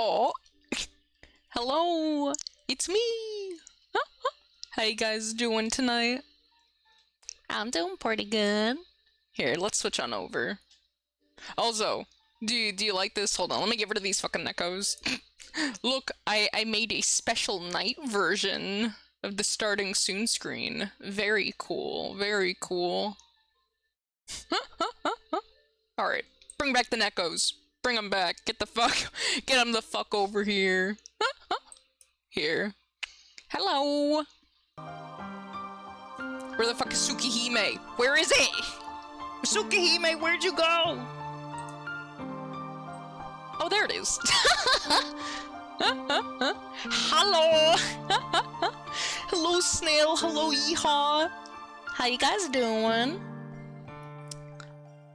Oh, hello, it's me. How you guys doing tonight? I'm doing pretty good. Here, let's switch on over. Also, do you like this? Hold on, let me get rid of these fucking echoes. Look, I made a special night version of the starting soon screen. Very cool, very cool. Alright, bring back the echoes. Bring them back. Get them the fuck over here. Here. Hello. Where the fuck is Tsukihime? Where is it? Tsukihime, where'd you go? Oh, there it is. Hello. Hello, Snail. Hello, Yeehaw. How you guys doing?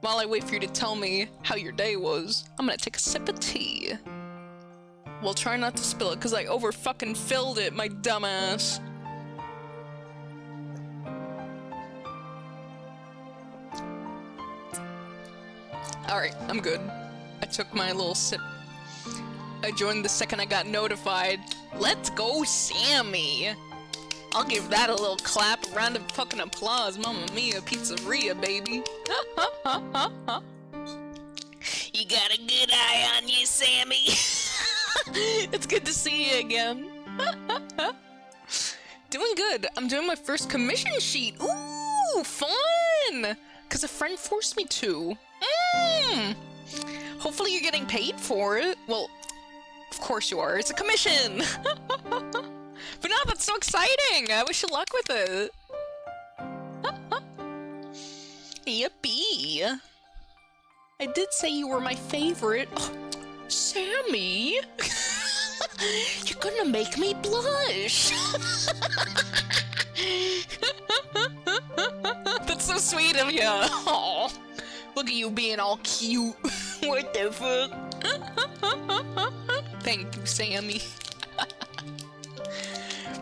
While I wait for you to tell me how your day was, I'm gonna take a sip of tea. Well, try not to spill it, because I over-fucking-filled it, my dumbass. Alright, I'm good. I took my little sip. I joined the second I got notified. Let's go, Sammy! I'll give that a little clap, a round of fucking applause. Mamma mia, pizzeria, baby. You got a good eye on you, Sammy. It's good to see you again. Doing good. I'm doing my first commission sheet. Ooh, fun! Because a friend forced me to. Hopefully you're getting paid for it. Well, of course you are. It's a commission. But no, that's so exciting! I wish you luck with it! Yippee! I did say you were my favorite. Oh, Sammy! You're gonna make me blush! That's so sweet of you! Aww. Look at you being all cute. What the fuck? Thank you, Sammy.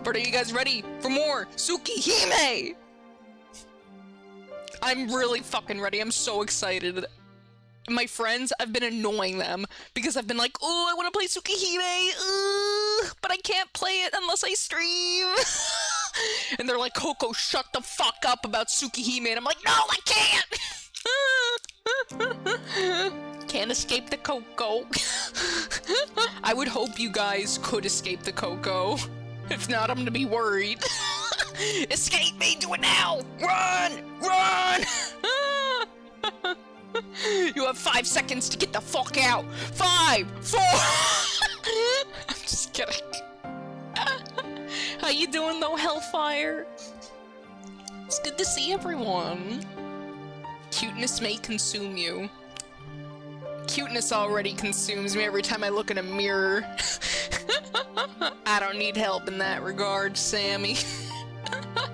But are you guys ready for more Tsukihime? I'm really fucking ready. I'm so excited. My friends, I've been annoying them because I've been like, oh, I want to play Tsukihime, but I can't play it unless I stream. And they're like, Coco, shut the fuck up about Tsukihime. And I'm like, no, I can't. Can't escape the Coco. I would hope you guys could escape the Coco. If not, I'm gonna be worried. Escape me! Do it now! Run! Run! You have 5 seconds to get the fuck out! 5, 4... I'm just kidding. How you doing though, Hellfire? It's good to see everyone. Cuteness may consume you. Cuteness already consumes me every time I look in a mirror. I don't need help in that regard, Sammy.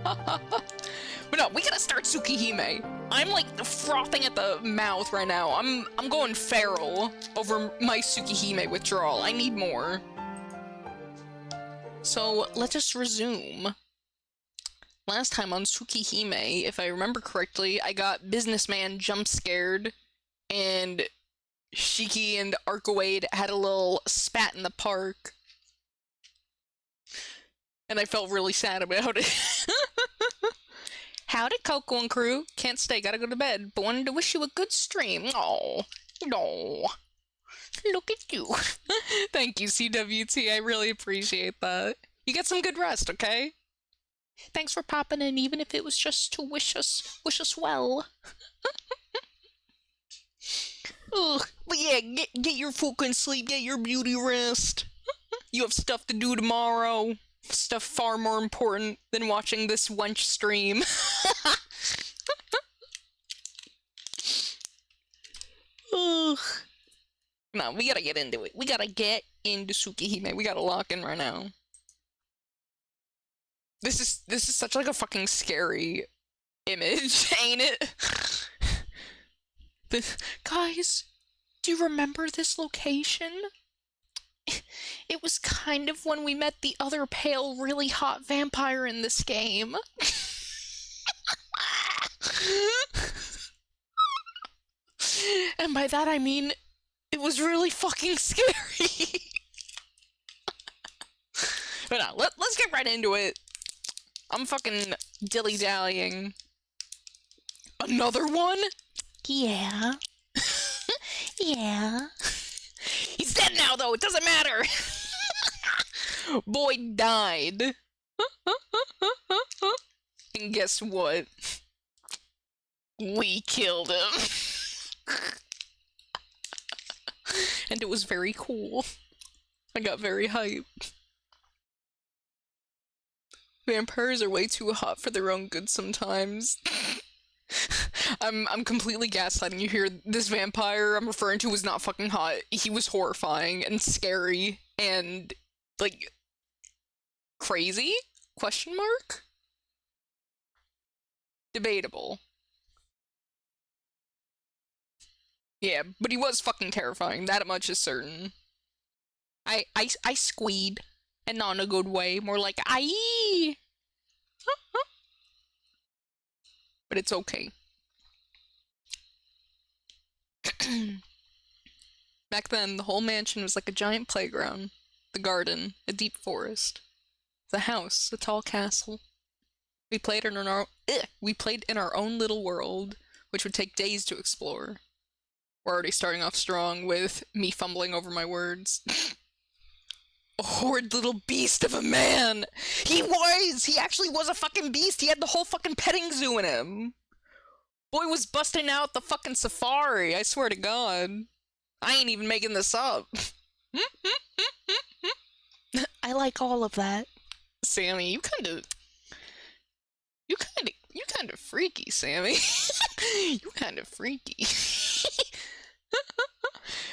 But no, we gotta start Tsukihime. I'm like frothing at the mouth right now. I'm going feral over my Tsukihime withdrawal. I need more. So let us resume. Last time on Tsukihime, if I remember correctly, I got Businessman jump scared, and Shiki and Arcawade had a little spat in the park. And I felt really sad about it. Howdy, Coco and crew. Can't stay, gotta go to bed, but wanted to wish you a good stream. Oh, no. Look at you. Thank you, CWT. I really appreciate that. You get some good rest, okay? Thanks for popping in, even if it was just to wish us well. Ugh, but yeah, get your fucking sleep, get your beauty rest. You have stuff to do tomorrow. Stuff far more important than watching this wench stream. Ugh. No, we gotta get into it. We gotta get into Tsukihime. We gotta lock in right now. This is such like a fucking scary image, ain't it? Guys, do you remember this location? It was kind of when we met the other pale, really hot vampire in this game. And by that I mean, it was really fucking scary. But no, let's get right into it. I'm fucking dilly-dallying. Another one? Yeah. Yeah. He's dead now, though. It doesn't matter. Boy died. And guess what? We killed him. And it was very cool. I got very hyped. Vampires are way too hot for their own good sometimes. I'm completely gaslighting you here. This vampire I'm referring to was not fucking hot. He was horrifying and scary and, like, crazy? Question mark? Debatable. Yeah, but he was fucking terrifying. That much is certain. I squeed. And not in a good way. More like, aye! But it's okay. Back then, the whole mansion was like a giant playground. The garden, a deep forest. The house, a tall castle. We played in our own little world, which would take days to explore. We're already starting off strong with me fumbling over my words. A horrid little beast of a man! He was! He actually was a fucking beast! He had the whole fucking petting zoo in him! Boy was busting out the fucking safari, I swear to God. I ain't even making this up. I like all of that. Sammy, you kinda freaky, Sammy. You kinda freaky.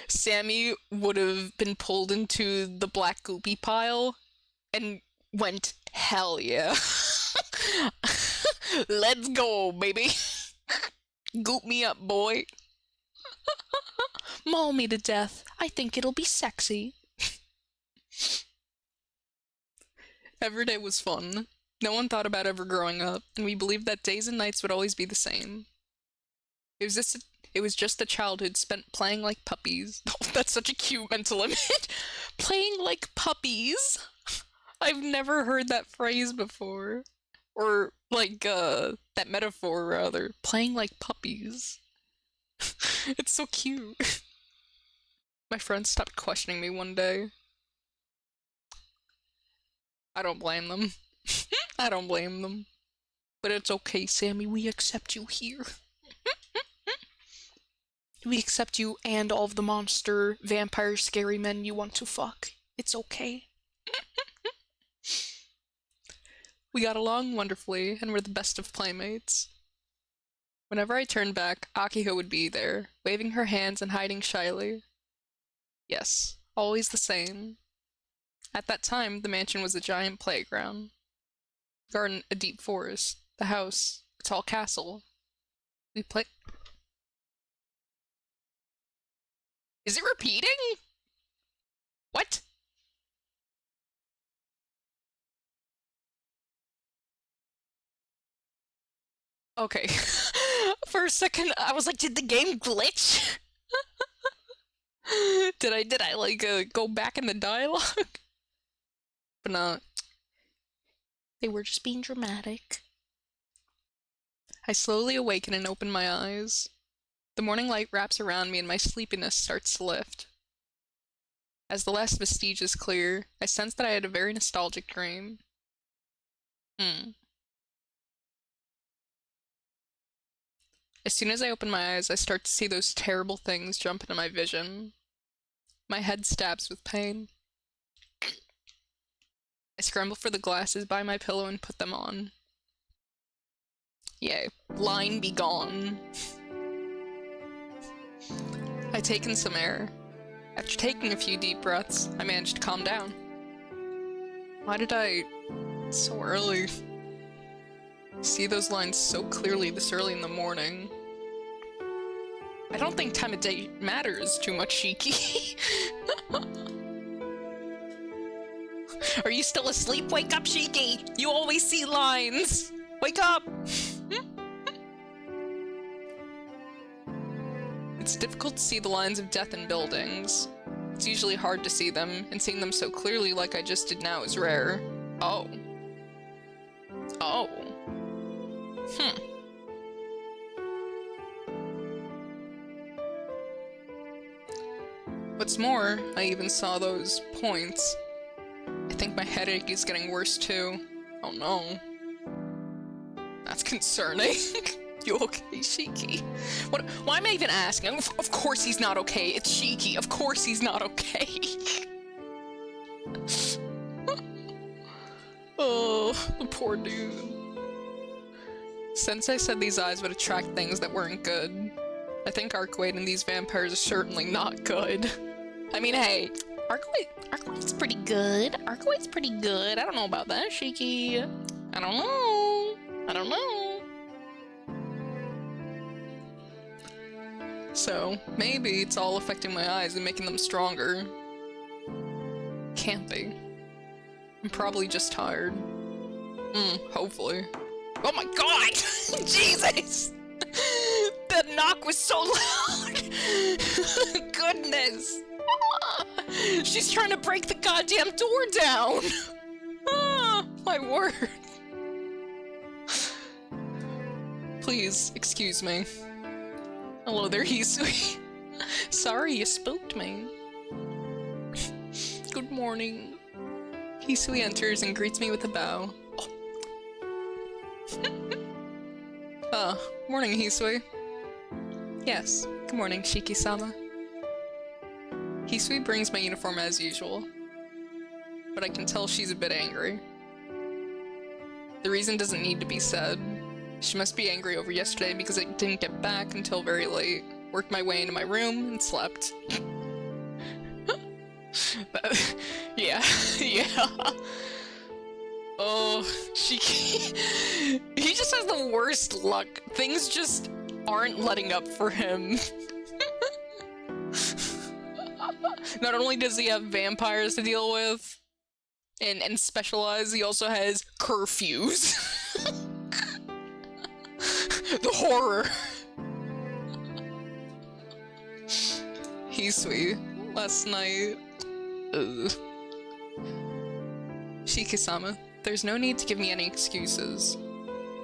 Sammy would have been pulled into the black goopy pile and went, hell yeah. Let's go, baby. Goop me up, boy. Maul me to death. I think it'll be sexy. Every day was fun. No one thought about ever growing up, and we believed that days and nights would always be the same. It was just a childhood spent playing like puppies. Oh, that's such a cute mental image. Playing like puppies. I've never heard that phrase before. Or, like, that metaphor, rather. Playing like puppies. It's so cute. My friends stopped questioning me one day. I don't blame them. I don't blame them. But it's okay, Sammy. We accept you here. We accept you and all of the monster, vampire, scary men you want to fuck. It's okay. We got along wonderfully, and were the best of playmates. Whenever I turned back, Akiho would be there, waving her hands and hiding shyly. Yes, always the same. At that time, the mansion was a giant playground. The garden, a deep forest. The house, a tall castle. We played... Is it repeating? What? Okay. For a second, I was like, did the game glitch? Did I like, go back in the dialogue? But not. They were just being dramatic. I slowly awaken and open my eyes. The morning light wraps around me and my sleepiness starts to lift. As the last vestiges clear, I sense that I had a very nostalgic dream. As soon as I open my eyes, I start to see those terrible things jump into my vision. My head stabs with pain. I scramble for the glasses by my pillow and put them on. Yay. Line be gone. I take in some air. After taking a few deep breaths, I manage to calm down. Why did I... so early? See those lines so clearly this early in the morning. I don't think time of day matters too much, Shiki. Are you still asleep? Wake up, Shiki! You always see lines! Wake up! It's difficult to see the lines of death in buildings. It's usually hard to see them, and seeing them so clearly like I just did now is rare. Oh. Oh. What's more, I even saw those points. I think my headache is getting worse too. Oh no. That's concerning. You okay, Shiki? What? Why am I even asking? Of course he's not okay. It's Shiki. Of course he's not okay. Oh, the poor dude. Sensei said these eyes would attract things that weren't good. I think Arcuate and these vampires are certainly not good. I mean, hey, Arcuate's pretty good. Arcuate's pretty good. I don't know about that, Shiki. I don't know. I don't know. So, maybe it's all affecting my eyes and making them stronger. Can't be. I'm probably just tired. Hopefully. Oh my god! Jesus! That knock was so loud! Goodness! She's trying to break the goddamn door down! My word. Please, excuse me. Hello there, Hisui. Sorry you spooked me. Good morning. Hisui enters and greets me with a bow. Morning, Hisui. Yes, good morning, Shiki-sama. Hisui brings my uniform as usual, but I can tell she's a bit angry. The reason doesn't need to be said. She must be angry over yesterday because I didn't get back until very late, worked my way into my room, and slept. Yeah. Oh, Shiki. He just has the worst luck. Things just aren't letting up for him. Not only does he have vampires to deal with and specialize, he also has curfews. The horror. Hisui, last night. Shiki-sama, there's no need to give me any excuses.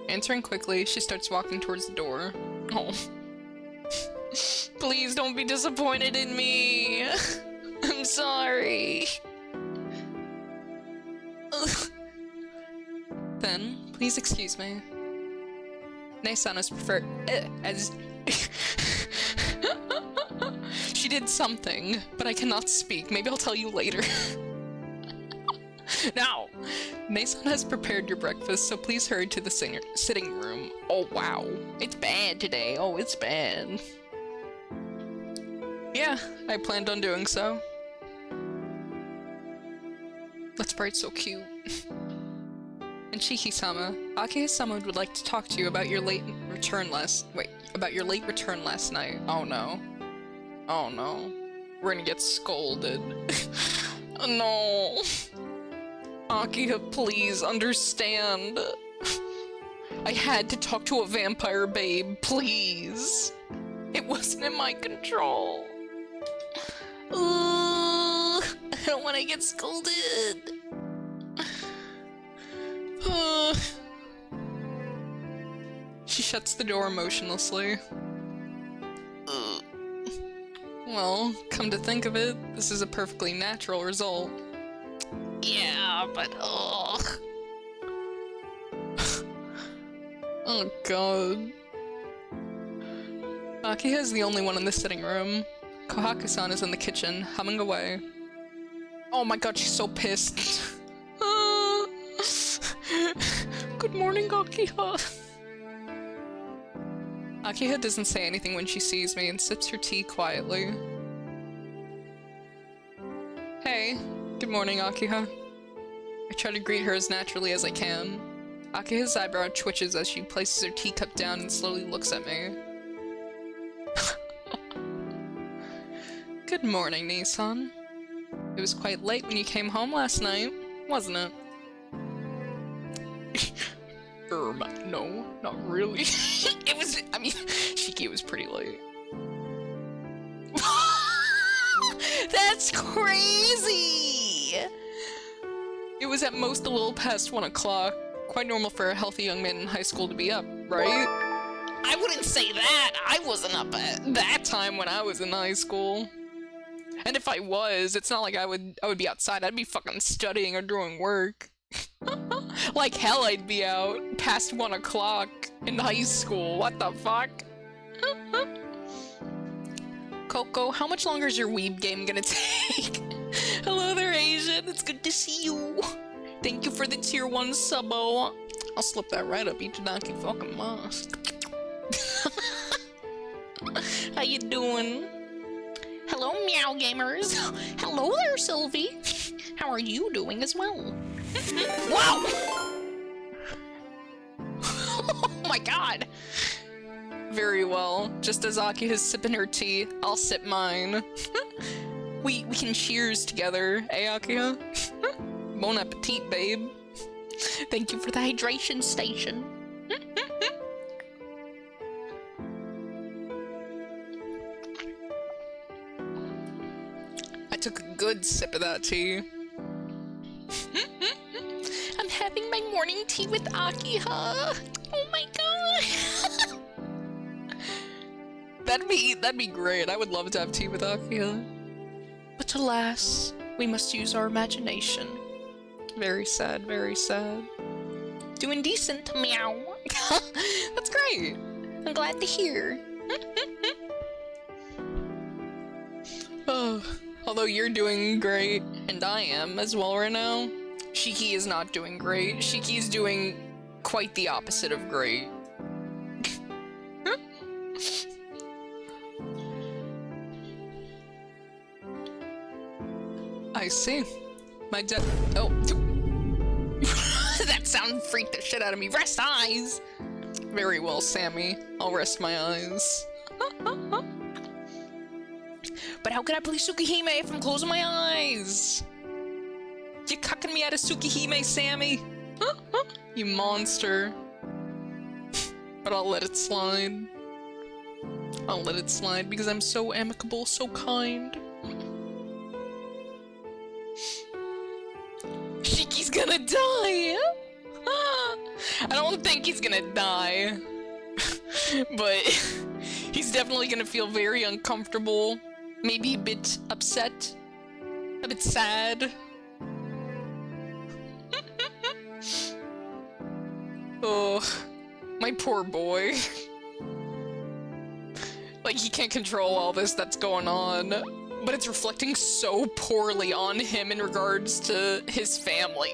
Answering quickly, she starts walking towards the door. Oh. Please don't be disappointed in me. I'm sorry. Then, please excuse me. Nei-san is preferred as... She did something, but I cannot speak. Maybe I'll tell you later. Now, Nei-san has prepared your breakfast, so please hurry to the sitting room. Oh wow, it's bad today. Oh, it's bad. Yeah, I planned on doing so. That sprite's so cute. And Shiki-sama, Ake-sama would like to talk to you about your late return last night. Oh no. Oh no. We're gonna get scolded. Oh, no. Akiha, please understand. I had to talk to a vampire babe, please. It wasn't in my control. Ooh, I don't want to get scolded. She shuts the door emotionlessly. Well, come to think of it, this is a perfectly natural result. Yeah, but ugh. Oh god. Akiha is the only one in the sitting room. Kohaku-san is in the kitchen, humming away. Oh my god, she's so pissed. Good morning, Akiha. Akiha doesn't say anything when she sees me and sips her tea quietly. Hey, good morning, Akiha. I try to greet her as naturally as I can. Akiha's eyebrow twitches as she places her teacup down and slowly looks at me. Good morning, Nei-san. It was quite late when you came home last night, wasn't it? No, not really. It was, I mean, Shiki, was pretty late. That's crazy! It was at most a little past 1 o'clock. Quite normal for a healthy young man in high school to be up, right? I wouldn't say that! I wasn't up at that time when I was in high school. And if I was, it's not like I would be outside. I'd be fucking studying or doing work. Like hell I'd be out past 1 o'clock in high school. What the fuck? Coco, how much longer is your weeb game gonna take? Hello there, Asian. It's good to see you. Thank you for the tier 1 subo. I'll slip that right up each donkey fucking mask. How you doing? Hello, meow gamers. Hello there, Sylvie. How are you doing as well? Wow! Oh my god! Very well. Just as Aki is sipping her tea, I'll sip mine. we can cheers together, eh, Akia? Bon appetit, babe. Thank you for the hydration station. I took a good sip of that tea. I'm having my morning tea with Akiha. Oh my god. That'd be great. I would love to have tea with Akiha. But alas, we must use our imagination. Very sad, very sad. Doing decent, meow. That's great. I'm glad to hear. Oh, although you're doing great, and I am as well right now, Shiki is not doing great. Shiki's doing quite the opposite of great. I see. My oh. That sound freaked the shit out of me. Rest eyes! Very well, Sammy. I'll rest my eyes. But how can I play Tsukihime if I'm closing my eyes? You cucking me out of Tsukihime, Sammy? You monster. But I'll let it slide. I'll let it slide because I'm so amicable, so kind. Shiki's gonna die! I don't think he's gonna die. But he's definitely gonna feel very uncomfortable. Maybe a bit upset. A bit sad. Oh, my poor boy. Like, he can't control all this that's going on. But it's reflecting so poorly on him in regards to his family.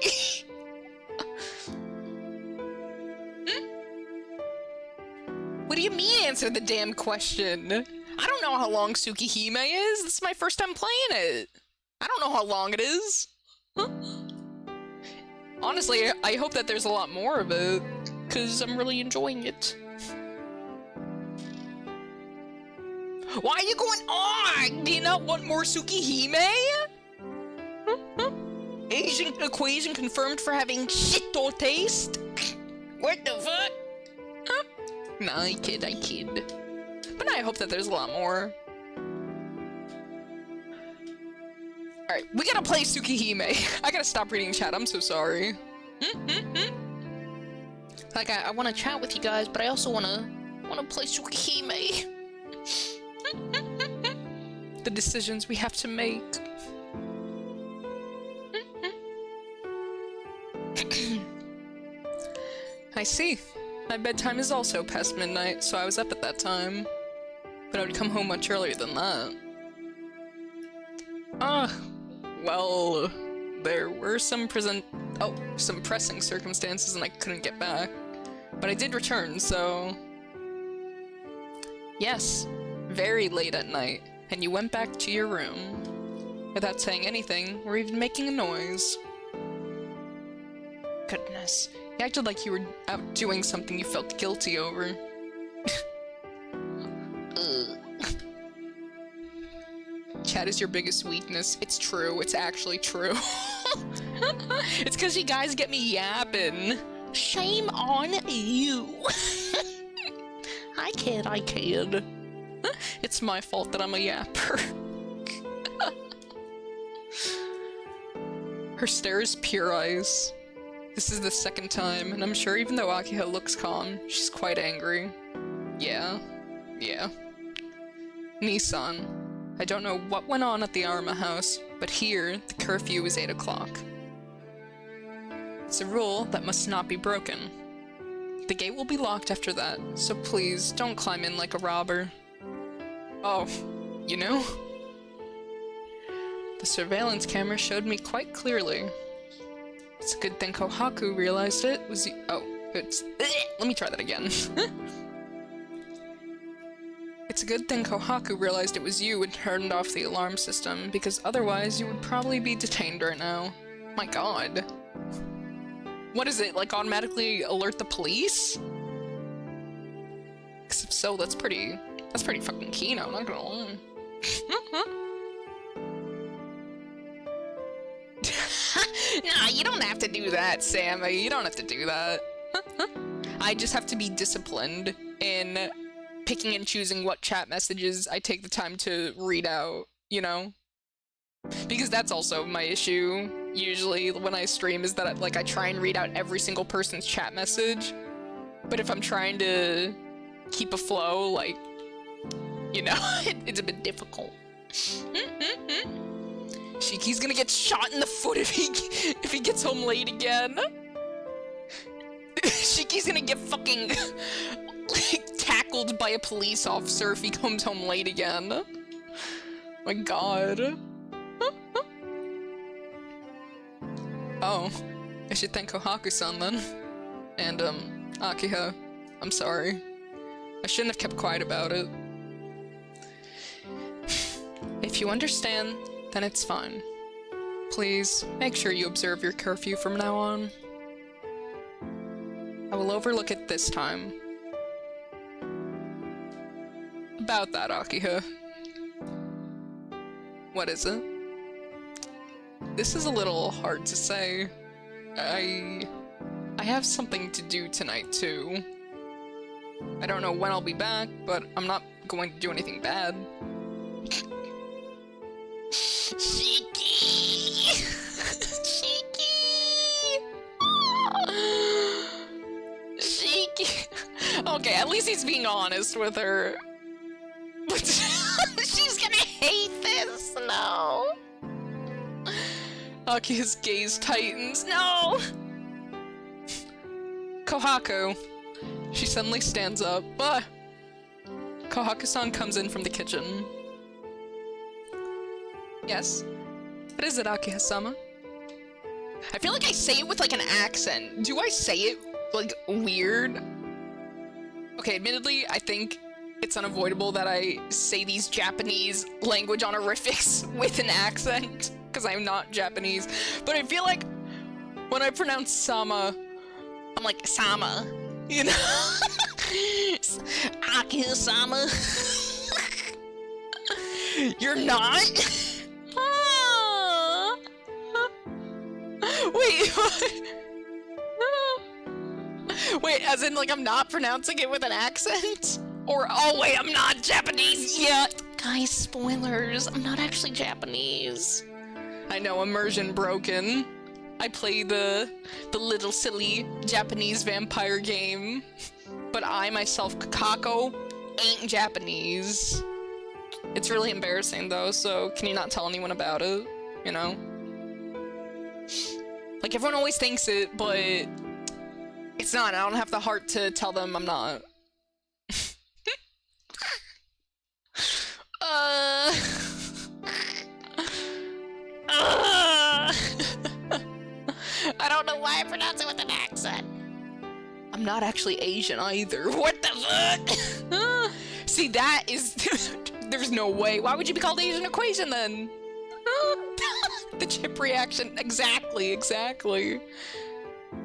What do you mean, answer the damn question? I don't know how long Tsukihime is. This is my first time playing it. I don't know how long it is. Honestly, I hope that there's a lot more of it, because I'm really enjoying it. Why are you going on? Do you not want more Tsukihime? Asian equation confirmed for having shitto taste? What the fuck? Nah, I kid. But I hope that there's a lot more. Alright, we gotta play Tsukihime. I gotta stop reading chat, I'm so sorry. Like, I wanna chat with you guys, but I also wanna play Tsukihime. The decisions we have to make. I see. My bedtime is also past midnight, so I was up at that time. But I would come home much earlier than that. Well, there were some pressing circumstances and I couldn't get back. But I did return, so... Yes, very late at night, and you went back to your room. Without saying anything, or even making a noise. Goodness, you acted like you were out doing something you felt guilty over. Chat is your biggest weakness. It's true, it's actually true. It's cause you guys get me yapping. Shame on you. I kid. It's my fault that I'm a yapper. Her stare is pure ice. This is the second time, and I'm sure even though Akiha looks calm, she's quite angry. Yeah. Nissan, I don't know what went on at the Arma house, but here, the curfew is 8 o'clock. It's a rule that must not be broken. The gate will be locked after that, so please don't climb in like a robber. Oh, you know? The surveillance camera showed me quite clearly. It's a good thing Kohaku realized it was you. Oh, it's. Let me try that again. It's a good thing Kohaku realized it was you and turned off the alarm system, because otherwise you would probably be detained right now. My god. What is it, like automatically alert the police? Because if so, that's pretty fucking keen, I'm not gonna lie. Nah, you don't have to do that, Sammy. You don't have to do that. I just have to be disciplined in picking and choosing what chat messages I take the time to read out, you know? Because that's also my issue, usually, when I stream, is that I try and read out every single person's chat message. But if I'm trying to keep a flow, like, you know, it's a bit difficult. Shiki's gonna get shot in the foot if he gets home late again. Shiki's gonna get fucking tackled by a police officer if he comes home late again. My god. Oh, I should thank Kohaku-san then. And, Akiha, I'm sorry. I shouldn't have kept quiet about it. If you understand, then it's fine. Please, make sure you observe your curfew from now on. I will overlook it this time. About that, Akiha. What is it? This is a little hard to say. I have something to do tonight, too. I don't know when I'll be back, but I'm not going to do anything bad. Shiki! Shiki! Shiki! Okay, at least he's being honest with her. But she's gonna hate this! No! Aki's gaze tightens. No! Kohaku. She suddenly stands up. Kohaku-san comes in from the kitchen. Yes? What is it, Akiha-sama? I feel like I say it with like an accent. Do I say it like weird? Okay, admittedly, I think it's unavoidable that I say these Japanese language honorifics with an accent, because I'm not Japanese. But I feel like when I pronounce Sama, I'm like, Sama, you know? Akiha-sama. You're not? Wait, what? Wait, as in like I'm not pronouncing it with an accent? Or, oh wait, I'm not Japanese yet! Guys, spoilers. I'm not actually Japanese. I know, immersion broken. I play the little silly Japanese vampire game. But I myself, Coco, ain't Japanese. It's really embarrassing though, so can you not tell anyone about it? You know? Like, everyone always thinks it, but it's not. I don't have the heart to tell them I'm not. I don't know why I pronounce it with an accent. I'm not actually Asian either. What the fuck? See, that is... There's no way. Why would you be called Asian Equation then? The chip reaction. Exactly.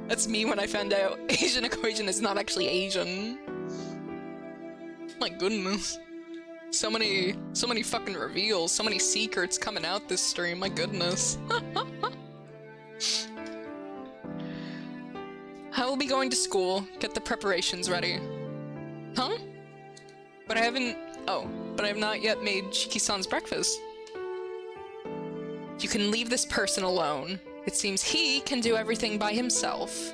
That's me when I found out Asian Equation is not actually Asian. My goodness. So many fucking reveals, so many secrets coming out this stream, my goodness. I will be going to school, get the preparations ready. Huh? But I have not yet made Shiki-san's breakfast. You can leave this person alone. It seems he can do everything by himself.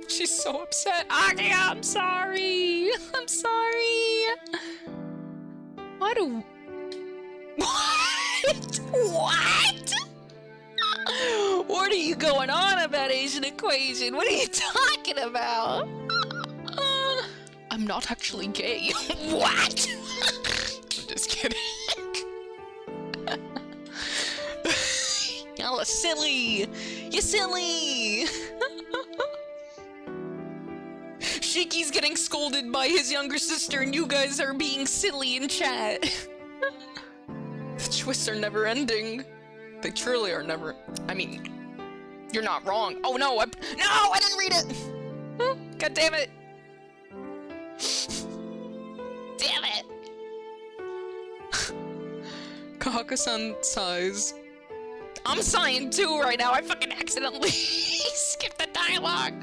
She's so upset. Aki, I'm sorry. I'm sorry. Why do... What? What? What are you going on about, Asian equation? What are you talking about? I'm not actually gay. What? I'm just kidding. Y'all are silly. You're silly. Shiki's getting scolded by his younger sister and you guys are being silly in chat. The twists are never ending. They truly are never... I mean, you're not wrong. Oh no, no, I didn't read it. God damn it. Damn it. Kahaka-san sighs. I'm sighing too right now. I fucking accidentally skipped the dialogue.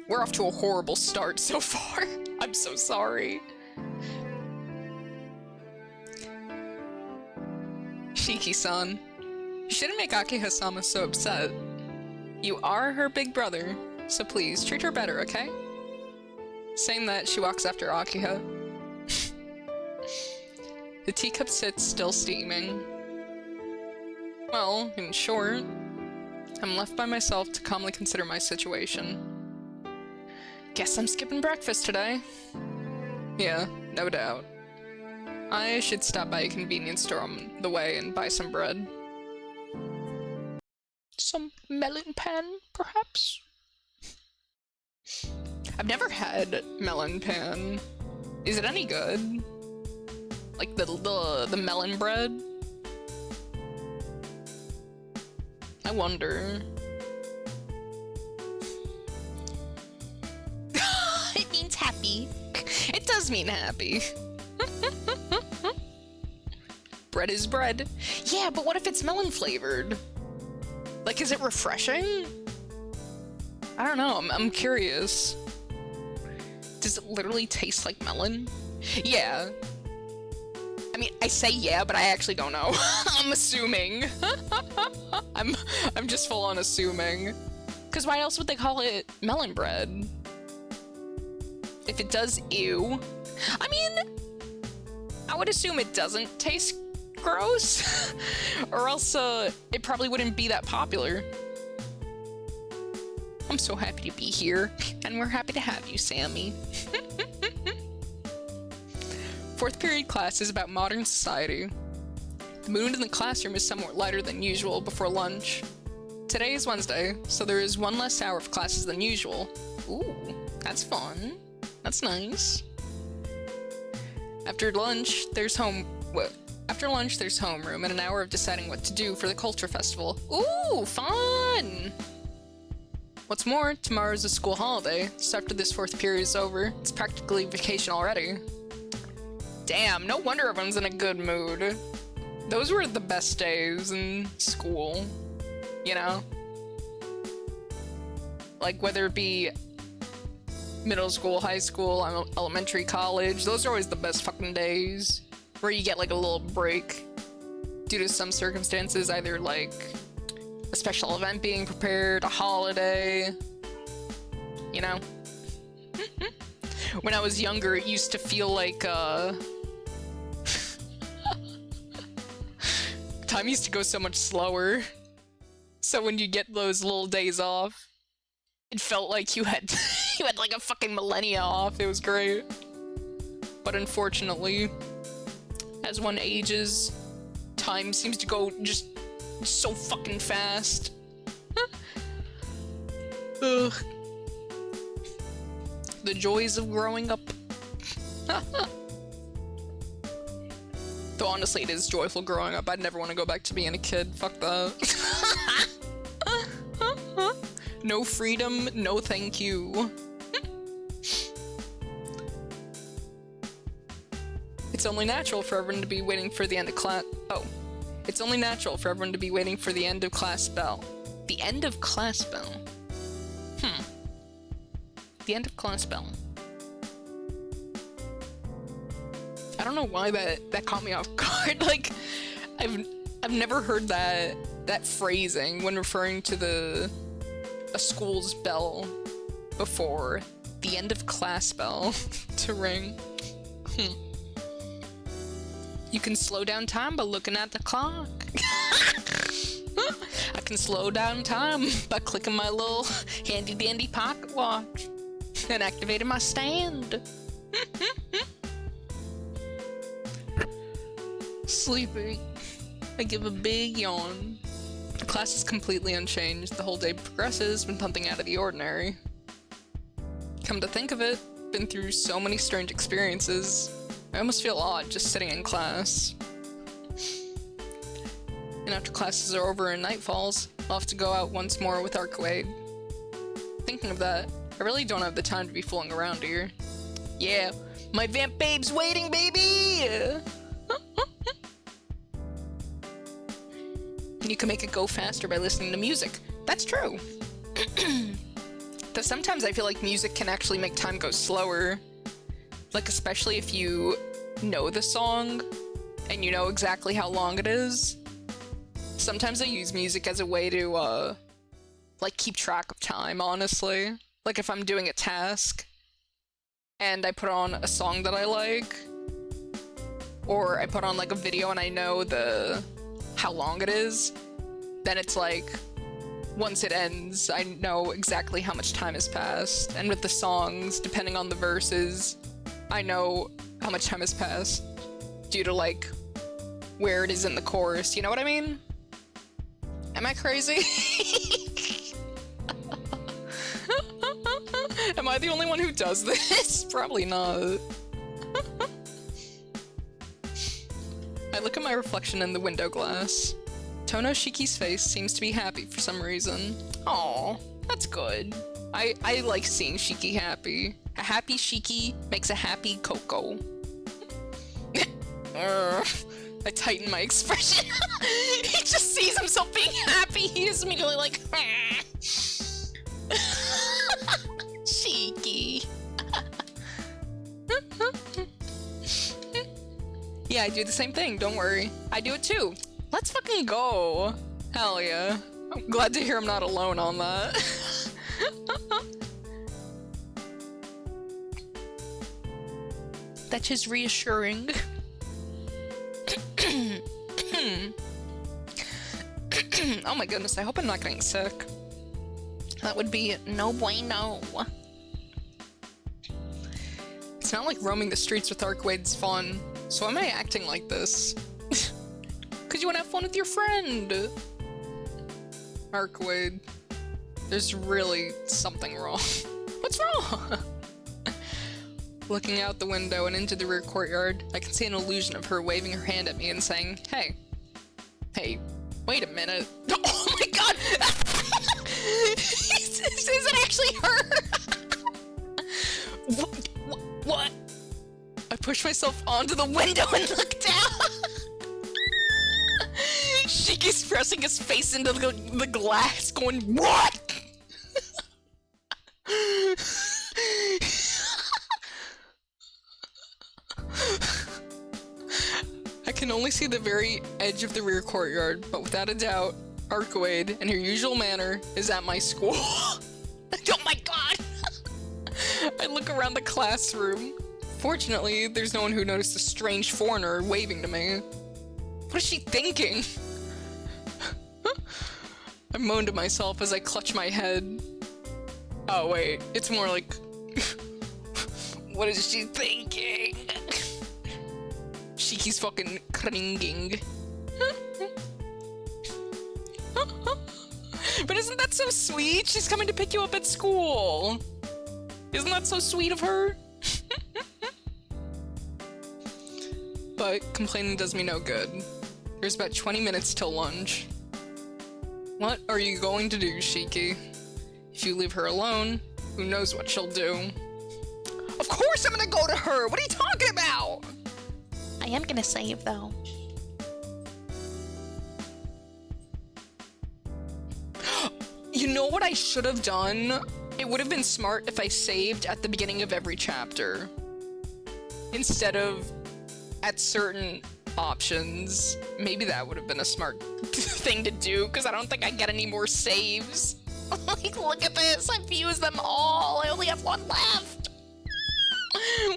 We're off to a horrible start so far. I'm so sorry. Shiki-san, you shouldn't make Akiha-sama so upset. You are her big brother, so please treat her better, okay? Saying that, she walks after Akiha. The teacup sits still steaming. Well, in short, I'm left by myself to calmly consider my situation. Guess I'm skipping breakfast today. Yeah, no doubt. I should stop by a convenience store on the way and buy some bread. Some melon pan, perhaps? I've never had melon pan. Is it any good? Like the melon bread? I wonder. It means happy. It does mean happy. Bread is bread. Yeah, but what if it's melon flavored? Like, is it refreshing? I don't know, I'm curious. Does it literally taste like melon? Yeah. I mean, I say yeah, but I actually don't know. I'm assuming. I'm just full on assuming. Because why else would they call it melon bread? If it does, ew. I mean, I would assume it doesn't taste gross. Or else, it probably wouldn't be that popular. I'm so happy to be here, and we're happy to have you, Sammy. Fourth period class is about modern society. The mood in the classroom is somewhat lighter than usual before lunch. Today is Wednesday, so there is one less hour of classes than usual. Ooh, that's fun. That's nice. After lunch, there's homeroom and an hour of deciding what to do for the culture festival. Ooh, fun! What's more, tomorrow's a school holiday, so after this fourth period is over, it's practically vacation already. Damn, no wonder everyone's in a good mood. Those were the best days in school, you know? Like, whether it be middle school, high school, elementary, college, those are always the best fucking days. Where you get like a little break due to some circumstances, either like a special event being prepared, a holiday, you know? When I was younger, it used to feel like, time used to go so much slower. So when you get those little days off, it felt like you had you had like a fucking millennia off. It was great. But unfortunately, as one ages, time seems to go just so fucking fast. Ugh. The joys of growing up. Though honestly, it is joyful growing up. I'd never want to go back to being a kid. Fuck that. No freedom, no thank you. It's only natural for everyone to be waiting for the end of class. Oh. It's only natural for everyone to be waiting for the end of class bell. The end of class bell? The end of class bell. I don't know why that caught me off guard. Like, I've never heard that phrasing when referring to a school's bell before. The end of class bell to ring. You can slow down time by looking at the clock. I can slow down time by clicking my little handy dandy pocket watch and activating my stand. Sleepy. I give a big yawn. The class is completely unchanged. The whole day progresses, been something out of the ordinary. Come to think of it, been through so many strange experiences. I almost feel odd just sitting in class. And after classes are over and night falls, I'll have to go out once more with Arcade. Thinking of that, I really don't have the time to be fooling around here. Yeah, my vamp babe's waiting, baby! You can make it go faster by listening to music. That's true. Though sometimes I feel like music can actually make time go slower. Like, especially if you know the song and you know exactly how long it is. Sometimes I use music as a way to, like, keep track of time, honestly. Like, if I'm doing a task and I put on a song that I like, or I put on, like, a video and I know how long it is, then it's like, once it ends, I know exactly how much time has passed. And with the songs, depending on the verses, I know how much time has passed due to, like, where it is in the chorus, you know what I mean? Am I crazy? Am I the only one who does this? Probably not. I look at my reflection in the window glass. Tono Shiki's face seems to be happy for some reason. Aw, that's good. I like seeing Shiki happy. A happy Shiki makes a happy Coco. I tighten my expression. He just sees himself being happy. He is immediately like, Shiki. Yeah, I do the same thing, don't worry. I do it too. Let's fucking go. Hell yeah. I'm glad to hear I'm not alone on that. That is reassuring. Oh my goodness, I hope I'm not getting sick. That would be no bueno. It's not like roaming the streets with Arcwade's fun, so why am I acting like this? Cause you wanna have fun with your friend! Arcwade, there's really something wrong. What's wrong? Looking out the window and into the rear courtyard, I can see an illusion of her waving her hand at me and saying, hey. Hey, wait a minute. Oh my god! Is it actually her? What? I push myself onto the window and look down. Shiki's pressing his face into the glass, going, what? I can only see the very edge of the rear courtyard, but without a doubt, Arcade, in her usual manner, is at my school. Oh my god! I look around the classroom. Fortunately, there's no one who noticed a strange foreigner waving to me. What is she thinking? I moan to myself as I clutch my head. Oh wait, it's more like... What is she thinking? Shiki's fucking cringing. But isn't that so sweet? She's coming to pick you up at school. Isn't that so sweet of her? But complaining does me no good. There's about 20 minutes till lunch. What are you going to do, Shiki? If you leave her alone, who knows what she'll do? Of course I'm gonna go to her! What are you talking about? I am gonna save, though. You know what I should have done? It would have been smart if I saved at the beginning of every chapter. Instead of at certain options. Maybe that would have been a smart thing to do, because I don't think I get any more saves. Like, look at this, I've used them all. I only have one left.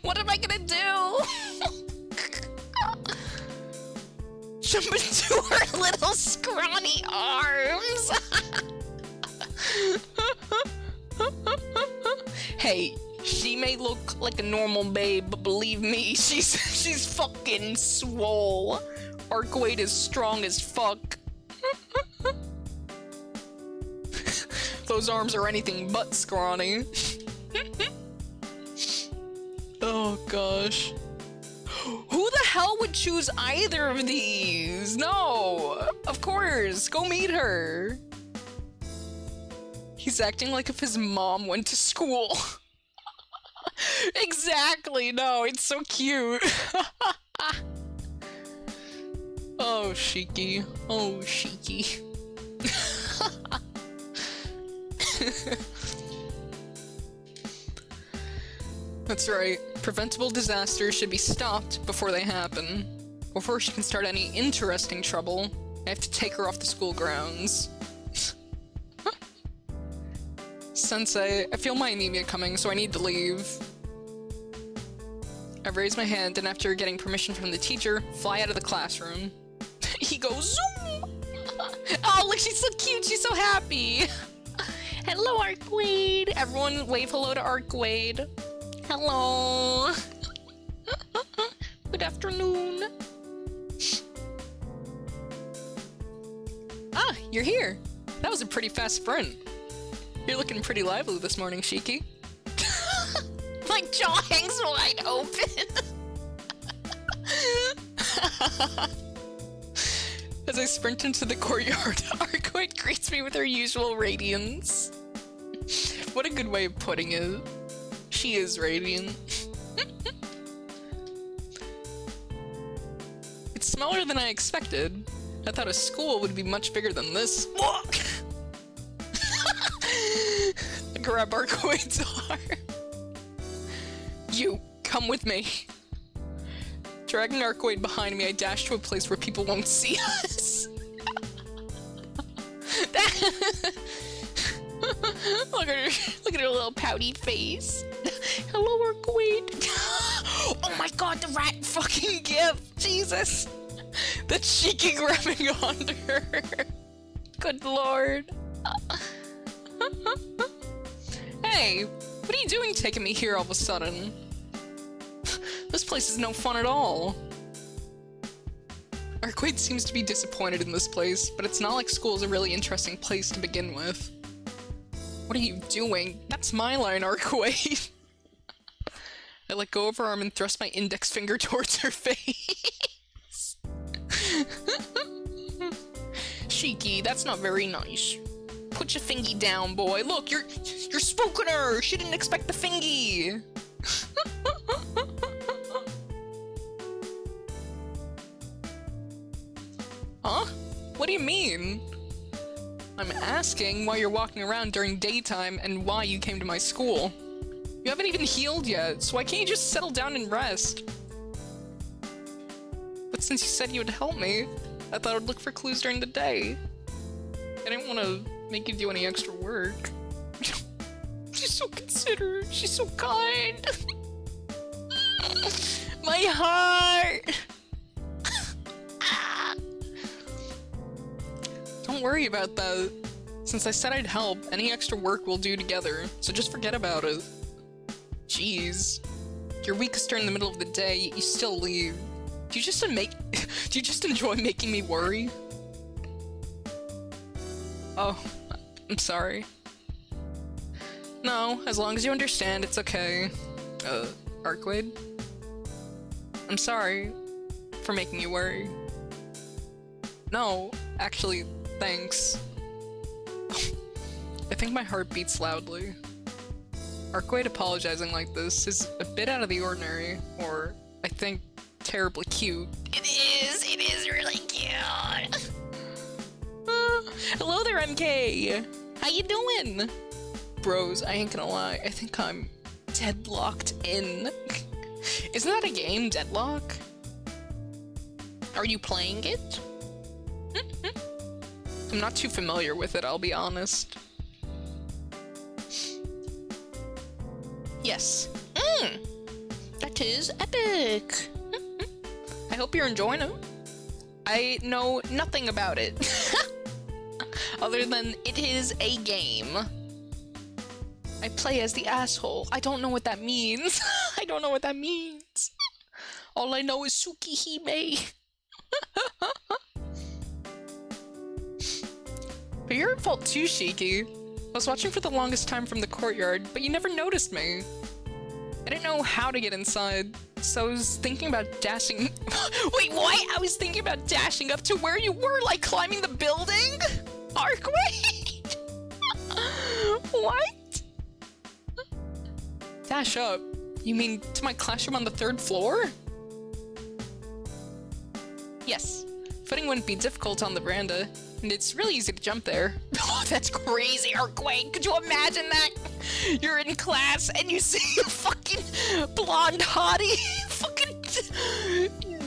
What am I gonna do? Jump into her little scrawny arms. Hey, she may look like a normal babe, but believe me, she's fucking swole. Arcwade is strong as fuck. Those arms are anything but scrawny. Oh gosh. Who the hell would choose either of these? No! Of course! Go meet her! He's acting like if his mom went to school. Exactly! No, it's so cute! Oh, Shiki. Oh, Shiki. That's right. Preventable disasters should be stopped before they happen. Before she can start any interesting trouble, I have to take her off the school grounds. Sensei, I feel my anemia coming, so I need to leave. I raise my hand, and after getting permission from the teacher, fly out of the classroom. He goes zoom! Oh, look, she's so cute, she's so happy! Hello, Arcwade! Everyone wave hello to Arcwade. Hello! Good afternoon! Ah, you're here! That was a pretty fast sprint. You're looking pretty lively this morning, Shiki. My jaw hangs wide open! As I sprint into the courtyard, Arcwade greets me with her usual radiance. What a good way of putting it. She is radiant. It's smaller than I expected. I thought a school would be much bigger than this. Look! I grab Arcwade's arm. You, come with me. Dragging Arcwade behind me, I dash to a place where people won't see us. Look at her little pouty face. Hello, Arcwade. Oh my god, the rat fucking gift! Jesus! That's Shiki grabbing onto her. Good lord. Hey, what are you doing taking me here all of a sudden? This place is no fun at all. Arcwade seems to be disappointed in this place, but it's not like school is a really interesting place to begin with. What are you doing? That's my line, Arcwade. I let go of her arm and thrust my index finger towards her face. Shiki, that's not very nice. Put your fingy down, boy. Look, you're spooking her. She didn't expect the fingy. Huh? What do you mean? I'm asking why you're walking around during daytime and why you came to my school. You haven't even healed yet, so why can't you just settle down and rest? But since you said you would help me, I thought I would look for clues during the day. I didn't want to make you do any extra work. She's so considerate, she's so kind. My heart! Don't worry about that. Since I said I'd help, any extra work we'll do together, so just forget about it. Jeez. Your week is during the middle of the day, yet you still leave. Do you just enjoy making me worry? Oh, I'm sorry. No, as long as you understand, it's okay. Arcwade? I'm sorry for making you worry. No, actually, thanks. I think my heart beats loudly. Arcwade apologizing like this is a bit out of the ordinary, or I think terribly cute. It is really cute. Hello there, MK! How you doing? Bros, I ain't gonna lie, I think I'm deadlocked in. Isn't that a game, Deadlock? Are you playing it? I'm not too familiar with it, I'll be honest. Yes. That is epic. I hope you're enjoying it. I know nothing about it. Other than it is a game. I play as the asshole. I don't know what that means. I don't know what that means. All I know is Tsukihime. But you're at fault too, Shiki. I was watching for the longest time from the courtyard, but you never noticed me. I didn't know how to get inside, so I was thinking about dashing... Wait, what? I was thinking about dashing up to where you were, like climbing the building? Arkway? What? Dash up? You mean to my classroom on the 3rd floor? Yes. Footing wouldn't be difficult on the veranda, and it's really easy to jump there. Oh, that's crazy, Arkway! Could you imagine that? You're in class and you see a fucking blonde hottie fucking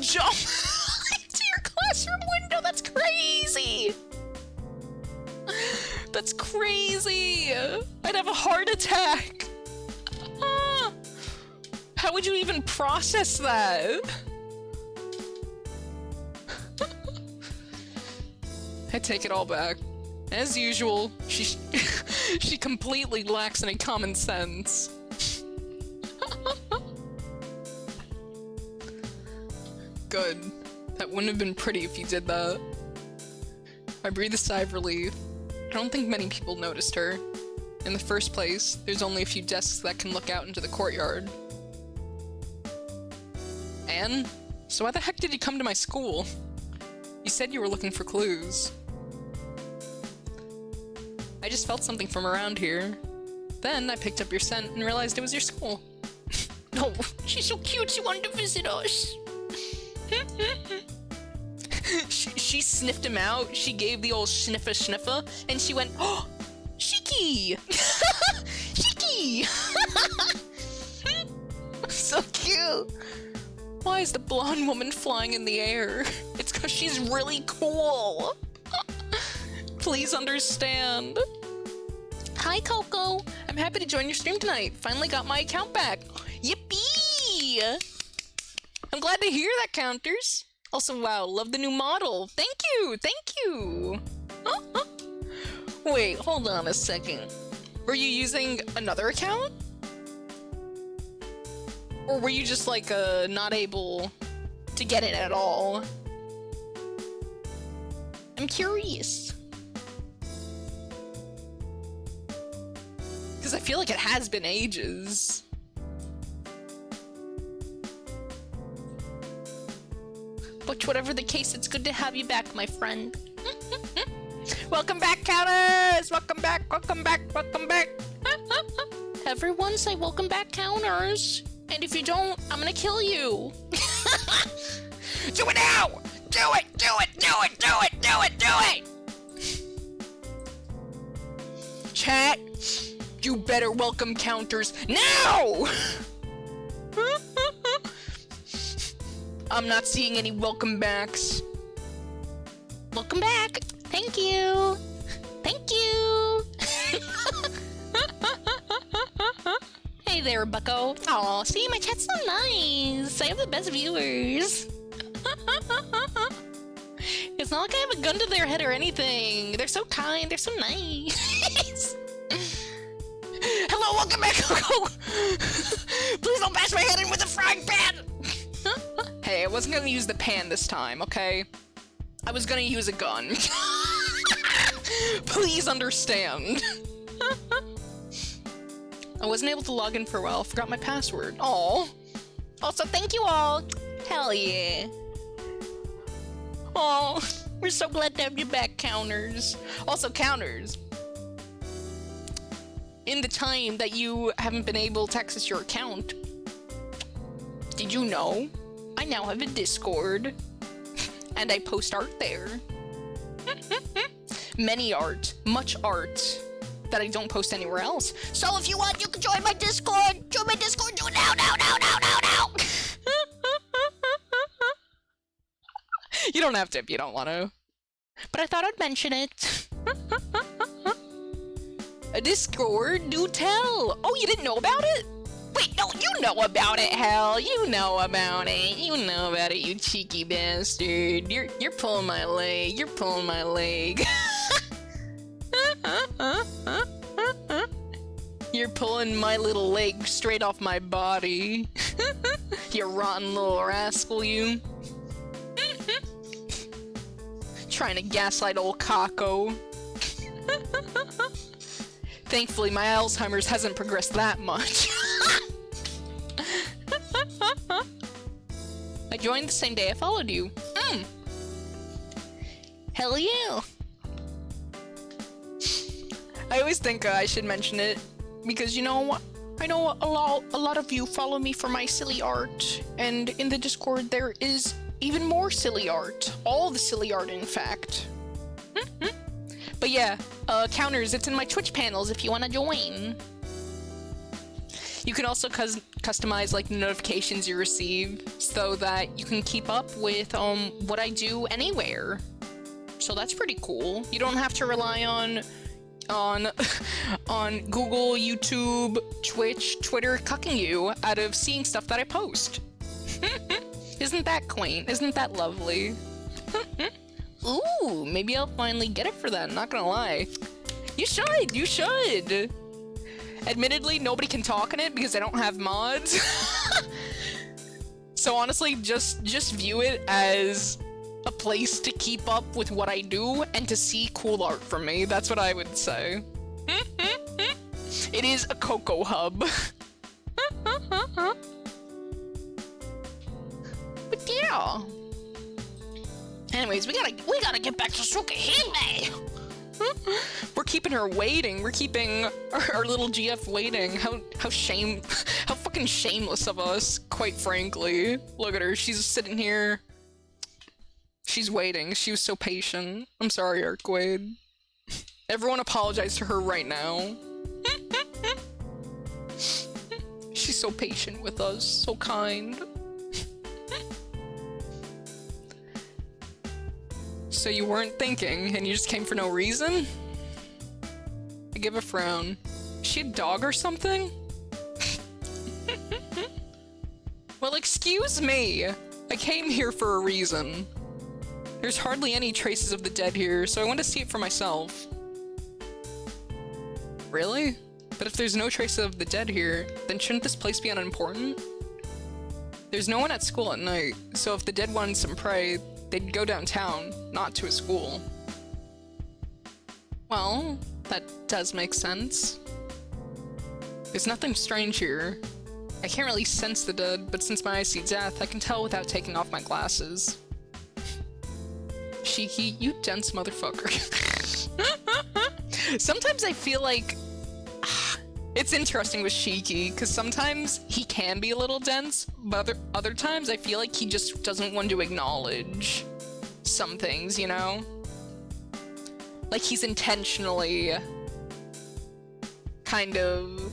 jump into your classroom window. That's crazy. That's crazy. I'd have a heart attack. How would you even process that? I take it all back. As usual, she completely lacks any common sense. Good. That wouldn't have been pretty if you did that. I breathe a sigh of relief. I don't think many people noticed her. In the first place, there's only a few desks that can look out into the courtyard. Anne? So why the heck did you come to my school? You said you were looking for clues. I just felt something from around here. Then I picked up your scent and realized it was your school. Oh, she's so cute, she wanted to visit us. She sniffed him out, she gave the old sniffa sniffa, and she went, oh, Shiki! Shiki! So cute! Why is the blonde woman flying in the air? It's because she's really cool! Please understand. Hi, Coco! I'm happy to join your stream tonight. Finally got my account back. Yippee! I'm glad to hear that, Counters. Also, wow, love the new model. Thank you! Thank you! Wait, hold on a second. Were you using another account? Or were you just, like, not able to get it at all? I'm curious. Because I feel like it has been ages. But whatever the case, it's good to have you back, my friend. Welcome back, Counters! Welcome back, welcome back, welcome back! Everyone say welcome back, Counters. And if you don't, I'm gonna kill you. Do it now! Do it! Do it! Do it! Do it! Do it! Do it! Chat, you better welcome Counters now! I'm not seeing any welcome backs. Welcome back. Thank you. Thank you. Hey there, bucko. Aw, see, my chat's so nice. I have the best viewers. It's not like I have a gun to their head or anything. They're so kind. They're so nice. Hello, welcome back, Coco! Please don't bash my head in with a frying pan! Hey, I wasn't gonna use the pan this time, okay? I was gonna use a gun. Please understand. I wasn't able to log in for a while, forgot my password. Aw. Also, thank you all. Hell yeah. Aw, we're so glad to have you back, Counters. Also, Counters. In the time that you haven't been able to access your account, did you know I now have a Discord? And I post art there. Many art, much art, that I don't post anywhere else. So if you want, you can join my Discord! Join my Discord! Do it now, now, now, now, now, now! You don't have to if you don't want to. But I thought I'd mention it. A Discord? Do tell! Oh, you didn't know about it? Wait, no, you know about it, hell. You know about it. You know about it, you cheeky bastard. You're pulling my leg. You're pulling my leg. You're pulling my little leg straight off my body. You rotten little rascal, you. Trying to gaslight old Coco. Thankfully, my Alzheimer's hasn't progressed that much. I joined the same day I followed you. Hell yeah. I always think I should mention it because, you know, I know a lot of you follow me for my silly art, and in the Discord there is even more silly art. All the silly art, in fact. But yeah, counters, it's in my Twitch panels if you want to join. You can also customize like notifications you receive so that you can keep up with what I do anywhere. So that's pretty cool. You don't have to rely on Google, YouTube, Twitch, Twitter cucking you out of seeing stuff that I post. Isn't that quaint? Isn't that lovely? Ooh, maybe I'll finally get it for that, not gonna lie. You should! Admittedly, nobody can talk in it because I don't have mods. So honestly, just view it as a place to keep up with what I do and to see cool art from me. That's what I would say. It is a Coco hub. But yeah. Anyways, we gotta get back to Tsukihime. We're keeping her waiting. We're keeping our little GF waiting. How fucking shameless of us, quite frankly. Look at her. She's sitting here. She's waiting. She was so patient. I'm sorry, Arcwade. Everyone apologize to her right now. She's so patient with us. So kind. So you weren't thinking, and you just came for no reason? I give a frown. Is she a dog or something? Well, excuse me! I came here for a reason. There's hardly any traces of the dead here, so I want to see it for myself. Really? But if there's no traces of the dead here, then shouldn't this place be unimportant? There's no one at school at night, so if the dead wanted some prey, they'd go downtown, not to a school. Well, that does make sense. There's nothing strange here. I can't really sense the dead, but since my eyes see death, I can tell without taking off my glasses. Shiki, you dense motherfucker. Sometimes I feel like... It's interesting with Shiki, because sometimes he can be a little dense, but other times I feel like he just doesn't want to acknowledge some things, you know? Like he's intentionally kind of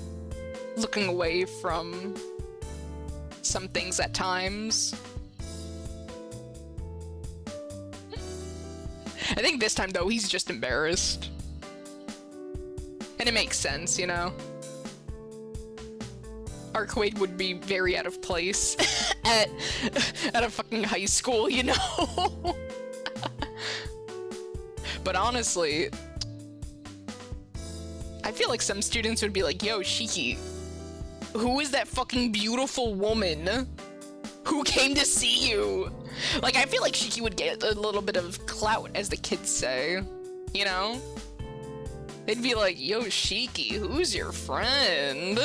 looking away from some things at times. I think this time, though, he's just embarrassed. And it makes sense, you know? Arcwade would be very out of place at a fucking high school, you know? But honestly, I feel like some students would be like, yo, Shiki, who is that fucking beautiful woman who came to see you? Like, I feel like Shiki would get a little bit of clout, as the kids say, you know? They'd be like, yo, Shiki, who's your friend?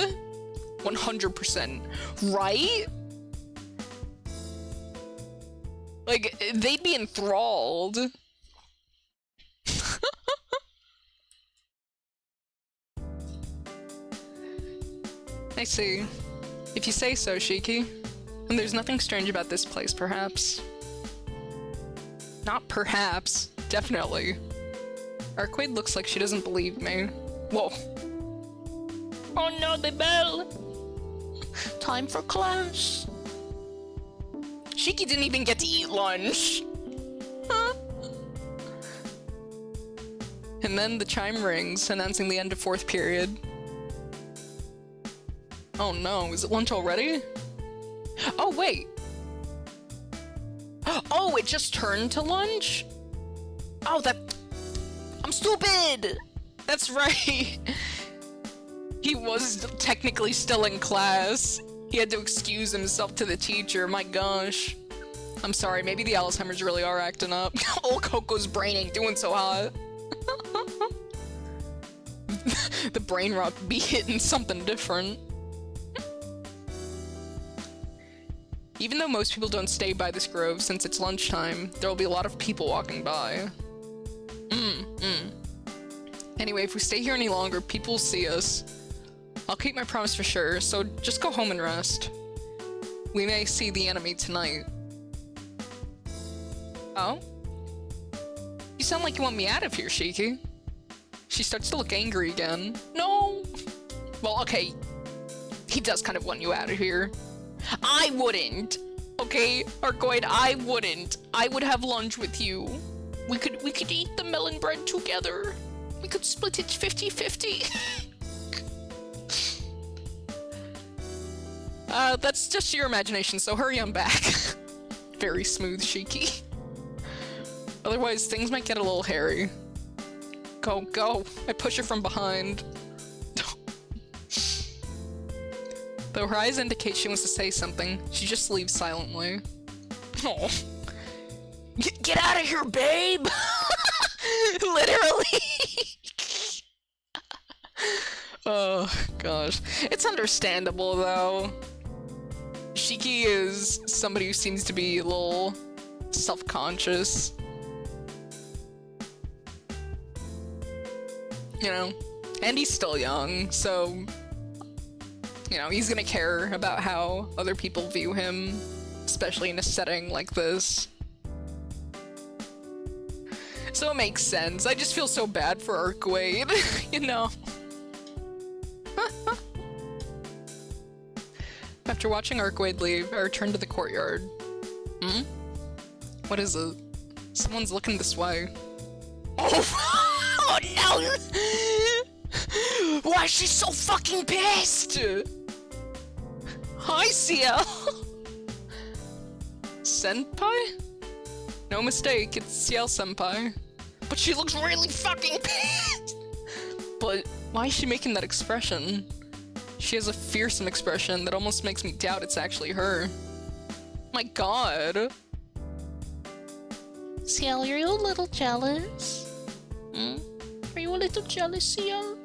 100%, right? Like, they'd be enthralled. I see. If you say so, Shiki. And there's nothing strange about this place, perhaps. Not perhaps. Definitely. Arcwade looks like she doesn't believe me. Whoa. Oh no, the bell! Time for class. Shiki didn't even get to eat lunch. And then the chime rings, announcing the end of 4th period. Oh no, is it lunch already? Oh, wait. Oh, it just turned to lunch? Oh, I'm stupid! That's right. He was technically still in class. He had to excuse himself to the teacher, my gosh. I'm sorry, maybe the Alzheimer's really are acting up. Old Coco's brain ain't doing so hot. The brain rot be hitting something different. Even though most people don't stay by this grove since it's lunchtime, there will be a lot of people walking by. Anyway, if we stay here any longer, people will see us. I'll keep my promise for sure, so just go home and rest. We may see the enemy tonight. Oh? You sound like you want me out of here, Shiki. She starts to look angry again. No! Well, okay. He does kind of want you out of here. I wouldn't! Okay, Arcoid, I wouldn't. I would have lunch with you. We could eat the melon bread together. We could split it 50-50. That's just your imagination, so hurry on back. Very smooth, Shiki. Otherwise, things might get a little hairy. Go, go! I push her from behind. Though her eyes indicate she wants to say something, she just leaves silently. Oh. Get out of here, babe! Literally! Oh, gosh. It's understandable, though. Shiki is somebody who seems to be a little self-conscious. You know? And he's still young, so... You know, he's gonna care about how other people view him, especially in a setting like this. So it makes sense. I just feel so bad for Arkwade, you know? After watching Arkwade leave, I returned to the courtyard. Hmm? What is it? Someone's looking this way. Oh! Oh no! Why is she so fucking pissed? Hi, CL! Senpai? No mistake, it's CL Senpai. But she looks really fucking pissed! But why is she making that expression? She has a fearsome expression that almost makes me doubt it's actually her. My god. CL, are you a little jealous? Hmm? Are you a little jealous, CL?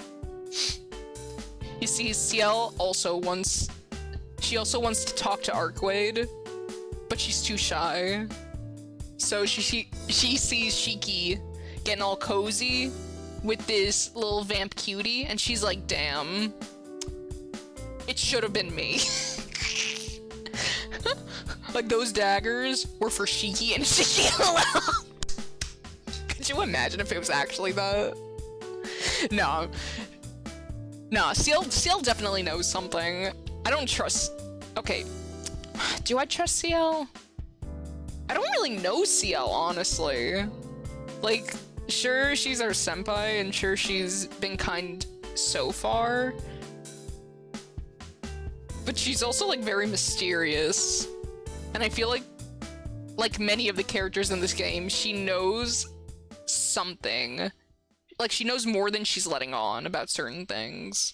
You see, CL also wants... She also wants to talk to Arkwade, but she's too shy. So she sees Shiki getting all cozy with this little vamp cutie, and she's like, damn. It should have been me. Like, those daggers were for Shiki and Shiki alone. Could you imagine if it was actually that? No. Nah, CL definitely knows something. I don't trust... Okay. Do I trust CL? I don't really know CL, honestly. Like, sure, she's our senpai, and sure, she's been kind so far. But she's also, like, very mysterious. And I feel like many of the characters in this game, she knows something. Like, she knows more than she's letting on about certain things.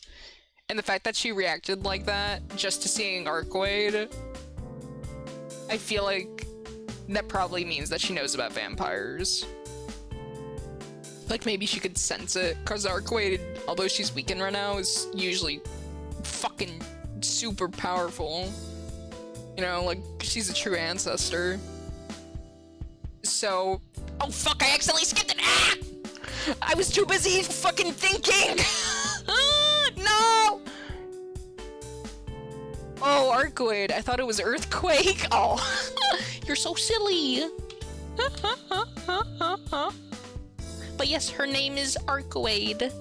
And the fact that she reacted like that just to seeing Arkwade, I feel like that probably means that she knows about vampires. Like, maybe she could sense it, because Arkwade, although she's weakened right now, is usually fucking super powerful. You know, like, she's a true ancestor. So... Oh fuck, I accidentally skipped it! Ah! I was too busy fucking thinking! No! Oh, Arkwade, I thought it was Earthquake. Oh, You're so silly! But yes, her name is Arkwade.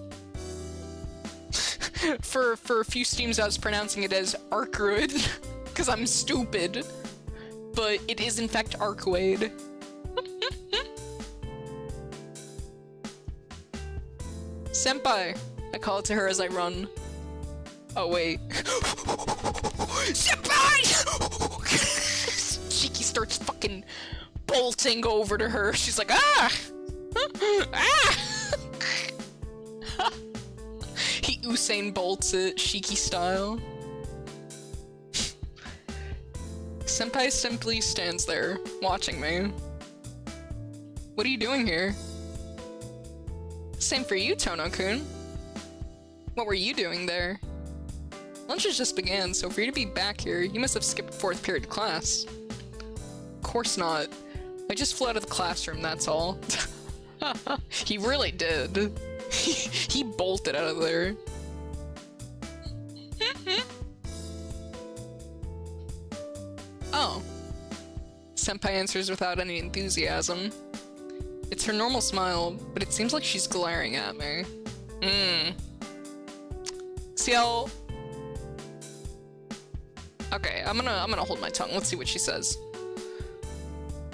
For a few streams I was pronouncing it as Arkwade, because I'm stupid. But it is in fact Arkwade. Senpai! I call it to her as I run. Oh, wait. Senpai! Shiki starts fucking bolting over to her. She's like, ah! Ah! He Usain bolts it, Shiki style. Senpai simply stands there, watching me. What are you doing here? Same for you, Tono-kun. What were you doing there? Lunch has just began, so for you to be back here, you must have skipped 4th period class. Of course not. I just flew out of the classroom, that's all. He really did. He bolted out of there. Oh. Senpai answers without any enthusiasm. It's her normal smile, but it seems like she's glaring at me. CL. Okay, I'm gonna hold my tongue. Let's see what she says.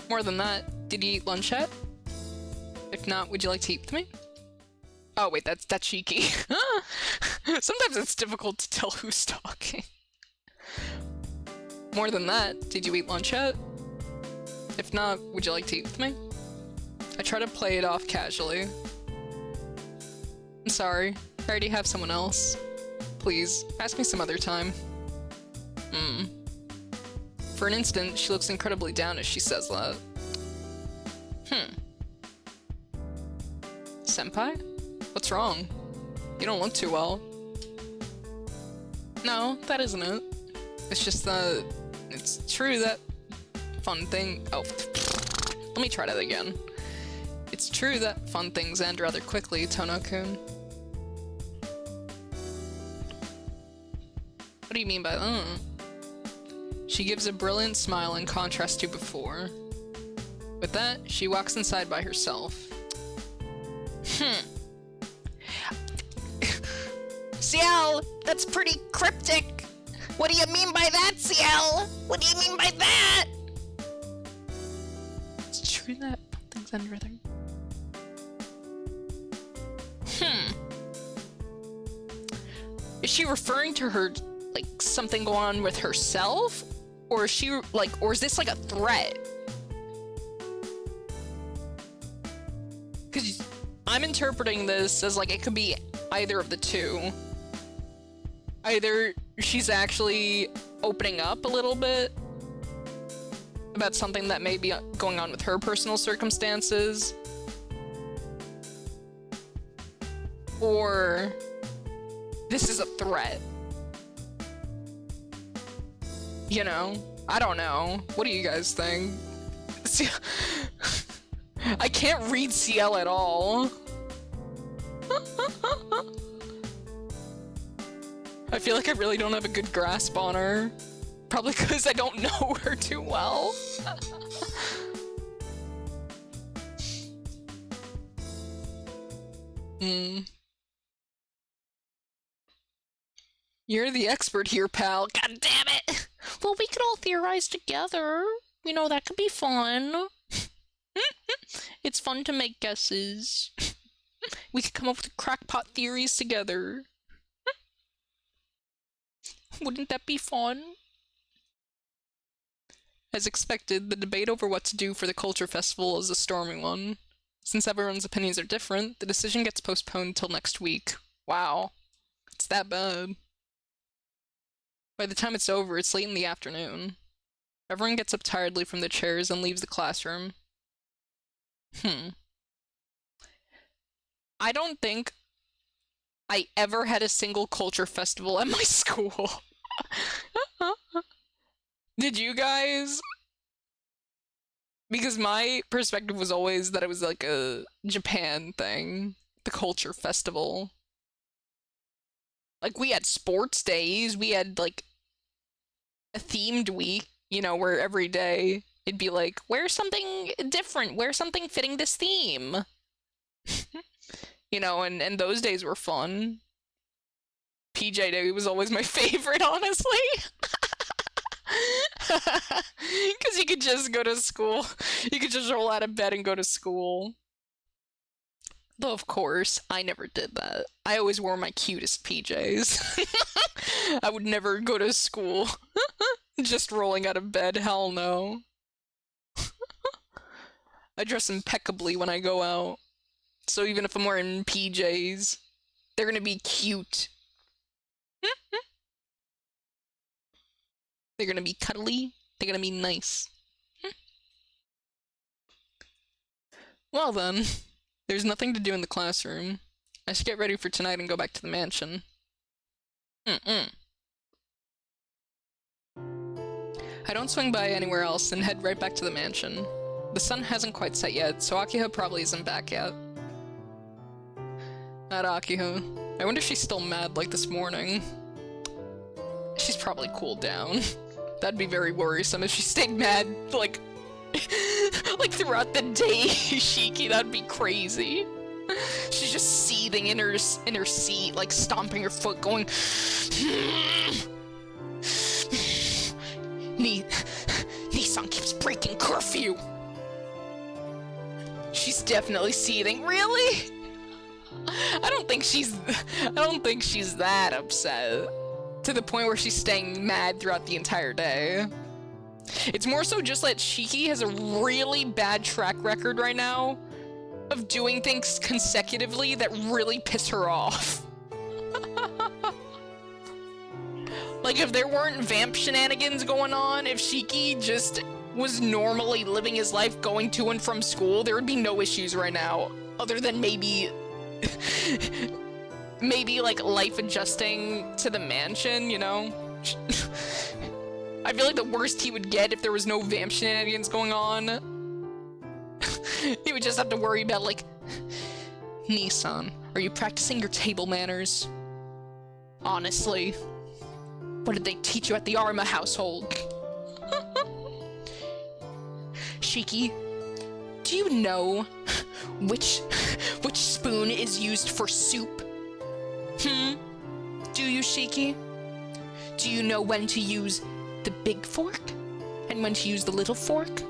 More than that, did you eat lunch yet? If not, would you like to eat with me? Oh wait, that's Shiki. Sometimes it's difficult to tell who's talking. More than that, did you eat lunch yet? If not, would you like to eat with me? I try to play it off casually. I'm sorry, I already have someone else. Please, ask me some other time. For an instant, she looks incredibly down as she says that. Senpai? What's wrong? You don't look too well. No, that isn't it. It's just that... It's true that... fun thing... Oh. Let me try that again. It's true that fun things end rather quickly, Tono-kun. What do you mean by that? She gives a brilliant smile in contrast to before. With that, she walks inside by herself. CL, that's pretty cryptic. What do you mean by that, CL? What do you mean by that? It's true that things end rather... Is she referring to her, like, something going on with herself? Or is she, like, or is this like a threat? Because I'm interpreting this as, like, it could be either of the two. Either she's actually opening up a little bit about something that may be going on with her personal circumstances, or this is a threat. You know? I don't know. What do you guys think? I can't read CL at all. I feel like I really don't have a good grasp on her. Probably because I don't know her too well. You're the expert here, pal. God damn it! Well, we could all theorize together. You know, that could be fun. It's fun to make guesses. We could come up with crackpot theories together. Wouldn't that be fun? As expected, the debate over what to do for the culture festival is a stormy one. Since everyone's opinions are different, the decision gets postponed till next week. Wow. It's that bad. By the time it's over, it's late in the afternoon. Everyone gets up tiredly from their chairs and leaves the classroom. I don't think I ever had a single culture festival at my school. Did you guys? Because my perspective was always that it was like a Japan thing, the culture festival. Like, we had sports days, we had, like, a themed week, you know, where every day it'd be like, wear something different, wear something fitting this theme. You know, and those days were fun. PJ Day was always my favorite, honestly. Because you could just go to school. You could just roll out of bed and go to school. Though, of course, I never did that. I always wore my cutest PJs. I would never go to school just rolling out of bed. Hell no. I dress impeccably when I go out. So even if I'm wearing PJs, they're gonna be cute. They're gonna be cuddly. They're gonna be nice. Well then, there's nothing to do in the classroom. I should get ready for tonight and go back to the mansion. I don't swing by anywhere else and head right back to the mansion. The sun hasn't quite set yet, so Akiha probably isn't back yet. Not Akiha. I wonder if she's still mad like this morning. She's probably cooled down. That'd be very worrisome if she stayed mad, like, like throughout the day, Shiki. That'd be crazy. She's just seething in her seat, like stomping her foot, going, Nissan keeps breaking curfew. She's definitely seething. Really? I don't think she's that upset to the point where she's staying mad throughout the entire day. It's more so just that Shiki has a really bad track record right now of doing things consecutively that really piss her off. Like, if there weren't vamp shenanigans going on, if Shiki just was normally living his life going to and from school, there would be no issues right now. Other than maybe like life adjusting to the mansion, you know? I feel like the worst he would get if there was no vamp shenanigans going on. He would just have to worry about, like, Nissan, are you practicing your table manners? Honestly. What did they teach you at the Arma household? Shiki, do you know which spoon is used for soup? Do you, Shiki? Do you know when to use the big fork and when to use the little fork?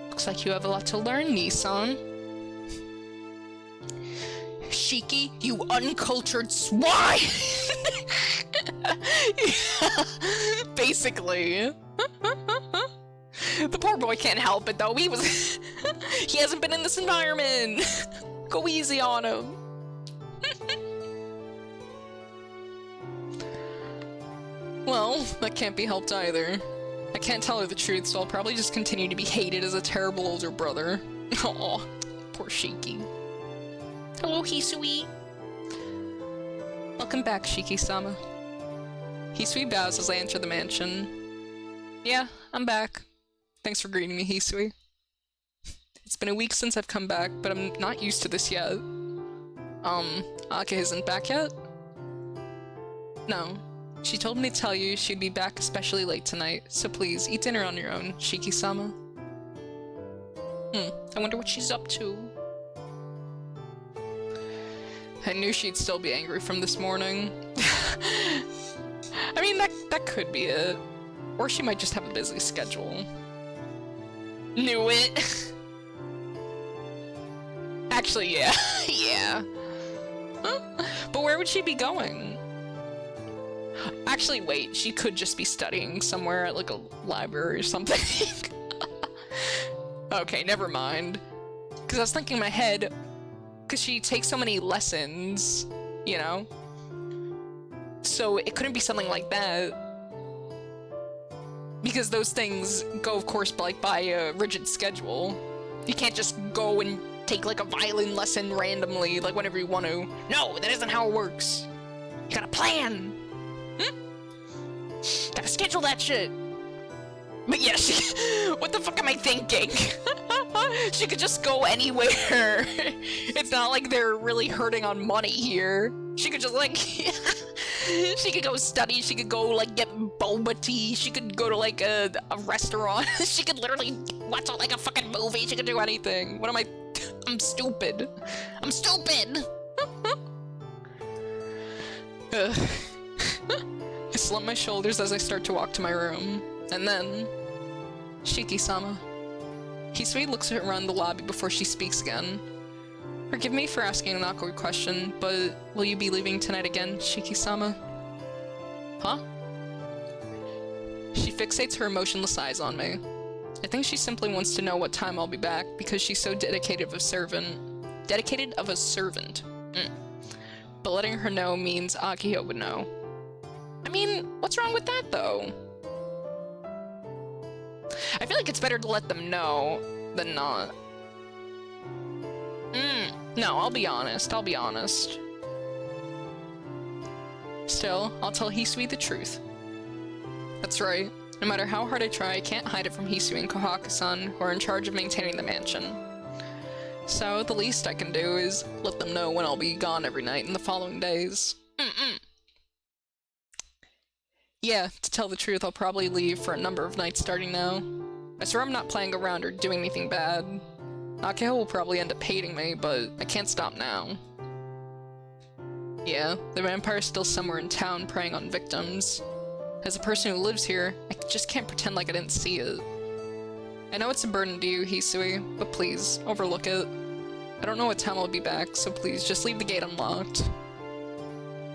Looks like you have a lot to learn, Nissan. Shiki, you uncultured swine! Basically. The poor boy can't help it though. He hasn't been in this environment. Go easy on him. Well, that can't be helped either. I can't tell her the truth, so I'll probably just continue to be hated as a terrible older brother. Aw, poor Shiki. Hello, Hisui. Welcome back, Shiki-sama. Hisui bows as I enter the mansion. Yeah, I'm back. Thanks for greeting me, Hisui. It's been a week since I've come back, but I'm not used to this yet. Ake isn't back yet? No. She told me to tell you she'd be back especially late tonight, so please, eat dinner on your own, Shiki-sama. I wonder what she's up to. I knew she'd still be angry from this morning. I mean, that could be it. Or she might just have a busy schedule. Knew it! Actually, yeah. Yeah. But where would she be going? Actually, wait, she could just be studying somewhere at, like, a library or something. Okay, never mind. Because I was thinking in my head, because she takes so many lessons, you know? So it couldn't be something like that. Because those things go, of course, like, by a rigid schedule. You can't just go and take, like, a violin lesson randomly, like, whenever you want to. No, that isn't how it works. You gotta plan. Gotta schedule that shit. But yeah, what the fuck am I thinking? She could just go anywhere. It's not like they're really hurting on money here. She could just, like, she could go study, she could go, like, get boba tea, she could go to, like, a restaurant. She could literally watch, like, a fucking movie, she could do anything. What am I? I'm stupid. I'm stupid! I slump my shoulders as I start to walk to my room. And then... Shiki-sama. Hisui looks around the lobby before she speaks again. Forgive me for asking an awkward question, but will you be leaving tonight again, Shiki-sama? Huh? She fixates her emotionless eyes on me. I think she simply wants to know what time I'll be back because she's so dedicated of a servant. But letting her know means Akio would know. I mean, what's wrong with that though? I feel like it's better to let them know than not. No, I'll be honest. Still, I'll tell Hisui the truth. That's right. No matter how hard I try, I can't hide it from Hisui and Kohaku-san, who are in charge of maintaining the mansion. So, the least I can do is let them know when I'll be gone every night in the following days. Yeah, to tell the truth, I'll probably leave for a number of nights starting now. I swear I'm not playing around or doing anything bad. Akio will probably end up hating me, but I can't stop now. Yeah, the vampire's still somewhere in town preying on victims. As a person who lives here, I just can't pretend like I didn't see it. I know it's a burden to you, Hisui, but please, overlook it. I don't know what time I'll be back, so please, just leave the gate unlocked.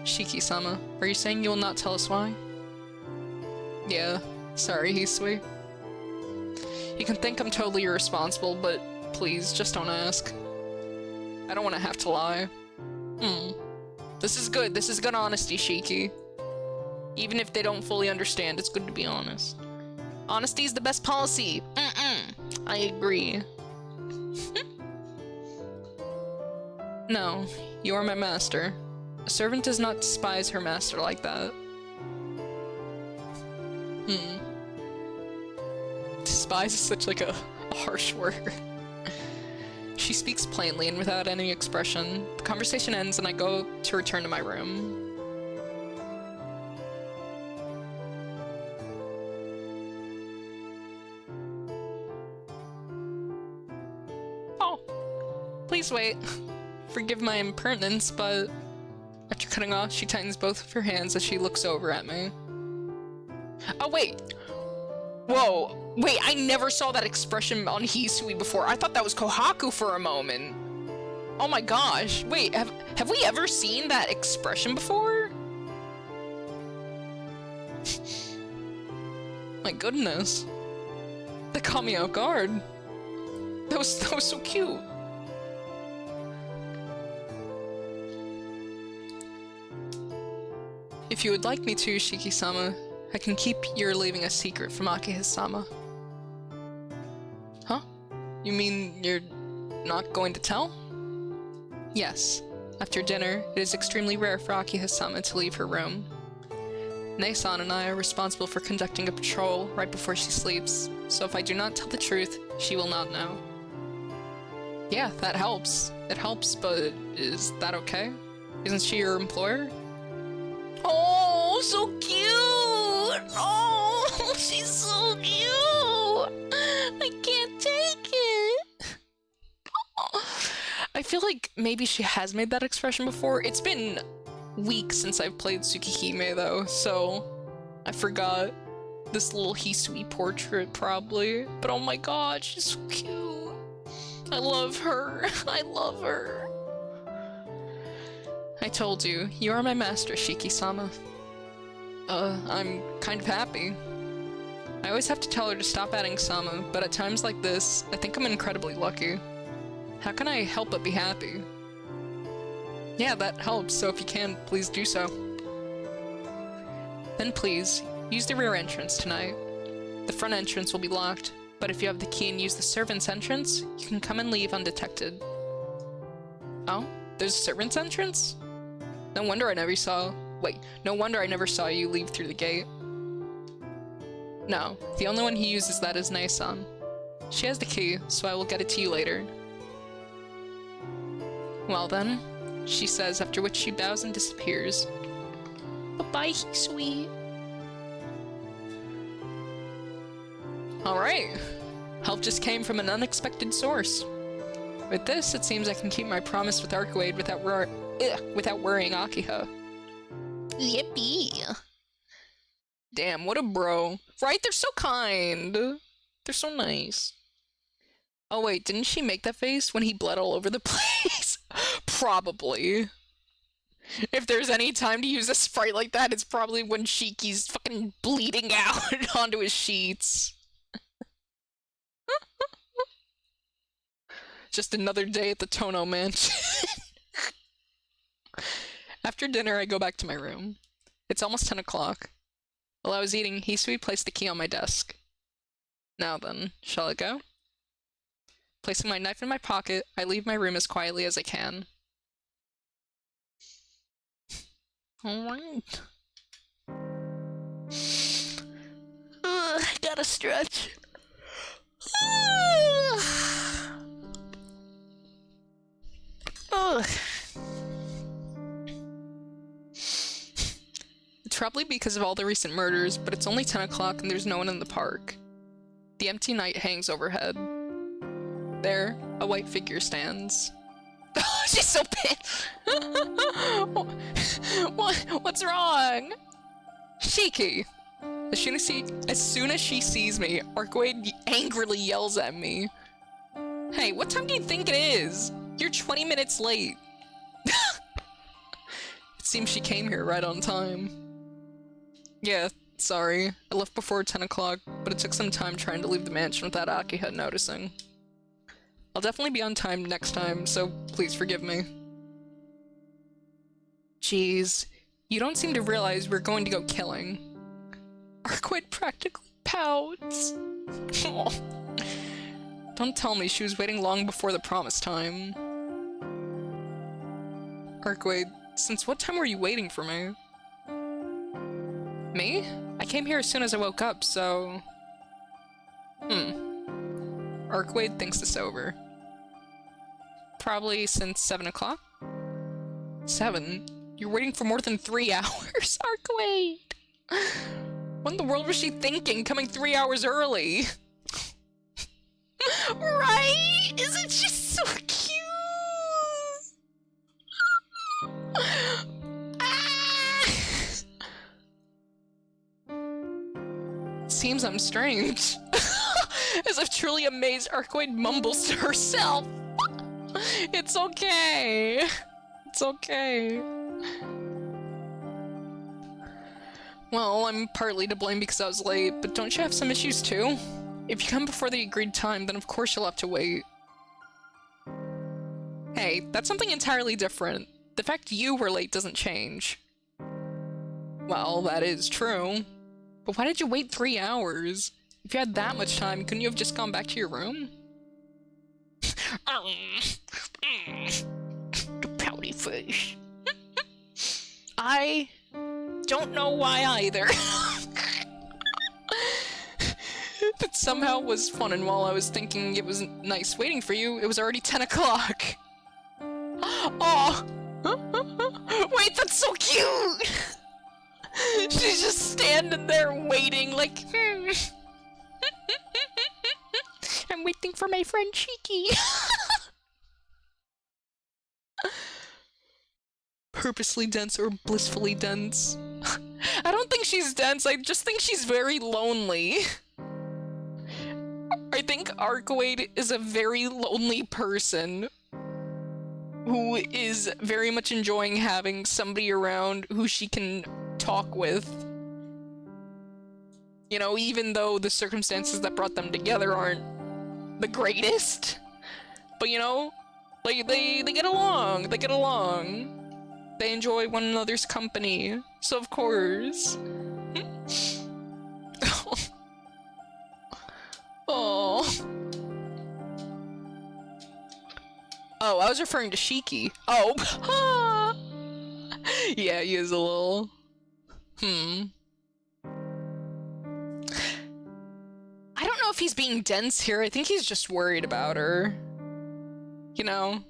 Shiki-sama, are you saying you will not tell us why? Yeah, sorry, Hisui. You can think I'm totally irresponsible, but please, just don't ask. I don't want to have to lie. This is good honesty, Shiki. Even if they don't fully understand, it's good to be honest. Honesty is the best policy. I agree. No, you are my master. A servant does not despise her master like that. Despise is such like a harsh word. She speaks plainly and without any expression. The conversation ends and I go to return to my room. Oh, please wait. Forgive my impertinence, but after cutting off, she tightens both of her hands as she looks over at me. Oh, wait. Whoa. Wait, I never saw that expression on Hisui before. I thought that was Kohaku for a moment. Oh my gosh. Wait, have we ever seen that expression before? My goodness. That caught me off guard. That was so cute. If you would like me to, Shiki-sama, I can keep your leaving a secret from Akihisa-sama. Huh? You mean you're not going to tell? Yes. After dinner, it is extremely rare for Akihisa-sama to leave her room. Nei-san and I are responsible for conducting a patrol right before she sleeps, so if I do not tell the truth, she will not know. Yeah, that helps. It helps, but is that okay? Isn't she your employer? Oh, so cute! Oh, she's so cute! I can't take it! I feel like maybe she has made that expression before. It's been weeks since I've played Tsukihime though, so I forgot this little Hisui portrait probably. But oh my god, she's so cute! I love her. I love her. I told you, you are my master, Shiki-sama. I'm kind of happy. I always have to tell her to stop adding sama, but at times like this, I think I'm incredibly lucky. How can I help but be happy? Yeah, that helps, so if you can, please do so. Then please, use the rear entrance tonight. The front entrance will be locked, but if you have the key and use the servant's entrance, you can come and leave undetected. Oh? There's a servant's entrance? No wonder I never saw you leave through the gate. No, the only one he uses that is Nei-san. She has the key, so I will get it to you later. Well then, she says, after which she bows and disappears. Bye-bye, Hisui. Alright. Help just came from an unexpected source. With this, it seems I can keep my promise with Arcuade without worrying Akiha. Yippee! Damn, what a bro. Right? They're so kind. They're so nice. Oh wait, didn't she make that face when he bled all over the place? Probably. If there's any time to use a sprite like that, it's probably when Shiki's fucking bleeding out onto his sheets. Just another day at the Tono Mansion. After dinner, I go back to my room. It's almost 10 o'clock. While I was eating, Hisui placed the key on my desk. Now then, shall I go? Placing my knife in my pocket, I leave my room as quietly as I can. Alright. Gotta stretch. It's probably because of all the recent murders, but it's only 10 o'clock and there's no one in the park. The empty night hangs overhead. There, a white figure stands. She's so pissed! What's wrong? Shiki! As soon as she sees me, Arcwade angrily yells at me. Hey, what time do you think it is? You're 20 minutes late. It seems she came here right on time. Yeah, sorry. I left before 10 o'clock, but it took some time trying to leave the mansion without Akiha noticing. I'll definitely be on time next time, so please forgive me. Jeez, you don't seem to realize we're going to go killing. Arcwade practically pouts. Don't tell me she was waiting long before the promised time. Arcwade, since what time were you waiting for me? Me? I came here as soon as I woke up, so... Arcwade thinks this over. Probably since 7 o'clock? 7? You're waiting for more than 3 hours, Arcwade! What in the world was she thinking, coming 3 hours early? Right? Isn't she so cute? Seems I'm strange. As if truly amazed, Arcwade mumbles to herself. It's okay. It's okay. Well, I'm partly to blame because I was late, but don't you have some issues too? If you come before the agreed time, then of course you'll have to wait. Hey, that's something entirely different. The fact you were late doesn't change. Well, that is true. But why did you wait 3 hours? If you had that much time, couldn't you have just gone back to your room? The pouty face. I don't know why either. But somehow it was fun, and while I was thinking it was nice waiting for you, it was already 10 o'clock. Oh! Wait, that's so cute! She's just standing there waiting like, I'm waiting for my friend Shiki. Purposely dense or blissfully dense. I don't think she's dense, I just think she's very lonely. I think Arcwade is a very lonely person who is very much enjoying having somebody around who she can talk with. You know, even though the circumstances that brought them together aren't the greatest. But you know, like they get along, they get along. They enjoy one another's company, so of course. Oh. Oh, I was referring to Shiki. Oh. Yeah, he is a little... I don't know if he's being dense here. I think he's just worried about her. You know?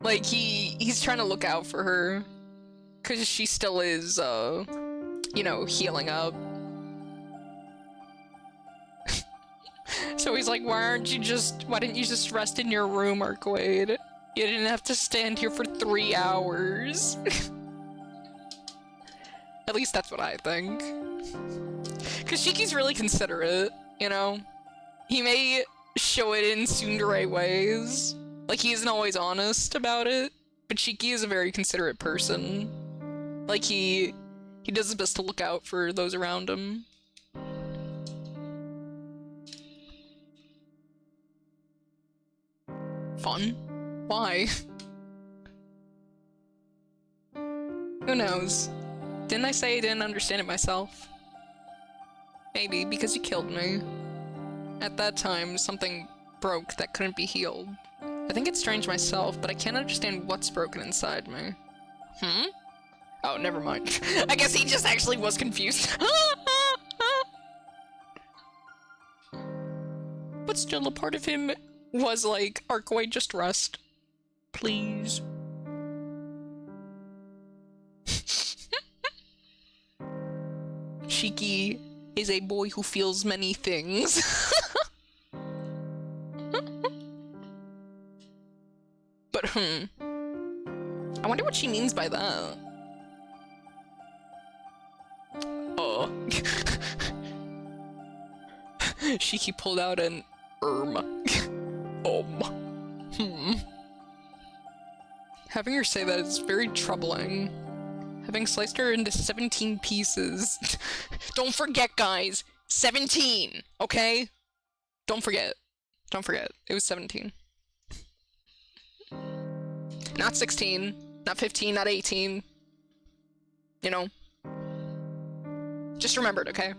Like, he's trying to look out for her. 'Cause she still is, you know, healing up. So he's like, why didn't you just rest in your room, Arcwade? You didn't have to stand here for 3 hours. At least that's what I think. 'Cause Shiki's really considerate, you know? He may show it in tsundere ways. Like, he isn't always honest about it, but Shiki is a very considerate person. Like, he does his best to look out for those around him. Fun? Why? Who knows? Didn't I say I didn't understand it myself? Maybe because you killed me. At that time, something broke that couldn't be healed. I think it's strange myself, but I can't understand what's broken inside me. Oh, never mind. I guess he just actually was confused. But still, a part of him was like, Arkway, just rest. Please. Shiki is a boy who feels many things. But, I wonder what she means by that. Oh. Shiki pulled out an Having her say that is very troubling. Having sliced her into 17 pieces. Don't forget, guys! 17! Okay? Don't forget. Don't forget. It was 17. Not 16. Not 15. Not 18. You know? Just remember it, okay?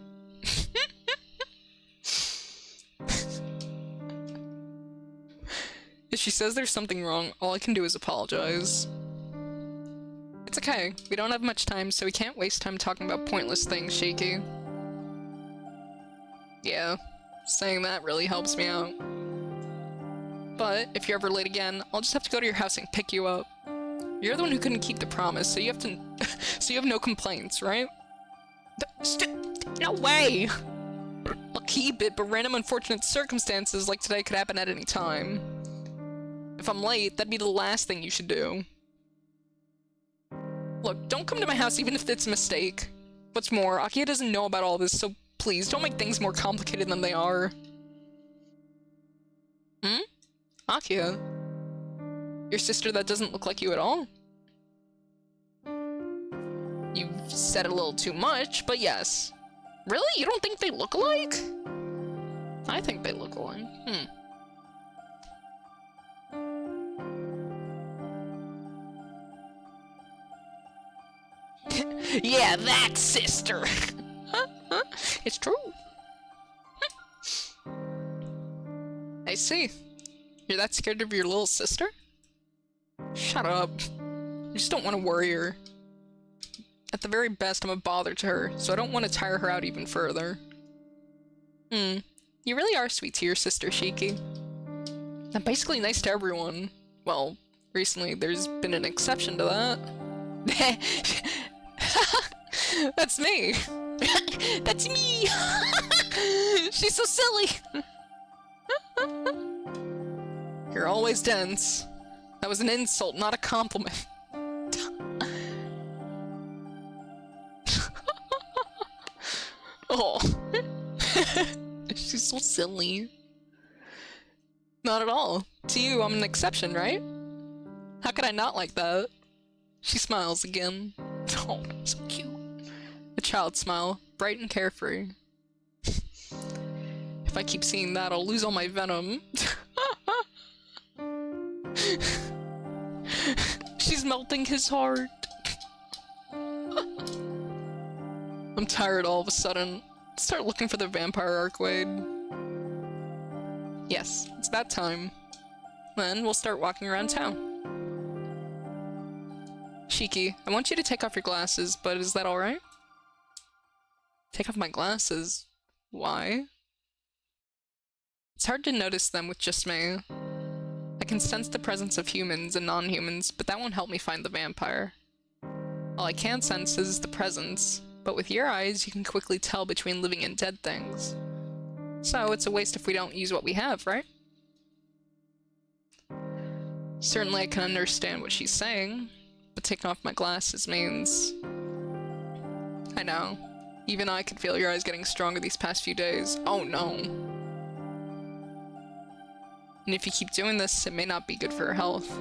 If she says there's something wrong, all I can do is apologize. It's okay. We don't have much time, so we can't waste time talking about pointless things, Shiki. Yeah, saying that really helps me out. But if you're ever late again, I'll just have to go to your house and pick you up. You're the one who couldn't keep the promise, so you have to so you have no complaints, right? No way! I'll keep it, but random unfortunate circumstances like today could happen at any time. If I'm late, that'd be the last thing you should do. Look, don't come to my house even if it's a mistake. What's more, Akia doesn't know about all this, so please, don't make things more complicated than they are. Akia? Your sister that doesn't look like you at all? You've said a little too much, but yes. Really? You don't think they look alike? I think they look alike. Yeah, that sister! It's true. I see. You're that scared of your little sister? Shut up. I just don't want to worry her. At the very best, I'm a bother to her, so I don't want to tire her out even further. You really are sweet to your sister, Shiki. I'm basically nice to everyone. Well, recently there's been an exception to that. That's me! That's me! She's so silly! You're always dense. That was an insult, not a compliment. Oh. She's so silly. Not at all. To you, I'm an exception, right? How could I not like that? She smiles again. Oh, so cute. A child smile, bright and carefree. If I keep seeing that, I'll lose all my venom. She's melting his heart. I'm tired all of a sudden. Start looking for the vampire arcade. Yes, it's that time. Then we'll start walking around town. Shiki, I want you to take off your glasses, but is that alright? Take off my glasses? Why? It's hard to notice them with just me. I can sense the presence of humans and non-humans, but that won't help me find the vampire. All I can sense is the presence, but with your eyes you can quickly tell between living and dead things. So it's a waste if we don't use what we have, right? Certainly I can understand what she's saying, but taking off my glasses means... I know. Even I could feel your eyes getting stronger these past few days. Oh no. And if you keep doing this, it may not be good for her health.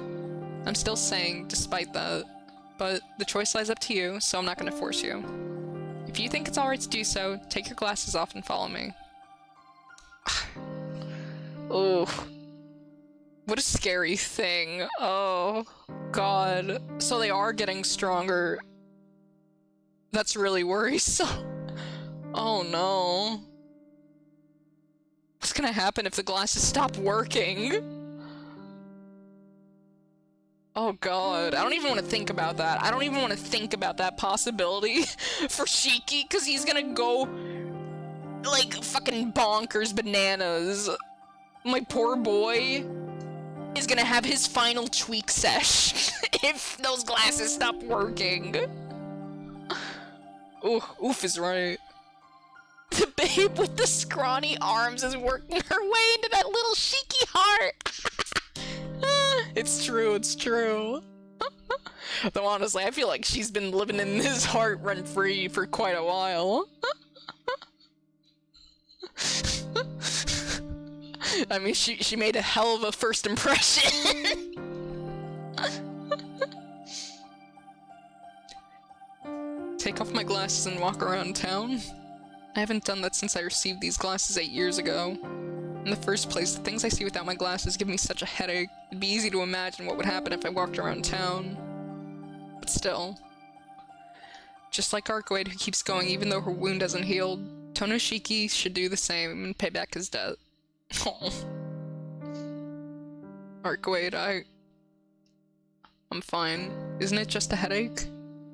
I'm still saying, despite that, but the choice lies up to you, so I'm not gonna force you. If you think it's alright to do so, take your glasses off and follow me. Oh. What a scary thing. Oh, God. So they are getting stronger. That's really worrisome. Oh no. What's gonna happen if the glasses stop working? Oh God, I don't even want to think about that. I don't even want to think about that possibility for Shiki, because he's gonna go like fucking bonkers bananas. My poor boy is gonna have his final tweak sesh if those glasses stop working. Oh, oof is right. The babe with the scrawny arms is working her way into that little Shiki heart. It's true, it's true. Though honestly, I feel like she's been living in his heart rent-free for quite a while. I mean, she made a hell of a first impression. Take off my glasses and walk around town. I haven't done that since I received these glasses 8 years ago. In the first place, the things I see without my glasses give me such a headache. It'd be easy to imagine what would happen if I walked around town. But still. Just like Arcwade, who keeps going even though her wound hasn't healed, Tonoshiki should do the same and pay back his debt. Oh. Arcwade, I'm fine. Isn't it just a headache?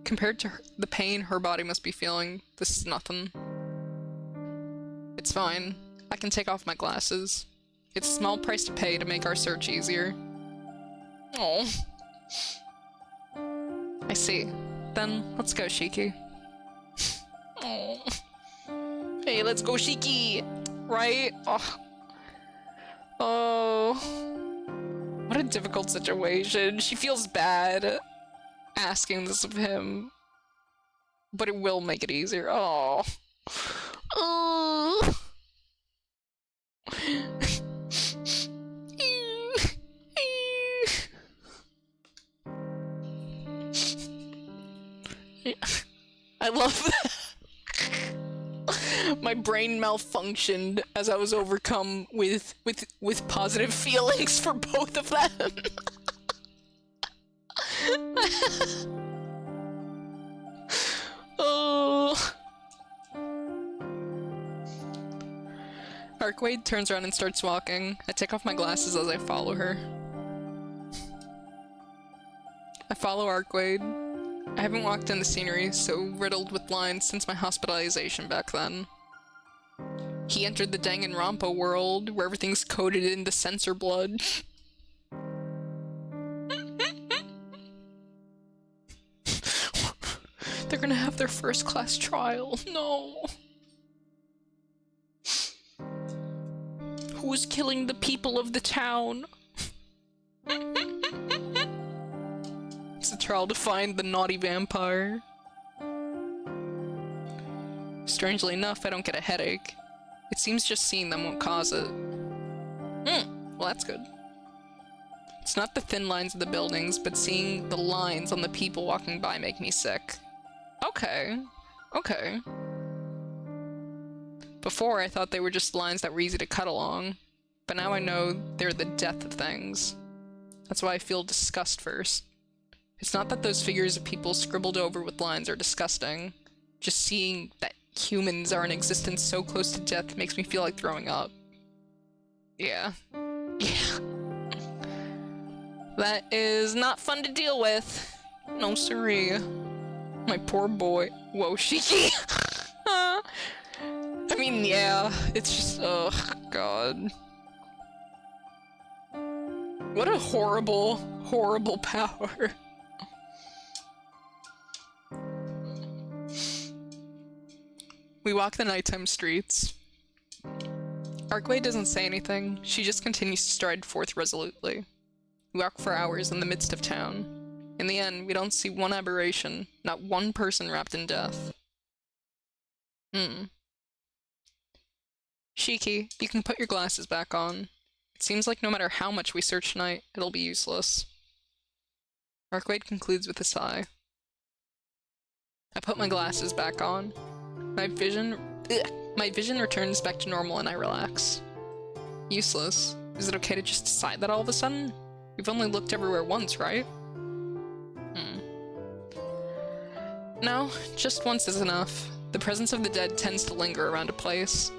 Compared to the pain her body must be feeling, this is nothing. It's fine. I can take off my glasses. It's a small price to pay to make our search easier. Oh. I see. Then, let's go, Shiki. Oh. Hey, let's go, Shiki! Right? Oh. Oh. What a difficult situation. She feels bad asking this of him. But it will make it easier. Oh. Oh. I love that. My brain malfunctioned as I was overcome with positive feelings for both of them. Oh. Arcwade turns around and starts walking. I take off my glasses as I follow her. I follow Arcwade. I haven't walked in the scenery, so riddled with lines since my hospitalization back then. He entered the Danganronpa world, where everything's coated in the censor blood. They're gonna have their first class trial. No. Who's killing the people of the town? It's a trial to find the naughty vampire. Strangely enough, I don't get a headache. It seems just seeing them won't cause it. Well, that's good. It's not the thin lines of the buildings, but seeing the lines on the people walking by make me sick. Okay. Okay. Before, I thought they were just lines that were easy to cut along, but now I know they're the death of things. That's why I feel disgust first. It's not that those figures of people scribbled over with lines are disgusting. Just seeing that humans are in existence so close to death makes me feel like throwing up. Yeah. Yeah. That is not fun to deal with. No siree. My poor boy. Whoa, Shiki! I mean, yeah, it's just, ugh, God. What a horrible, horrible power. We walk the nighttime streets. Arcway doesn't say anything, she just continues to stride forth resolutely. We walk for hours in the midst of town. In the end, we don't see one aberration, not one person wrapped in death. Shiki, you can put your glasses back on. It seems like no matter how much we search tonight, it'll be useless. Arkwade concludes with a sigh. I put my glasses back on. My vision returns back to normal and I relax. Useless. Is it okay to just decide that all of a sudden? We've only looked everywhere once, right? No, just once is enough. The presence of the dead tends to linger around a place.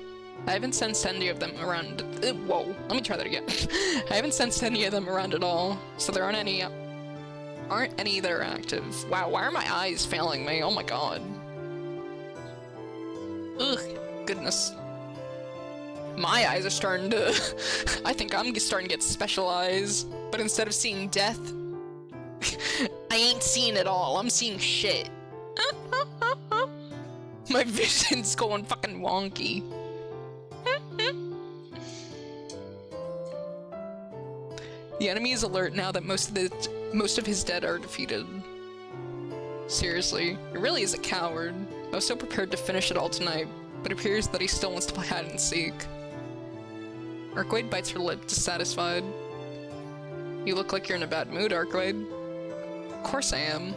I haven't sensed any of them around- whoa, let me try that again. I haven't sensed any of them around at all, so there aren't any that are active. Wow, why are my eyes failing me? Oh my god. Ugh, goodness. My eyes are starting to- I think I'm starting to get special eyes, but instead of seeing death, I ain't seeing it all, I'm seeing shit. My vision's going fucking wonky. The enemy is alert now that most of his dead are defeated. Seriously, he really is a coward. I was so prepared to finish it all tonight, but it appears that he still wants to play hide and seek. Arkwade bites her lip, dissatisfied. You look like you're in a bad mood, Arkwade. Of course I am.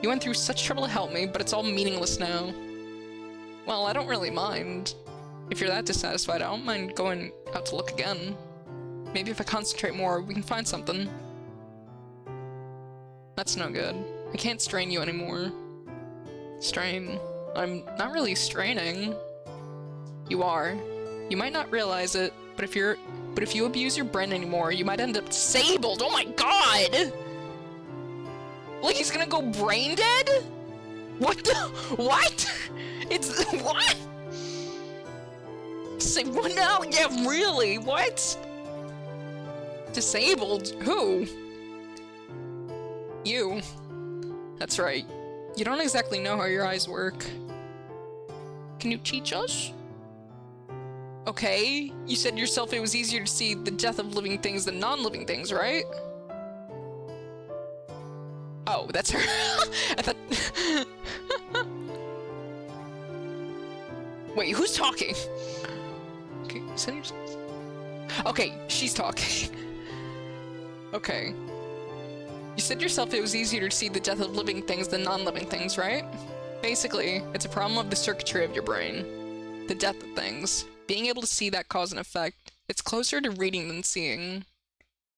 You went through such trouble to help me, but it's all meaningless now. Well, I don't really mind. If you're that dissatisfied, I don't mind going out to look again. Maybe if I concentrate more, we can find something. That's no good. I can't strain you anymore. Strain? I'm not really straining. You are. You might not realize it, but if you abuse your brain anymore, you might end up disabled! Oh my god! Like he's gonna go brain dead? What the- what? It's- what? Say what now? Yeah, really? What? Disabled? Who? You. That's right. You don't exactly know how your eyes work. Can you teach us? Okay, you said yourself it was easier to see the death of living things than non-living things, right? Oh, that's her. I thought... Wait, who's talking? Okay, okay, she's talking. Okay. You said yourself it was easier to see the death of living things than non-living things, right? Basically, it's a problem of the circuitry of your brain. The death of things. Being able to see that cause and effect. It's closer to reading than seeing.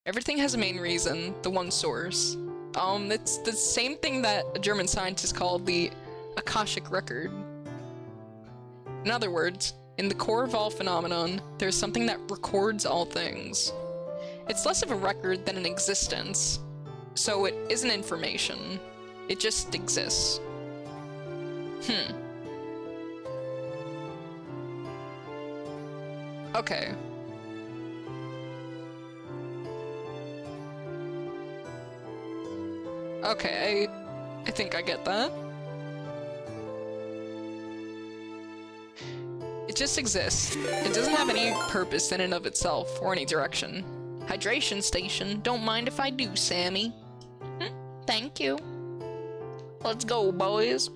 Everything has a main reason, the one source. It's the same thing that a German scientist called the Akashic record. In other words, in the core of all phenomenon, there's something that records all things. It's less of a record than an existence, so it isn't information. It just exists. Okay. Okay, I think I get that. It just exists. It doesn't have any purpose in and of itself, or any direction. Hydration station. Don't mind if I do, Sammy. Thank you. Let's go, boys.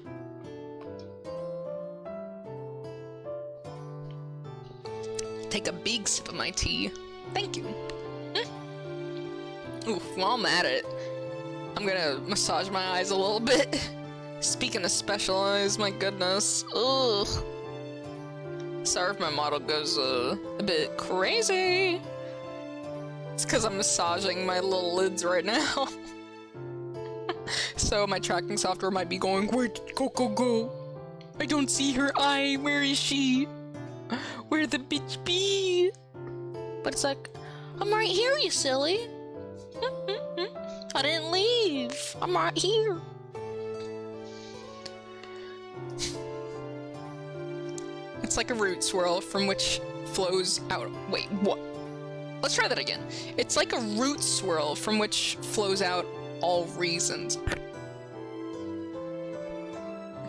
Take a big sip of my tea. Thank you. Oof, while I'm at it, I'm gonna massage my eyes a little bit. Speaking of special eyes, my goodness. Ugh. Sorry if my model goes a bit crazy. It's because I'm massaging my little lids right now. So my tracking software might be going, where did Coco go? I don't see her eye. Where is she? Where the bitch be? But it's like, I'm right here, you silly. I didn't leave. I'm right here. It's like a root swirl from which flows out. Wait, what? Let's try that again. It's like a root swirl from which flows out all reasons.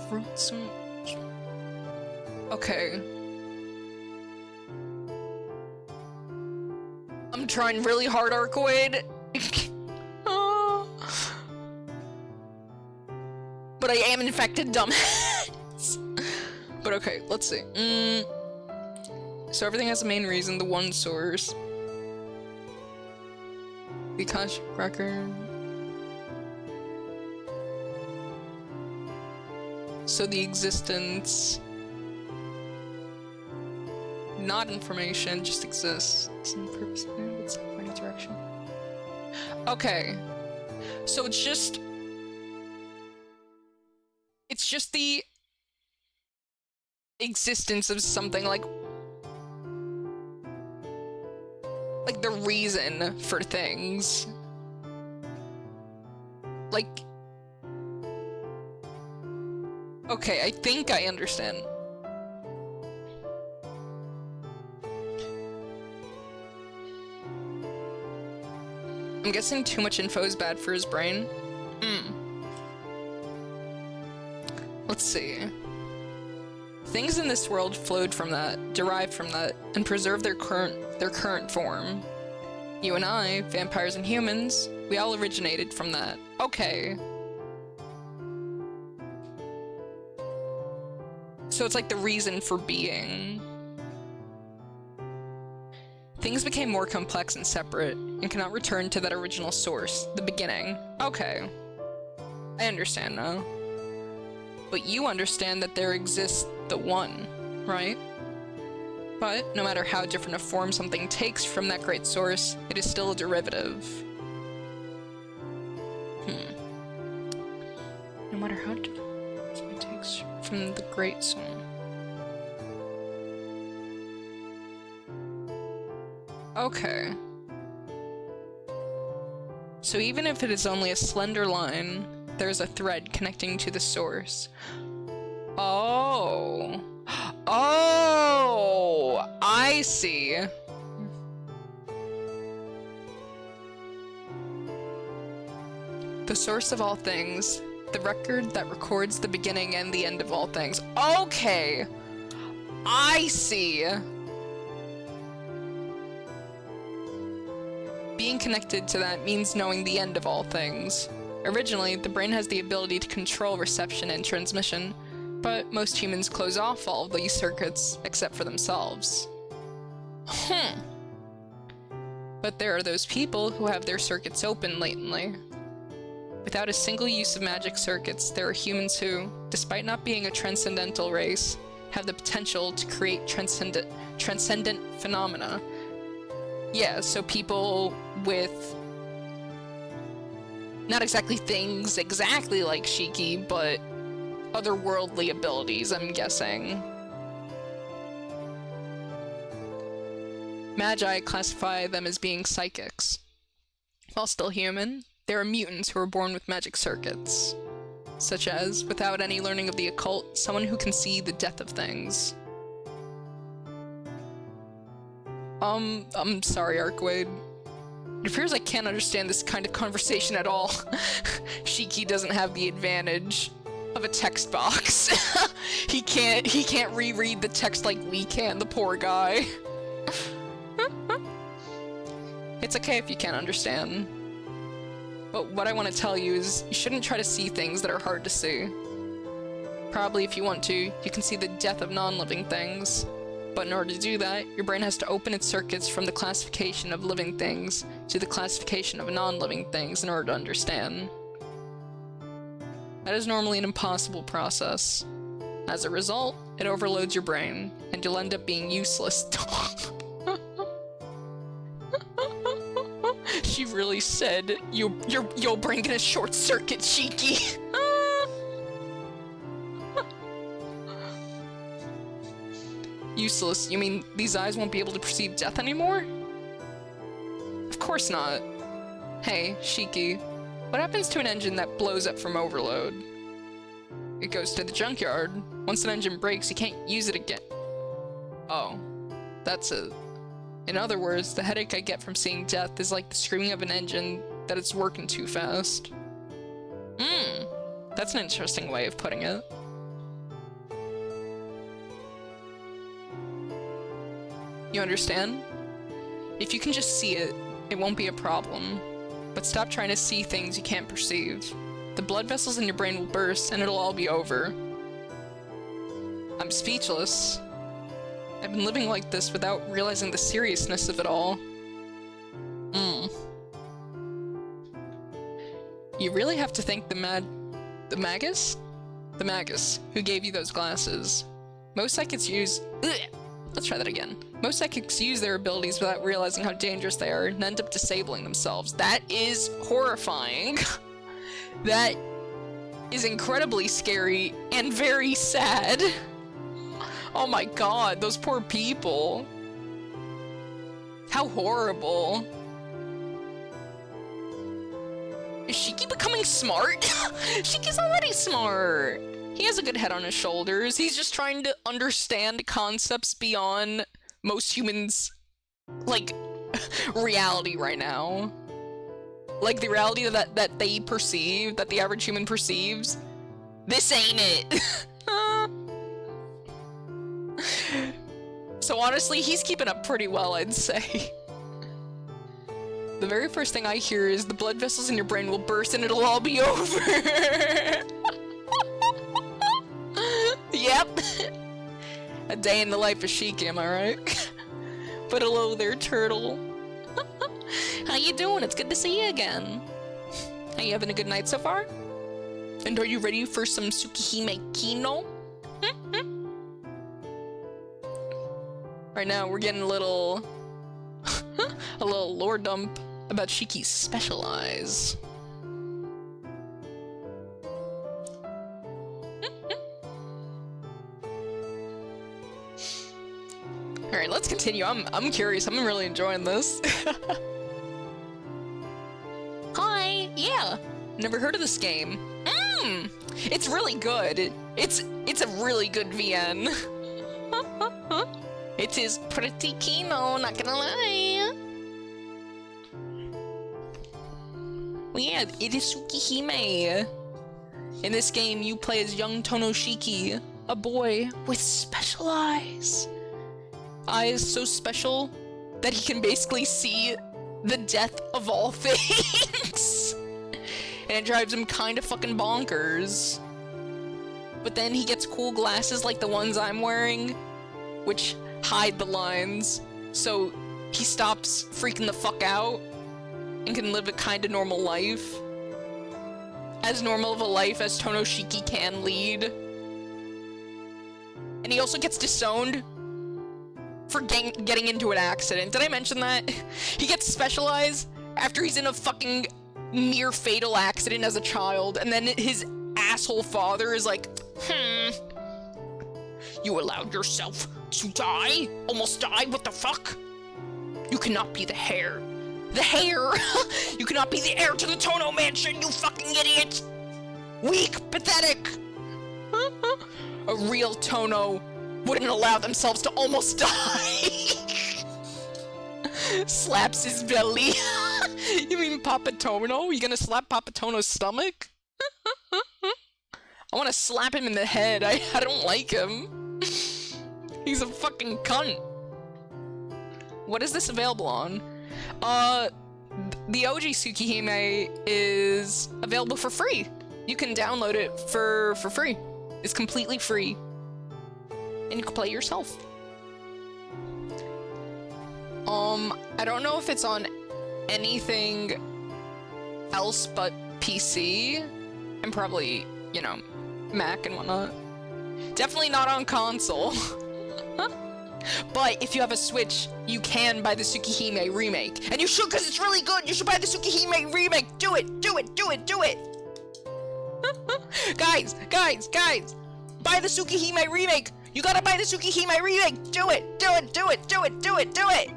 Roots. Okay. I'm trying really hard, Arkwade. But I am in fact a dumbass. But okay, let's see. So everything has a main reason, the one source. The Akashic record. So the existence, not information, just exists. Some purpose in it, for any direction. Okay, so it's just the existence of something, like the reason for things. Like, okay, I think I understand. I'm guessing too much info is bad for his brain. Let's see. Things in this world flowed from that, derived from that, and preserved their current form. You and I, vampires and humans, we all originated from that. Okay. So it's like the reason for being. Things became more complex and separate, and cannot return to that original source, the beginning. Okay. I understand now. But you understand that there exists the one, right? But no matter how different a form something takes from that great source, it is still a derivative. No matter how different something takes from the great source. Okay. So even if it is only a slender line, there's a thread connecting to the source. Oh. Oh! I see. The source of all things. The record that records the beginning and the end of all things. Okay! I see. Being connected to that means knowing the end of all things. Originally, the brain has the ability to control reception and transmission, but most humans close off all of these circuits except for themselves. But there are those people who have their circuits open latently. Without a single use of magic circuits, there are humans who, despite not being a transcendental race, have the potential to create transcendent phenomena. Yeah, so people with not exactly things exactly like Shiki, but otherworldly abilities, I'm guessing. Magi classify them as being psychics. While still human, there are mutants who are born with magic circuits, such as, without any learning of the occult, someone who can see the death of things. I'm sorry, Arkwade. It appears I can't understand this kind of conversation at all. Shiki doesn't have the advantage of a text box. He can't reread the text like we can, the poor guy. It's okay if you can't understand. But what I want to tell you is, you shouldn't try to see things that are hard to see. Probably if you want to, you can see the death of non-living things. But in order to do that, your brain has to open its circuits from the classification of living things to the classification of non-living things in order to understand. That is normally an impossible process. As a result, it overloads your brain, and you'll end up being useless. She really said, your brain gonna short circuit, Shiki. Useless? You mean these eyes won't be able to perceive death anymore? Of course not. Hey, Shiki, what happens to an engine that blows up from overload? It goes to the junkyard. Once an engine breaks, you can't use it again. Oh, that's it. In other words, the headache I get from seeing death is like the screaming of an engine that it's working too fast. That's an interesting way of putting it. You understand? If you can just see it, it won't be a problem. But stop trying to see things you can't perceive. The blood vessels in your brain will burst, and it'll all be over. I'm speechless. I've been living like this without realizing the seriousness of it all. You really have to thank the Magus, who gave you those glasses. Most psychics use... Ugh. Let's try that again. Most psychics use their abilities without realizing how dangerous they are and end up disabling themselves. That is horrifying. That is incredibly scary and very sad. Oh my god, those poor people. How horrible. Is Shiki becoming smart? Shiki's already smart. He has a good head on his shoulders. He's just trying to understand concepts beyond most humans, like, reality right now. Like, the reality that they perceive, that the average human perceives. This ain't it! So honestly, he's keeping up pretty well, I'd say. The very first thing I hear is the blood vessels in your brain will burst and it'll all be over. Yep. A day in the life of Shiki, am I right? But hello there, turtle. How you doing? It's good to see you again. Are you having a good night so far? And are you ready for some Tsukihime Kino? Right now, we're getting a little lore dump about Shiki's special eyes. Alright, let's continue. I'm curious. I'm really enjoying this. Hi! Yeah! Never heard of this game. It's really good. It's a really good VN. It is pretty kino, not gonna lie. Well, yeah, it is Tsukihime. In this game, you play as young Tonoshiki, a boy with special eyes. Eyes so special that he can basically see the death of all things. And it drives him kinda fucking bonkers. But then he gets cool glasses like the ones I'm wearing, which hide the lines, so he stops freaking the fuck out and can live a kinda normal life. As normal of a life as Tonoshiki can lead. And he also gets disowned for getting into an accident. Did I mention that? He gets specialized after he's in a fucking near fatal accident as a child, and then his asshole father is like, you allowed yourself to die? Almost die? What the fuck? You cannot be the heir. The heir? You cannot be the heir to the Tono mansion, you fucking idiot! Weak, pathetic! A real Tono wouldn't allow themselves to almost die. Slaps his belly. You mean Papa Tono? You gonna slap Papa Tono's stomach? I wanna slap him in the head. I don't like him. He's a fucking cunt. What is this available on? The OG Tsukihime is available for free. You can download it for free. It's completely free. And you can play yourself. I don't know if it's on anything else but PC. And probably, you know, Mac and whatnot. Definitely not on console. But if you have a Switch, you can buy the Tsukihime remake. And you should, because it's really good! You should buy the Tsukihime remake! Do it! Do it! Do it! Do it! Guys! Guys! Guys! Buy the Tsukihime remake! You gotta buy the Tsukihime remake! Do it! Do it! Do it! Do it! Do it! Do it!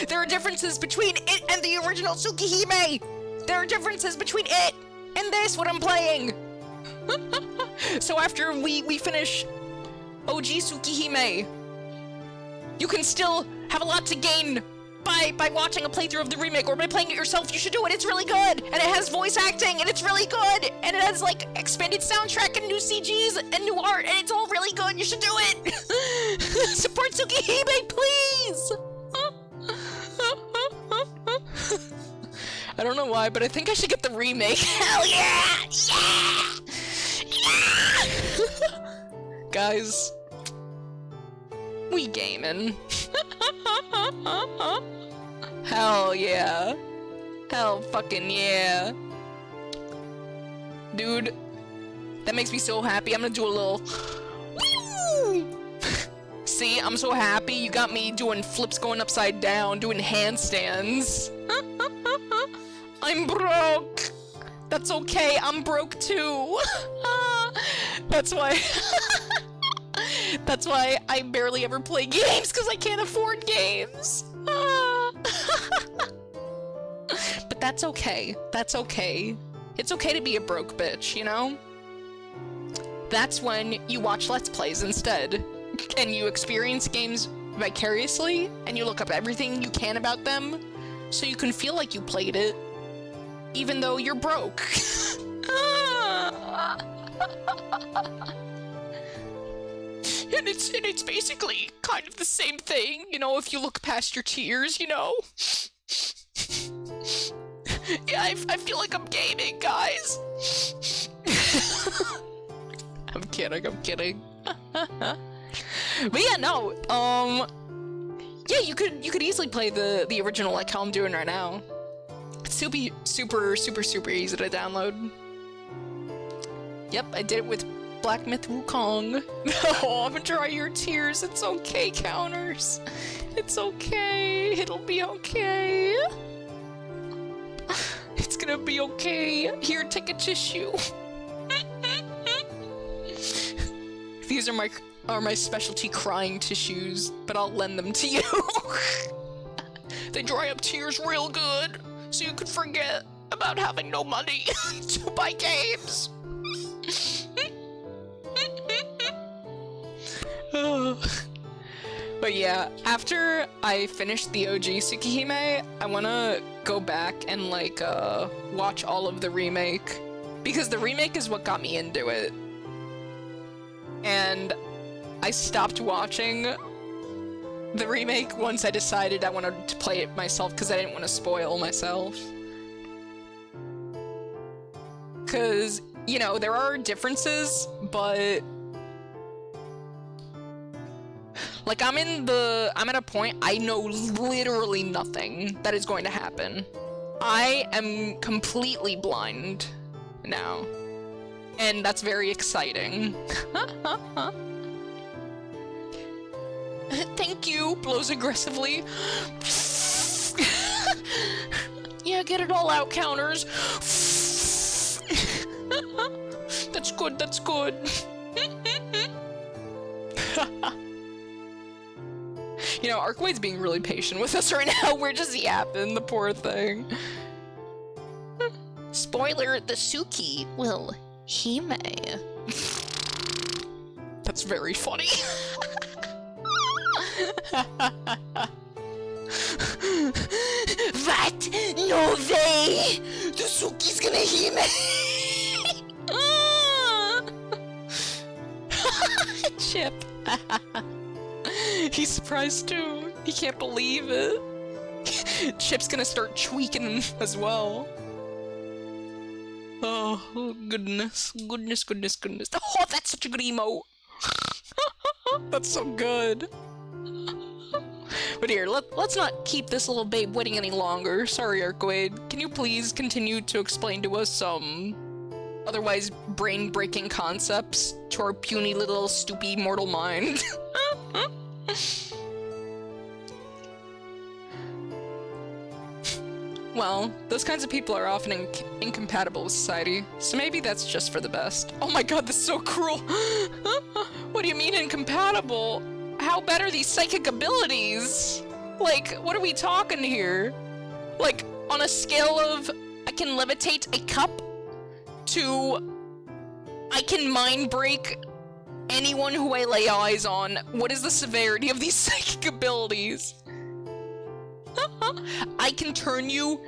There are differences between it and the original Tsukihime! There are differences between it and this, what I'm playing! So after we finish OG Tsukihime, you can still have a lot to gain by watching a playthrough of the remake or by playing it yourself. You should do it, it's really good! And it has voice acting, and it's really good! And it has, like, expanded soundtrack and new CGs and new art, and it's all really good! You should do it! Support Tsukihime, please! I don't know why, but I think I should get the remake. Hell yeah! Yeah! Yeah! Guys, we gaming. Hell yeah. Hell fucking yeah. Dude, that makes me so happy. I'm gonna do a little... Woo! See, I'm so happy. You got me doing flips going upside down, doing handstands. I'm broke. That's okay, I'm broke too. That's why... That's why I barely ever play games, because I can't afford games. But that's okay. That's okay. It's okay to be a broke bitch, you know? That's when you watch Let's Plays instead. And you experience games vicariously, and you look up everything you can about them, so you can feel like you played it, even though you're broke. And it's basically kind of the same thing, you know, if you look past your tears, you know? Yeah, I feel like I'm gaming, guys. I'm kidding. But yeah, no, yeah, you could easily play the original like how I'm doing right now. It's super easy to download. Yep, I did it with Black Myth Wukong. Oh, I'm gonna dry your tears. It's okay, Counters. It's okay. It'll be okay. It's gonna be okay. Here, take a tissue. These are my specialty crying tissues, but I'll lend them to you. They dry up tears real good, so you could forget about having no money to buy games. But yeah, after I finish the OG Tsukihime, I wanna go back and like watch all of the remake, because the remake is what got me into it. And I stopped watching the remake once I decided I wanted to play it myself, because I didn't want to spoil myself. Because, you know, there are differences, but like I'm at a point I know literally nothing that is going to happen. I am completely blind now. And that's very exciting. Thank you, blows aggressively. Yeah, get it all out, Counters. That's good, that's good. You know, Arcwade's being really patient with us right now. We're just yapping, the poor thing. Spoiler, the Suki will Hime. That's very funny. What? No way! The Suki's gonna Hime! Chip. He's surprised too. He can't believe it. Chip's gonna start tweaking as well. Oh, goodness. Oh, that's such a good emote. That's so good. But here, let's not keep this little babe waiting any longer. Sorry, Arcwade. Can you please continue to explain to us some otherwise brain-breaking concepts to our puny little stoopy mortal mind? Well, those kinds of people are often incompatible with society, so maybe that's just for the best. Oh my god, this is so cruel! What do you mean incompatible? How bad are these psychic abilities? Like, what are we talking here? Like, on a scale of I can levitate a cup to I can mind break anyone who I lay eyes on, what is the severity of these psychic abilities? I can turn you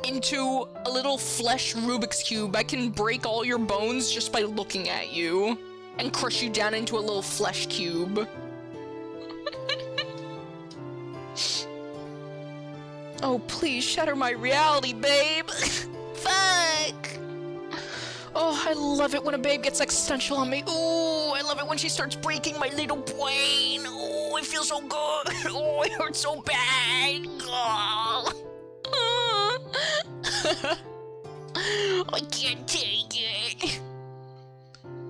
into a little flesh Rubik's Cube. I can break all your bones just by looking at you and crush you down into a little flesh cube. Oh, please shatter my reality, babe. Fuck. Oh, I love it when a babe gets existential on me. Ooh, I love it when she starts breaking my little brain. Ooh, it feels so good. Oh, it hurts so bad. Oh. I can't take it.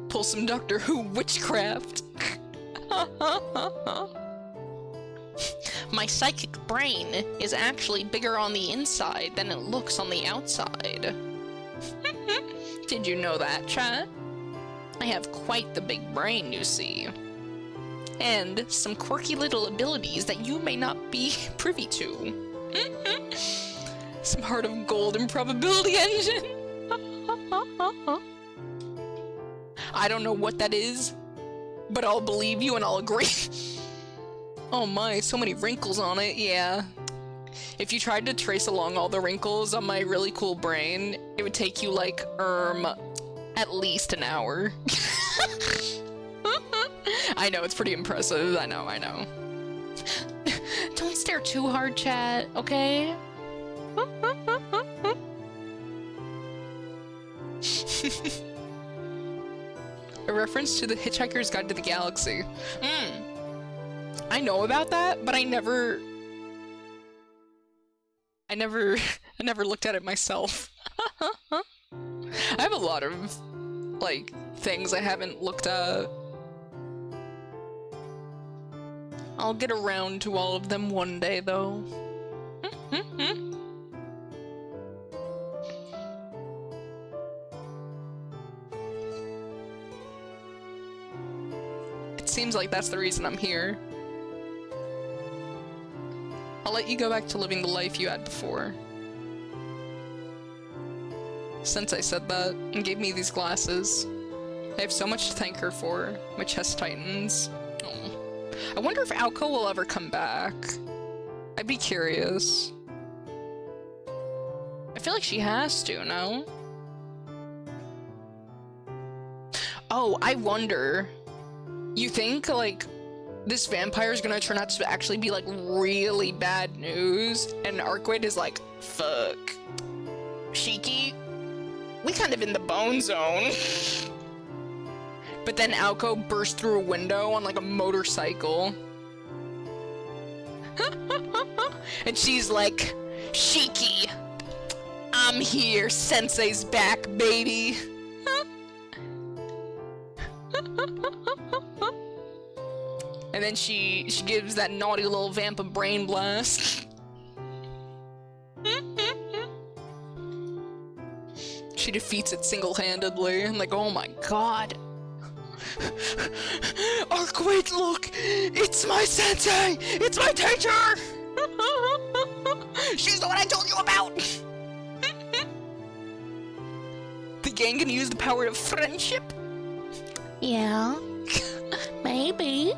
Pull some Doctor Who witchcraft. My psychic brain is actually bigger on the inside than it looks on the outside. Did you know that, chat? I have quite the big brain, you see. And some quirky little abilities that you may not be privy to. Some heart of gold improbability engine. I don't know what that is, but I'll believe you and I'll agree. Oh my, so many wrinkles on it, yeah. If you tried to trace along all the wrinkles on my really cool brain, it would take you like, at least an hour. I know, it's pretty impressive, I know. Don't stare too hard, chat, okay? A reference to the Hitchhiker's Guide to the Galaxy. I know about that, but I never looked at it myself. I have a lot of, like, things I haven't looked at. I'll get around to all of them one day, though. It seems like that's the reason I'm here. I'll let you go back to living the life you had before. Since I said that and gave me these glasses, I have so much to thank her for. My chest tightens. Oh. I wonder if Aoko will ever come back. I'd be curious. I feel like she has to, no? Oh, I wonder. You think, like, this vampire is gonna turn out to actually be, like, really bad news, and Arkwade is like, fuck. Shiki, we kind of in the bone zone. But then Aoko bursts through a window on, like, a motorcycle. And she's like, Shiki, I'm here, Sensei's back, baby. And then she gives that naughty little vamp a brain blast. She defeats it single-handedly. I'm like, oh my god. Arkwade, look! It's my sensei! It's my teacher! She's the one I told you about! The gang can use the power of friendship? Yeah. Maybe.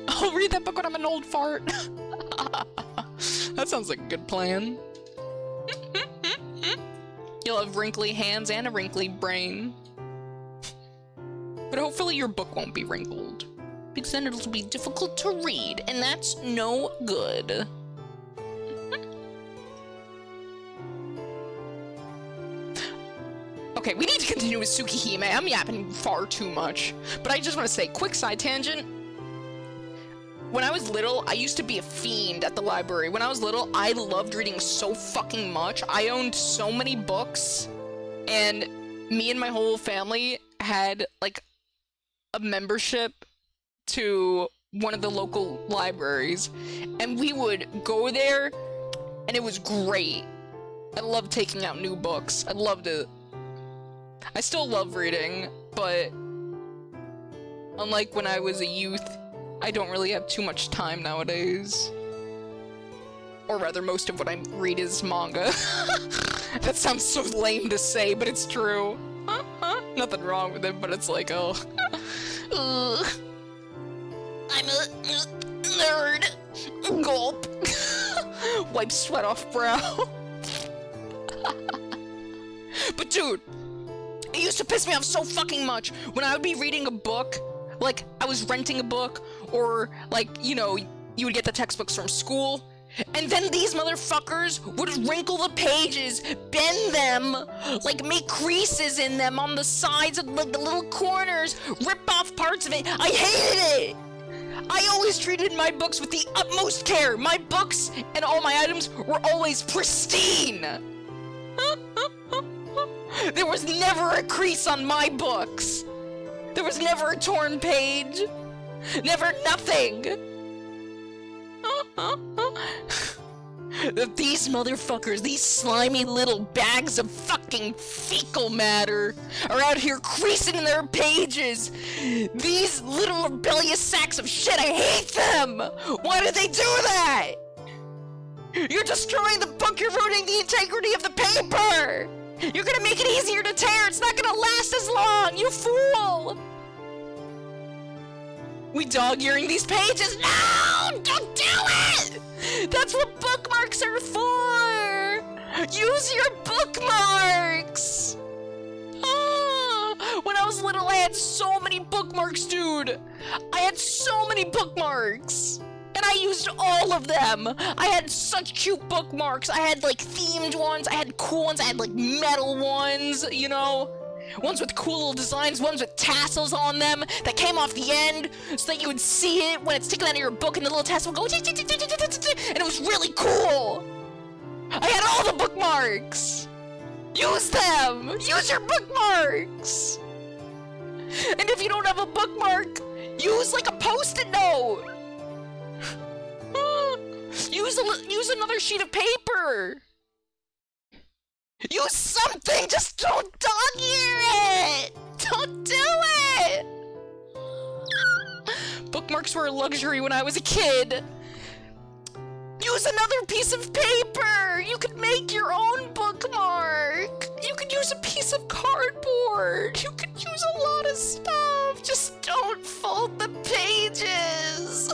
I'll read that book when I'm an old fart. That sounds like a good plan. You'll have wrinkly hands and a wrinkly brain. But hopefully your book won't be wrinkled. Because then it'll be difficult to read, and that's no good. Okay, we need to continue with Tsukihime. I'm yapping far too much. But I just want to say, quick side tangent. When I was little, I used to be a fiend at the library. When I was little, I loved reading so fucking much. I owned so many books. And me and my whole family had, like, a membership to one of the local libraries. And we would go there, and it was great. I loved taking out new books. I loved it. I still love reading, but unlike when I was a youth, I don't really have too much time nowadays. Or rather, most of what I read is manga. That sounds so lame to say, but it's true. Nothing wrong with it, but it's like, oh. I'm a nerd. Gulp. Wipe sweat off brow. But dude, it used to piss me off so fucking much when I would be reading a book, like I was renting a book, or like, you know, you would get the textbooks from school, and then these motherfuckers would wrinkle the pages, bend them, like make creases in them on the sides of like the little corners, rip off parts of it. I hated it! I I always treated my books with the utmost care. My books and all my items were always pristine. There was never a crease on my books. There was never a torn page. Never nothing. These motherfuckers, these slimy little bags of fucking fecal matter are out here creasing their pages. These little rebellious sacks of shit, I hate them! Why did they do that? You're destroying the book, you're ruining the integrity of the paper! You're gonna make it easier to tear, it's not gonna last as long, you fool! We dog-earing these pages? No! Don't do it! That's what bookmarks are for! Use your bookmarks! When I was little, I had so many bookmarks, dude! I had so many bookmarks! And I used all of them! I had such cute bookmarks! I had, like, themed ones, I had cool ones, I had, like, metal ones, you know? Ones with cool little designs, ones with tassels on them that came off the end so that you would see it when it's sticking out of your book and the little tassel would go and it was really cool! I had all the bookmarks! Use them! Use your bookmarks! And if you don't have a bookmark, use like a post-it note! Use another sheet of paper! Use something! Just don't dog-ear it! Don't do it! Bookmarks were a luxury when I was a kid. Use another piece of paper! You could make your own bookmark! You could use a piece of cardboard! You could use a lot of stuff! Just don't fold the pages!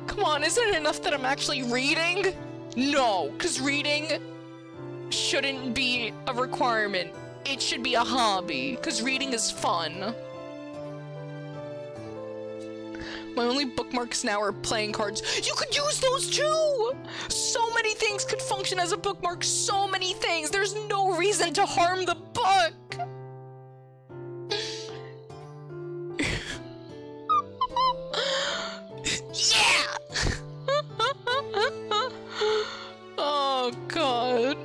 Come on, isn't it enough that I'm actually reading? No, because reading shouldn't be a requirement. It should be a hobby, because reading is fun. My only bookmarks now are playing cards. You could use those too! So many things could function as a bookmark, so many things! There's no reason to harm the book! Yeah! Oh, God.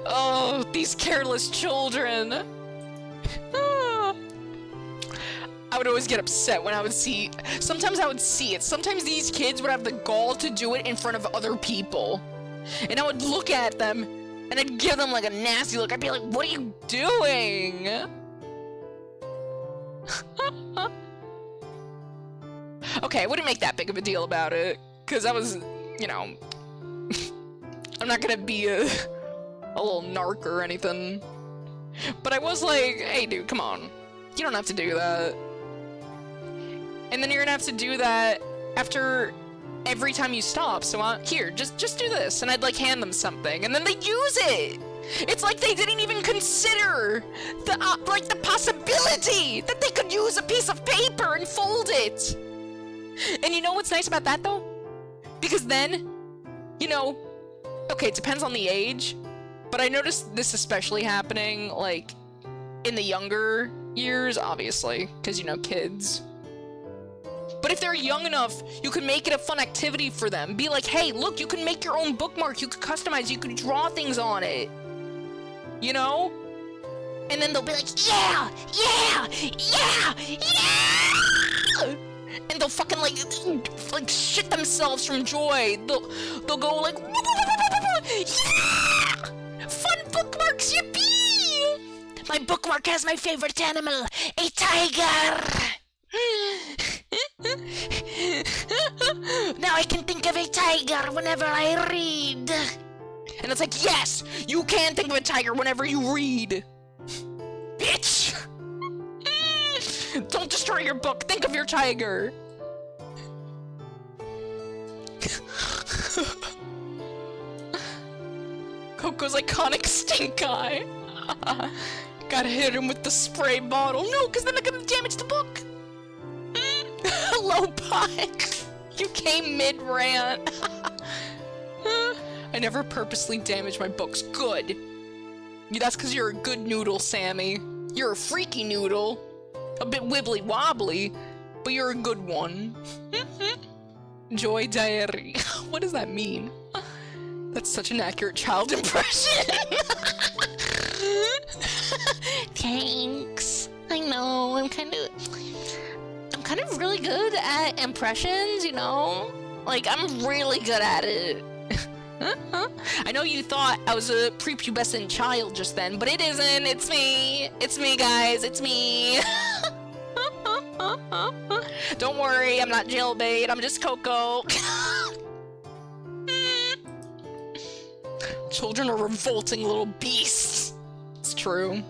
Oh, these careless children. I would always get upset when I would see... Sometimes I would see it. Sometimes these kids would have the gall to do it in front of other people. And I would look at them, and I'd give them like a nasty look. I'd be like, what are you doing? Okay, I wouldn't make that big of a deal about it. Because I was, you know... I'm not gonna be a little narc or anything. But I was like, hey dude, come on. You don't have to do that. And then you're gonna have to do that after every time you stop. So here, just do this. And I'd like hand them something, and then they use it. It's like they didn't even consider the the possibility that they could use a piece of paper and fold it. And you know what's nice about that though? Because then, you know, okay, it depends on the age, but I noticed this especially happening like in the younger years, obviously, because, you know, kids. But if they're young enough, you can make it a fun activity for them. Be like, hey, look, you can make your own bookmark, you could customize, you could draw things on it. You know? And then they'll be like, yeah! Yeah! Yeah! Yeah! And they'll fucking like shit themselves from joy. They'll go like, yeah! Fun bookmarks, yippee! My bookmark has my favorite animal, a tiger! Now I can think of a tiger whenever I read. And it's like, yes, you can think of a tiger whenever you read. Bitch! Don't destroy your book, think of your tiger. Coco's iconic stink eye. Gotta hit him with the spray bottle. No, because then I'm gonna damage the book. Hello, Puck. You came mid-rant. I never purposely damage my books. Good. That's because you're a good noodle, Sammy. You're a freaky noodle. A bit wibbly wobbly, but you're a good one. Joy diary. What does that mean? That's such an accurate child impression. Thanks. I know, I'm kind of really good at impressions, you know? Like, I'm really good at it. I know you thought I was a prepubescent child just then, but it isn't. It's me. It's me, guys. It's me. Don't worry, I'm not jailbait. I'm just Coco. Children are revolting little beasts. It's true.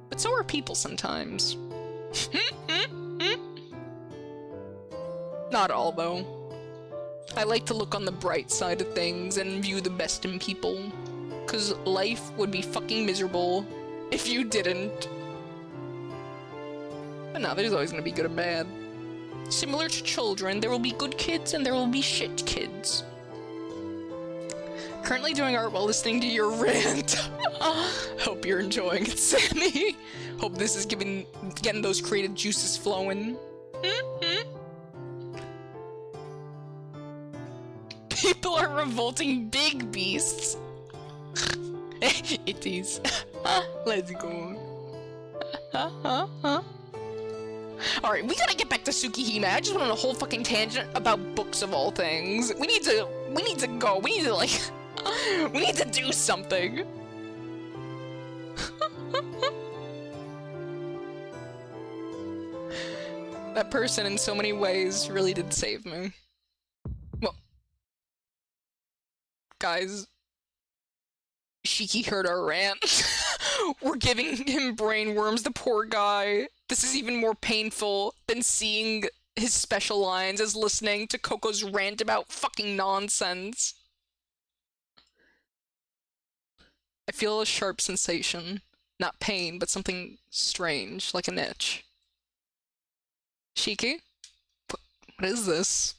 But so are people sometimes. Not all, though. I like to look on the bright side of things and view the best in people. 'Cause life would be fucking miserable if you didn't. But no, there's always gonna be good and bad. Similar to children, there will be good kids and there will be shit kids. Currently doing art while listening to your rant. Hope you're enjoying it, Sammy. Hope this is getting those creative juices flowing. People are revolting big beasts. It is. Let's go. Alright, we gotta get back to Tsukihime. I just went on a whole fucking tangent about books of all things. We need to go. We need to, like, we need to do something. That person in so many ways really did save me. Well, guys, Shiki heard our rant. We're giving him brain worms, the poor guy. This is even more painful than seeing his special lines as listening to Coco's rant about fucking nonsense. I feel a sharp sensation. Not pain, but something strange, like an itch. Shiki? What is this?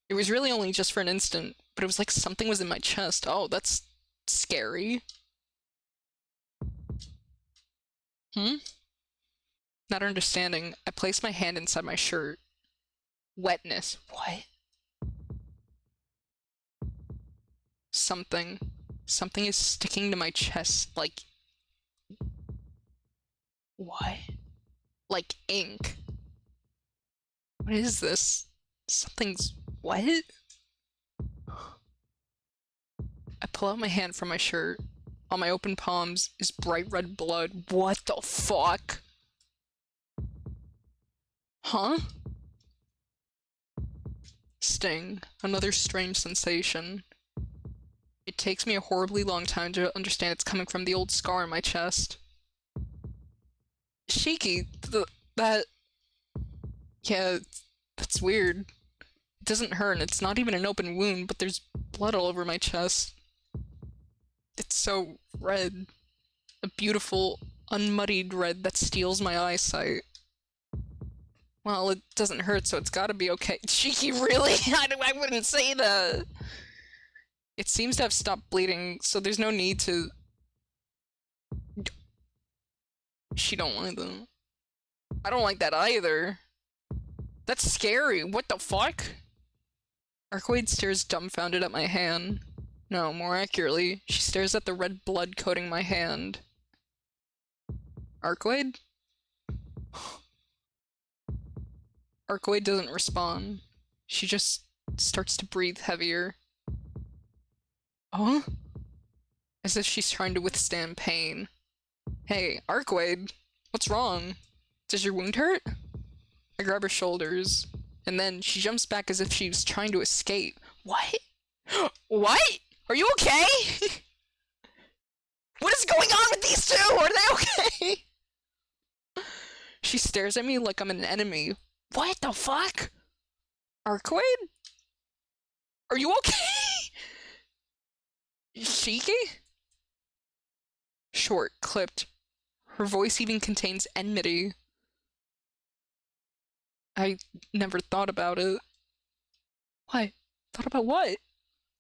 It was really only just for an instant, but it was like something was in my chest. Oh, that's scary. Not understanding, I placed my hand inside my shirt. Wetness. What? Something is sticking to my chest, like... What? Like ink. What is this? Something's... What? I pull out my hand from my shirt. On my open palms is bright red blood. What the fuck? Huh? Sting. Another strange sensation. It takes me a horribly long time to understand it's coming from the old scar in my chest. Shiki, that... Yeah, that's weird. It doesn't hurt, and it's not even an open wound, but there's blood all over my chest. It's so red. A beautiful, unmuddied red that steals my eyesight. Well, it doesn't hurt, so it's gotta be okay. Shiki, really? I wouldn't say that. It seems to have stopped bleeding, so there's no need to... She don't like that. I don't like that either. That's scary. What the fuck? Arcade stares dumbfounded at my hand. No, more accurately, she stares at the red blood coating my hand. Arcade? Arcade doesn't respond. She just starts to breathe heavier. Huh? As if she's trying to withstand pain. Hey, Arcade, what's wrong? Does your wound hurt? I grab her shoulders, and then she jumps back as if she was trying to escape. What? What? Are you okay? What is going on with these two? Are they okay? She stares at me like I'm an enemy. What the fuck? Arcade? Are you okay? Shiki? Short, clipped. Her voice even contains enmity. I never thought about it. What? Thought about what?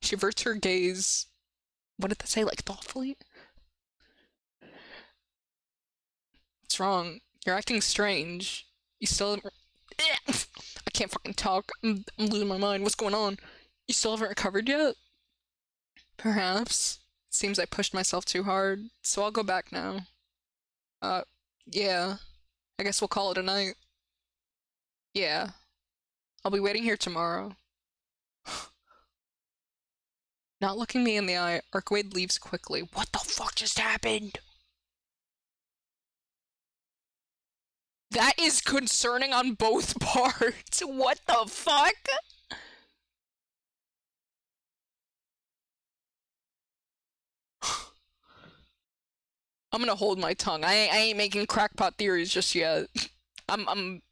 She averts her gaze. What did that say? Like, thoughtfully? What's wrong? You're acting strange. You still haven't... I can't fucking talk. I'm losing my mind. What's going on? You still haven't recovered yet? Perhaps. It seems I pushed myself too hard, so I'll go back now. Yeah. I guess we'll call it a night. Yeah. I'll be waiting here tomorrow. Not looking me in the eye, Arkwade leaves quickly. What the fuck just happened? That is concerning on both parts. What the fuck? I'm gonna hold my tongue. I ain't making crackpot theories just yet.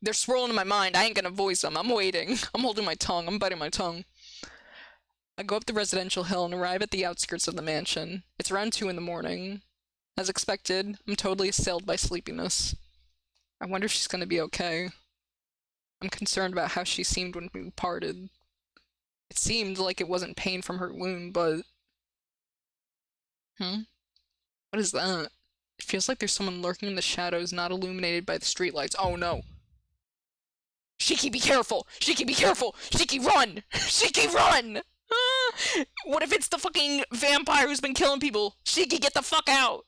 They're swirling in my mind. I ain't gonna voice them. I'm waiting. I'm holding my tongue. I'm biting my tongue. I go up the residential hill and arrive at the outskirts of the mansion. It's around 2 in the morning. As expected, I'm totally assailed by sleepiness. I wonder if she's gonna be okay. I'm concerned about how she seemed when we parted. It seemed like it wasn't pain from her wound, but... What is that? It feels like there's someone lurking in the shadows, not illuminated by the streetlights. Oh no! Shiki, be careful! Shiki, be careful! Shiki, run! Shiki, run! What if it's the fucking vampire who's been killing people? Shiki, get the fuck out!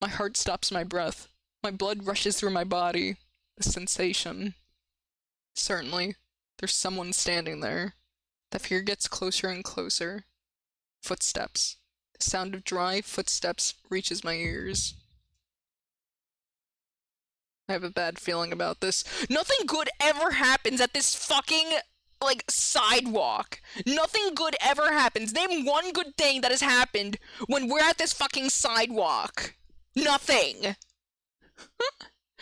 My heart stops my breath. My blood rushes through my body. The sensation. Certainly, there's someone standing there. The fear gets closer and closer. Footsteps. The sound of dry footsteps reaches my ears. I have a bad feeling about this. Nothing good ever happens at this fucking, like, sidewalk. Nothing good ever happens. Name one good thing that has happened when we're at this fucking sidewalk. Nothing.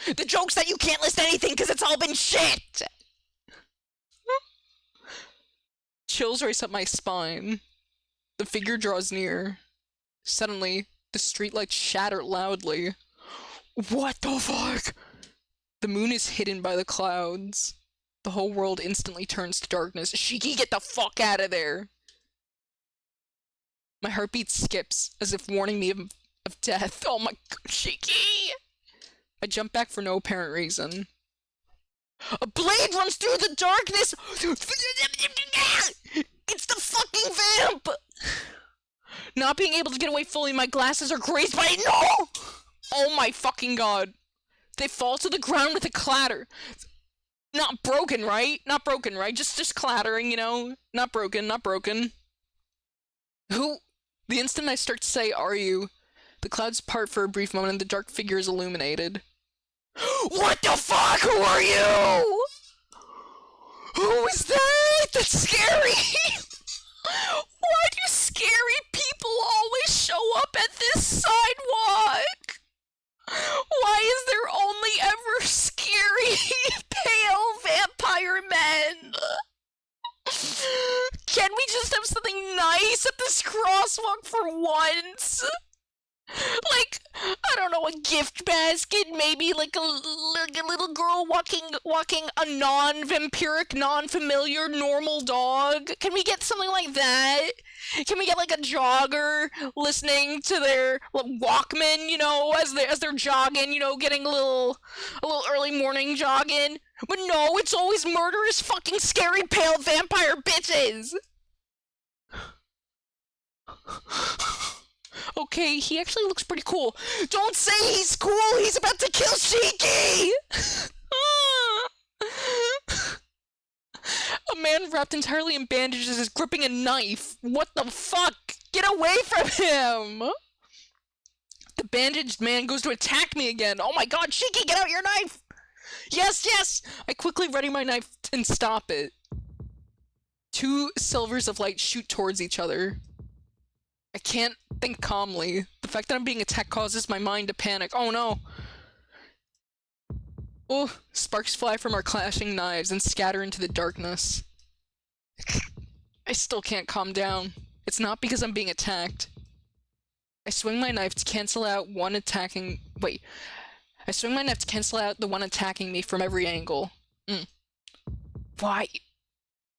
The joke's that you can't list anything because it's all been shit. Chills race up my spine. The figure draws near. Suddenly, the streetlights shatter loudly. What the fuck? The moon is hidden by the clouds. The whole world instantly turns to darkness. Shiki, get the fuck out of there! My heartbeat skips, as if warning me of death. Oh my god, Shiki! I jump back for no apparent reason. A blade runs through the darkness! It's the fucking vamp! Not being able to get away fully, my glasses are grazed by it. No! Oh my fucking god. They fall to the ground with a clatter. Not broken, right? Not broken, right? Just clattering, you know? Not broken, not broken. Who? The instant I start to say, are you? The clouds part for a brief moment and the dark figure is illuminated. What the fuck? Who are you? Who is that? That's scary! Why do scary people always show up at this sidewalk? Why is there only ever scary, pale vampire men? Can we just have something nice at this crosswalk for once? Like, I don't know, a gift basket, maybe like a little girl walking a non-vampiric, non-familiar, normal dog. Can we get something like that? Can we get like a jogger listening to their Walkman, you know, as they're jogging, you know, getting a little early morning jogging? But no, it's always murderous, fucking scary, pale vampire bitches. Okay, he actually looks pretty cool. Don't say he's cool! He's about to kill Shiki! A man wrapped entirely in bandages is gripping a knife. What the fuck? Get away from him! The bandaged man goes to attack me again. Oh my god, Shiki, get out your knife! Yes, yes! I quickly ready my knife and stop it. 2 silvers of light shoot towards each other. I can't think calmly. The fact that I'm being attacked causes my mind to panic. Oh no! Oh, sparks fly from our clashing knives and scatter into the darkness. I still can't calm down. It's not because I'm being attacked. I swing my knife to cancel out one attacking... Wait. I swing my knife to cancel out the one attacking me from every angle. Why?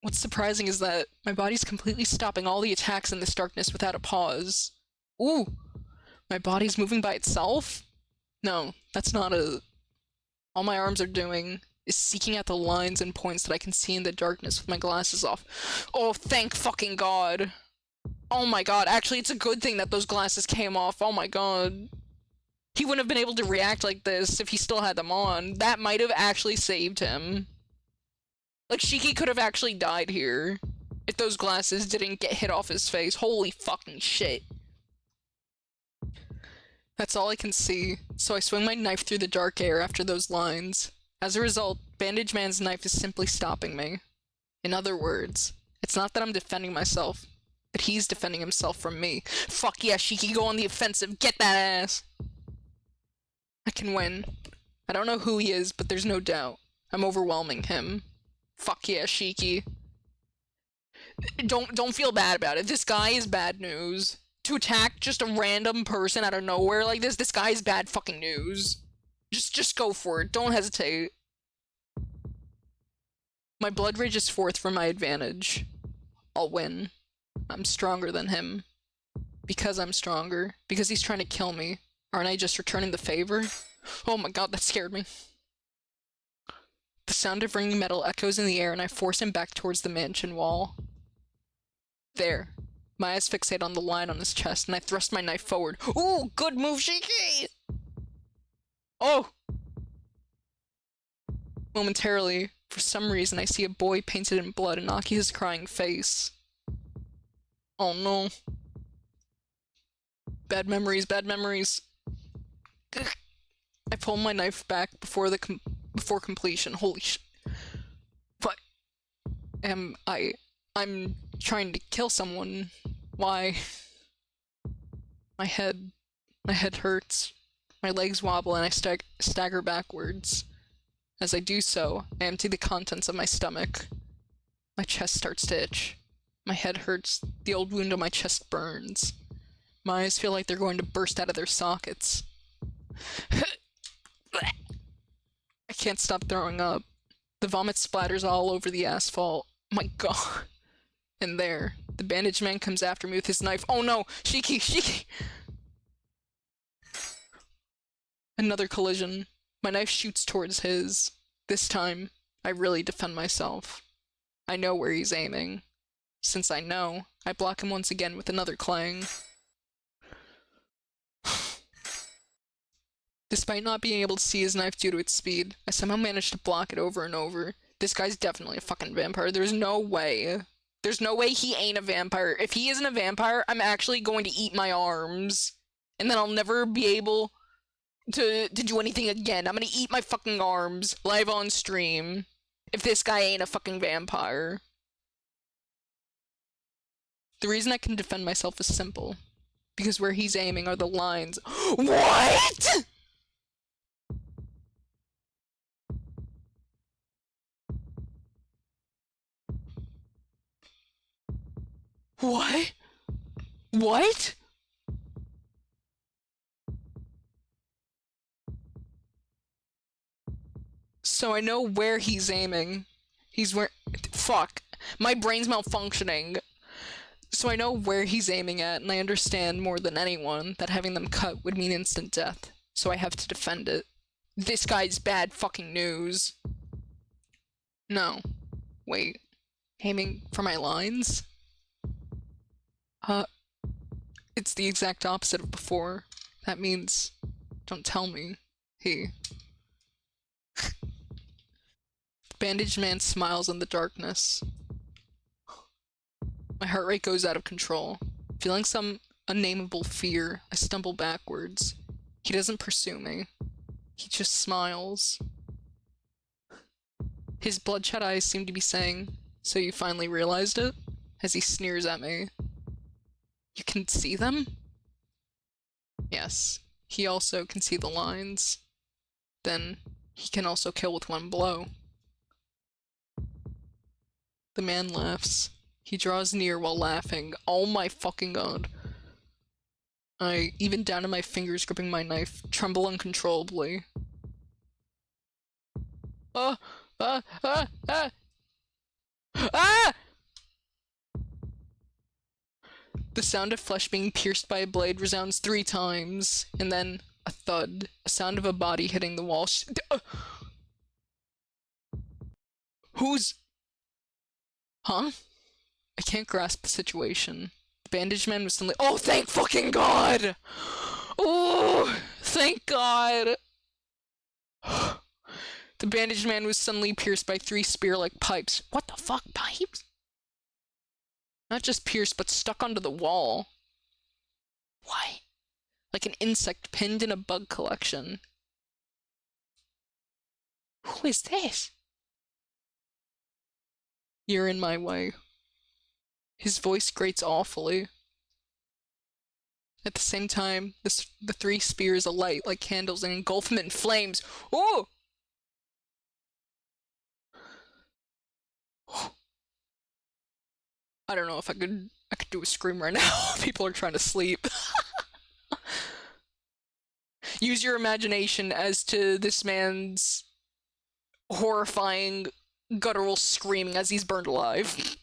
What's surprising is that my body's completely stopping all the attacks in this darkness without a pause. Ooh! My body's moving by itself? No, that's not a... All my arms are doing is seeking out the lines and points that I can see in the darkness with my glasses off. Oh, thank fucking God. Oh my God, actually, it's a good thing that those glasses came off. Oh my God. He wouldn't have been able to react like this if he still had them on. That might have actually saved him. Like, Shiki could have actually died here if those glasses didn't get hit off his face. Holy fucking shit. That's all I can see, so I swing my knife through the dark air after those lines. As a result, Bandage Man's knife is simply stopping me. In other words, it's not that I'm defending myself, but he's defending himself from me. Fuck yeah, Shiki, go on the offensive, get that ass! I can win. I don't know who he is, but there's no doubt. I'm overwhelming him. Fuck yeah, Shiki. Don't feel bad about it. This guy is bad news. To attack just a random person out of nowhere like this guy is bad fucking news. Just go for it. Don't hesitate. My blood rages forth for my advantage. I'll win. I'm stronger than him. Because I'm stronger. Because he's trying to kill me. Aren't I just returning the favor? Oh my God, that scared me. The sound of ringing metal echoes in the air and I force him back towards the mansion wall. There. My eyes fixate on the line on his chest, and I thrust my knife forward. Ooh, good move, Shiki! Oh! Momentarily, for some reason, I see a boy painted in blood and Aki's crying face. Oh no. Bad memories, bad memories. I pull my knife back before completion. Holy sh... But... I'm trying to kill someone. Why? My head hurts. My legs wobble and I stagger backwards. As I do so, I empty the contents of my stomach. My chest starts to itch. My head hurts. The old wound on my chest burns. My eyes feel like they're going to burst out of their sockets. I can't stop throwing up. The vomit splatters all over the asphalt. My God. And there, the bandaged man comes after me with his knife. Oh no! Shiki! Shiki! Another collision. My knife shoots towards his. This time, I really defend myself. I know where he's aiming. Since I know, I block him once again with another clang. Despite not being able to see his knife due to its speed, I somehow managed to block it over and over. This guy's definitely a fucking vampire. There's no way. There's no way he ain't a vampire. If he isn't a vampire, I'm actually going to eat my arms. And then I'll never be able to do anything again. I'm gonna eat my fucking arms live on stream if this guy ain't a fucking vampire. The reason I can defend myself is simple. Because where he's aiming are the lines. What?! What? What? So I know where he's aiming. He's where... Fuck. My brain's malfunctioning. So I know where he's aiming at, and I understand more than anyone that having them cut would mean instant death. So I have to defend it. This guy's bad fucking news. No. Wait. Aiming for my lines? It's the exact opposite of before. That means, don't tell me. The bandaged man smiles in the darkness. My heart rate goes out of control. Feeling some unnameable fear, I stumble backwards. He doesn't pursue me. He just smiles. His bloodshot eyes seem to be saying, "So you finally realized it?" As he sneers at me. You can see them? Yes. He also can see the lines. Then, he can also kill with one blow. The man laughs. He draws near while laughing. Oh my fucking God. I, even down to my fingers gripping my knife, tremble uncontrollably. Ah! Ah! Ah! Ah! Ah! The sound of flesh being pierced by a blade resounds 3 times, and then A thud. A sound of a body hitting the wall. Who's... Huh? I can't grasp the situation. The bandaged man was suddenly— Oh, thank fucking God! Oh, thank God! The bandaged man was suddenly pierced by 3 spear-like pipes. What the fuck, pipes? Not just pierced, but stuck onto the wall. Why? Like an insect pinned in a bug collection. Who is this? You're in my way. His voice grates awfully. At the same time, the 3 spears alight like candles and engulf him in flames. Oh! I don't know if I could do a scream right now. People are trying to sleep. Use your imagination as to this man's horrifying guttural screaming as he's burned alive.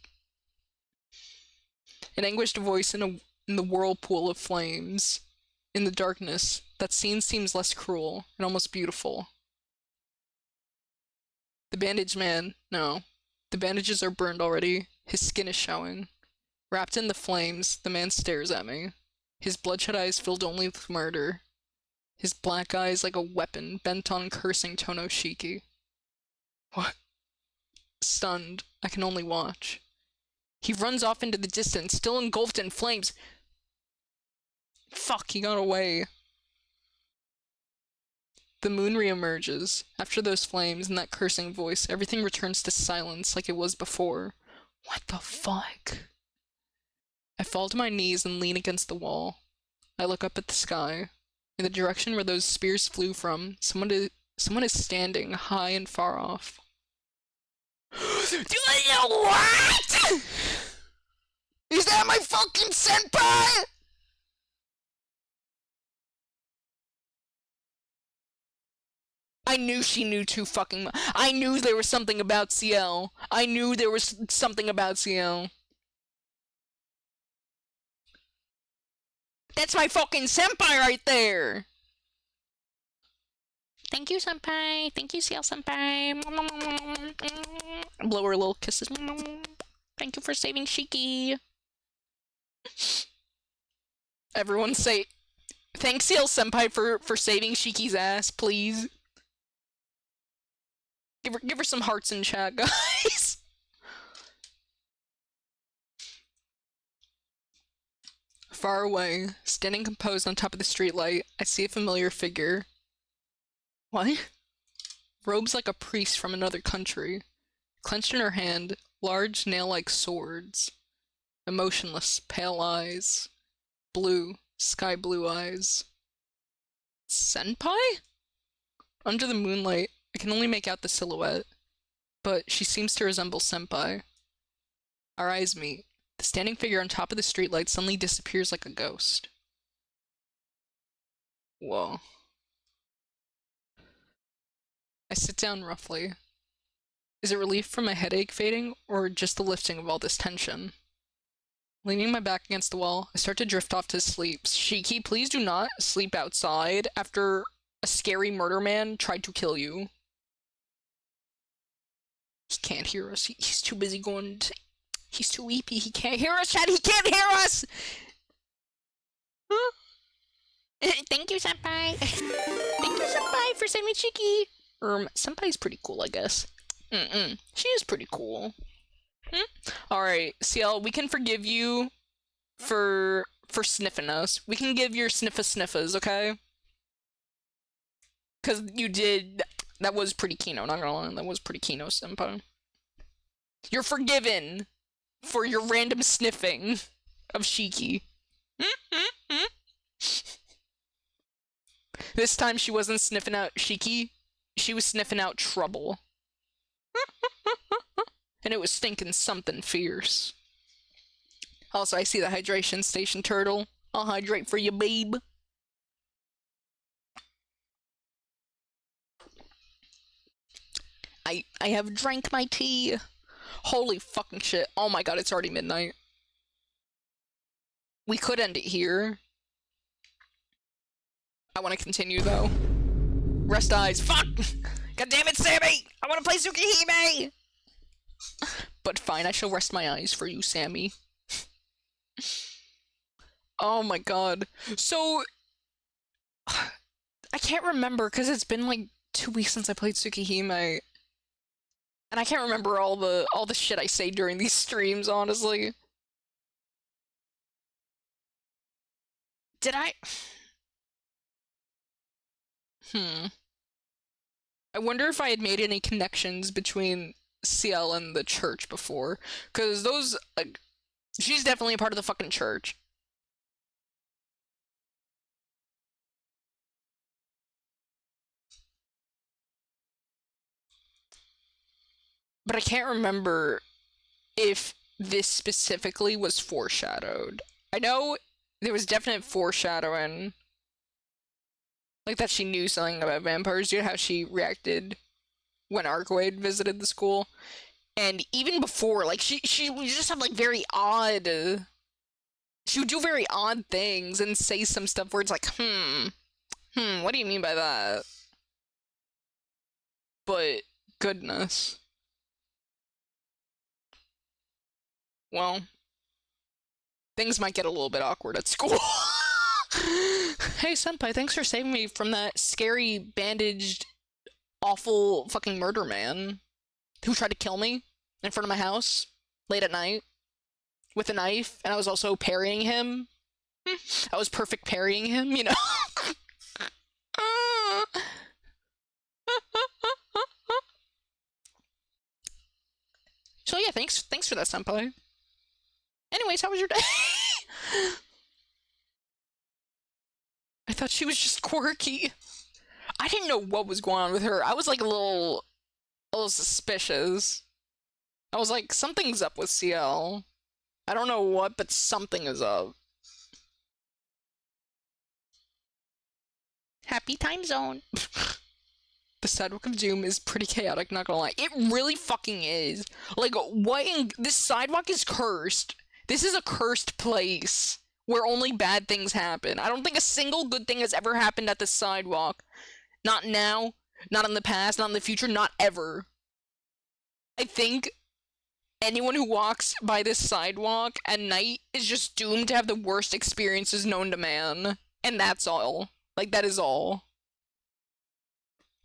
An anguished voice in the whirlpool of flames. In the darkness, that scene seems less cruel and almost beautiful. The bandaged man, no. The bandages are burned already. His skin is showing. Wrapped in the flames, the man stares at me. His bloodshot eyes filled only with murder. His black eyes like a weapon bent on cursing Tonoshiki. What? Stunned, I can only watch. He runs off into the distance, still engulfed in flames. Fuck, he got away. The moon reemerges. After those flames and that cursing voice, everything returns to silence like it was before. What the fuck? I fall to my knees and lean against the wall. I look up at the sky. In the direction where those spears flew from, someone is standing high and far off. Do you know what? Is that my fucking senpai? I knew she knew too fucking much. I knew there was something about CL. I knew there was something about CL. That's my fucking senpai right there! Thank you, senpai. Thank you, CL senpai. Blow her little kisses. Thank you for saving Shiki. Everyone say, thanks CL senpai for saving Shiki's ass, please. Give her some hearts in chat, guys. Far away, standing composed on top of the streetlight, I see a familiar figure. What? Robes like a priest from another country. Clenched in her hand, large nail-like swords. Emotionless, pale eyes. Blue, sky blue eyes. Senpai? Under the moonlight, I can only make out the silhouette, but she seems to resemble senpai. Our eyes meet. The standing figure on top of the streetlight suddenly disappears like a ghost. Whoa. I sit down roughly. Is it relief from my headache fading, or just the lifting of all this tension? Leaning my back against the wall, I start to drift off to sleep. Shiki, please do not sleep outside after a scary murder man tried to kill you. He can't hear us. He's too busy going to... He's too weepy. He can't hear us, Chad. He can't hear us! Huh? Thank you, senpai. Thank you, senpai, for saving Shiki. Senpai's pretty cool, I guess. She is pretty cool. Alright, CL, we can forgive you for sniffing us. We can give your sniffas, okay? Cause you did... That was pretty Kino, not gonna lie. That was pretty Kino, senpai. You're forgiven for your random sniffing of Shiki. This time she wasn't sniffing out Shiki, she was sniffing out trouble. And it was stinking something fierce. Also, I see the hydration station turtle. I'll hydrate for you, babe. I have drank my tea. Holy fucking shit. Oh my god, it's already midnight. We could end it here. I want to continue, though. Rest eyes. Fuck! God damn it, Sammy! I want to play Tsukihime! But fine, I shall rest my eyes for you, Sammy. Oh my god. So... I can't remember, because it's been like 2 weeks since I played Tsukihime. And I can't remember all the shit I say during these streams, honestly. Did I... I wonder if I had made any connections between CL and the church before. Because those... like, she's definitely a part of the fucking church. But I can't remember if this specifically was foreshadowed. I know there was definite foreshadowing. Like that she knew something about vampires. You know how she reacted when Archwade visited the school? And even before, like, she would just have, like, very odd... she would do very odd things and say some stuff where it's like, what do you mean by that? But, goodness. Well, things might get a little bit awkward at school. Hey, senpai, thanks for saving me from that scary, bandaged, awful fucking murder man who tried to kill me in front of my house late at night with a knife, and I was also parrying him. I was perfect parrying him, you know? So yeah, thanks for that, senpai. Anyways, how was your day? I thought she was just quirky. I didn't know what was going on with her. I was like a little suspicious. I was like, something's up with CL. I don't know what, but something is up. Happy time zone. The Sidewalk of Doom is pretty chaotic, not gonna lie. It really fucking is. Like, what in... this sidewalk is cursed. This is a cursed place where only bad things happen. I don't think a single good thing has ever happened at this sidewalk. Not now, not in the past, not in the future, not ever. I think anyone who walks by this sidewalk at night is just doomed to have the worst experiences known to man. And that's all. Like, that is all.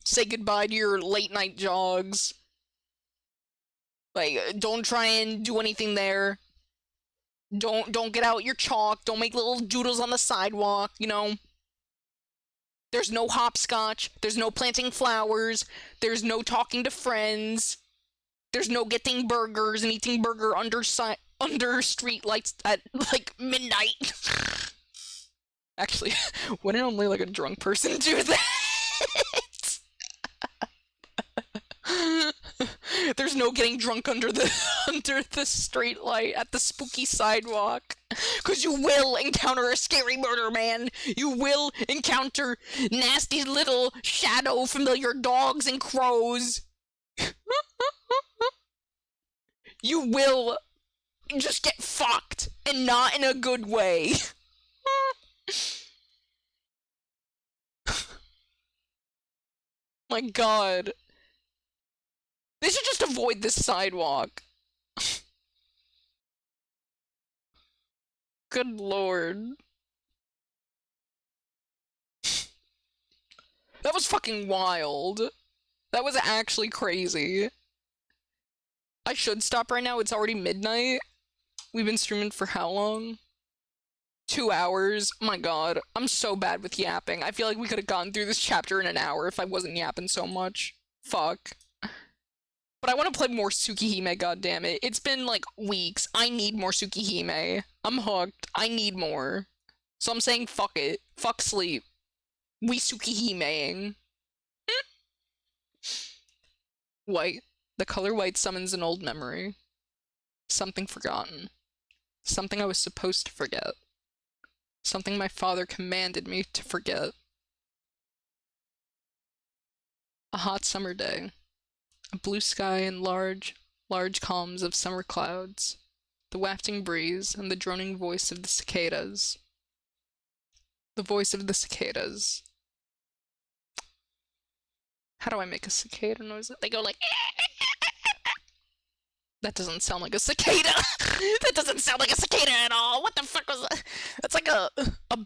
Say goodbye to your late night jogs. Like, don't try and do anything there. Don't get out your chalk. Don't make little doodles on the sidewalk, you know? There's no hopscotch. There's no planting flowers. There's no talking to friends. There's no getting burgers and eating burger under street lights at, like, midnight. Actually, wouldn't only, like, a drunk person do that? There's no getting drunk under the street light at the spooky sidewalk. Cause you will encounter a scary murder man. You will encounter nasty little shadow familiar dogs and crows. You will just get fucked, and not in a good way. My god. They should just avoid this sidewalk. Good lord. That was fucking wild. That was actually crazy. I should stop right now. It's already midnight. We've been streaming for how long? 2 hours. Oh my god. I'm so bad with yapping. I feel like we could have gotten through this chapter in an hour if I wasn't yapping so much. Fuck. But I want to play more Tsukihime, goddammit. It's been, like, weeks. I need more Tsukihime. I'm hooked. I need more. So I'm saying fuck it. Fuck sleep. We Tsukihimeing. White. The color white summons an old memory. Something forgotten. Something I was supposed to forget. Something my father commanded me to forget. A hot summer day. A blue sky and large columns of summer clouds. The wafting breeze and the droning voice of the cicadas. The voice of the cicadas. How do I make a cicada noise? They go like... That doesn't sound like a cicada! That doesn't sound like a cicada at all! What the fuck was that? That's like a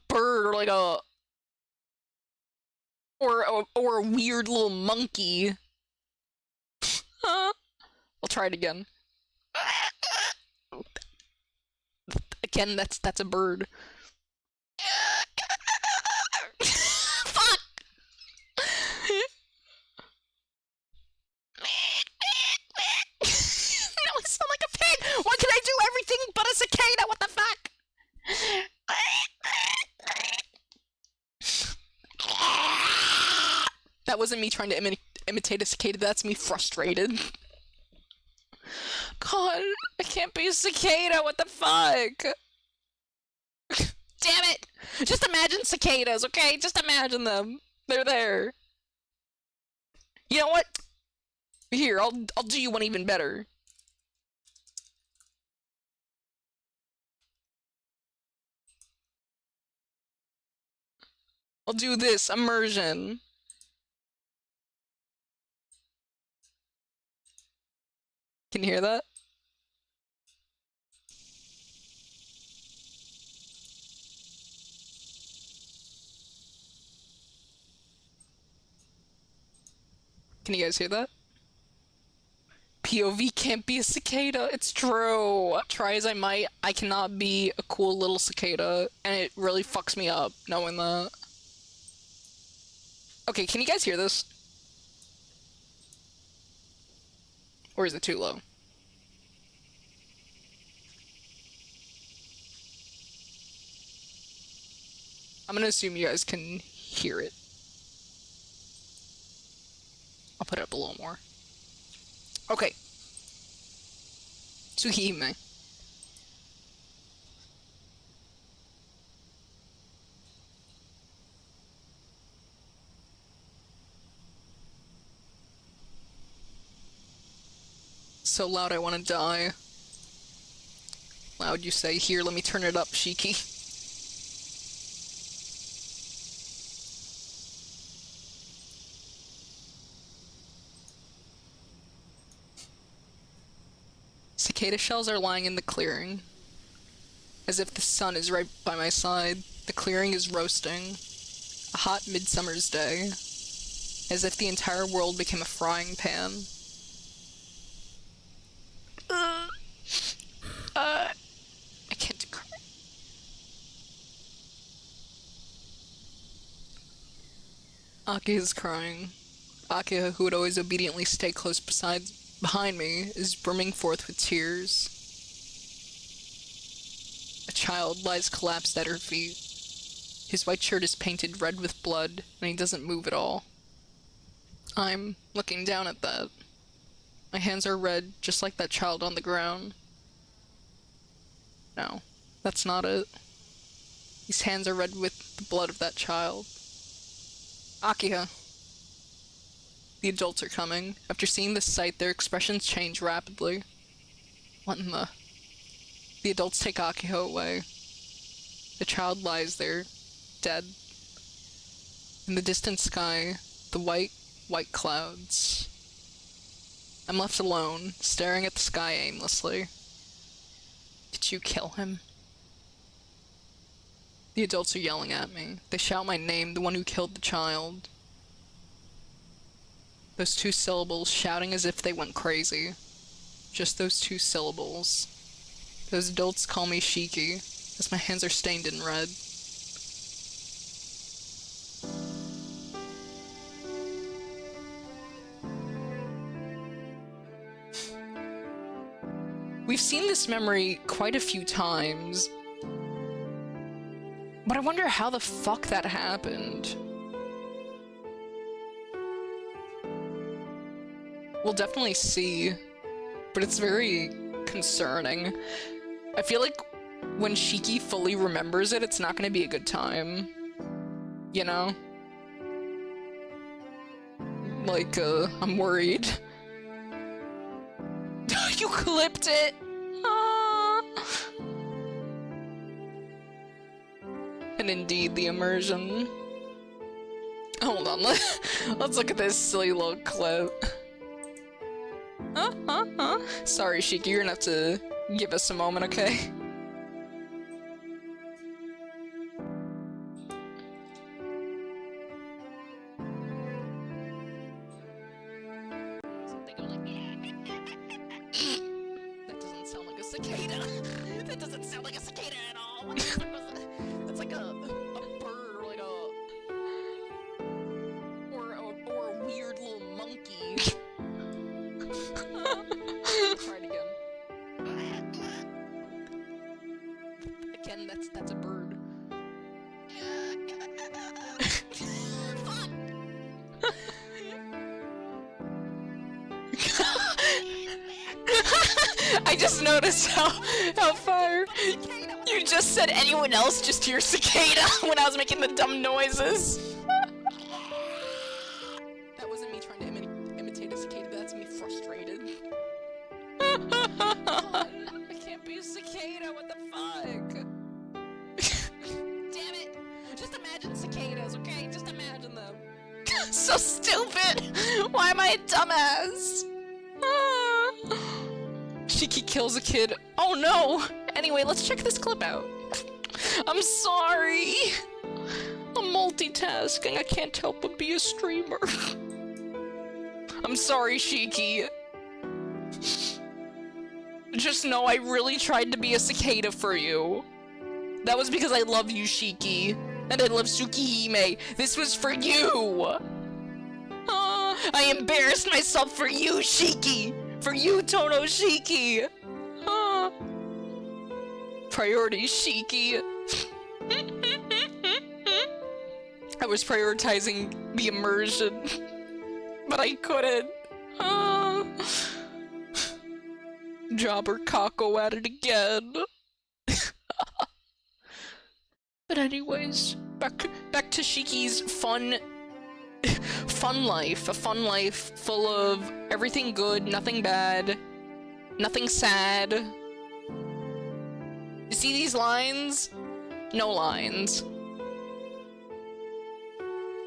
bird or like a... Or a weird little monkey. I'll try it again. Again, that's a bird. Fuck! No, I sound like a pig! Why can I do everything but a cicada? What the fuck? That wasn't me trying to imitate a cicada, that's me frustrated. God, I can't be a cicada, what the fuck? Damn it! Just imagine cicadas, okay? Just imagine them. They're there. You know what? Here, I'll do you one even better. I'll do this, immersion. Can you hear that? Can you guys hear that? POV can't be a cicada, it's true. Try as I might, I cannot be a cool little cicada, and it really fucks me up knowing that. Okay, can you guys hear this? Or is it too low? I'm gonna assume you guys can hear it. I'll put it up a little more. Okay. Tsukihime. So loud I wanna die. Loud you say, here, let me turn it up, Shiki. Cicada shells are lying in the clearing. As if the sun is right by my side. The clearing is roasting. A hot midsummer's day. As if the entire world became a frying pan. I can't do cry. Aki is crying. Aki, who would always obediently stay close behind me, is brimming forth with tears. A child lies collapsed at her feet. His white shirt is painted red with blood, and he doesn't move at all. I'm looking down at that. My hands are red, just like that child on the ground. No, that's not it. These hands are red with the blood of that child. Akiha. The adults are coming. After seeing this sight, their expressions change rapidly. What in the... The adults take Akiha away. The child lies there, dead. In the distant sky, the white clouds. I'm left alone, staring at the sky aimlessly. Did you kill him? The adults are yelling at me. They shout my name, the one who killed the child. Those two syllables, shouting as if they went crazy. Just those two syllables. Those adults call me Shiki, as my hands are stained in red. We've seen this memory quite a few times, but I wonder how the fuck that happened. We'll definitely see, but it's very concerning. I feel like when Shiki fully remembers it, it's not gonna be a good time. You know? Like, I'm worried. You clipped it! Ah. And indeed, the immersion. Hold on, let's look at this silly little clip. Sorry, Shiki, you're gonna have to give us a moment, okay? That doesn't sound like a cicada. That doesn't sound like a cicada at all. What the fuck was that? That's like a bird or like or a weird little monkey. Try it again. Again, that's a bird. I just noticed how far you just said anyone else just hear cicada when I was making the dumb noises. That wasn't me trying to imitate a cicada, that's me frustrated. God, I can't be a cicada, what the fuck? Damn it! Just imagine cicadas, okay? Just imagine them. So stupid! Why am I a dumbass? Shiki kills a kid. Oh no! Anyway, let's check this clip out. I'm sorry! I'm multitasking, I can't help but be a streamer. I'm sorry, Shiki. Just know I really tried to be a cicada for you. That was because I love you, Shiki. And I love Tsukihime. This was for you! I embarrassed myself for you, Shiki! For you, Tono Shiki! Priority, Shiki. I was prioritizing the immersion, but I couldn't. Jobber Coco at it again. But anyways, back to Shiki's fun life. A fun life full of everything good, nothing bad, nothing sad. You see these lines? No lines.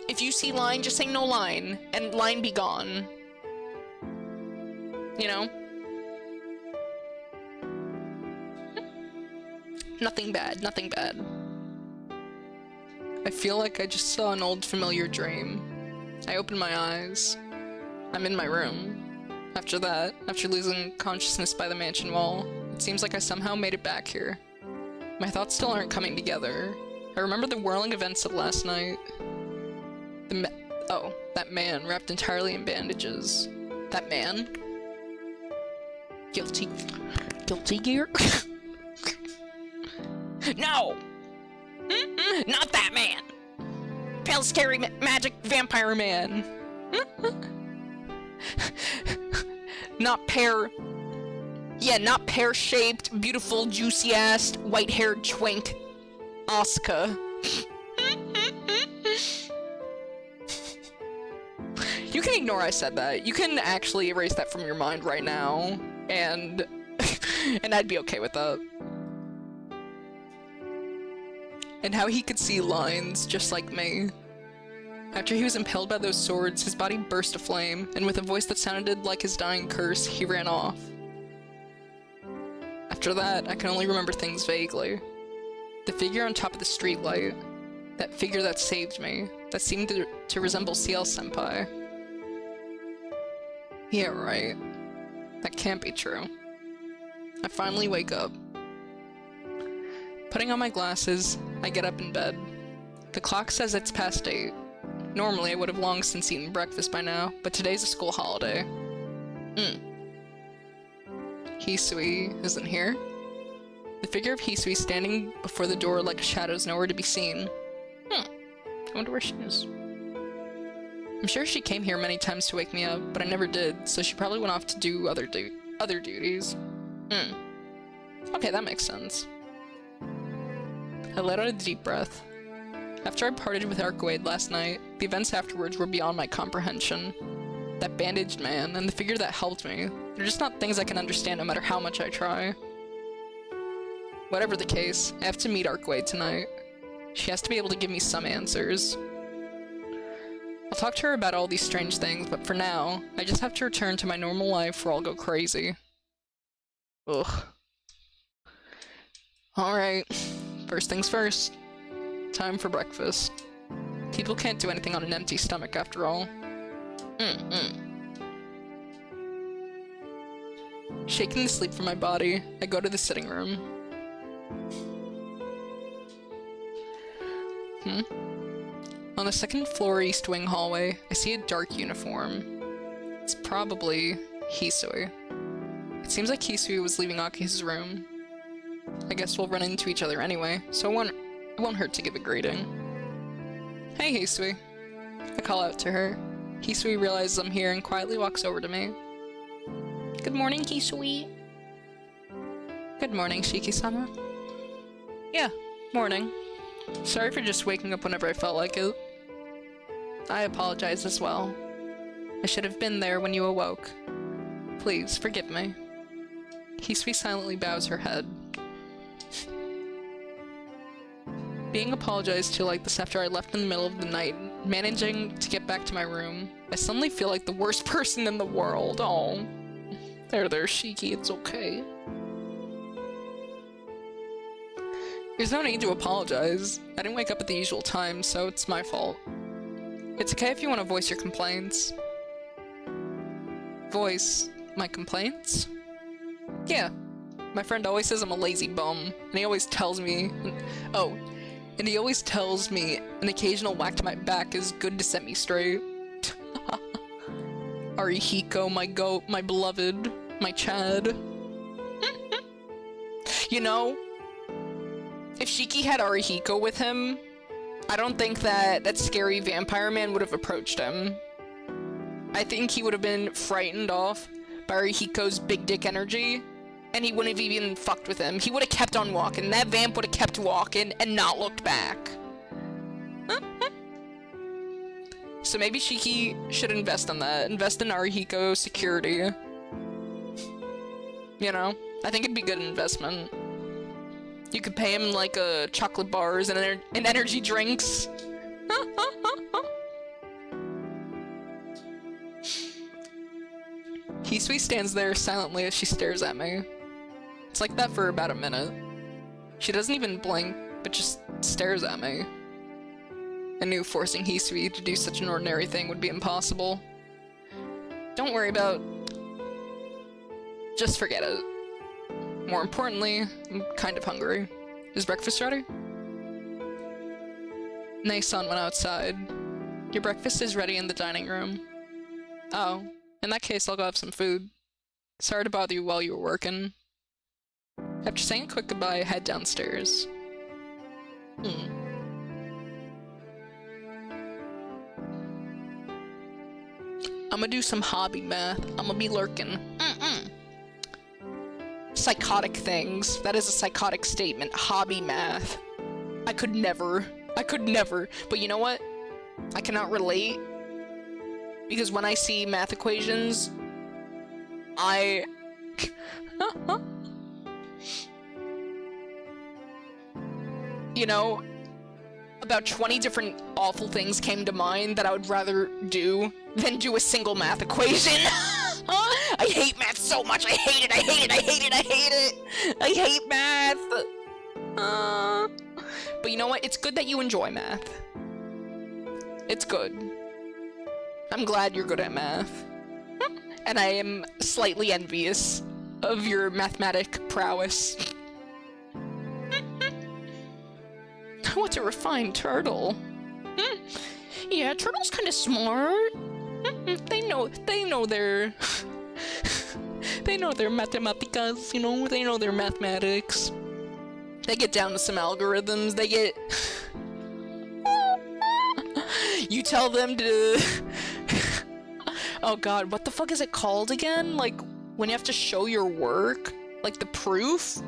If you see line, just say no line, and line be gone. You know? Nothing bad, nothing bad. I feel like I just saw an old familiar dream. I open my eyes. I'm in my room. After that, after losing consciousness by the mansion wall, it seems like I somehow made it back here. My thoughts still aren't coming together. I remember the whirling events of last night. Oh, that man wrapped entirely in bandages. That man? Guilty. Guilty gear? No! Not that man! Pale, scary, magic vampire man! Not pear... Yeah, not pear-shaped, beautiful, juicy-ass, white-haired twink. Asuka. You can ignore I said that. You can actually erase that from your mind right now, and... and I'd be okay with that. And how he could see lines, just like me. After he was impaled by those swords, his body burst aflame, and with a voice that sounded like his dying curse, he ran off. After that, I can only remember things vaguely. The figure on top of the streetlight, that figure that saved me, that seemed to resemble CL-senpai. Yeah, right. That can't be true. I finally wake up. Putting on my glasses, I get up in bed. The clock says it's past 8. Normally, I would have long since eaten breakfast by now, but today's a school holiday. Hisui isn't here. The figure of Hisui standing before the door like a shadow is nowhere to be seen. I wonder where she is. I'm sure she came here many times to wake me up, but I never did, so she probably went off to do other duties. Okay, that makes sense. I let out a deep breath. After I parted with Archwade last night, the events afterwards were beyond my comprehension. That bandaged man, and the figure that helped me, they're just not things I can understand no matter how much I try. Whatever the case, I have to meet Archwade tonight. She has to be able to give me some answers. I'll talk to her about all these strange things, but for now, I just have to return to my normal life or I'll go crazy. Ugh. Alright, first things first. Time for breakfast. People can't do anything on an empty stomach after all. Shaking the sleep from my body, I go to the sitting room. On the second floor east wing hallway, I see a dark uniform. It's probably Hisui. It seems like Hisui was leaving Aki's room. I guess we'll run into each other anyway, so it won't hurt to give a greeting. Hey, Hisui. I call out to her. Hisui realizes I'm here and quietly walks over to me. Good morning, Hisui. Good morning, Shiki-sama. Yeah, morning. Sorry for just waking up whenever I felt like it. I apologize as well. I should have been there when you awoke. Please, forgive me. Hisui silently bows her head. Being apologized to like this after I left in the middle of the night, managing to get back to my room, I suddenly feel like the worst person in the world. Oh. There, Shiki, it's okay. There's no need to apologize. I didn't wake up at the usual time, so it's my fault. It's okay if you want to voice your complaints. Voice my complaints? Yeah. My friend always says I'm a lazy bum, and he always tells me... Oh, and he always tells me an occasional whack to my back is good to set me straight. Arihiko, my goat, my beloved, my Chad. You know, if Shiki had Arihiko with him, I don't think that scary vampire man would have approached him. I think he would have been frightened off by Arihiko's big dick energy, and he wouldn't have even fucked with him. He would have kept on walking. That vamp would have kept walking and not looked back. So maybe Shiki should invest in that. Invest in Arihiko security. You know, I think it'd be a good investment. You could pay him like chocolate bars and energy drinks. Hisui stands there silently as she stares at me. It's like that for about a minute. She doesn't even blink, but just stares at me. I knew forcing Hisui to do such an ordinary thing would be impossible. Don't worry about... Just forget it. More importantly, I'm kind of hungry. Is breakfast ready? Nay-san went outside. Your breakfast is ready in the dining room. Oh, in that case I'll go have some food. Sorry to bother you while you were working. After saying a quick goodbye, I head downstairs. I'ma do some hobby math. I'ma be lurking. Psychotic things. That is a psychotic statement. Hobby math. I could never. But you know what? I cannot relate. Because when I see math equations, you know, about 20 different awful things came to mind that I would rather do than do a single math equation. I hate math so much. I hate it. I hate math. But you know what? It's good that you enjoy math. It's good. I'm glad you're good at math. And I am slightly envious of your mathematic prowess. What's a refined turtle? Yeah, turtles kind of smart. They know their they know their mathematicas, you know, they know their mathematics. They get down to some algorithms, they get... You tell them to... Oh god, what the fuck is it called again? Like, when you have to show your work? Like, the proof?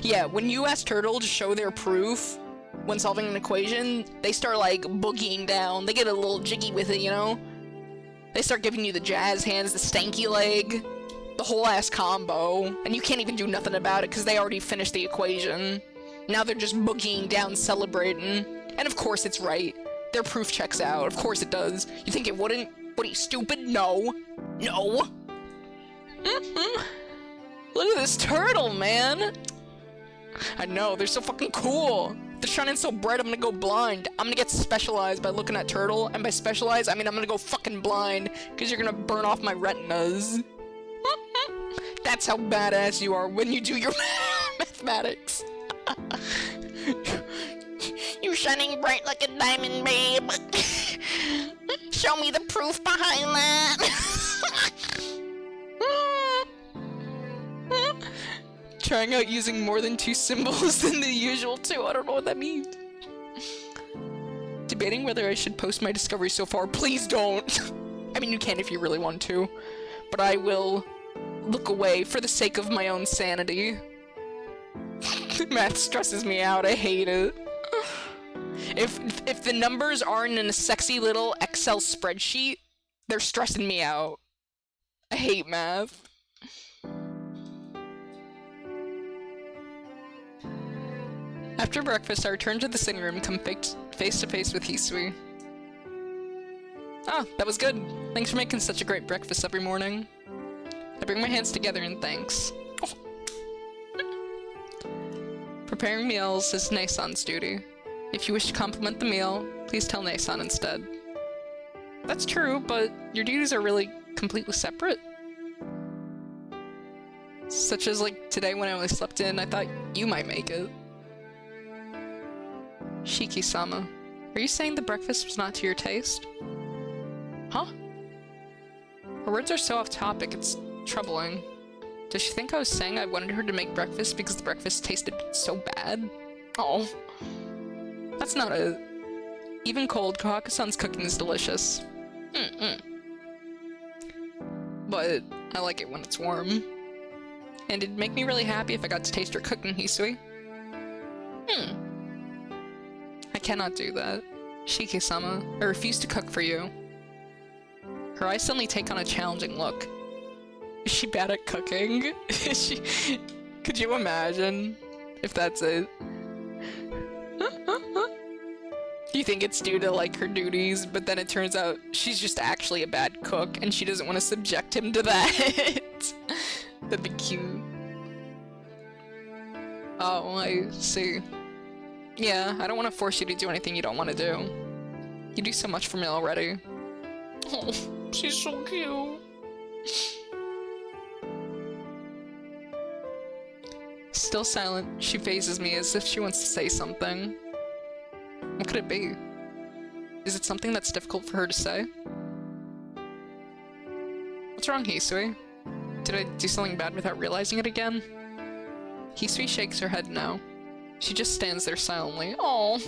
Yeah, when you ask Turtle to show their proof when solving an equation, they start, like, boogieing down. They get a little jiggy with it, you know? They start giving you the jazz hands, the stanky leg, the whole ass combo, and you can't even do nothing about it because they already finished the equation. Now they're just boogieing down, celebrating. And of course it's right. Their proof checks out. Of course it does. You think it wouldn't? What are you, stupid? No. No. Look at this turtle, man. I know, they're so fucking cool. They're shining so bright, I'm gonna go blind. I'm gonna get specialized by looking at turtle, and by specialized, I mean I'm gonna go fucking blind, because you're gonna burn off my retinas. That's how badass you are when you do your mathematics. You're shining bright like a diamond, babe. Show me the proof behind that. Trying out using more than 2 symbols than the usual 2. I don't know what that means. Debating whether I should post my discovery so far. Please don't. I mean, you can if you really want to, but I will look away for the sake of my own sanity. Math stresses me out. I hate it. If the numbers aren't in a sexy little Excel spreadsheet, they're stressing me out. I hate math. After breakfast, I return to the sitting room and come face to face with Hisui. Ah, that was good. Thanks for making such a great breakfast every morning. I bring my hands together in thanks. Oh. Preparing meals is Nae-san's duty. If you wish to compliment the meal, please tell Nae-san instead. That's true, but your duties are really completely separate. Such as like today when I only slept in, I thought you might make it. Shiki-sama, are you saying the breakfast was not to your taste? Huh? Her words are so off topic, it's troubling. Does she think I was saying I wanted her to make breakfast because the breakfast tasted so bad? Oh. That's not it. Even cold, Kohaka-san's cooking is delicious. But I like it when it's warm. And it'd make me really happy if I got to taste your cooking, Hisui. I cannot do that. Shiki-sama, I refuse to cook for you. Her eyes suddenly take on a challenging look. Is she bad at cooking? Is she... Could you imagine if that's it? Do you think it's due to, like, her duties, but then it turns out she's just actually a bad cook and she doesn't want to subject him to that? That'd be cute. Oh, I see. Yeah, I don't want to force you to do anything you don't want to do. You do so much for me already. Oh, she's so cute. Still silent, she faces me as if she wants to say something. What could it be? Is it something that's difficult for her to say? What's wrong, Hisui? Did I do something bad without realizing it again? Hisui shakes her head no. She just stands there silently. Oh.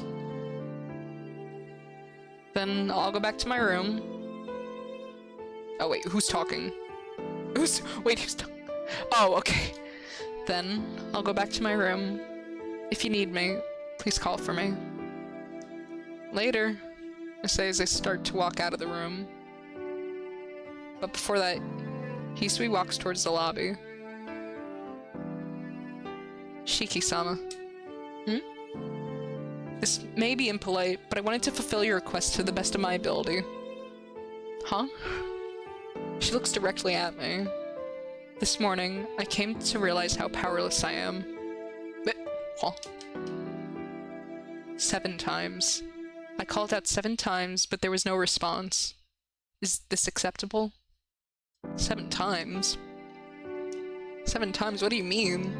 Then I'll go back to my room. Oh wait, who's talking? Who's talking? Oh, okay. Then I'll go back to my room. If you need me, please call for me. Later, I say as I start to walk out of the room. But before that, Hisui walks towards the lobby. Shiki-sama. This may be impolite, but I wanted to fulfill your request to the best of my ability. Huh? She looks directly at me. This morning, I came to realize how powerless I am. But, huh? 7 times. I called out 7 times, but there was no response. Is this acceptable? 7 times? 7 times? What do you mean?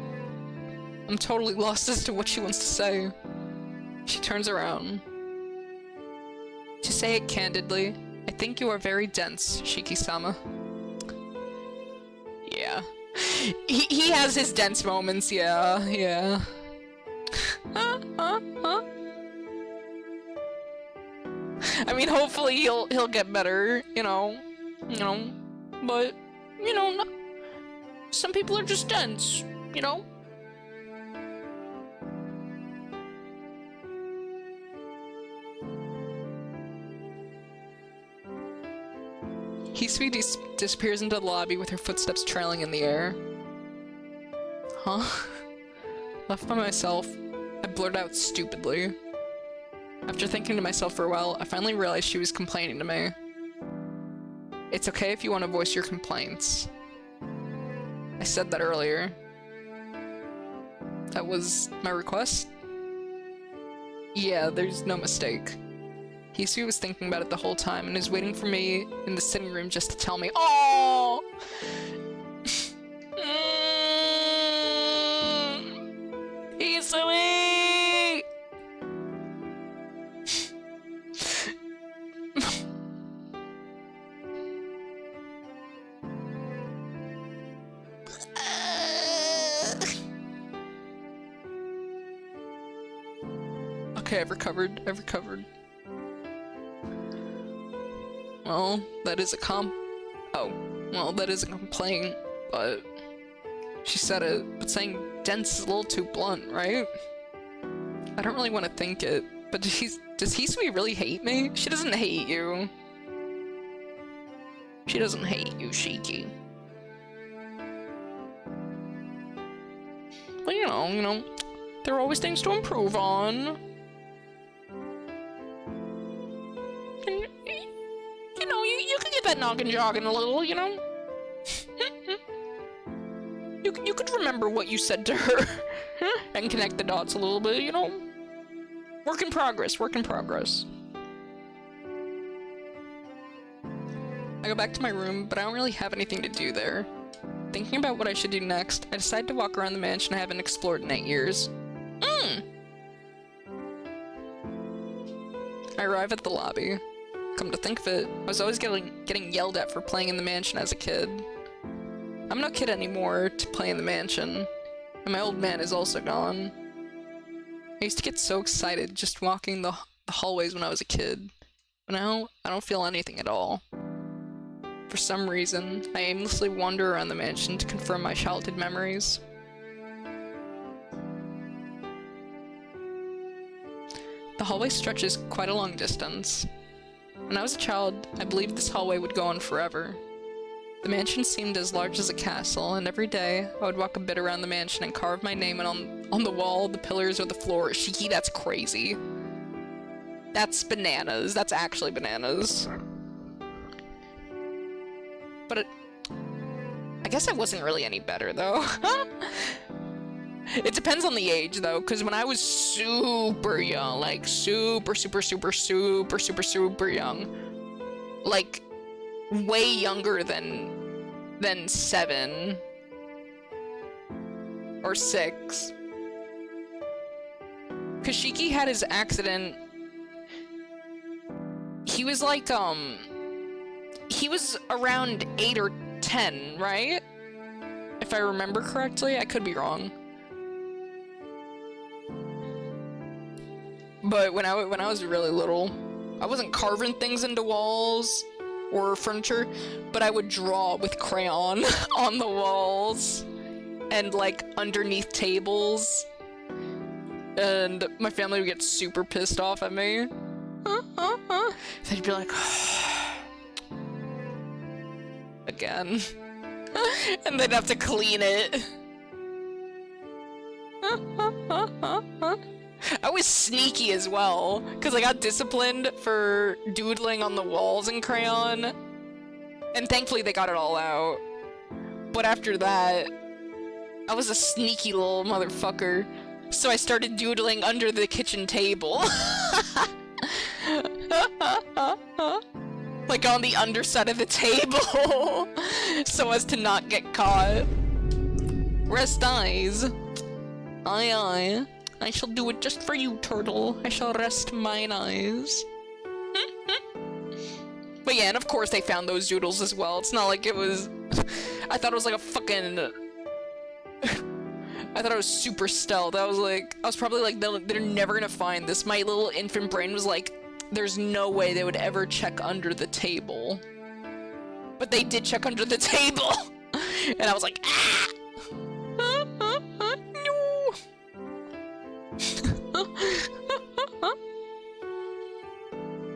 I'm totally lost as to what she wants to say. She turns around. To say it candidly, I think you are very dense, Shiki-sama. Yeah. He has his dense moments, yeah. I mean, hopefully he'll get better, you know, but, some people are just dense, you know? Hisui disappears into the lobby with her footsteps trailing in the air. Huh? Left by myself, I blurt out stupidly. After thinking to myself for a while, I finally realized she was complaining to me. It's okay if you want to voice your complaints. I said that earlier. That was my request? Yeah, there's no mistake. Hisui was thinking about it the whole time and is waiting for me in the sitting room just to tell me, "Oh!" Hisui! Okay, I've recovered. Well, that is a that is a complaint, but she said it, but saying dense is a little too blunt, right? I don't really want to think it, but does Hisui really hate me? She doesn't hate you. She doesn't hate you, Shiki. But you know, there are always things to improve on. And, you know, you can get that noggin jogging a little, you know? You could remember what you said to her and connect the dots a little bit, you know? Work in progress. I go back to my room, but I don't really have anything to do there. Thinking about what I should do next, I decide to walk around the mansion I haven't explored in 8 years. I arrive at the lobby. Come to think of it, I was always getting yelled at for playing in the mansion as a kid. I'm no kid anymore to play in the mansion, and my old man is also gone. I used to get so excited just walking the hallways when I was a kid, but now I don't feel anything at all. For some reason, I aimlessly wander around the mansion to confirm my childhood memories. The hallway stretches quite a long distance. When I was a child, I believed this hallway would go on forever. The mansion seemed as large as a castle, and every day I would walk a bit around the mansion and carve my name on the wall, the pillars, or the floor. Shiki, that's crazy. That's bananas. That's actually bananas. But I guess I wasn't really any better, though. It depends on the age, though, because when I was super young, like super young, like way younger than 7 or 6, because Shiki had his accident. He was like, he was around 8 or 10, right? If I remember correctly, I could be wrong. But when I was really little, I wasn't carving things into walls or furniture, but I would draw with crayon on the walls and like underneath tables. And my family would get super pissed off at me. They'd be like, again. And they'd have to clean it. I was sneaky as well, because I got disciplined for doodling on the walls in crayon. And thankfully they got it all out. But after that, I was a sneaky little motherfucker. So I started doodling under the kitchen table. Like on the underside of the table. So as to not get caught. Rest eyes. Aye aye. I shall do it just for you, turtle. I shall rest mine eyes. But yeah, and of course they found those doodles as well. It's not like it was... I thought it was like a fucking... I thought it was super stealth. I was probably like, they're never gonna find this. My little infant brain was like, there's no way they would ever check under the table. But they did check under the table! And I was like, ah! No!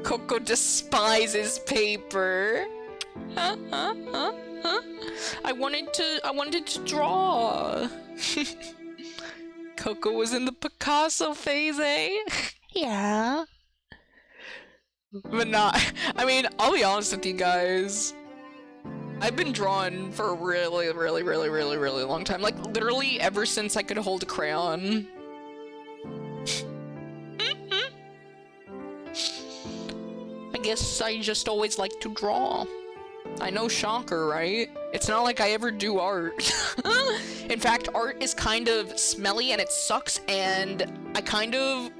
Coco despises paper. I wanted to draw. Coco was in the Picasso phase, eh? Yeah. But not, I mean, I'll be honest with you guys. I've been drawing for a really, really, really, really, really long time. Like, literally ever since I could hold a crayon. I guess I just always like to draw. I know, shocker, right? It's not like I ever do art. In fact, art is kind of smelly and it sucks, and I kind of...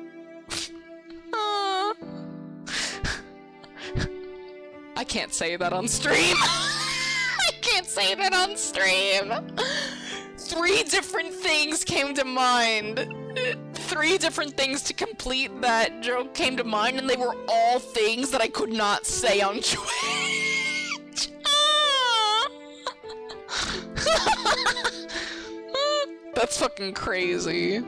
I can't say that on stream. I can't say that on stream. 3 different things came to mind. 3 different things to complete that joke came to mind, and they were all things that I could not say on Twitch. That's fucking crazy.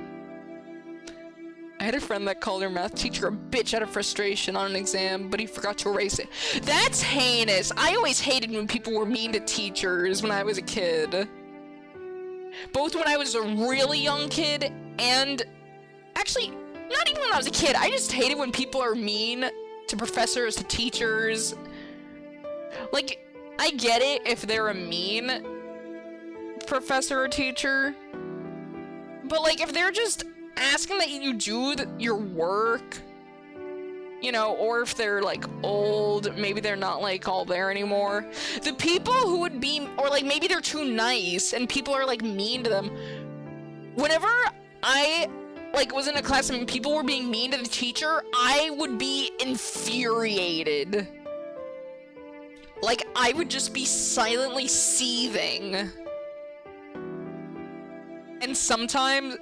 I had a friend that called her math teacher a bitch out of frustration on an exam, but he forgot to erase it. That's heinous! I always hated when people were mean to teachers when I was a kid. Both when I was a really young kid and... Actually, not even when I was a kid. I just hated when people are mean to professors, to teachers. Like, I get it if they're a mean professor or teacher. But, like, if they're just asking that you do your work, you know, or if they're, like, old, maybe they're not, like, all there anymore. The people who would be, or, like, maybe they're too nice and people are, like, mean to them. Whenever I, like, was in a class and people were being mean to the teacher, I would be infuriated. Like, I would just be silently seething. And sometimes,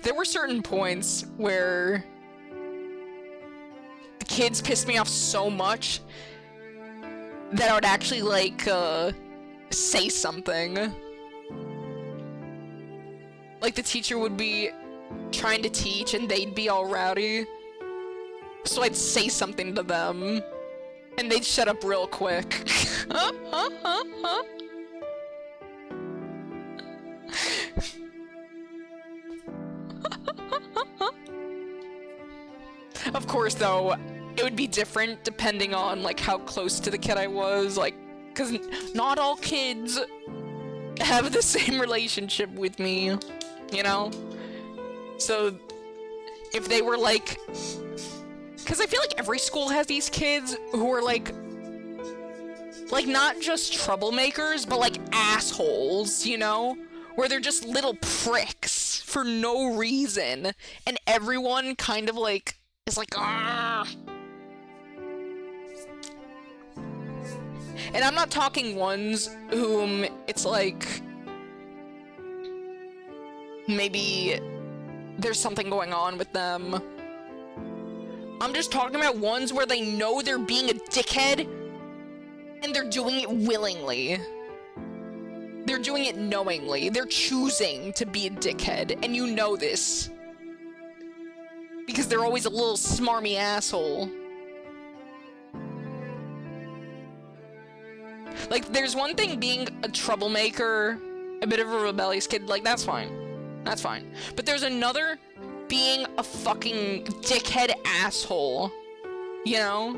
there were certain points where the kids pissed me off so much that I would actually, like, say something. Like, the teacher would be trying to teach and they'd be all rowdy. So I'd say something to them, and they'd shut up real quick. Of course, though, it would be different depending on, like, how close to the kid I was, like, because not all kids have the same relationship with me, you know? So, if they were, like... Because I feel like every school has these kids who are, like, not just troublemakers, but, like, assholes, you know? Where they're just little pricks for no reason, and everyone kind of, like, is like, "Argh." And I'm not talking ones whom it's like, maybe there's something going on with them. I'm just talking about ones where they know they're being a dickhead, and they're doing it willingly. They're doing it knowingly. They're choosing to be a dickhead, and you know this. Because they're always a little smarmy asshole. Like, there's one thing being a troublemaker, a bit of a rebellious kid, like, that's fine. That's fine. But there's another being a fucking dickhead asshole. You know?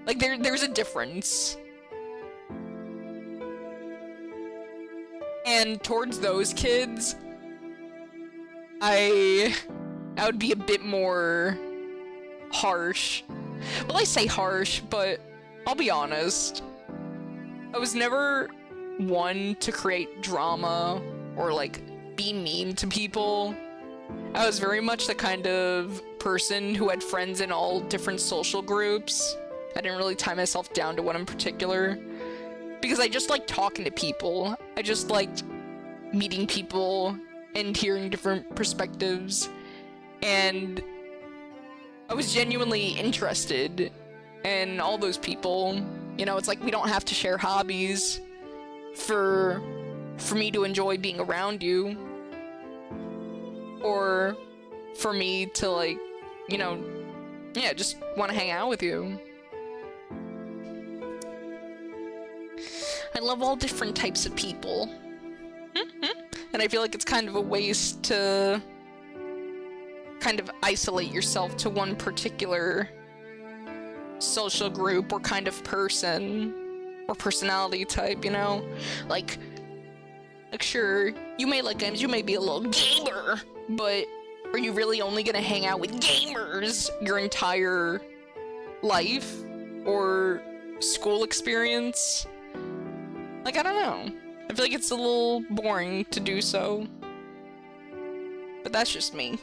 Like, there's a difference. And towards those kids, I would be a bit more harsh. Well, I say harsh, but I'll be honest. I was never one to create drama or, like, be mean to people. I was very much the kind of person who had friends in all different social groups. I didn't really tie myself down to one in particular. Because I just liked talking to people. I just liked meeting people and hearing different perspectives. And I was genuinely interested in all those people. You know, it's like we don't have to share hobbies for me to enjoy being around you. Or for me to, like, you know, yeah, just want to hang out with you. I love all different types of people. And I feel like it's kind of a waste to kind of isolate yourself to one particular social group or kind of person or personality type, you know? Like sure, you may like games, you may be a little gamer, but are you really only gonna hang out with gamers your entire life or school experience? Like, I don't know. I feel like it's a little boring to do so. But that's just me.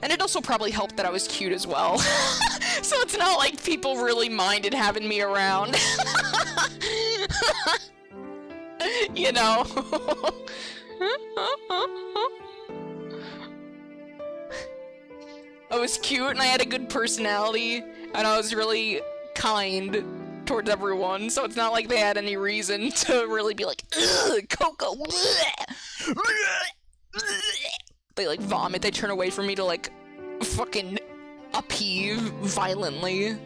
And it also probably helped that I was cute as well. So it's not like people really minded having me around. You know? I was cute and I had a good personality and I was really kind towards everyone, so it's not like they had any reason to really be like, ugh, Coco, bleh, bleh. They like vomit, they turn away from me to like fucking upheave violently.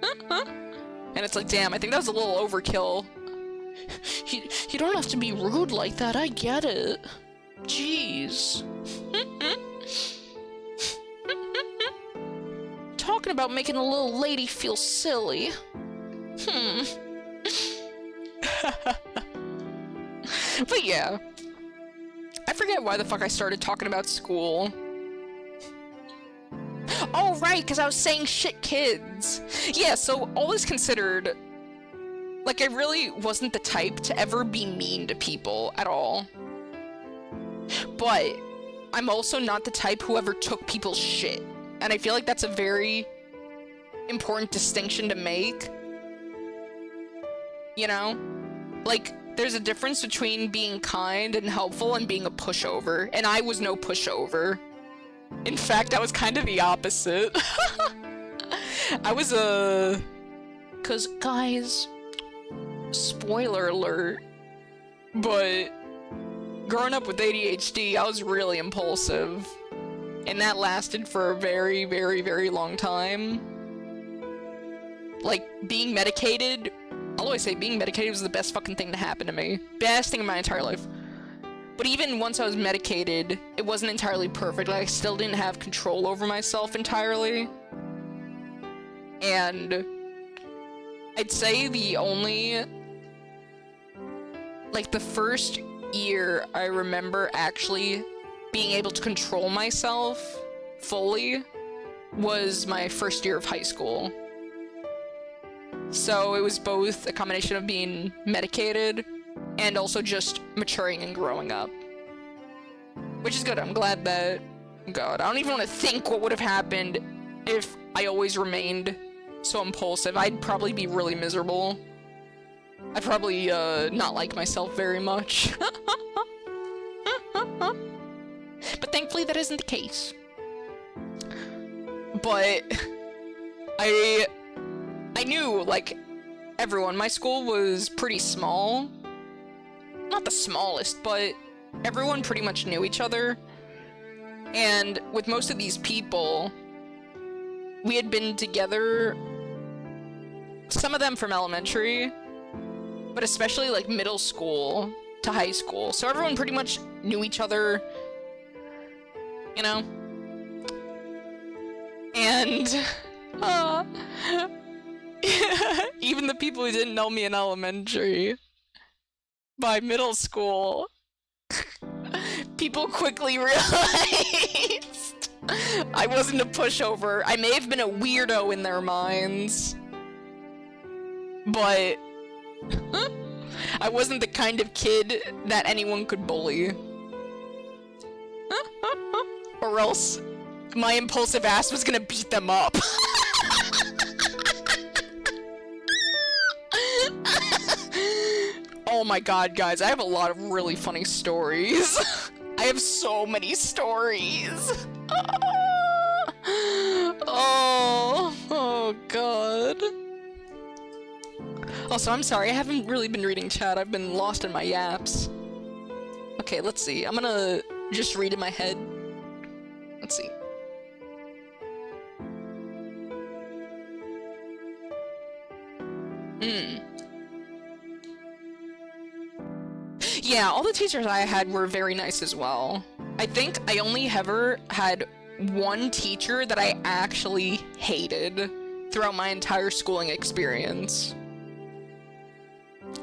And it's like, damn, I think that was a little overkill. You don't have to be rude like that, I get it. Jeez. Talking about making a little lady feel silly. But yeah. I forget why the fuck I started talking about school. Oh, right, because I was saying shit kids. Yeah, so all is considered, like, I really wasn't the type to ever be mean to people at all. But I'm also not the type who ever took people's shit. And I feel like that's a very important distinction to make. You know? Like, there's a difference between being kind and helpful and being a pushover. And I was no pushover. In fact, I was kind of the opposite. I was a... 'Cause, guys, spoiler alert, but growing up with ADHD, I was really impulsive. And that lasted for a very, very, very long time. Like, being medicated, I'll always say being medicated was the best fucking thing to happen to me. Best thing in my entire life. But even once I was medicated, it wasn't entirely perfect. Like, I still didn't have control over myself entirely. And I'd say the only... like, the first year I remember actually being able to control myself fully was my first year of high school. So it was both a combination of being medicated and also just maturing and growing up. Which is good. I'm glad that... God, I don't even want to think what would have happened if I always remained so impulsive. I'd probably be really miserable. I'd probably not like myself very much. But thankfully that isn't the case. But I knew, like, everyone. My school was pretty small. Not the smallest, but everyone pretty much knew each other. And with most of these people, we had been together, some of them from elementary, but especially like middle school to high school. So everyone pretty much knew each other, you know? And even the people who didn't know me in elementary, by middle school, people quickly realized I wasn't a pushover. I may have been a weirdo in their minds, but I wasn't the kind of kid that anyone could bully. Or else my impulsive ass was gonna beat them up. Oh my god, guys, I have a lot of really funny stories. I have so many stories. Oh god. Also, I'm sorry, I haven't really been reading chat. I've been lost in my yaps. Okay, let's see. I'm gonna just read in my head. Let's see. Yeah, all the teachers I had were very nice as well. I think I only ever had one teacher that I actually hated throughout my entire schooling experience.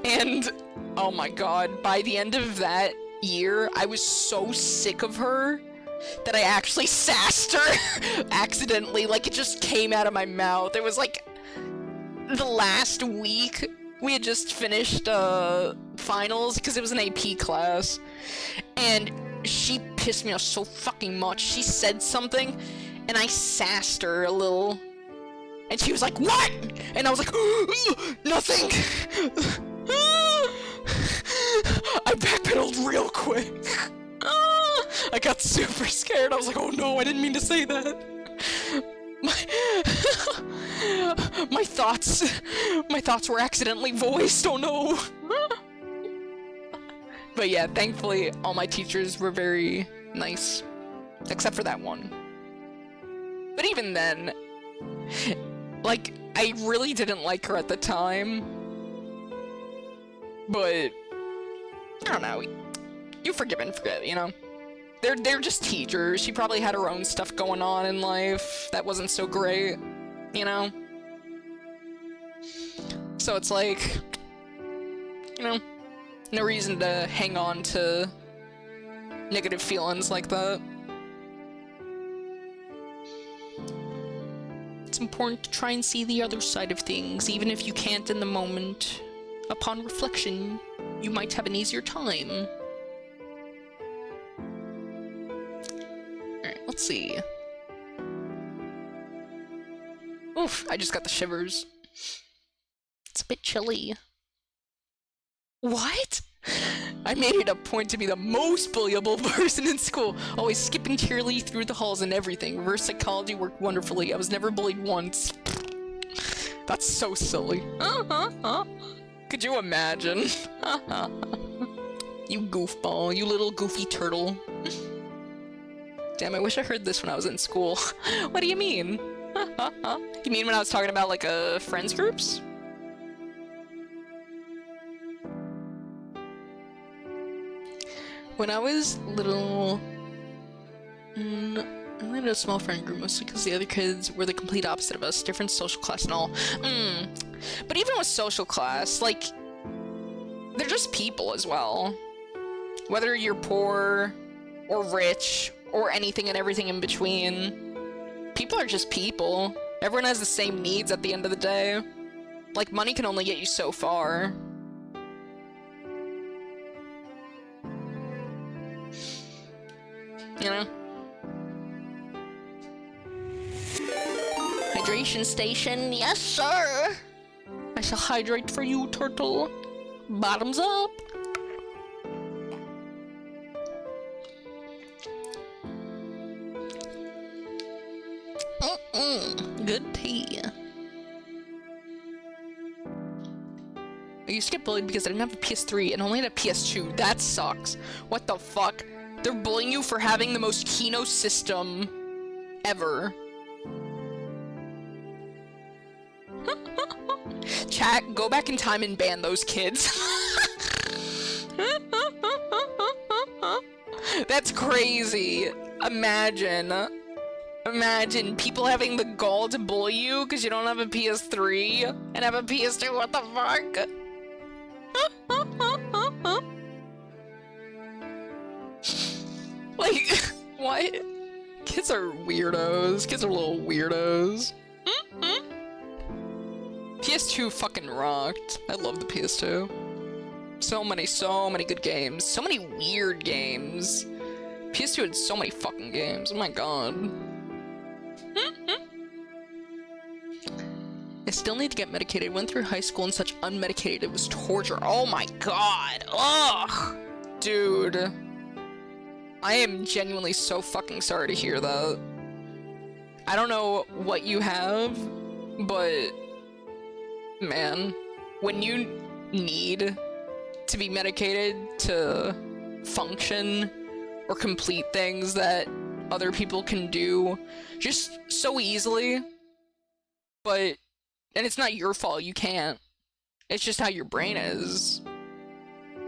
And, oh my god, by the end of that year, I was so sick of her that I actually sassed her accidentally, like it just came out of my mouth. It was like the last week we had just finished finals because it was an AP class, and she pissed me off so fucking much. She said something and I sassed her a little, and she was like, "What?" And I was like, "Nothing." I backpedaled real quick. I got super scared. I was like, "Oh no, I didn't mean to say that." My thoughts were accidentally voiced. Oh no. But yeah, thankfully all my teachers were very nice, except for that one. But even then, like, I really didn't like her at the time. But I don't know. You forgive and forget, you know? They're just teachers. She probably had her own stuff going on in life that wasn't so great, you know? So it's like, you know, no reason to hang on to negative feelings like that. It's important to try and see the other side of things, even if you can't in the moment. Upon reflection, you might have an easier time. Alright, let's see. Oof, I just got the shivers. It's a bit chilly. What? I made it a point to be the most bullyable person in school, always skipping cheerily through the halls and everything. Reverse psychology worked wonderfully. I was never bullied once. That's so silly. Could you imagine? You goofball, you little goofy turtle. Damn, I wish I heard this when I was in school. What do you mean? You mean when I was talking about, like, friends groups? When I was little, I only had a small friend group, mostly because the other kids were the complete opposite of us, different social class and all. But even with social class, like, they're just people as well. Whether you're poor, or rich, or anything and everything in between, people are just people. Everyone has the same needs at the end of the day. Like, money can only get you so far. You know? Hydration station, yes sir! I shall hydrate for you, turtle. Bottoms up! Good tea. I used to get bullied because I didn't have a PS3 and only had a PS2. That sucks. What the fuck? They're bullying you for having the most Kino system ever. Chat, go back in time and ban those kids. That's crazy. Imagine people having the gall to bully you because you don't have a PS3 and have a PS2. What the fuck? Like, what? Kids are weirdos. Kids are little weirdos. PS2 fucking rocked. I love the PS2. So many good games. So many weird games. PS2 had so many fucking games. Oh my god. I still need to get medicated. Went through high school and such unmedicated. It was torture. Oh my god. Ugh. Dude. I am genuinely so fucking sorry to hear that. I don't know what you have, but man, when you need to be medicated to function or complete things that other people can do just so easily, and it's not your fault, you can't. It's just how your brain is.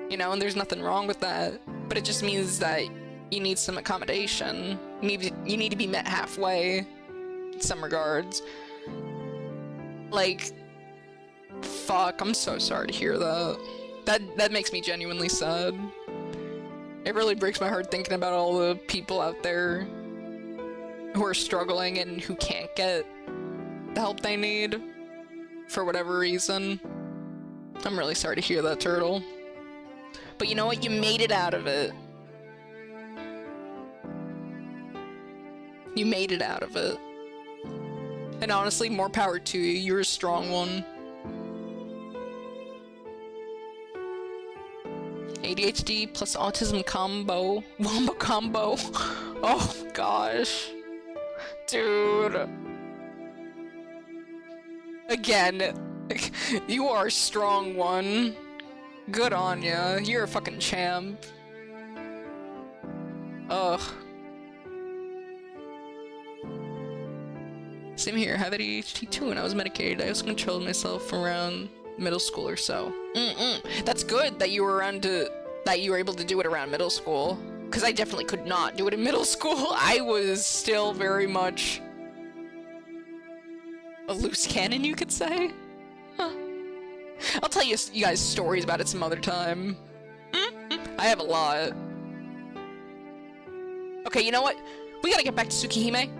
You know, and there's nothing wrong with that, but it just means that you need some accommodation. You need to be met halfway, in some regards. Like, fuck, I'm so sorry to hear that. That makes me genuinely sad. It really breaks my heart thinking about all the people out there who are struggling and who can't get the help they need for whatever reason. I'm really sorry to hear that, Turtle. But you know what? You made it out of it. You made it out of it. And honestly, more power to you. You're a strong one. ADHD plus autism combo. Wombo combo. Oh gosh. Dude. Again, you are a strong one. Good on ya. You're a fucking champ. Ugh. Same here. I have ADHD too, and I was medicated. I also controlled myself around middle school or so. That's good that you were able to do it around middle school. Because I definitely could not do it in middle school. I was still very much a loose cannon, you could say. Huh. I'll tell you guys stories about it some other time. I have a lot. Okay, you know what? We gotta get back to Tsukihime.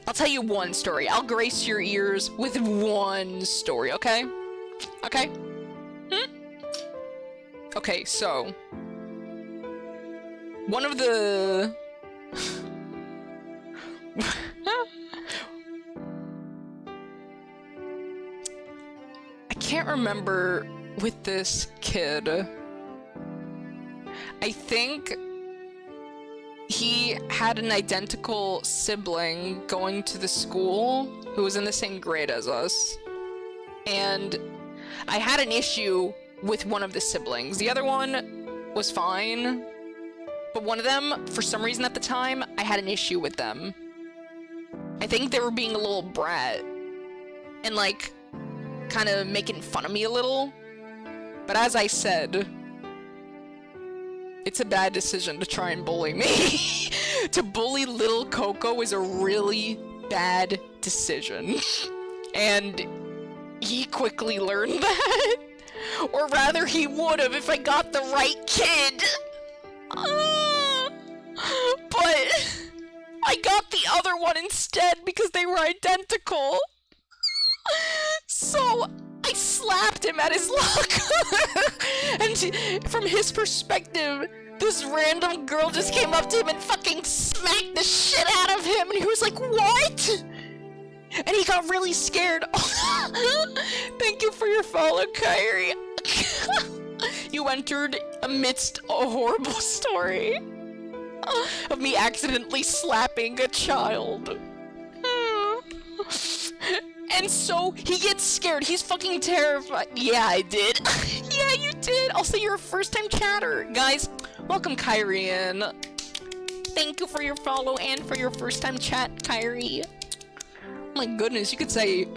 I'll tell you one story. I'll grace your ears with one story, okay? Okay? Okay, so... one of the... I can't remember with this kid. I think he had an identical sibling going to the school who was in the same grade as us. And I had an issue with one of the siblings. The other one was fine, but one of them, for some reason at the time, I had an issue with them. I think they were being a little brat and like kind of making fun of me a little. But as I said, it's a bad decision to try and bully me. To bully little Coco is a really bad decision. And he quickly learned that. Or rather, he would have if I got the right kid. But I got the other one instead because they were identical. So I slapped him at his locker. And from his perspective, this random girl just came up to him and fucking smacked the shit out of him. And he was like, what? And he got really scared. Thank you for your follow, Kyrie. You entered amidst a horrible story of me accidentally slapping a child. And so he gets scared. He's fucking terrified. Yeah, I did. Yeah, you did. Also, you're a first-time chatter. Guys, welcome Kyrie in. Thank you for your follow and for your first-time chat, Kyrie. Oh my goodness, you could say,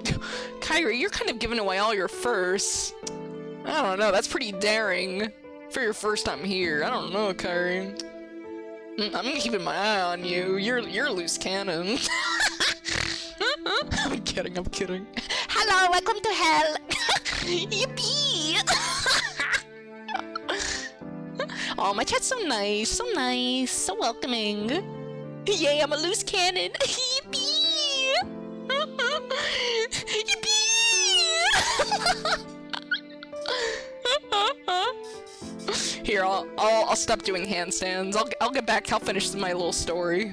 Kyrie, you're kind of giving away all your firsts. I don't know, that's pretty daring for your first time here. I don't know, Kyrie. I'm keeping my eye on you. You're a loose cannon. I'm kidding. Hello, welcome to hell. Yippee! Oh, my chat's so nice, so welcoming. Yay, I'm a loose cannon. Yippee! Yippee! Here, I'll stop doing handstands. I'll get back. I'll finish my little story.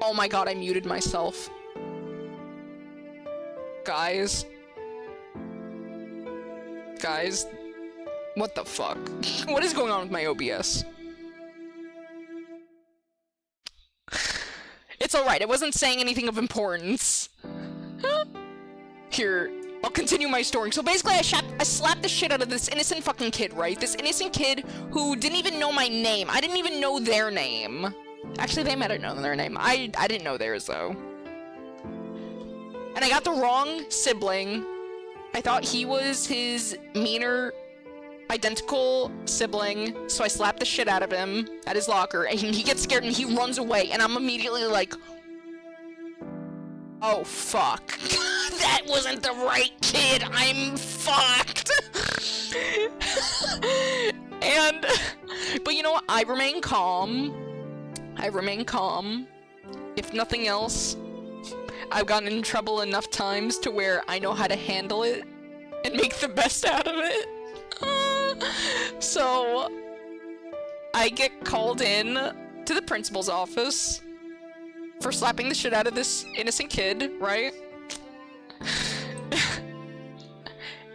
Oh my god, I muted myself. Guys. Guys. What the fuck? What is going on with my OBS? It's alright, it wasn't saying anything of importance. Here, I'll continue my story. So basically, I slapped the shit out of this innocent fucking kid, right? This innocent kid who didn't even know my name. I didn't even know their name. Actually, they might have known their name. I didn't know theirs, though. And I got the wrong sibling. I thought he was his meaner, identical sibling, so I slapped the shit out of him at his locker, and he gets scared and he runs away, and I'm immediately like, oh fuck. That wasn't the right kid, I'm fucked. But you know what, I remain calm. If nothing else, I've gotten in trouble enough times to where I know how to handle it and make the best out of it. So, I get called in to the principal's office for slapping the shit out of this innocent kid, right?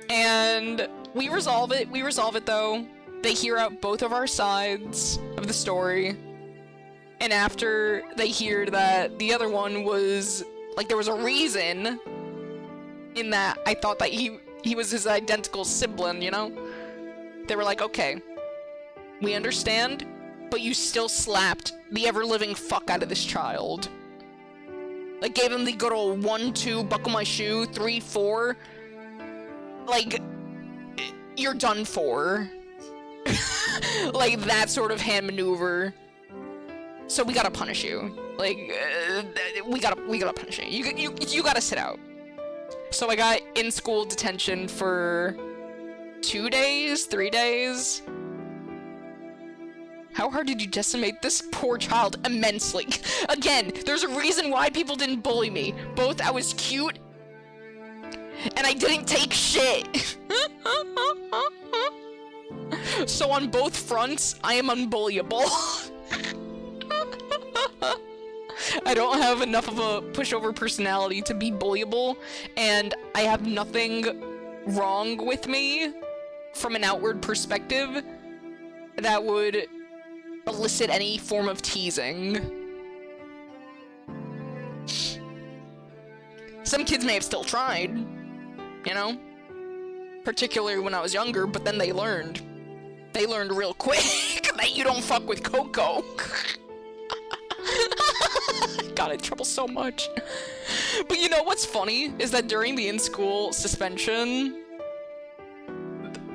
And we resolve it though. They hear out both of our sides of the story. And after they hear that the other one was, like, there was a reason in that I thought that he was his identical sibling, you know? They were like, okay, we understand, but you still slapped the ever-living fuck out of this child. Like, gave him the good old 1, 2, buckle my shoe, 3, 4. Like, you're done for. Like, that sort of hand maneuver. So we gotta punish you. Like, we gotta punish you. You gotta sit out. So I got in-school detention for 2 days, 3 days. How hard did you decimate this poor child? Immensely. Again, there's a reason why people didn't bully me. Both I was cute, and I didn't take shit. So on both fronts, I am unbullyable. I don't have enough of a pushover personality to be bullyable, and I have nothing wrong with me from an outward perspective that would elicit any form of teasing. Some kids may have still tried, you know? Particularly when I was younger, but then they learned. They learned real quick that you don't fuck with Coco. Got in trouble so much. But you know what's funny is that during the in-school suspension,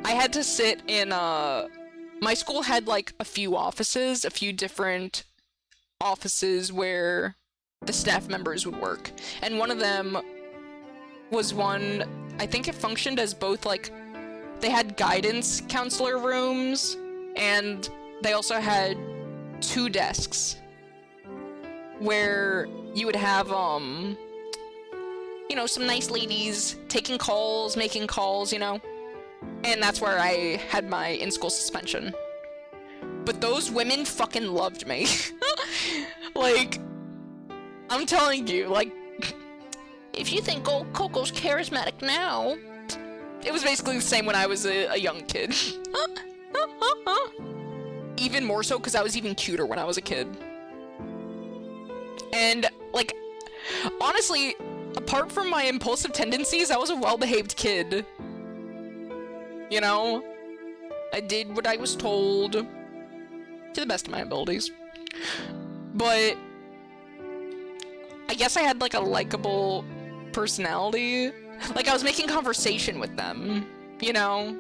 I had to sit in my school had like a few offices, a few different offices where the staff members would work. And one of them was one, I think it functioned as both, like, they had guidance counselor rooms, and they also had 2 desks where you would have, you know, some nice ladies taking calls, making calls, you know? And that's where I had my in-school suspension. But those women fucking loved me. Like, I'm telling you, like, if you think old Coco's charismatic now, it was basically the same when I was a young kid. Even more so because I was even cuter when I was a kid. And, like, honestly, apart from my impulsive tendencies, I was a well-behaved kid. You know? I did what I was told, to the best of my abilities. But I guess I had, like, a likable personality. Like, I was making conversation with them, you know?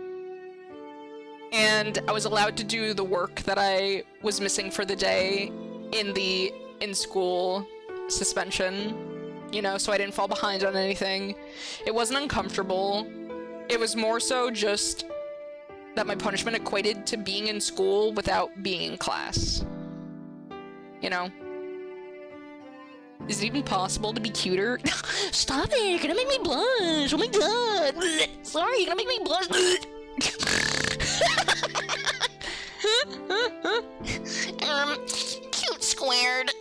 And I was allowed to do the work that I was missing for the day in the in-school suspension, you know, so I didn't fall behind on anything. It wasn't uncomfortable. It was more so just that my punishment equated to being in school without being in class. You know? Is it even possible to be cuter? Stop it! You're gonna make me blush! Oh my god! Sorry, you're gonna make me blush! Cute squared.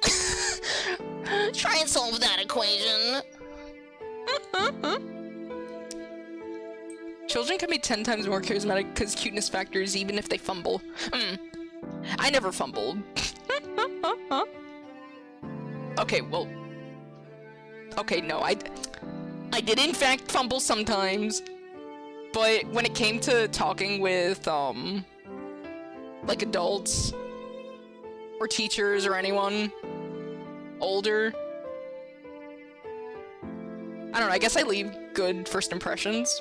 Children can be 10 times more charismatic because cuteness factors, even if they fumble. I never fumbled. Okay, well... Okay, no, I did in fact fumble sometimes. But when it came to talking with, like adults, or teachers, or anyone older, I don't know, I guess I leave good first impressions.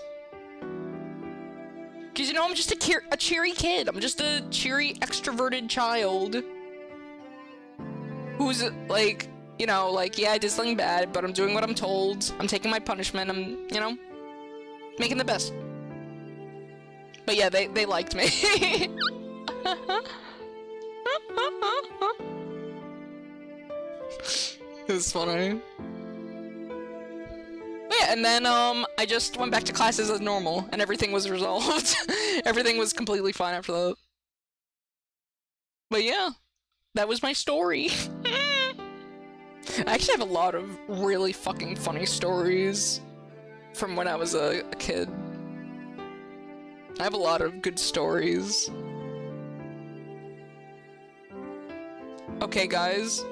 Because, you know, I'm just a cheery kid. I'm just a cheery, extroverted child. Who's, like, you know, like, yeah, I did something bad, but I'm doing what I'm told. I'm taking my punishment. I'm, you know, making the best. But yeah, they liked me. It was funny. Yeah, and then, I just went back to classes as normal, and everything was resolved. Everything was completely fine after that. But yeah, that was my story. I actually have a lot of really fucking funny stories from when I was a kid. I have a lot of good stories. Okay, guys.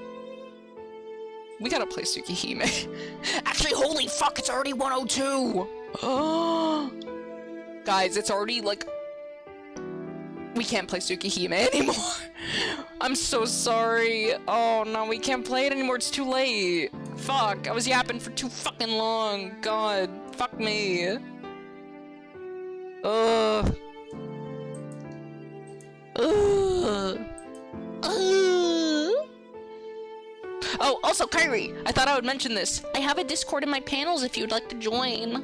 We gotta play Tsukihime. Actually, holy fuck, it's already 1:02! Oh, guys, it's already, like... We can't play Tsukihime anymore. I'm so sorry. Oh, no, we can't play it anymore. It's too late. Fuck, I was yapping for too fucking long. God, fuck me. Ugh. Ugh. Oh, also, Kyrie, I thought I would mention this. I have a Discord in my panels if you'd like to join.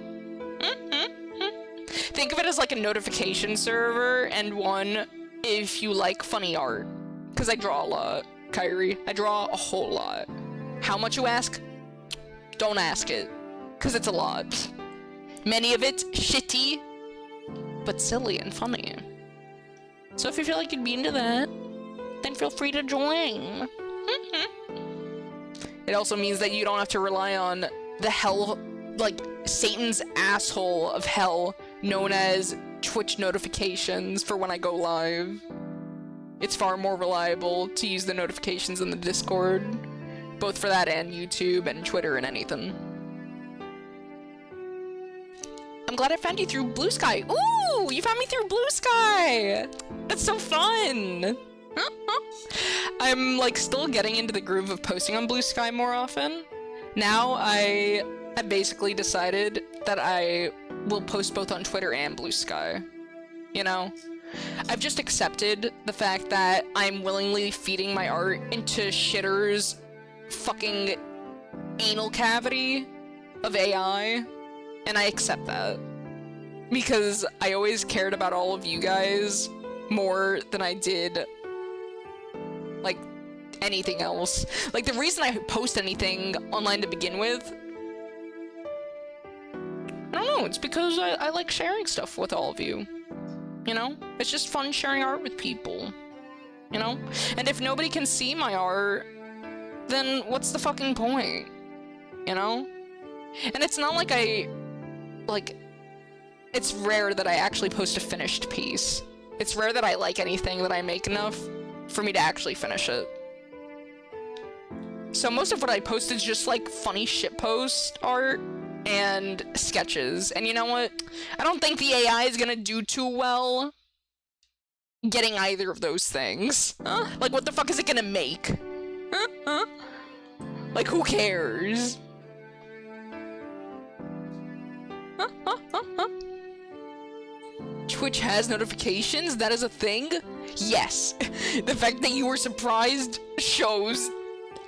Think of it as like a notification server, and one if you like funny art. Because I draw a lot, Kyrie. I draw a whole lot. How much you ask? Don't ask it. Because it's a lot. Many of it shitty, but silly and funny. So if you feel like you'd be into that, then feel free to join. It also means that you don't have to rely on the hell, like, Satan's asshole of hell known as Twitch notifications for when I go live. It's far more reliable to use the notifications in the Discord, both for that and YouTube and Twitter and anything. I'm glad I found you through Blue Sky. Ooh, you found me through Blue Sky! That's so fun! I'm, like, still getting into the groove of posting on Blue Sky more often. Now I basically decided that I will post both on Twitter and Blue Sky. You know? I've just accepted the fact that I'm willingly feeding my art into Shitter's fucking anal cavity of AI, and I accept that. Because I always cared about all of you guys more than I did, like, anything else. Like, the reason I post anything online to begin with, I don't know, it's because I like sharing stuff with all of you. You know? It's just fun sharing art with people. You know? And if nobody can see my art, then what's the fucking point? You know? And it's not like it's rare that I actually post a finished piece. It's rare that I like anything that I make enough for me to actually finish it. So most of what I post is just, like, funny shitpost art and sketches. And you know what? I don't think the AI is gonna do too well getting either of those things. Huh? Like, what the fuck is it gonna make? Huh? Like, who cares? Twitch has notifications? That is a thing? Yes. The fact that you were surprised shows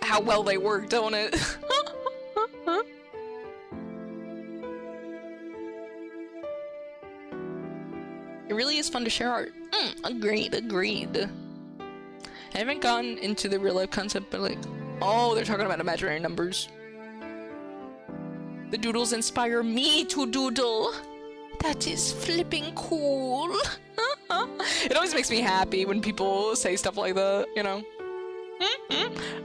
how well they work, don't it? It really is fun to share art. Agreed. I haven't gotten into the real life concept, but like, oh, they're talking about imaginary numbers. The doodles inspire me to doodle. That is flipping cool. It always makes me happy when people say stuff like that, you know?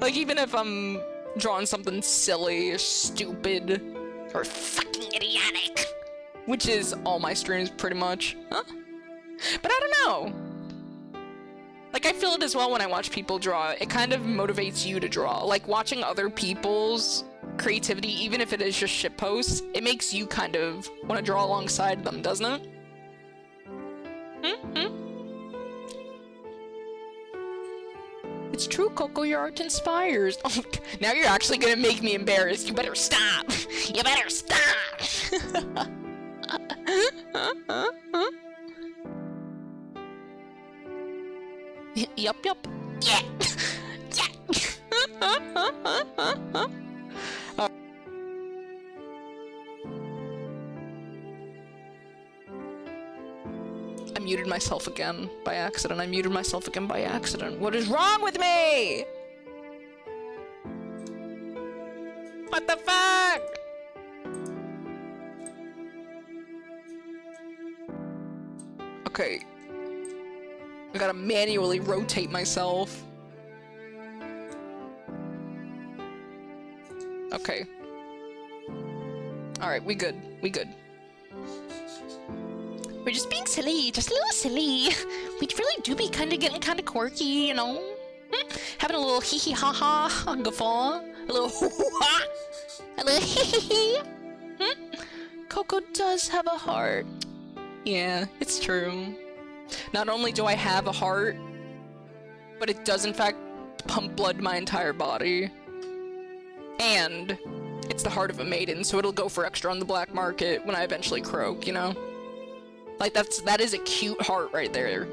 Like, even if I'm drawing something silly or stupid or fucking idiotic, which is all my streams pretty much. Huh? But I don't know. Like, I feel it as well when I watch people draw. It kind of motivates you to draw. Like, watching other people's creativity, even if it is just shitposts, it makes you kind of want to draw alongside them, doesn't it? It's true, Coco, your art inspires. Oh, now you're actually gonna make me embarrassed. You better stop. You better stop. Yup. Yeah. I muted myself again by accident. What is wrong with me? What the fuck? Okay. I gotta manually rotate myself. Okay. Alright, we good. We're just being silly, just a little silly. We really do be kind of getting kind of quirky, you know? Having a little hee hee ha ha guffaw. A little hoo hoo ha. A little hee hee hee. Coco does have a heart. Yeah, it's true. Not only do I have a heart, but it does in fact pump blood my entire body. And it's the heart of a maiden, so it'll go for extra on the black market when I eventually croak, you know? Like, that is a cute heart right there.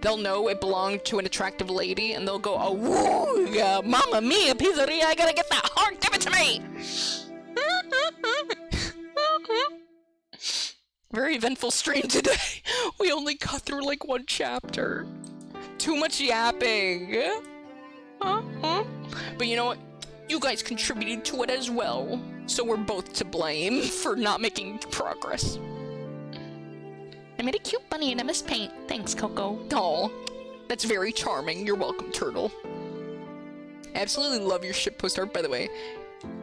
They'll know it belonged to an attractive lady, and they'll go, oh, woo, yeah, mamma mia, pizzeria, I gotta get that heart, give it to me! Very eventful stream today. We only got through, like, one chapter. Too much yapping. But you know what? You guys contributed to it as well. So we're both to blame for not making progress. I made a cute bunny in MS Paint. Thanks, Coco. Aw, that's very charming. You're welcome, Turtle. I absolutely love your shitpost art, by the way.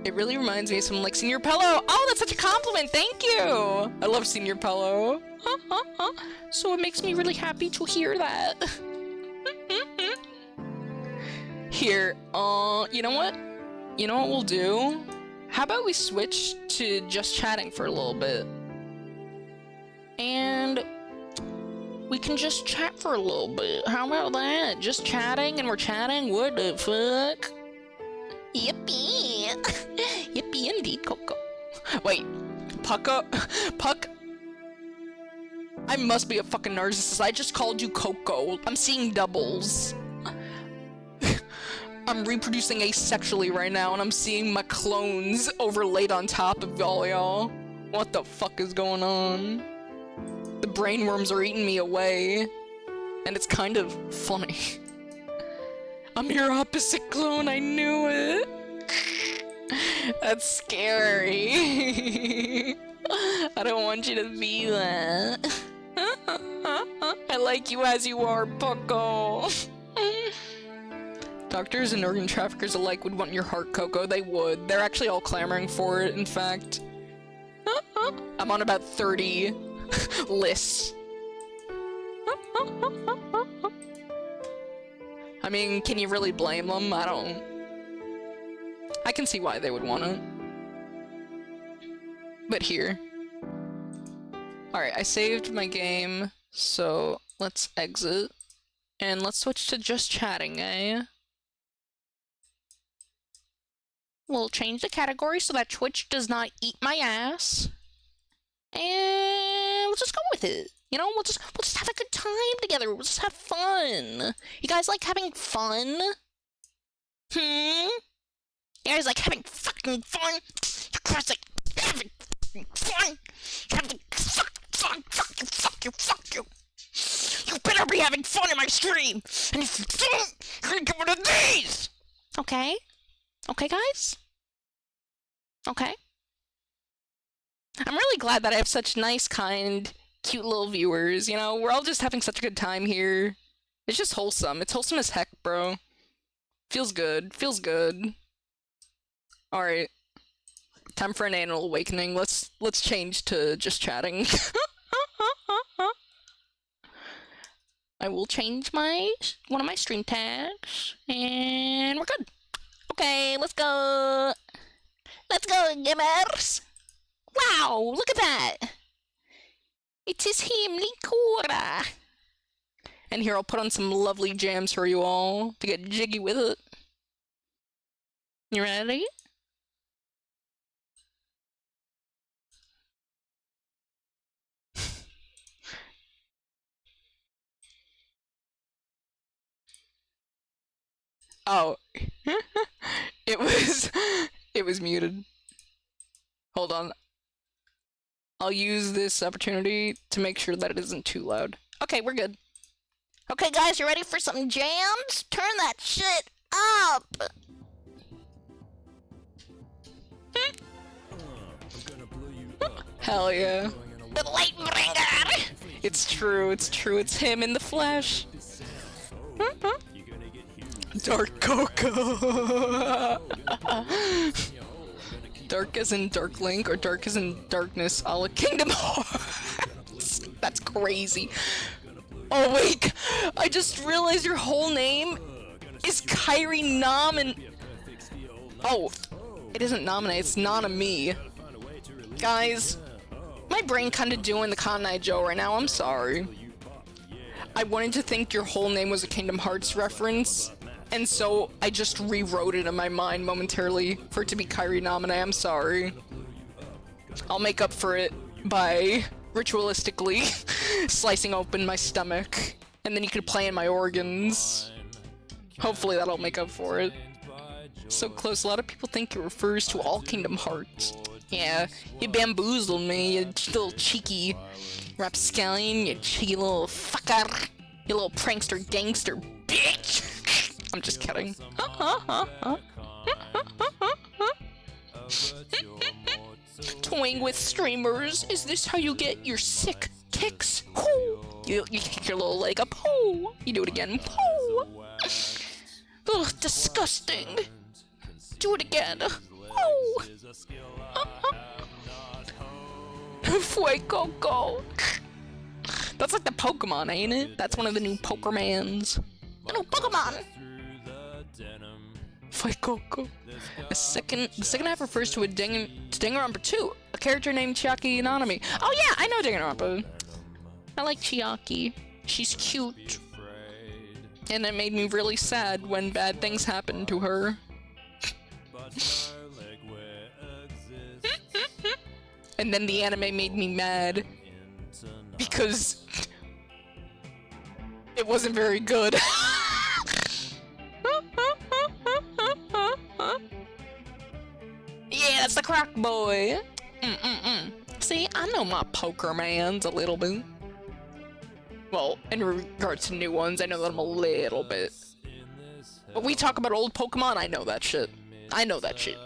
It really reminds me of someone like Senior Pello. Oh, that's such a compliment. Thank you. I love Senior Pello. So it makes me really happy to hear that. Here, you know what? You know what we'll do? How about we switch to just chatting for a little bit? And we can just chat for a little bit. How about that? Just chatting and we're chatting? What the fuck? Yippee! Yippee indeed, Coco. Wait, Puck? I must be a fucking narcissist. I just called you Coco. I'm seeing doubles. I'm reproducing asexually right now, and I'm seeing my clones overlaid on top of y'all. What the fuck is going on? The brainworms are eating me away, and it's kind of funny. I'm your opposite clone, I knew it! That's scary. I don't want you to be that. I like you as you are, Pucko. Doctors and organ traffickers alike would want your heart, Coco. They would. They're actually all clamoring for it, in fact. I'm on about 30 lists. I mean, can you really blame them? I don't. I can see why they would want it. But here. Alright, I saved my game, so let's exit. And let's switch to just chatting, eh? We'll change the category so that Twitch does not eat my ass. And we'll just go with it. You know, we'll just have a good time together. We'll just have fun. You guys like having fun? You guys like having fucking fun? You guys like having fun? Having fuck you. You better be having fun in my stream. And if you don't, you're gonna get one of these. Okay? Okay, guys? Okay? I'm really glad that I have such nice, kind, cute little viewers, you know? We're all just having such a good time here. It's just wholesome. It's wholesome as heck, bro. Feels good. Feels good. Alright. Time for an anal awakening. Let's change to just chatting. I will change one of my stream tags, and we're good. Okay, let's go. Let's go, gamers. Wow, look at that. It is him, Likura. And here, I'll put on some lovely jams for you all to get jiggy with it. You ready? Oh. It was muted. Hold on. I'll use this opportunity to make sure that it isn't too loud. Okay, we're good. Okay, guys, you ready for some jams? Turn that shit up! Hell yeah. The Lightbringer! It's true, it's him in the flesh. Dark Coco! Dark as in Dark Link, or dark as in darkness, a la Kingdom Hearts. That's crazy. Oh wait, I just realized your whole name is Kairi Namen. Oh, it isn't Namine, it's Nanami. Guys, my brain kinda doing the Kanai Joe right now, I'm sorry. I wanted to think your whole name was a Kingdom Hearts reference, and so I just rewrote it in my mind momentarily for it to be Kairi Namine. I'm sorry. I'll make up for it by ritualistically slicing open my stomach, and then you could play in my organs. Hopefully that'll make up for it. So close, a lot of people think it refers to all Kingdom Hearts. Yeah, you bamboozled me, you little cheeky rapscallion, you cheeky little fucker, you little prankster gangster bitch! I'm just kidding. Toying with streamers, is this how you get your sick kicks? You kick your little leg up, you do it again, ugh, disgusting! Do it again, Fue Coco! That's like the Pokemon, ain't it? That's one of the new Pokermans. The new Pokemon! Fue Coco. The second half refers to Danganronpa 2, a character named Chiaki Nanami. Oh yeah, I know Danganronpa. I like Chiaki. She's cute. And it made me really sad when bad things happened to her. And then the anime made me mad because it wasn't very good. Yeah, that's the Croc Boy. See, I know my Pokermans a little bit. Well, in regards to new ones, I know them a little bit. But we talk about old Pokemon, I know that shit. I know that shit.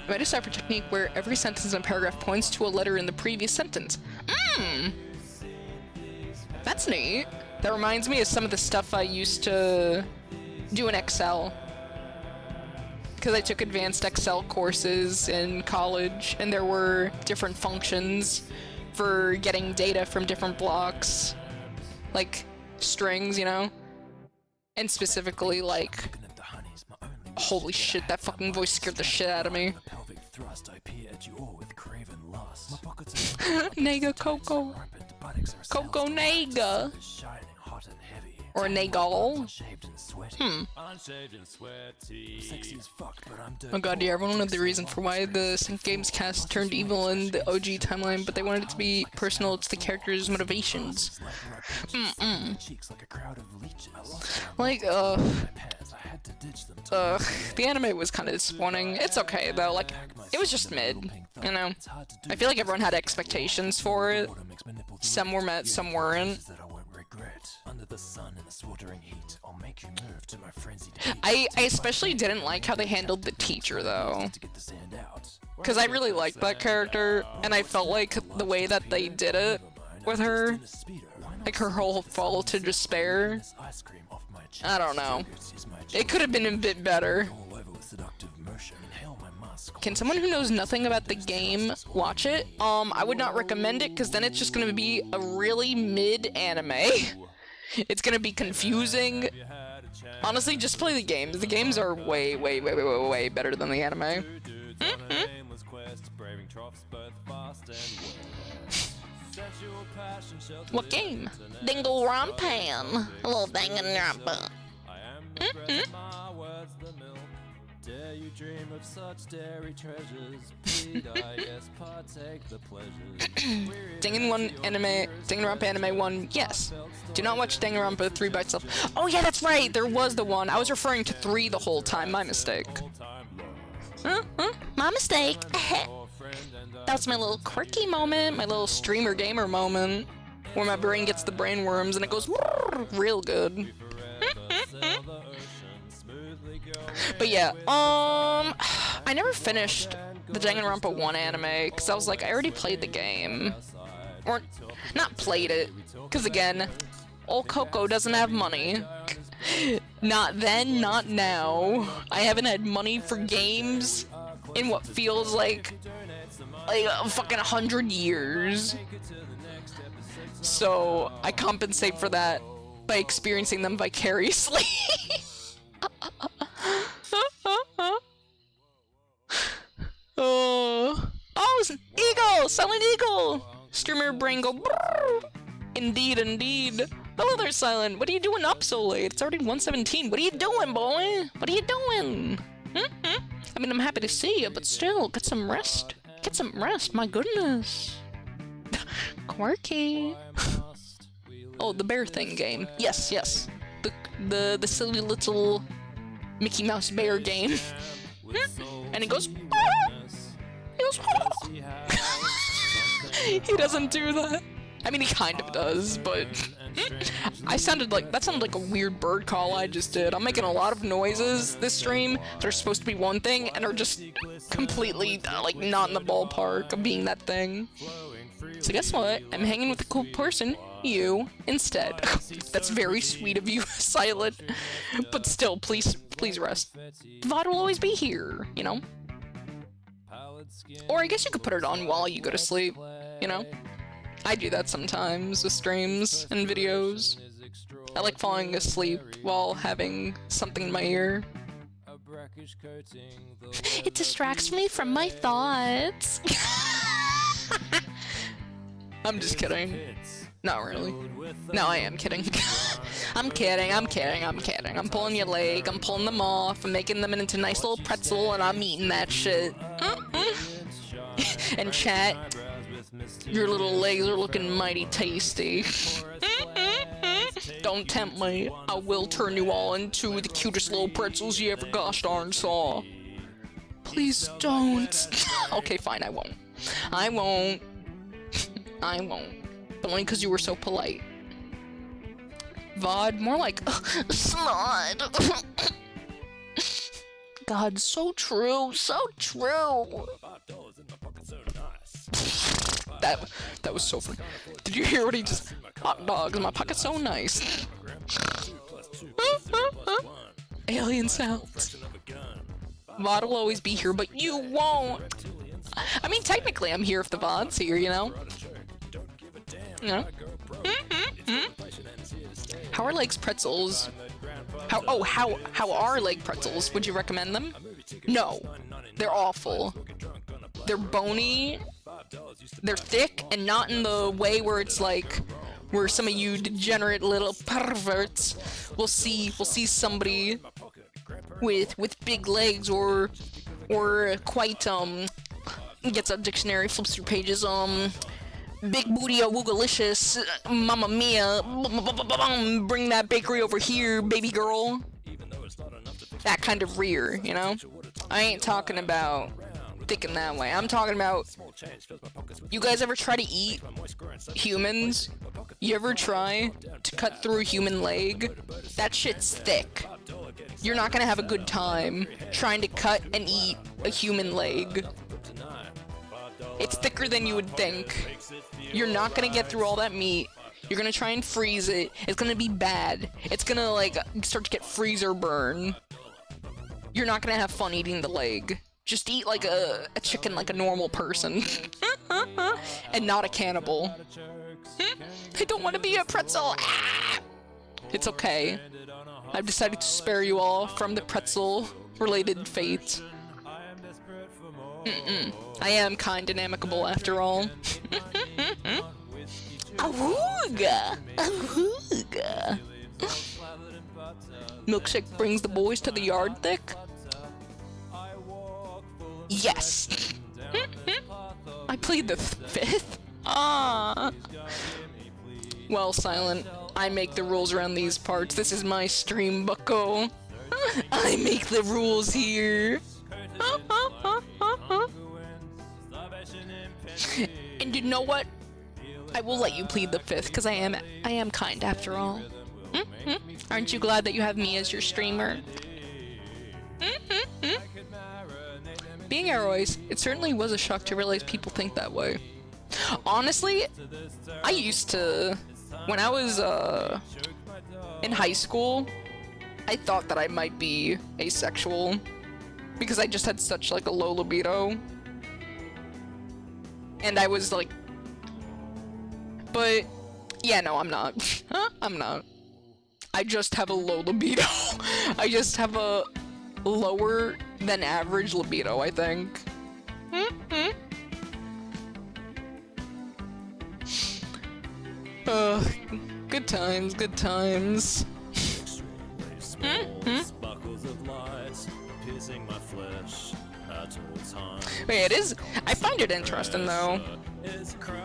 I decipher technique where every sentence and paragraph points to a letter in the previous sentence. That's neat. That reminds me of some of the stuff I used to do in Excel. Because I took advanced Excel courses in college, and there were different functions for getting data from different blocks. Like, strings, you know? And specifically, like... Holy shit, that fucking voice scared the shit out of me. Nega Coco. Coco Nega. Or Nagal. Oh god, yeah, everyone wanted the reason for why the Sync Games cast turned evil in the OG timeline, but they wanted it to be personal to the characters' motivations. Like, the anime was kind of disappointing. It's okay, though, like, it was just mid, you know? I feel like everyone had expectations for it. Some were met, some weren't. I especially didn't like how they handled the teacher, though. Because I really liked that character, and I felt like the way that they did it with her, like her whole fall to despair, I don't know. It could have been a bit better. can someone who knows nothing about the game watch it? I would not recommend it, because then it's just gonna be a really mid-anime. It's gonna be confusing. Honestly, just play the games. The games are way, way, way, way, way, way better than the anime. What game? Danganronpan. A little Danganronpa. Dare you dream of such dairy treasures? Plead, I guess, partake the pleasures. Danganronpa anime 1, yes. Do not watch Danganronpa 3 by itself. Oh yeah, that's right, there was the one. I was referring to 3 the whole time, my mistake. My mistake. That's my little quirky moment, my little streamer gamer moment, where my brain gets the brain worms and it goes real good. But yeah, I never finished the Danganronpa 1 anime, because I was like, I already played the game. Or, not played it, because again, old Coco doesn't have money. Not then, not now. I haven't had money for games in what feels like a fucking 100 years. So, I compensate for that by experiencing them vicariously. Oh, Eagle! Silent Eagle! Streamer brain go brrr. Indeed, indeed. Hello there, Silent. What are you doing up so late? It's already 1:17. What are you doing, boy? What are you doing? I mean, I'm happy to see you, but still, get some rest. Get some rest, my goodness. Quirky. Oh, the bear thing game. Yes, yes. The silly little Mickey Mouse bear game. And he goes, he goes, he doesn't do that. I mean, he kind of does, but that sounded like a weird bird call I just did. I'm making a lot of noises this stream that are supposed to be one thing and are just completely like not in the ballpark of being that thing. So guess what? I'm hanging with a cool person, you, instead. That's very sweet of you, Silent. But still, please rest. The VOD will always be here, you know? Or I guess you could put it on while you go to sleep, you know? I do that sometimes with streams and videos. I like falling asleep while having something in my ear. It distracts me from my thoughts. I'm just kidding. Not really. No, I am kidding. I'm kidding. I'm pulling your leg, I'm pulling them off, I'm making them into nice little pretzel, and I'm eating that shit. And chat, your little legs are looking mighty tasty. Don't tempt me. I will turn you all into the cutest little pretzels you ever gosh darn saw. Please don't. Okay, fine, I won't. I won't. But only because you were so polite. VOD, more like snot. God, so true, so true. That was so funny. Did you hear what he just? Hot dogs in my pocket, so nice. Alien sounds. VOD will always be here, but you won't. I mean, technically, I'm here if the VOD's here, you know. No. How are legs pretzels? How are leg pretzels? Would you recommend them? No. They're awful. They're bony. They're thick and not in the way where it's like where some of you degenerate little perverts will see somebody with big legs or quite gets a dictionary, flips through pages, big booty woogalicious, mamma mia, bring that bakery over here, baby girl. That kind of rear, you know? I ain't talking about thick in that way. I'm talking about, you guys ever try to eat humans? You ever try to cut through a human leg? That shit's thick. You're not gonna have a good time trying to cut and eat a human leg. It's thicker than you would think. You're not gonna get through all that meat. You're gonna try and freeze it. It's gonna be bad. It's gonna, like, start to get freezer burn. You're not gonna have fun eating the leg. just eat like a chicken like a normal person. And not a cannibal. I don't want to be a pretzel! Ah! It's okay. I've decided to spare you all from the pretzel-related fate. I am kind and amicable after all. Awooga! Awooga! Milkshake brings the boys to the yard thick? Yes! I plead the fifth? Ah. Well, Silent, I make the rules around these parts. This is my stream, bucko. I make the rules here. And you know what? I will let you plead the fifth, because I am kind after all. Aren't you glad that you have me as your streamer? Being Aerois, it certainly was a shock to realize people think that way. Honestly, I used to... When I was, in high school, I thought that I might be asexual. Because I just had such, like, a low libido. And I was, like... But... Yeah, no, I'm not. I'm not. I just have a low libido. I just have a lower than average libido, I think. Good times, good times. Wait, it is. I find it interesting though.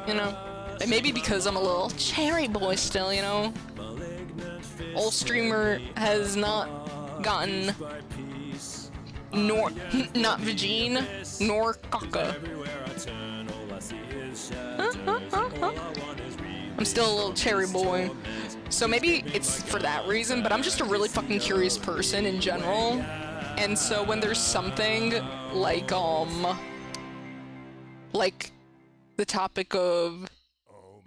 You know, maybe because I'm a little cherry boy still, you know? Old streamer has not gotten not vagine nor caca. I'm still a little cherry boy. So maybe it's for that reason, but I'm just a really fucking curious person in general. And so when there's something like the topic of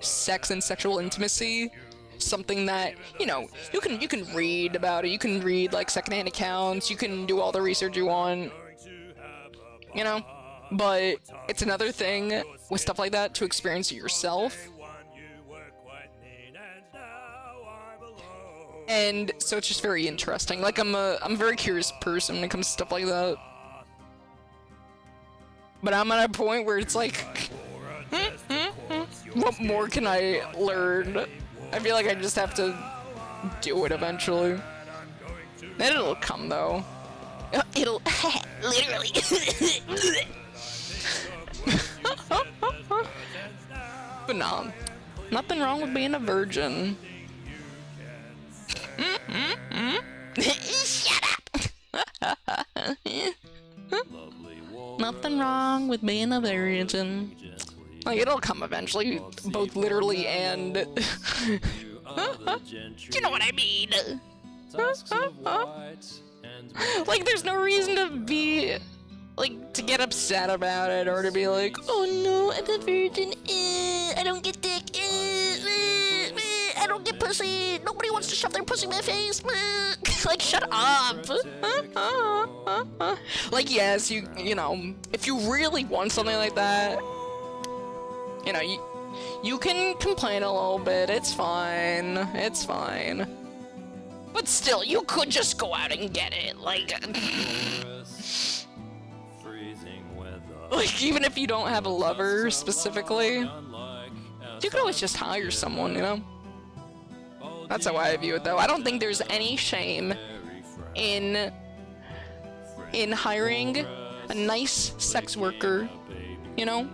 sex and sexual intimacy, something that, you know, you can read about it, you can read like secondhand accounts, you can do all the research you want, you know, but it's another thing with stuff like that to experience it yourself. And so it's just very interesting. Like I'm a very curious person when it comes to stuff like that. But I'm at a point where it's like, what more can I learn? I feel like I just have to do it eventually. Then it'll come though. It'll literally. But no, nothing wrong with being a virgin. Shut up! Nothing wrong with being a virgin. Like, it'll come eventually, both literally and... You know what I mean? Like, there's no reason to be... like, to get upset about it, or to be like, oh no, I'm a virgin, I don't get dick, I don't get pussy, nobody wants to shove their pussy in my face, like, shut up. Like, yes, you know, if you really want something like that, you know, you can complain a little bit, it's fine, it's fine. But still, you could just go out and get it, like... Like, even if you don't have a lover, specifically, you can always just hire someone, you know? That's how I view it, though. I don't think there's any shame in hiring a nice sex worker, you know?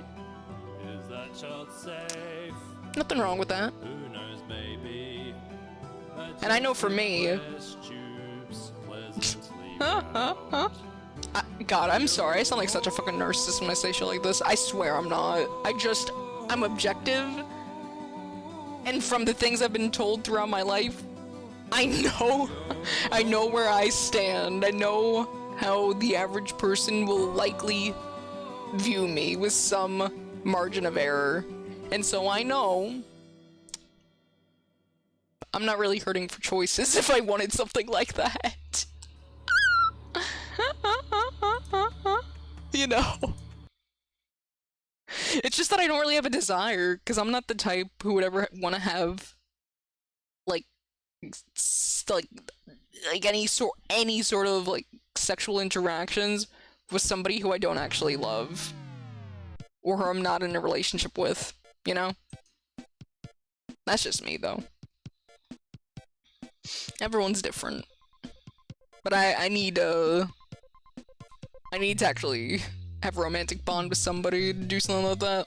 Nothing wrong with that. And I know for me... God, I'm sorry, I sound like such a fucking narcissist when I say shit like this. I swear I'm not. I'm objective. And from the things I've been told throughout my life, I know where I stand. I know how the average person will likely view me with some margin of error. And so I know I'm not really hurting for choices if I wanted something like that. You know? It's just that I don't really have a desire, because I'm not the type who would ever want to have, like, like any sort of, like, sexual interactions with somebody who I don't actually love. Or who I'm not in a relationship with, you know? That's just me, though. Everyone's different. But I need to actually have a romantic bond with somebody to do something like that.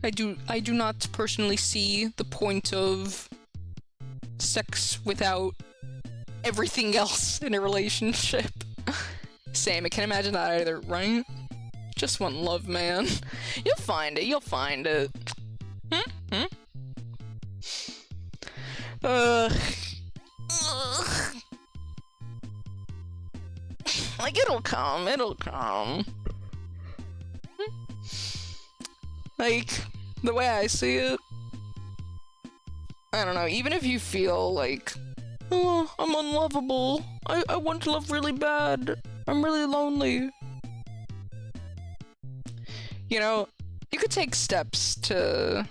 I do not personally see the point of sex without everything else in a relationship. Same, I can't imagine that either, right? Just want love, man. You'll find it, you'll find it. Like, it'll come, it'll come. Like, the way I see it, I don't know, even if you feel like, oh, I'm unlovable, I want love really bad, I'm really lonely. You know, you could take steps to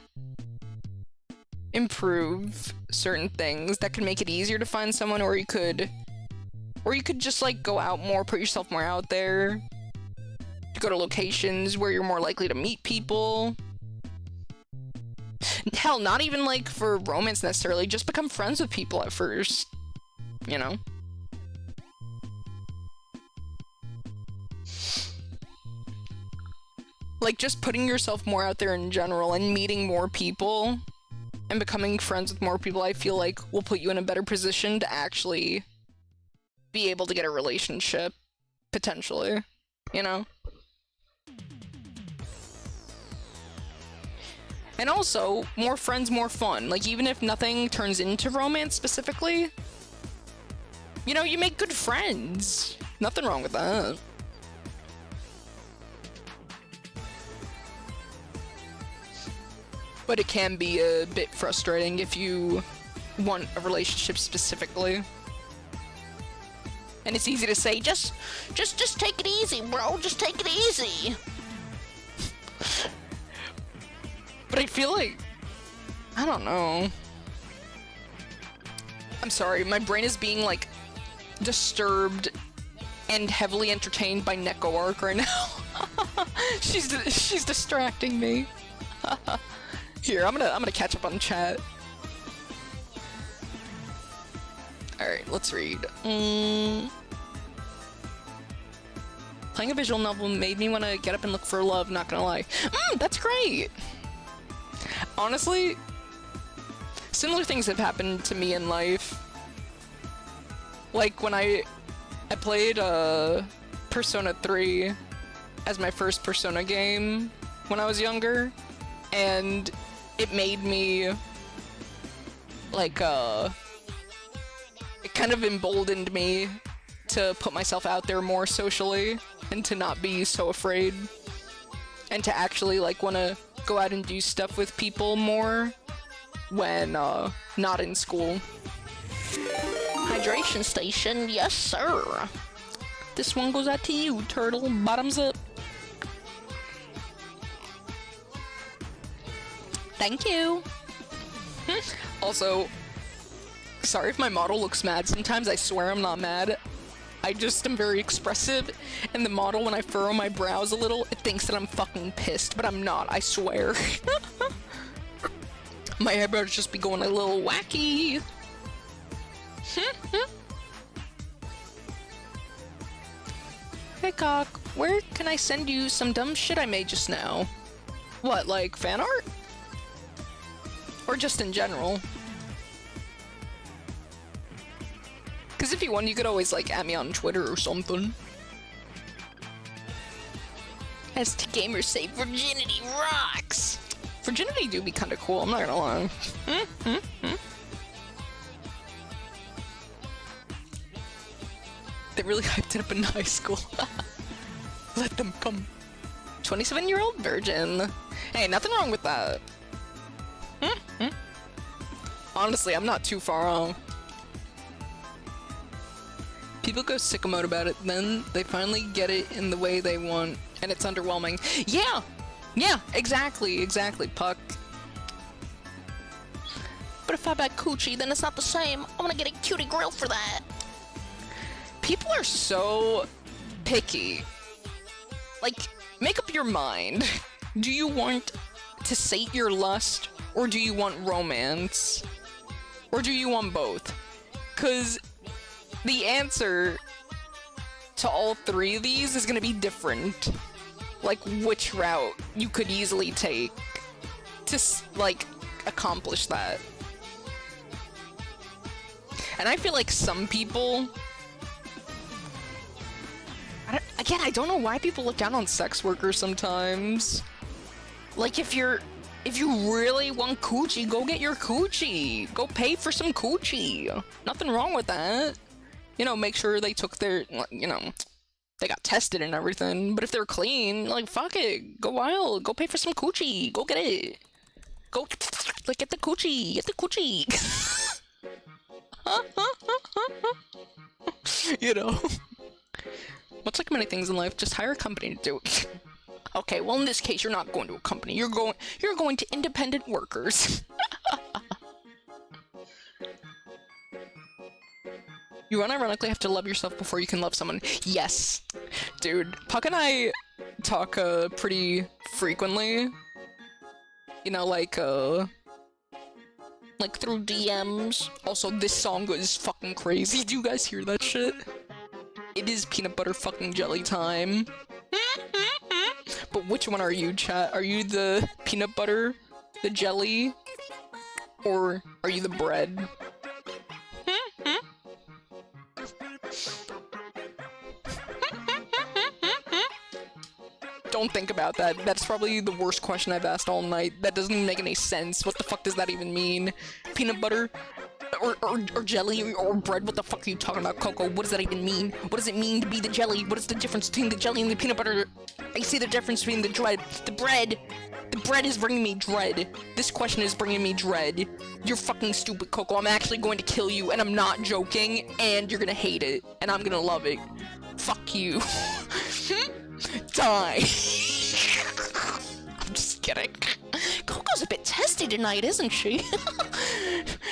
improve certain things that could make it easier to find someone, or you could just like go out more, put yourself more out there, go to locations where you're more likely to meet people. Hell, not even like for romance necessarily, just become friends with people at first, you know? Like, just putting yourself more out there in general and meeting more people and becoming friends with more people, I feel like will put you in a better position to actually be able to get a relationship, potentially, you know? And also, more friends, more fun. Like, even if nothing turns into romance specifically, you know, you make good friends. Nothing wrong with that. But it can be a bit frustrating if you want a relationship specifically. And it's easy to say, just take it easy, bro. Just take it easy. But I feel like, I don't know. I'm sorry, my brain is being like disturbed and heavily entertained by Neko Arc right now. she's distracting me. Here, I'm gonna catch up on chat. Alright, let's read. Playing a visual novel made me want to get up and look for love, not gonna lie. That's great! Honestly, similar things have happened to me in life. Like when I played Persona 3 as my first Persona game when I was younger, and it made me like it kind of emboldened me to put myself out there more socially and to not be so afraid and to actually like want to go out and do stuff with people more when not in school. Hydration station, yes sir. This one goes out to you, turtle. Bottoms up. Thank you. Also, sorry if my model looks mad. Sometimes I swear I'm not mad. I just am very expressive, and the model, when I furrow my brows a little, it thinks that I'm fucking pissed, but I'm not, I swear. My eyebrows just be going a little wacky. Hey Cock, where can I send you some dumb shit I made just now? What, like fan art? Or just in general? Because if you want, you could always like at me on Twitter or something. As to gamers say, virginity rocks! Virginity do be kinda cool, I'm not gonna lie. They really hyped it up in high school. Let them come. 27-year-old virgin. Hey, nothing wrong with that. Honestly, I'm not too far off. People go sicko mode about it, then they finally get it in the way they want, and it's underwhelming. Yeah! Yeah, exactly, Puck. But if I buy coochie, then it's not the same. I'm gonna get a cutie grill for that. People are so picky. Like, make up your mind. Do you want to sate your lust, or do you want romance? Or do you want both? 'Cause the answer to all three of these is gonna be different. Like, which route you could easily take to, like, accomplish that. And I feel like some people... I don't know why people look down on sex workers sometimes. Like, if you really want coochie, go get your coochie. Go pay for some coochie. Nothing wrong with that. You know, make sure they took their, you know, they got tested and everything. But if they're clean, like, fuck it. Go wild. Go pay for some coochie. Go get it. Go, like, get the coochie. Get the coochie. You know? Much like many things in life, just hire a company to do it. Okay, well in this case, you're not going to a company. You're going to independent workers. You unironically have to love yourself before you can love someone. Yes. Dude, Puck and I talk pretty frequently. You know, like through DMs. Also, this song is fucking crazy. Do you guys hear that shit? It is peanut butter fucking jelly time. But which one are you, chat? Are you the peanut butter, the jelly, or are you the bread? Don't think about that. That's probably the worst question I've asked all night. That doesn't even make any sense. What the fuck does that even mean? Peanut butter? Or jelly or bread? What the fuck are you talking about, Coco? What does that even mean? What does it mean to be the jelly? What is the difference between the jelly and the peanut butter? I see the difference between the bread. The bread is bringing me dread. This question is bringing me dread. You're fucking stupid, Coco. I'm actually going to kill you, and I'm not joking, and you're gonna hate it, and I'm gonna love it. Fuck you. Die. I'm just kidding. Coco's a bit testy tonight, isn't she?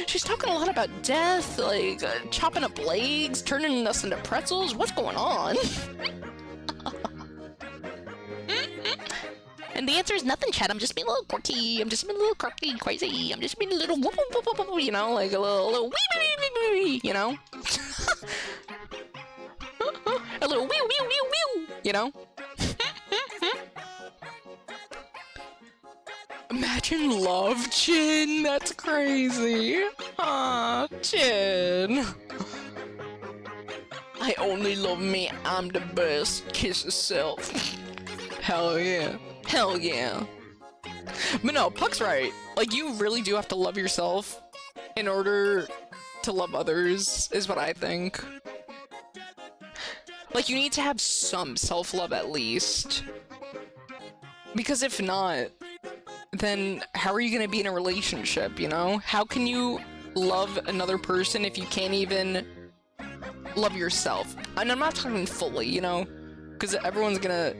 She's talking a lot about death, like chopping up legs, turning us into pretzels. What's going on? And the answer is nothing, Chad. I'm just being a little quirky. I'm just being a little quirky, crazy. I'm just being a little whoop, whoop, whoop, whoop, you know, like a little wee, wee, wee, wee, wee, you know? A little wee, wee, wee, wee, you know? Imagine love, Chin. That's crazy. Aw, Chin. I only love me. I'm the best. Kiss yourself. Hell yeah. Hell yeah. But no, Puck's right. Like, you really do have to love yourself in order to love others, is what I think. Like, you need to have some self-love at least. Because if not, then how are you gonna be in a relationship, you know? How can you love another person if you can't even love yourself? And I'm not talking fully, you know? Because everyone's gonna...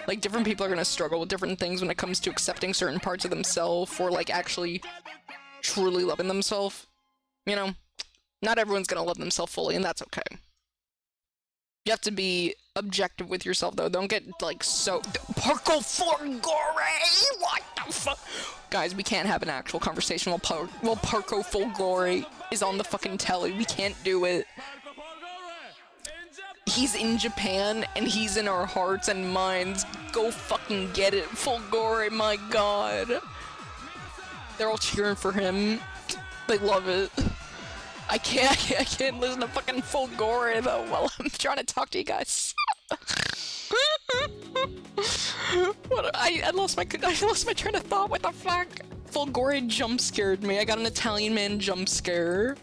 Like, different people are gonna struggle with different things when it comes to accepting certain parts of themselves or, like, actually truly loving themselves. You know? Not everyone's gonna love themselves fully, and that's okay. You have to be objective with yourself, though. Don't get, like, so... Parko Fulgore! What the fuck? Guys, we can't have an actual conversation while Parko Fulgore is on the fucking telly. We can't do it. He's in Japan, and he's in our hearts and minds. Go fucking get it, Fulgore, my god. They're all cheering for him. They love it. I can't listen to fucking Fulgore, though, while I'm trying to talk to you guys. What? I lost my train of thought. What the fuck? Fulgore jump scared me. I got an Italian man jump scare,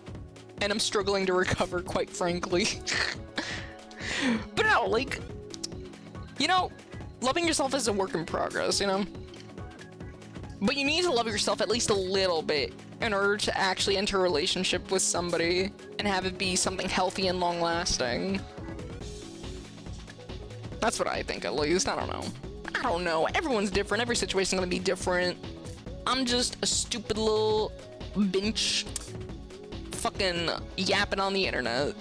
and I'm struggling to recover, quite frankly. But no, like, you know, loving yourself is a work in progress, you know? But you need to love yourself at least a little bit in order to actually enter a relationship with somebody and have it be something healthy and long-lasting. That's what I think, at least. I don't know. I don't know. Everyone's different. Every situation's gonna be different. I'm just a stupid little bench fucking yapping on the internet,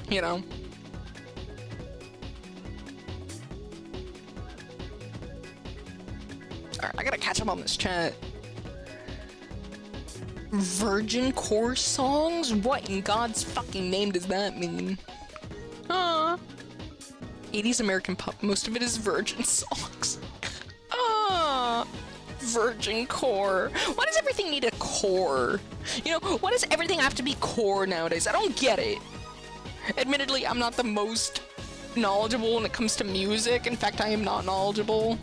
you know? Alright, I gotta catch up on this chat. Virgin core songs? What in God's fucking name does that mean? 80s American pop, most of it is virgin songs. Virgin core. Why does everything need a core? You know, why does everything have to be core nowadays? I don't get it. Admittedly, I'm not the most knowledgeable when it comes to music. In fact, I am not knowledgeable.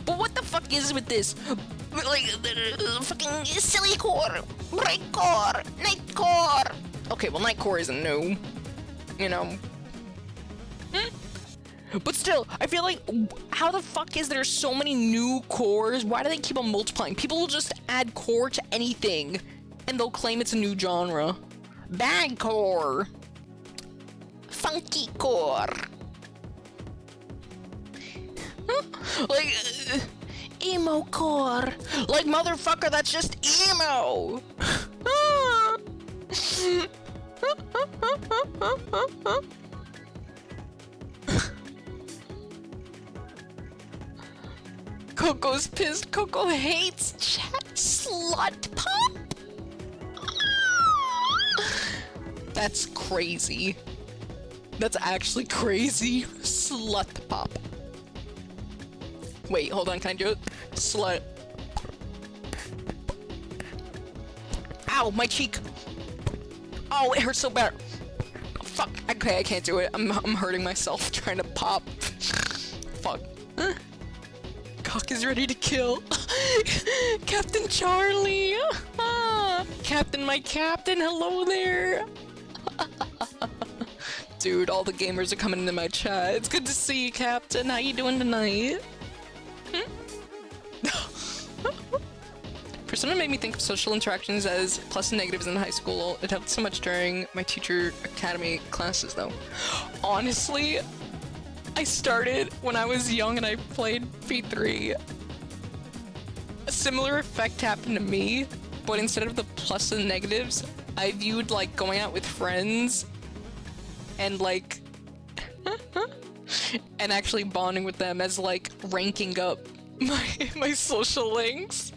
But what the fuck is with this? Like, fucking silly core, bright core, night core. Okay, well, night core isn't new. You know. But still, I feel like, how the fuck is there so many new cores? Why do they keep on multiplying? People will just add core to anything, and they'll claim it's a new genre. Bad core. Funky core. Like, emo core. Like, motherfucker, that's just emo. Coco's pissed. Coco hates chat slut pop. That's crazy. That's actually crazy. Slut pop. Wait, hold on, can I do it? Slut. Ow, my cheek. Oh, it hurts so bad. Fuck. Okay, I can't do it. I'm hurting myself trying to pop. Fuck. Cock is ready to kill. Captain Charlie. Captain, my captain. Hello there. Dude, all the gamers are coming into my chat. It's good to see you, Captain. How you doing tonight? Persona made me think of social interactions as plus and negatives in high school. It helped so much during my teacher academy classes, though. Honestly, I started when I was young and I played P3. A similar effect happened to me, but instead of the plus and negatives, I viewed like going out with friends and like and actually bonding with them as like ranking up my social links.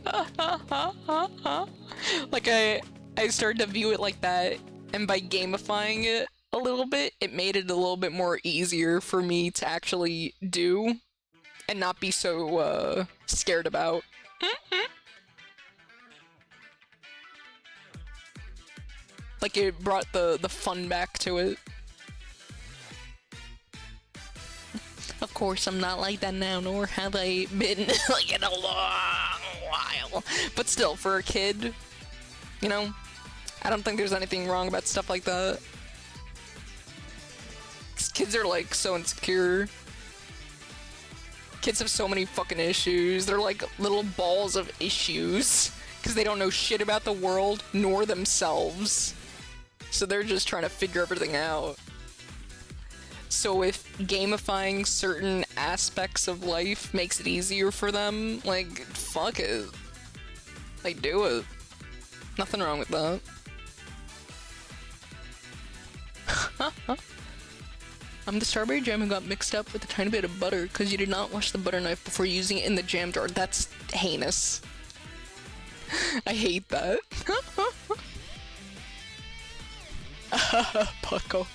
Like I started to view it like that, and by gamifying it a little bit, it made it a little bit more easier for me to actually do and not be so scared about. Like it brought the fun back to it. Of course, I'm not like that now, nor have I been like in a long while. But still, for a kid, you know, I don't think there's anything wrong about stuff like that. 'Cause kids are like so insecure. Kids have so many fucking issues. They're like little balls of issues because they don't know shit about the world nor themselves. So they're just trying to figure everything out. So if gamifying certain aspects of life makes it easier for them, like, fuck it. Like, do it. Nothing wrong with that. I'm the strawberry jam who got mixed up with a tiny bit of butter because you did not wash the butter knife before using it in the jam jar. That's heinous. I hate that. Pucko.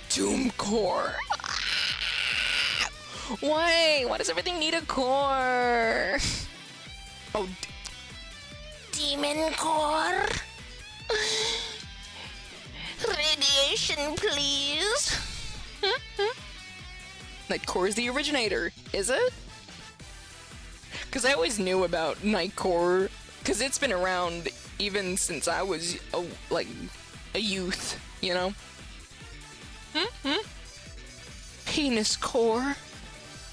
Doomcore. Why? Why does everything need a core? Oh, demon core. Radiation, please. Nightcore is the originator, is it? Because I always knew about Nightcore, because it's been around even since I was a youth, you know? Penis core.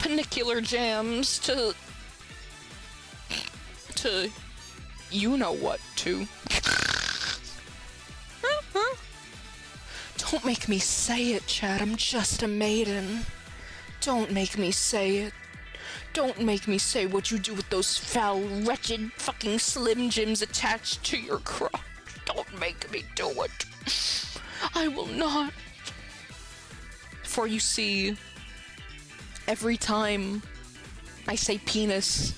panicular jams to you know what to. Don't make me say it, Chad. I'm just a maiden. Don't make me say it. Don't make me say what you do with those foul, wretched, fucking Slim Jims attached to your crotch. Don't make me do it. I will not. For you see, every time I say penis,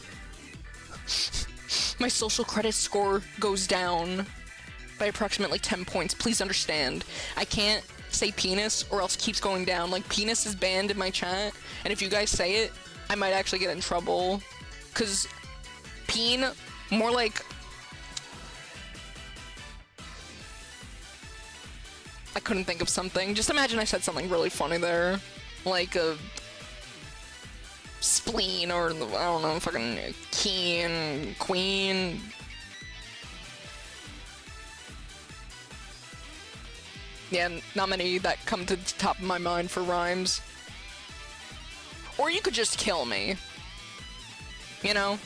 my social credit score goes down by approximately 10 points. Please understand, I can't say penis or else it keeps going down. Like, penis is banned in my chat, and if you guys say it, I might actually get in trouble. Cause peen, more like... I couldn't think of something. Just imagine I said something really funny there. Like a... spleen, or, I don't know, fucking keen, queen... Yeah, not many that come to the top of my mind for rhymes. Or you could just kill me. You know?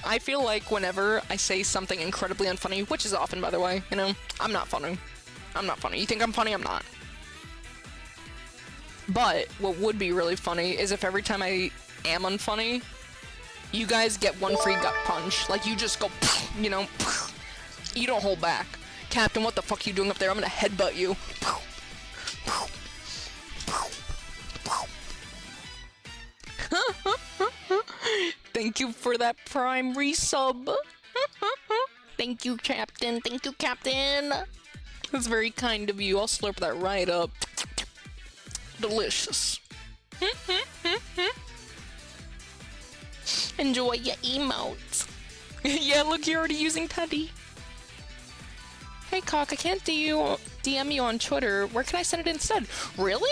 I feel like whenever I say something incredibly unfunny, which is often, by the way, you know, I'm not funny. I'm not funny. You think I'm funny? I'm not. But what would be really funny is if every time I am unfunny, you guys get one free gut punch. Like, you just go, you know, you don't hold back. Captain, what the fuck are you doing up there? I'm gonna headbutt you. Thank you for that Prime resub. Thank you, Captain. Thank you, Captain. That's very kind of you. I'll slurp that right up. Delicious. Enjoy your emotes. Yeah, look, you're already using Teddy. Hey, Cock, I can't DM you on Twitter. Where can I send it instead? Really?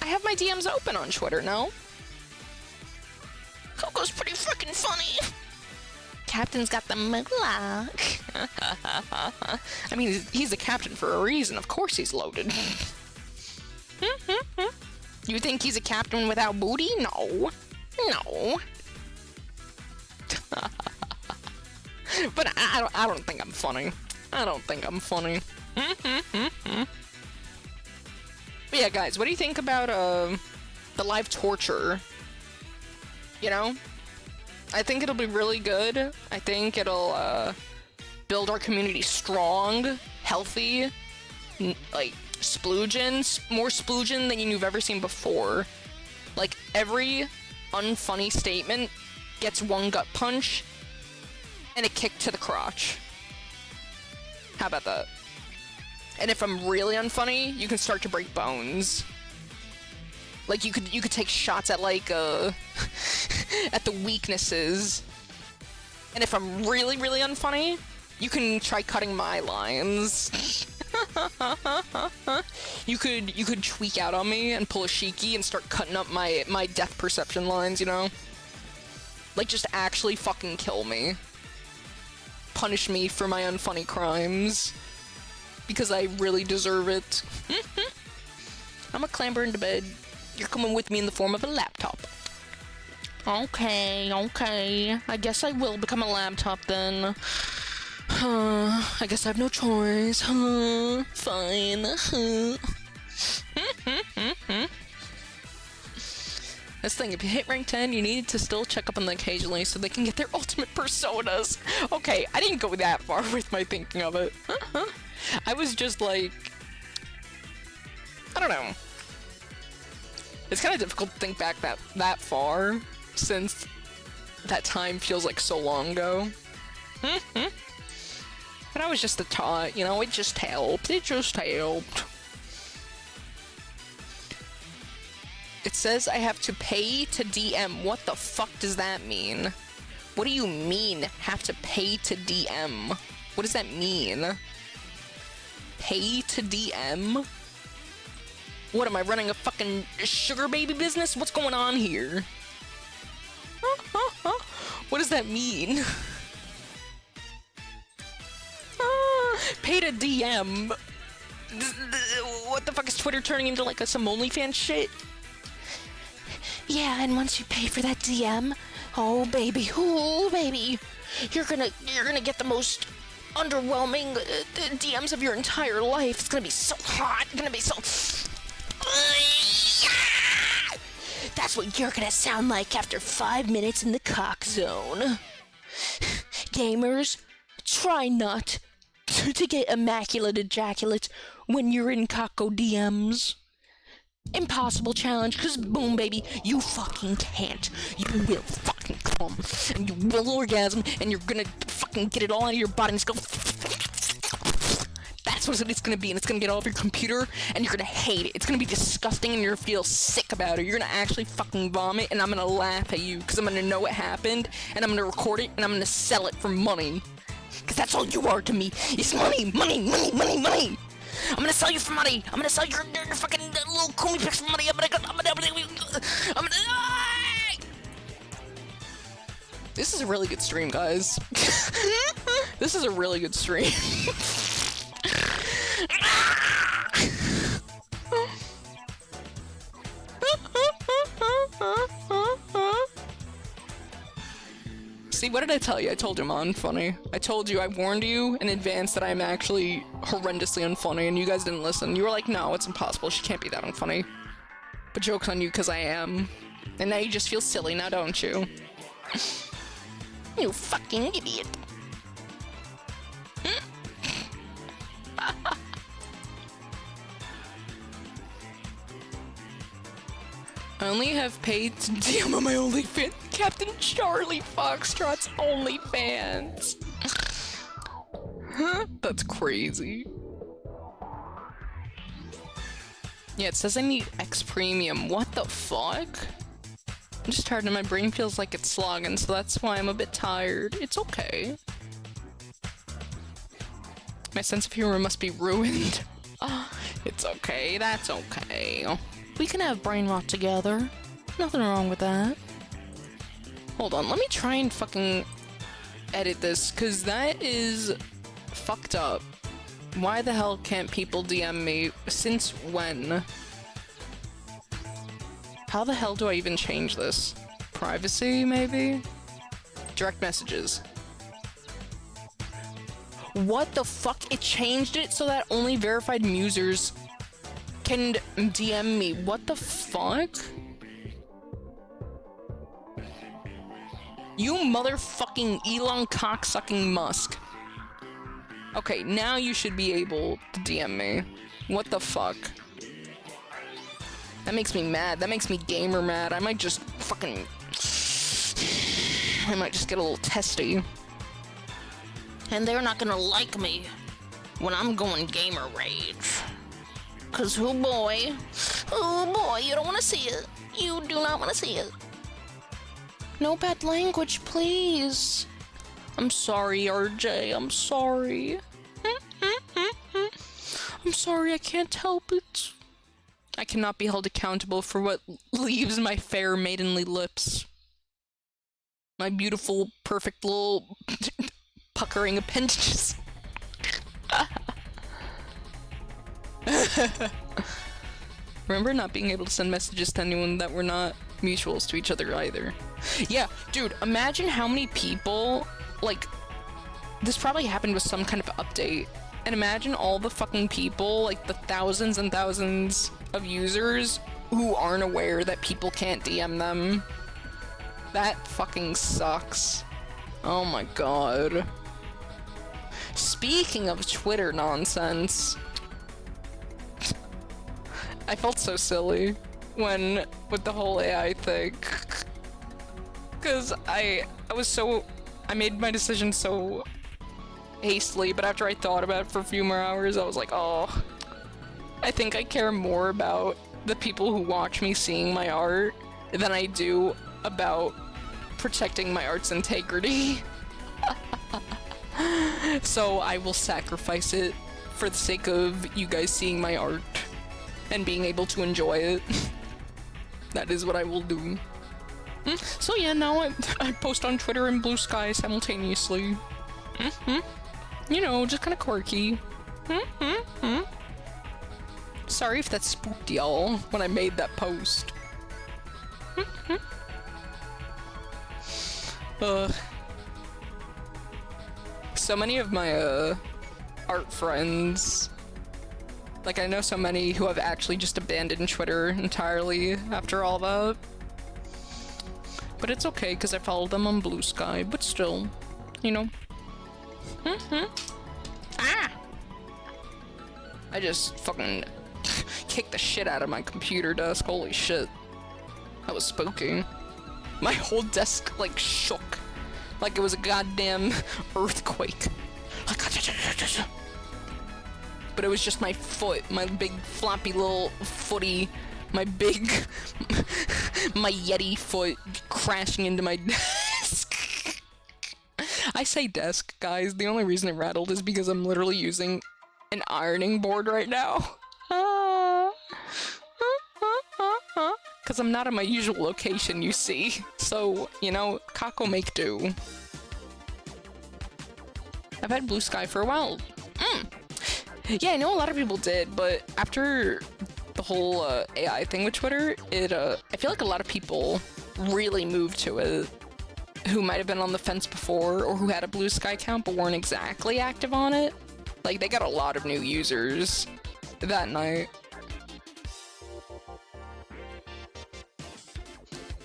I have my DMs open on Twitter, no? Coco's pretty freaking funny. Captain's got the moolah. I mean, he's a captain for a reason. Of course he's loaded. You think he's a captain without booty? No. No. But I don't think I'm funny. I don't think I'm funny. But yeah, guys, what do you think about the live torture? You know? I think it'll be really good. I think it'll build our community strong, healthy, like sploogin, more sploogin than you've ever seen before. Like, every unfunny statement gets one gut punch and a kick to the crotch. How about that? And if I'm really unfunny, you can start to break bones. Like, you could take shots at, like, at the weaknesses. And if I'm really, really unfunny, you can try cutting my lines. You could tweak out on me and pull a Shiki and start cutting up my depth perception lines, you know? Like, just actually fucking kill me. Punish me for my unfunny crimes. Because I really deserve it. I'ma clamber into bed. You're coming with me in the form of a laptop. Okay, okay. I guess I will become a laptop then. I guess I have no choice. Fine. This thing, if you hit rank 10, you need to still check up on them occasionally so they can get their ultimate personas. Okay, I didn't go that far with my thinking of it. I was just like... I don't know. It's kind of difficult to think back that far, since that time feels like so long ago. But I was just a tot, you know, it just helped. It just helped. It says I have to pay to DM. What the fuck does that mean? What do you mean, have to pay to DM? What does that mean? Pay to DM? What, am I running a fucking sugar baby business? What's going on here? What does that mean? Pay to DM? What the fuck is Twitter turning into, like, some OnlyFans shit? Yeah, and once you pay for that DM, oh baby, you're gonna get the most underwhelming DMs of your entire life. It's gonna be so hot. It's gonna be so. That's what you're gonna sound like after 5 minutes in the cock zone. Gamers, try not to get immaculate ejaculate when you're in Coco DMs. Impossible challenge, cause boom baby, you fucking can't. You will fucking come, and you will orgasm, and you're gonna fucking get it all out of your body and just go. That's what it's gonna be, and it's gonna get all over your computer, and you're gonna hate it. It's gonna be disgusting, and you're gonna feel sick about it. You're gonna actually fucking vomit, and I'm gonna laugh at you, cause I'm gonna know what happened, and I'm gonna record it, and I'm gonna sell it for money. Cause that's all you are to me. It's money, money, money, money, money. I'm gonna sell you for money. I'm gonna sell your fucking little Kumi pics for money. I'm gonna. This is a really good stream, guys. This is a really good stream. See, what did I tell you? I told you I'm unfunny. I told you, I warned you in advance that I'm actually horrendously unfunny, and you guys didn't listen. You were like, no, it's impossible. She can't be that unfunny. But joke's on you, because I am. And now you just feel silly, now don't you? You fucking idiot. I only have paid to DM on my OnlyFans. Captain Charlie Foxtrot's OnlyFans. That's crazy. Yeah, it says I need X Premium. What the fuck? I'm just tired and my brain feels like it's slogging, so that's why I'm a bit tired. It's okay. My sense of humor must be ruined. It's okay, that's okay. We can have brain rot together. Nothing wrong with that. Hold on, let me try and fucking edit this, cause that is fucked up. Why the hell can't people DM me? Since when? How the hell do I even change this? Privacy, maybe? Direct messages. What the fuck? It changed it so that only verified users can DM me. What the fuck? You motherfucking Elon cocksucking Musk. Okay, now you should be able to DM me. What the fuck? That makes me mad. That makes me gamer mad. I might just fucking... I might just get a little testy. And they're not gonna like me when I'm going gamer rage. Cause oh boy, you don't wanna see it. You do not wanna see it. No bad language, please. I'm sorry, RJ. I'm sorry. I'm sorry, I can't help it. I cannot be held accountable for what leaves my fair maidenly lips. My beautiful, perfect little puckering appendages. Remember not being able to send messages to anyone that were not mutuals to each other either. Yeah, dude, imagine how many people, like, this probably happened with some kind of update. And imagine all the fucking people, like the thousands and thousands of users who aren't aware that people can't DM them. That fucking sucks. Oh my god. Speaking of Twitter nonsense, I felt so silly with the whole AI thing. Cause I made my decision so hastily, but after I thought about it for a few more hours, I was like, oh, I think I care more about the people who watch me seeing my art than I do about protecting my art's integrity. So I will sacrifice it for the sake of you guys seeing my art and being able to enjoy it. That is what I will do. So yeah, now I post on Twitter and Blue Sky simultaneously. You know, just kind of quirky. Sorry if that spooked y'all when I made that post. So many of my art friends, like I know so many who have actually just abandoned Twitter entirely after all that. But it's okay because I followed them on Blue Sky, but still, you know. Ah! I just fucking kicked the shit out of my computer desk, holy shit. That was spooky. My whole desk like shook. Like it was a goddamn earthquake. But it was just my foot, my big floppy little footy, my Yeti foot crashing into my desk. I say desk, guys. The only reason it rattled is because I'm literally using an ironing board right now. Because I'm not in my usual location, you see. So, you know, Coco make do. I've had Blue Sky for a while. Yeah, I know a lot of people did, but after the whole AI thing with Twitter, I feel like a lot of people really moved to it who might have been on the fence before or who had a Blue Sky account but weren't exactly active on it. Like, they got a lot of new users that night.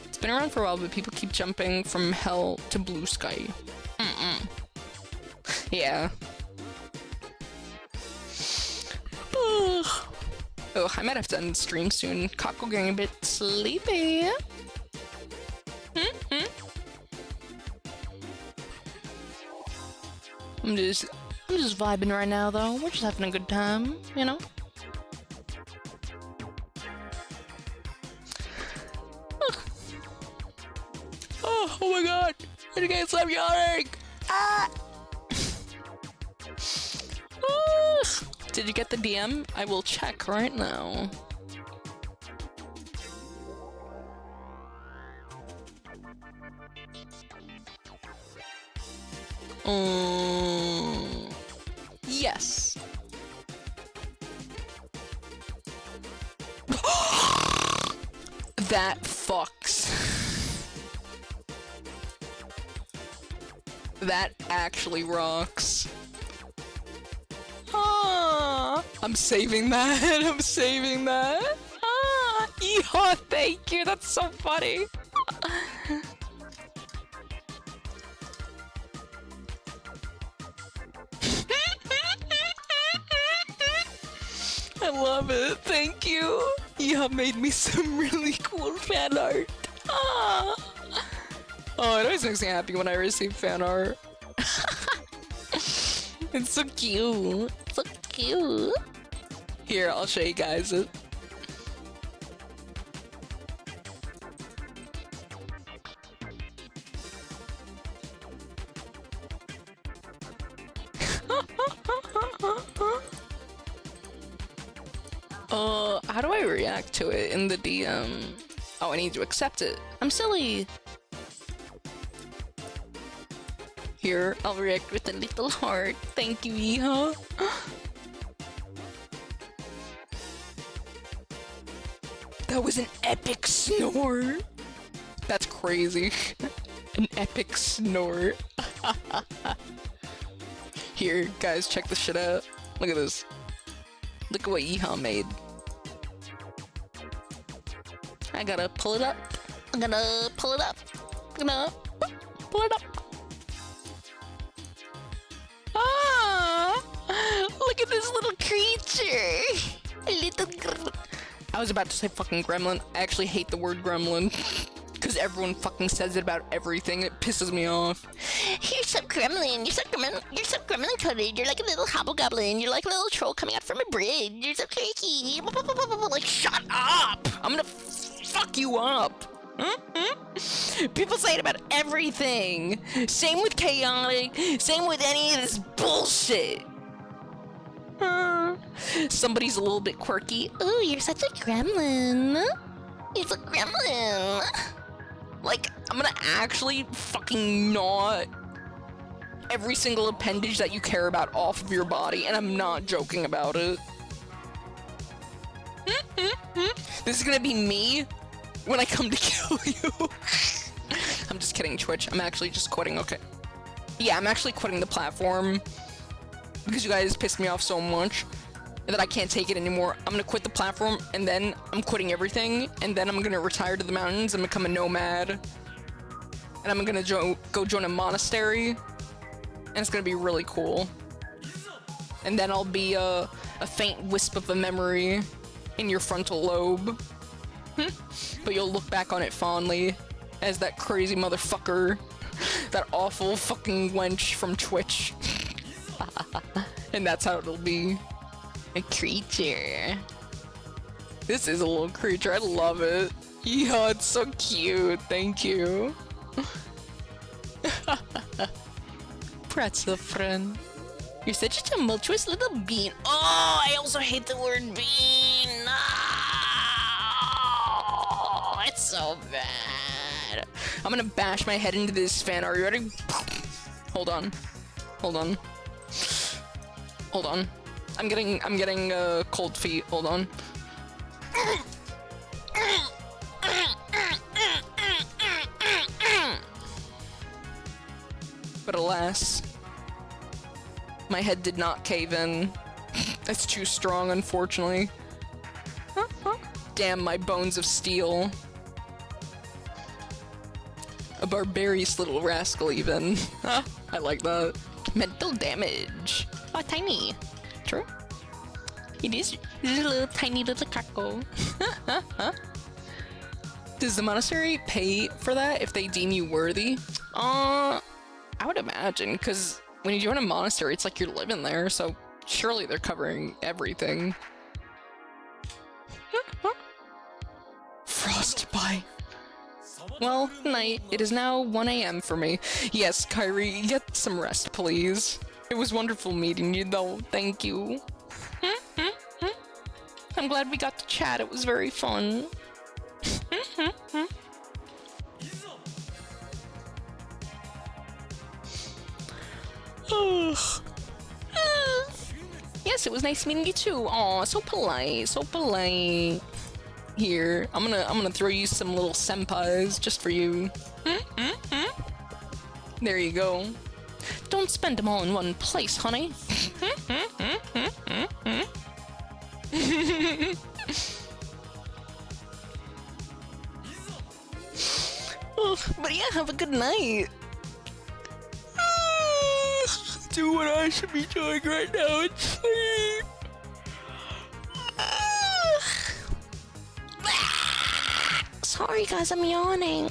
It's been around for a while, but people keep jumping from hell to Blue Sky. Yeah. Oh, I might have to end the stream soon. Coco getting a bit sleepy. I'm just vibing right now, though. We're just having a good time, you know? Oh my god! I can't stop yawning! Ah! Did you get the DM? I will check right now. Yes. That fucks. That actually rocks. I'm saving that. I'm saving that. Yeah, thank you. That's so funny. I love it. Thank you. You have made me some really cool fan art. Oh, it always makes me happy when I receive fan art. It's so cute. So cute. Here, I'll show you guys it. How do I react to it in the DM? Oh, I need to accept it. I'm silly. Here, I'll react with a little heart. Thank you, Iha. That was an epic snore. That's crazy. An epic snore. Here, guys, check this shit out. Look at this. Look at what Iha made. I gotta pull it up. I'm gonna pull it up. I'm gonna pull it up. Look at this little creature. A little I was about to say fucking gremlin. I actually hate the word gremlin. Because everyone fucking says it about everything. It pisses me off. You're so gremlin. You're so gremlin coded. You're like a little hobgoblin. You're like a little troll coming out from a bridge. You're so creaky. Like, shut up. I'm gonna fuck you up. People say it about everything. Same with chaotic. Same with any of this bullshit. Somebody's a little bit quirky. Ooh, you're such a gremlin. You're a gremlin. Like, I'm gonna actually fucking gnaw every single appendage that you care about off of your body, and I'm not joking about it. This is gonna be me when I come to kill you. I'm just kidding, Twitch. I'm actually just quitting, okay. Yeah, I'm actually quitting the platform because you guys pissed me off so much that I can't take it anymore. I'm gonna quit the platform, and then I'm quitting everything, and then I'm gonna retire to the mountains and become a nomad. And I'm gonna go join a monastery, and it's gonna be really cool. And then I'll be a faint wisp of a memory in your frontal lobe. But you'll look back on it fondly as that crazy motherfucker, that awful fucking wench from Twitch. And that's how it'll be. A creature. This is a little creature. I love it. Yeah, it's so cute. Thank you. Pretzel friend. You're such a tumultuous little bean. Oh, I also hate the word bean. No, it's so bad. I'm gonna bash my head into this fan. Are you ready? Hold on. Hold on. Hold on. I'm getting cold feet. Hold on. But alas, my head did not cave in. It's too strong, unfortunately. Damn my bones of steel. A barbarous little rascal, even. I like that. Mental damage. Oh, tiny. True. It is. It's a little tiny little Coco. Does the monastery pay for that if they deem you worthy? I would imagine, because when you join a monastery, it's like you're living there, so surely they're covering everything. Frostbite. Well, night. It is now 1 a.m. for me. Yes, Kyrie, get some rest, please. It was wonderful meeting you, though. Thank you. I'm glad we got to chat. It was very fun. Yes, it was nice meeting you too. Aw, so polite, so polite. Here, I'm gonna throw you some little senpais just for you. There you go. Don't spend them all in one place, honey. But yeah, have a good night. Do what I should be doing right now and sleep. Sorry guys, I'm yawning.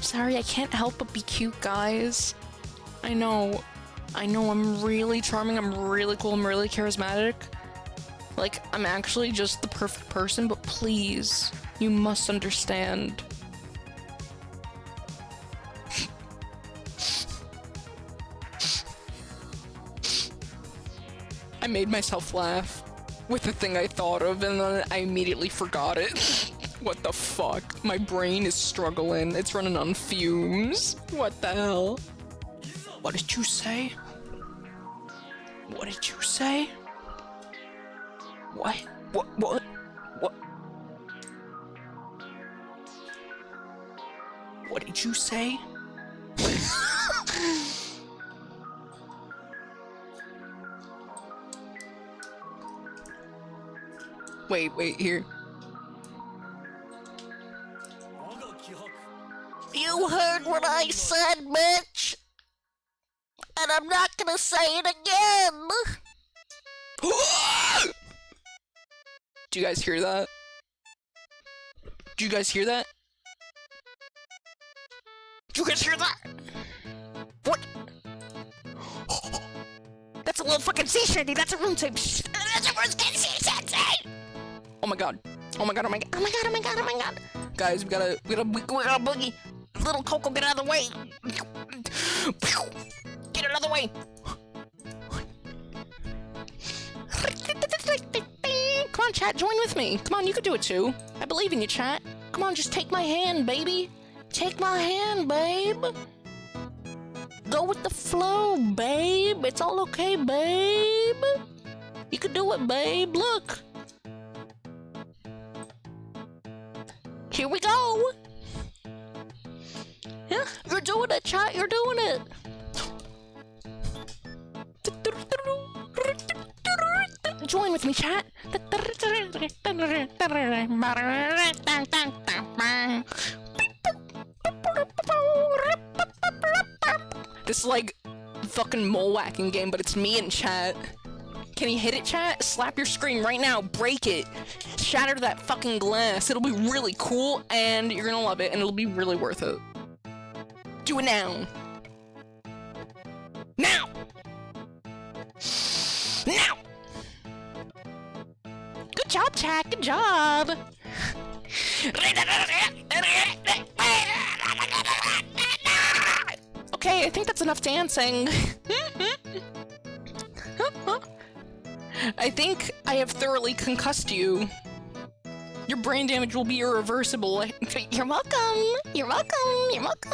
Sorry, I can't help but be cute, guys. I know, I'm really charming, I'm really cool, I'm really charismatic. Like, I'm actually just the perfect person, but please, you must understand. I made myself laugh with the thing I thought of, and then I immediately forgot it. What the fuck? My brain is struggling. It's running on fumes. What the hell? What did you say? What did you say? What? What? What did you say? Wait, here. You heard what I said, bitch! And I'm not gonna say it again! Do you guys hear that? Do you guys hear that? Do you guys hear that? What? That's a little fucking sea shanty! That's a room type! That's a fucking sea shanty! Oh my god. Oh my god, oh my god, oh my god, oh my god, oh my god. Guys, we gotta boogie. Little Coco, get out of the way. Get out of the way. Come on, chat, join with me. Come on, you can do it too. I believe in you, chat. Come on, just take my hand, baby. Take my hand, babe. go with the flow, babe. It's all okay, babe. You can do it, babe. Look. Here we go. Yeah, you're doing it, chat. You're doing it. Join with me, chat. This is like fucking mole whacking game, but it's me in chat. Can you hit it, chat? Slap your screen right now. Break it. Shatter that fucking glass. It'll be really cool, and you're gonna love it, and it'll be really worth it. Do it now. Now! Now! Good job, chat. Good job. Okay, I think that's enough dancing. I think I have thoroughly concussed you. Your brain damage will be irreversible. You're welcome. You're welcome. You're welcome.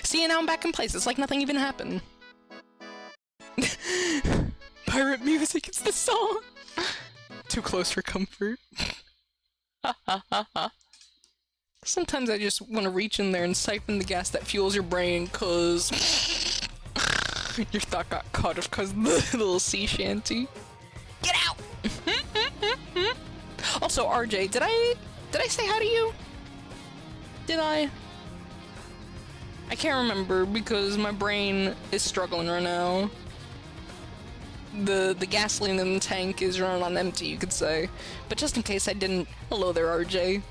See, now I'm back in place. It's like nothing even happened. Pirate music, it's the song. Too close for comfort. Sometimes I just want to reach in there and siphon the gas that fuels your brain, cause your thought got caught up cause of the little sea shanty. Get out! Also, RJ, did I say hi to you? Did I? I can't remember because my brain is struggling right now. The gasoline in the tank is running on empty, you could say. But just in case I didn't, hello there, RJ.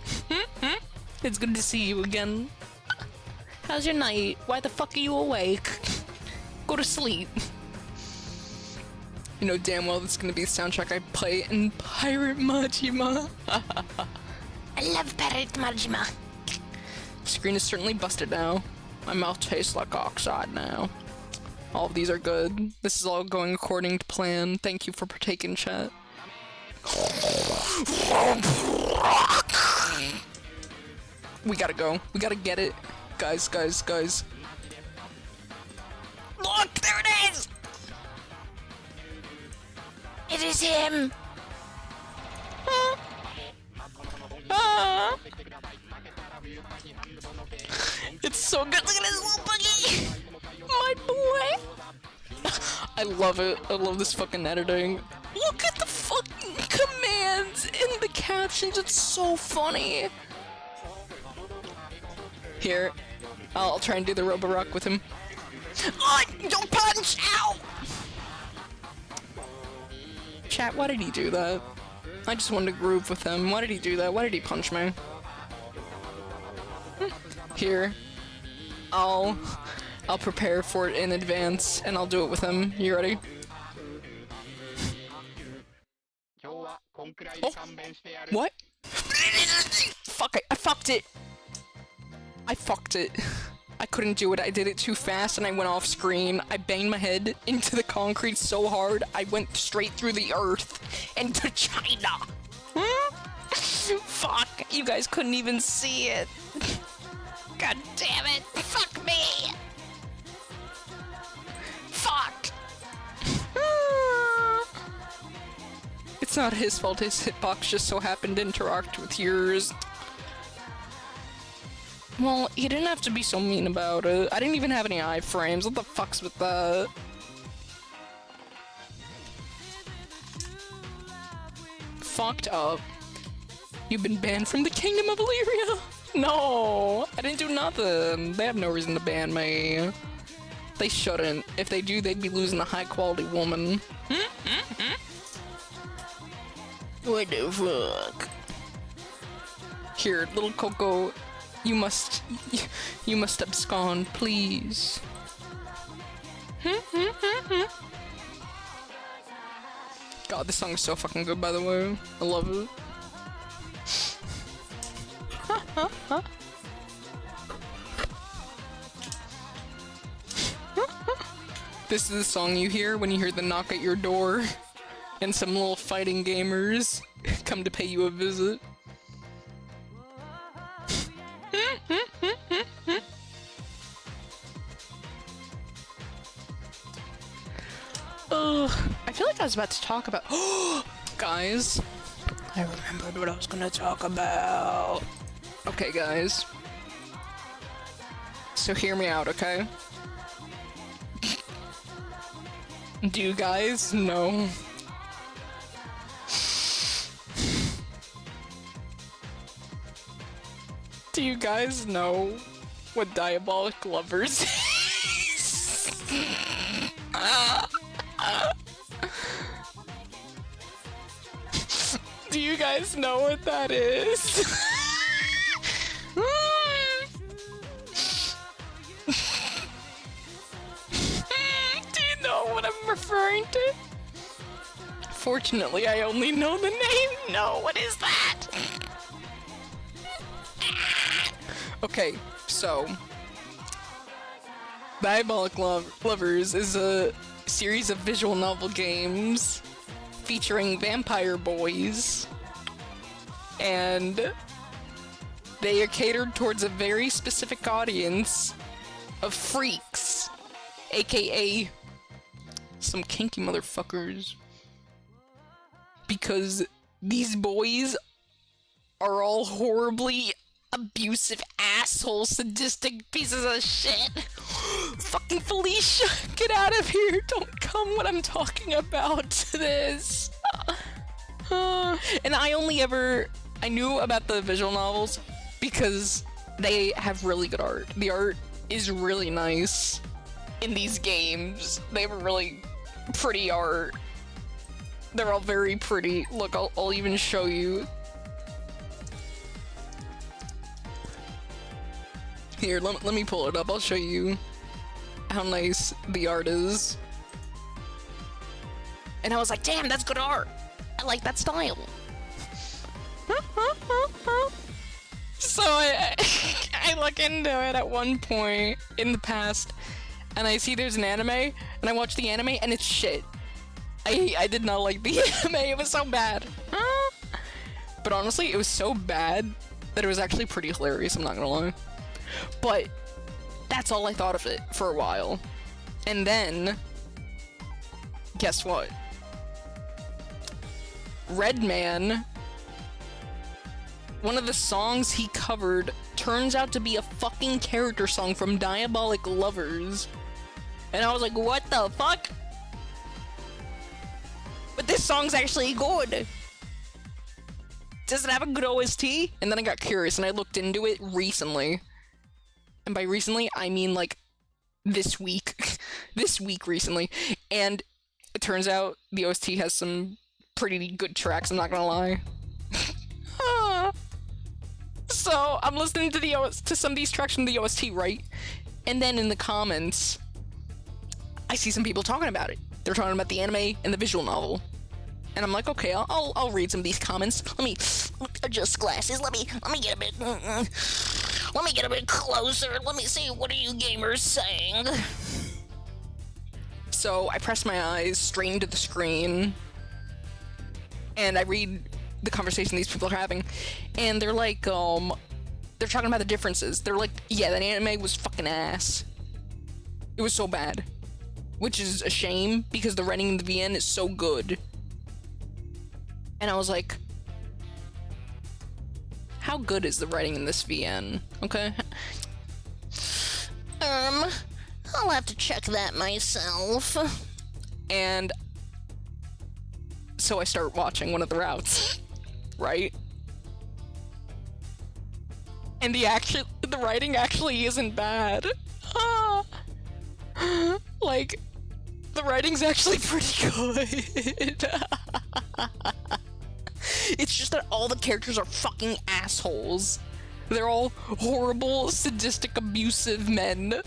It's good to see you again. How's your night? Why the fuck are you awake? Go to sleep. You know damn well that's gonna be the soundtrack I play in Pirate Majima. I love Pirate Majima. Screen is certainly busted now. My mouth tastes like oxide now. All of these are good. This is all going according to plan. Thank you for partaking, chat. We gotta go. We gotta get it. Guys. Look, there it is! It is him! It's so good. Look at his little buggy! My boy! I love it. I love this fucking editing. Look at the fucking commands in the captions. It's so funny. Here, I'll try and do the Robo-Rock with him. Oh, don't punch! Ow! Chat, why did he do that? I just wanted to groove with him. Why did he do that? Why did he punch me? Here, I'll prepare for it in advance, and I'll do it with him. You ready? Oh. What? Fuck it. I fucked it. I couldn't do it. I did it too fast and I went off screen. I banged my head into the concrete so hard, I went straight through the earth into China. Fuck. You guys couldn't even see it. God damn it. Fuck me. Fuck. It's not his fault. His hitbox just so happened to interact with yours. Well, you didn't have to be so mean about it. I didn't even have any iframes. What the fuck's with that? Fucked up. You've been banned from the Kingdom of Illyria. No, I didn't do nothing. They have no reason to ban me. They shouldn't. If they do, they'd be losing a high-quality woman. What the fuck? Here, little Coco. You must abscond, please. God, this song is so fucking good, by the way. I love it. This is the song you hear when you hear the knock at your door and some little fighting gamers come to pay you a visit. I feel like I was about to talk about. Guys, I remembered what I was gonna talk about. Okay, guys. So hear me out, okay? Do you guys know? Do you guys know what Diabolic Lovers is? Do you guys know what that is? Do you know what I'm referring to? Fortunately, I only know the name. No, what is that? Okay, so Diabolic Lovers is a series of visual novel games featuring vampire boys, and they are catered towards a very specific audience of freaks, aka some kinky motherfuckers, because these boys are all horribly abusive assholes, sadistic pieces of shit. Fucking Felicia, get out of here. Don't come when I'm talking about this. And I knew about the visual novels because they have really good art. The art is really nice in these games. They have a really pretty art. They're all very pretty. Look, I'll even show you. Here, let me pull it up. I'll show you how nice the art is. And I was like, damn, that's good art. I like that style. So I look into it at one point in the past, and I see there's an anime, and I watch the anime, and it's shit. I did not like the anime. It was so bad. But honestly, it was so bad that it was actually pretty hilarious, I'm not gonna lie. But that's all I thought of it for a while. And then, guess what? Redman, one of the songs he covered turns out to be a fucking character song from Diabolic Lovers. And I was like, what the fuck? But this song's actually good. Does it have a good OST? And then I got curious and I looked into it recently. And by recently, I mean like this week. This week recently. And it turns out the OST has some pretty good tracks, I'm not gonna lie. So I'm listening to some of these tracks from the OST, right? And then in the comments, I see some people talking about it. They're talking about the anime and the visual novel. And I'm like, okay, I'll read some of these comments. Let me adjust glasses. Let me get a bit. Let me get a bit closer. Let me see, what are you gamers saying? So I press my eyes straight into the screen, and I read the conversation these people are having, and they're like, they're talking about the differences. They're like, yeah, that anime was fucking ass. It was so bad. Which is a shame, because the writing in the VN is so good. And I was like, how good is the writing in this VN? Okay. I'll have to check that myself. And so I start watching one of the routes, right? And the writing actually isn't bad. Like, the writing's actually pretty good. It's just that all the characters are fucking assholes. They're all horrible, sadistic, abusive men.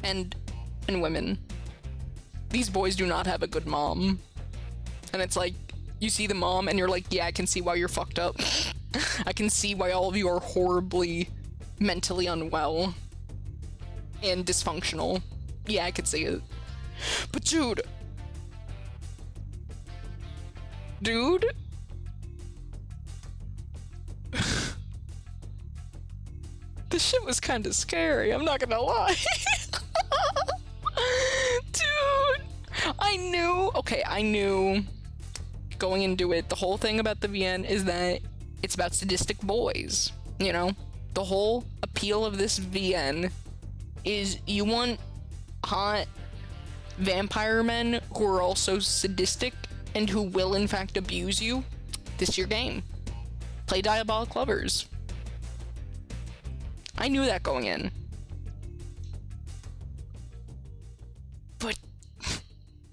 And women. These boys do not have a good mom. And it's like, you see the mom and you're like, yeah, I can see why you're fucked up. I can see why all of you are horribly mentally unwell and dysfunctional. Yeah, I could see it. But dude, this shit was kind of scary, I'm not gonna lie. Dude, I knew going into it, the whole thing about the VN is that it's about sadistic boys, you know? The whole appeal of this VN is you want hot vampire men who are also sadistic and who will in fact abuse you. This is your game. Play Diabolic Lovers. I knew that going in.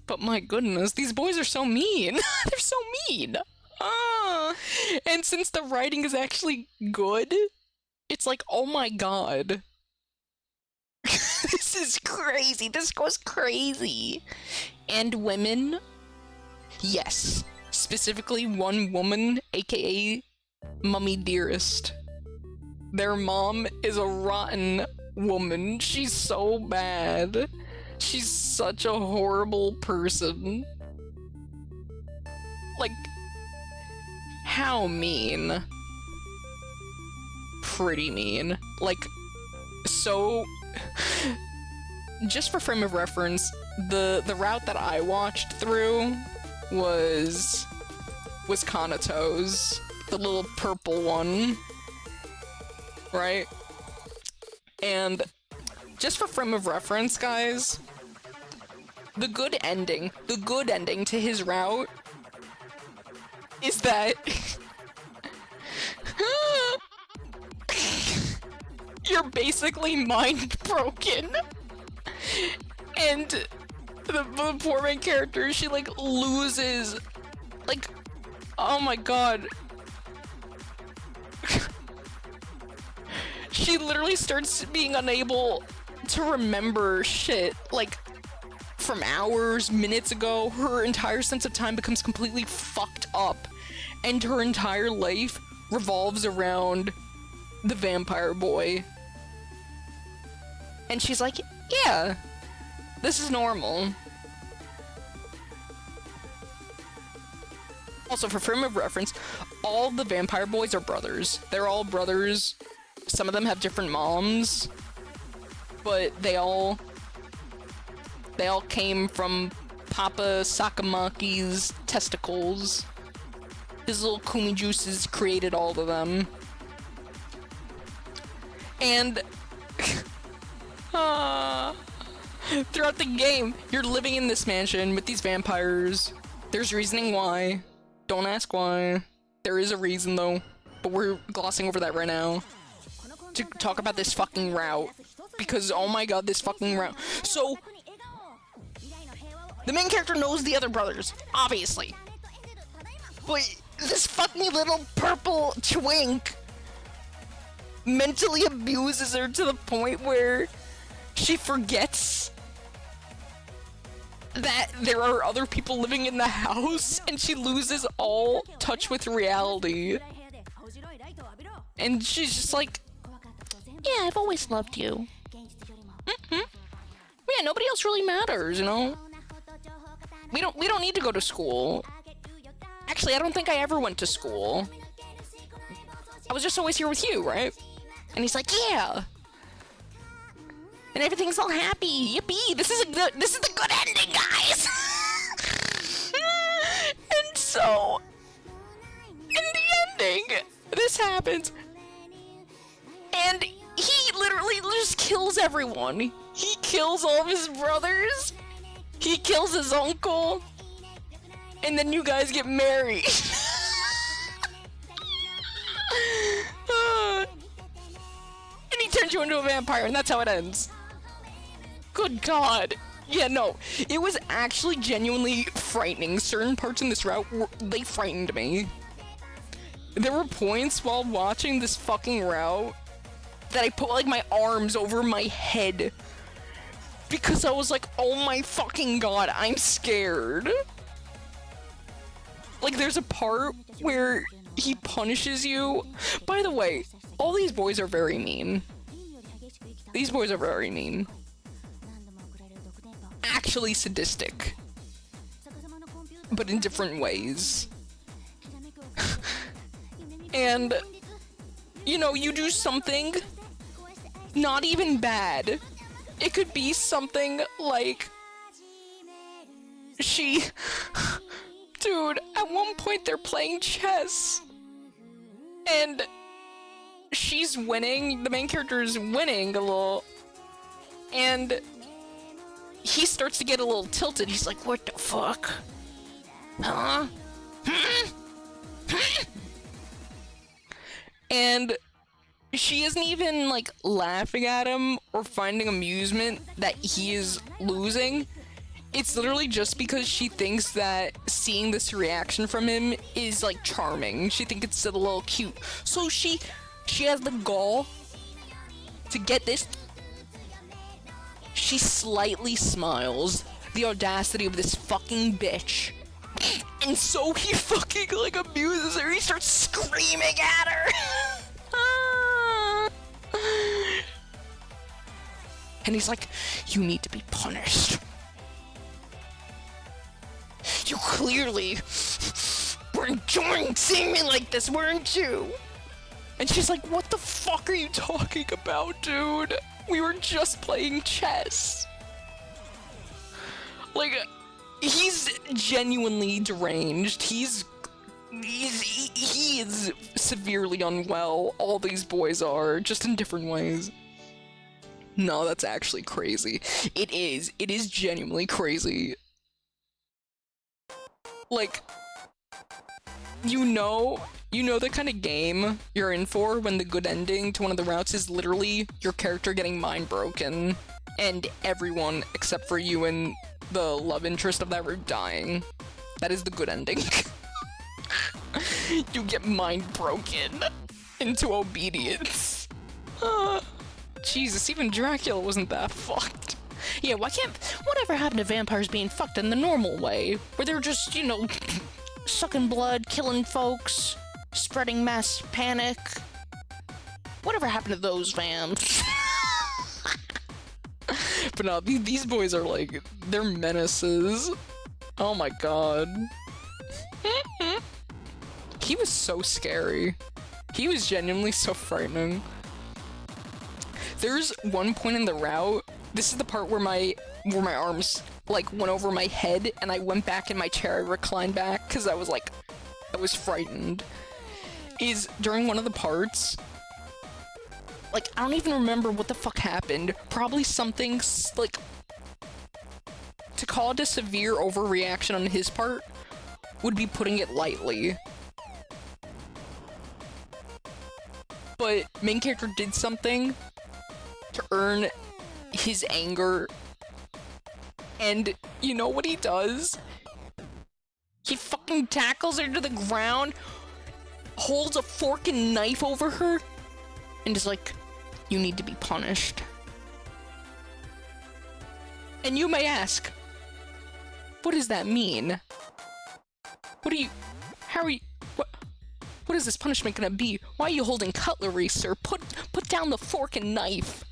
But my goodness, these boys are so mean. They're so mean. And since the writing is actually good, it's like, oh my god. This is crazy. This goes crazy. And women, yes. Specifically one woman, aka Mummy Dearest. Their mom is a rotten woman. She's so bad. She's such a horrible person. Like, how mean? Pretty mean. Like, so... Just for frame of reference, the route that I watched through was Kanato's, the little purple one, right? And just for frame of reference, guys, the good ending to his route is that you're basically mind broken, and the poor main character, she like loses, like, oh my god. She literally starts being unable to remember shit, like, from hours, minutes ago. Her entire sense of time becomes completely fucked up, and her entire life revolves around the vampire boy. And she's like, yeah, this is normal. Also, for frame of reference, all the vampire boys are brothers. They're all brothers. Some of them have different moms, but they all came from Papa Sakamaki's testicles. His little kumi juices created all of them. And throughout the game, you're living in this mansion with these vampires. There's reasoning why. Don't ask why. There is a reason though, but we're glossing over that right now to talk about this fucking route, because oh my god, this fucking route. So the main character knows the other brothers, obviously, but this fucking little purple twink mentally abuses her to the point where she forgets that there are other people living in the house, and she loses all touch with reality. And she's just like, yeah, I've always loved you. Yeah, nobody else really matters, you know? We don't need to go to school. Actually, I don't think I ever went to school. I was just always here with you, right? And he's like, yeah. And everything's all happy. Yippee! This is the good ending, guys. And so, in the ending, this happens, and he literally just kills everyone. He kills all of his brothers. He kills his uncle, and then you guys get married. And he turns you into a vampire, and that's how it ends. Good god. Yeah, no, it was actually genuinely frightening. Certain parts in this route, they frightened me. There were points while watching this fucking route that I put like my arms over my head because I was like, oh my fucking god, I'm scared. Like, there's a part where he punishes you. By the way, all these boys are very mean. These boys are very mean. Actually sadistic, but in different ways. And, you know, you do something not even bad. It could be something like she... Dude, at one point they're playing chess. And she's winning, the main character is winning a little. And he starts to get a little tilted. He's like, what the fuck? Huh? And she isn't even, like, laughing at him or finding amusement that he is losing. It's literally just because she thinks that seeing this reaction from him is, like, charming. She thinks it's a little cute. So she has the gall to get this. She slightly smiles. The audacity of this fucking bitch. And so he fucking, like, abuses her. He starts screaming at her. And he's like, you need to be punished. You clearly were enjoying seeing me like this, weren't you? And she's like, what the fuck are you talking about, dude? We were just playing chess. Like, he's genuinely deranged. He is severely unwell. All these boys are, just in different ways. No, that's actually crazy. It is genuinely crazy. Like, you know the kind of game you're in for when the good ending to one of the routes is literally your character getting mind broken and everyone except for you and the love interest of that route dying. That is the good ending. You get mind broken into obedience. Jesus, even Dracula wasn't that fucked. Yeah, whatever happened to vampires being fucked in the normal way? Where they're just, you know, sucking blood, killing folks, spreading mass panic? Whatever happened to those vamps? But no, these boys are like, they're menaces. Oh my god. He was so scary. He was genuinely so frightening. There's one point in the route, this is the part where my arms like went over my head and I went back in my chair, I reclined back because I was frightened. Is during one of the parts, like, I don't even remember what the fuck happened. Probably something like, to call it a severe overreaction on his part would be putting it lightly. But main character did something to earn his anger, and you know what he does? He fucking tackles her to the ground, holds a fork and knife over her, and is like, you need to be punished. And you may ask, what does that mean? What is this punishment gonna be? Why are you holding cutlery, sir? Put down the fork and knife.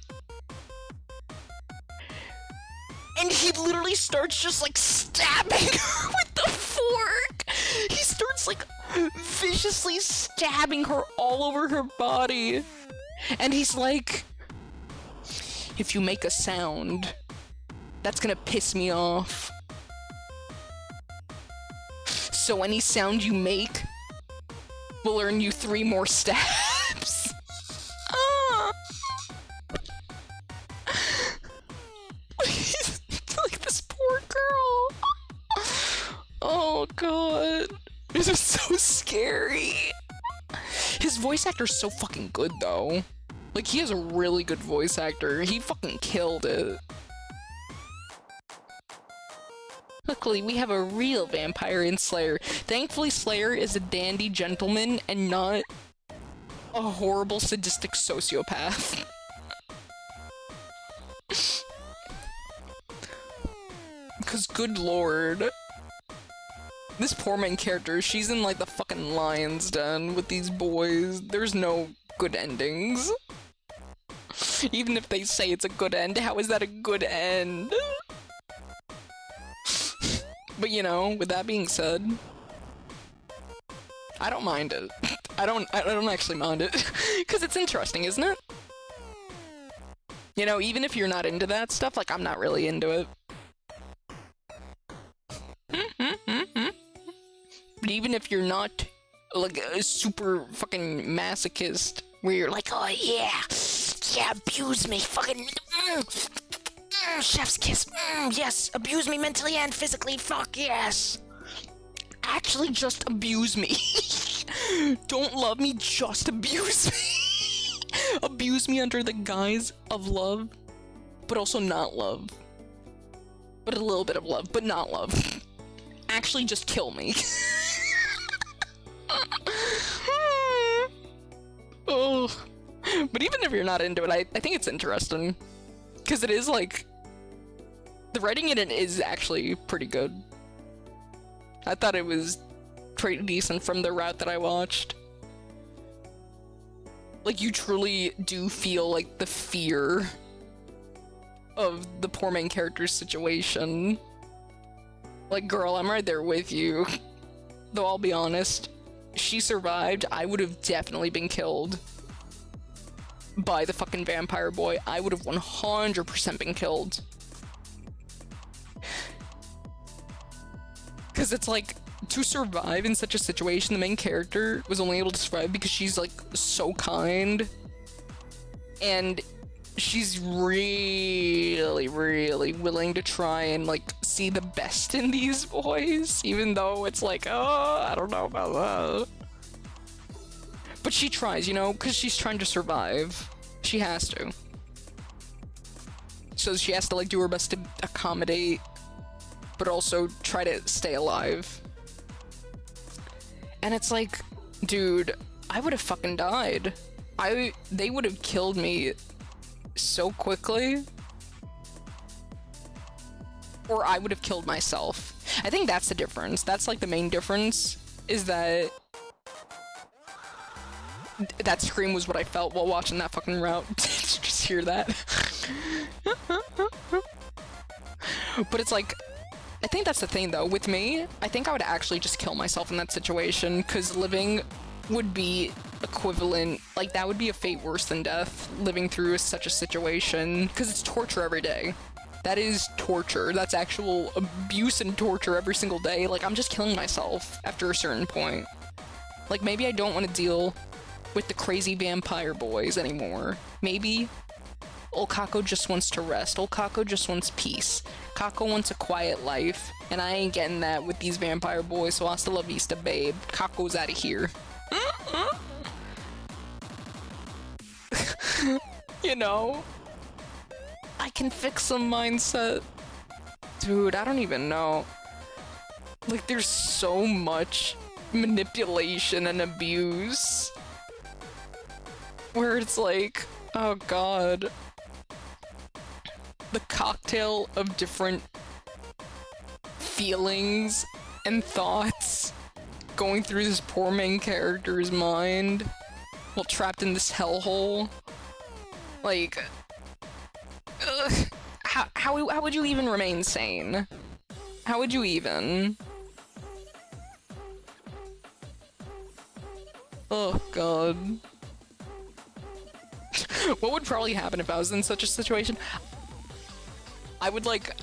And he literally starts just like stabbing her with the fork. He starts like viciously stabbing her all over her body. And he's like, if you make a sound, that's gonna piss me off. So any sound you make will earn you 3 more stabs. Like this poor girl. Oh god. This is so scary. His voice actor's so fucking good though. Like, he has a really good voice actor. He fucking killed it. Luckily, we have a real vampire in Slayer. Thankfully, Slayer is a dandy gentleman and not a horrible sadistic sociopath. Because good lord. This poor main character, she's in like the fucking lion's den with these boys. There's no good endings. Even if they say it's a good end, how is that a good end? But you know, with that being said, I don't mind it. I don't actually mind it. Cause it's interesting, isn't it? You know, even if you're not into that stuff, like, I'm not really into it. even if you're not like a super fucking masochist, where you're like, oh yeah, abuse me, fucking, chef's kiss, yes, abuse me mentally and physically, fuck yes. Actually, just abuse me. Don't love me, just abuse me. Abuse me under the guise of love, but also not love. But a little bit of love, but not love. Actually, just kill me. Oh. But even if you're not into it, I think it's interesting. Because it is like... The writing in it is actually pretty good. I thought it was pretty decent from the route that I watched. Like, you truly do feel, like, the fear of the poor main character's situation. Like, girl, I'm right there with you. Though I'll be honest, she survived, I would have definitely been killed by the fucking vampire boy. I would have 100% been killed. Because it's like, to survive in such a situation, the main character was only able to survive because she's like so kind. And she's really, really willing to try and like see the best in these boys, even though it's like, oh, I don't know about that. But she tries, you know, because she's trying to survive. She has to. So she has to like do her best to accommodate, but also try to stay alive. And it's like, dude, I would have fucking died. They would have killed me so quickly. Or I would have killed myself. I think that's the difference. That's like the main difference, is that that scream was what I felt while watching that fucking route. Did you just hear that? But it's like, I think that's the thing though. With me, I think I would actually just kill myself in that situation, because living would be equivalent, like that would be a fate worse than death, living through such a situation, because it's torture every day. That is torture. That's actual abuse and torture every single day. Like, I'm just killing myself after a certain point. Like, maybe I don't want to deal with the crazy vampire boys anymore. Maybe old Coco just wants to rest. Old Coco just wants peace. Coco wants a quiet life, and I ain't getting that with these vampire boys, so hasta la vista, babe. Coco's out of here. You know? I can fix some mindset. Dude, I don't even know. Like, there's so much manipulation and abuse where it's like, oh god. The cocktail of different feelings and thoughts going through this poor main character's mind while trapped in this hellhole. Like, how would you even remain sane? How would you even? Oh god. What would probably happen if I was in such a situation? I would like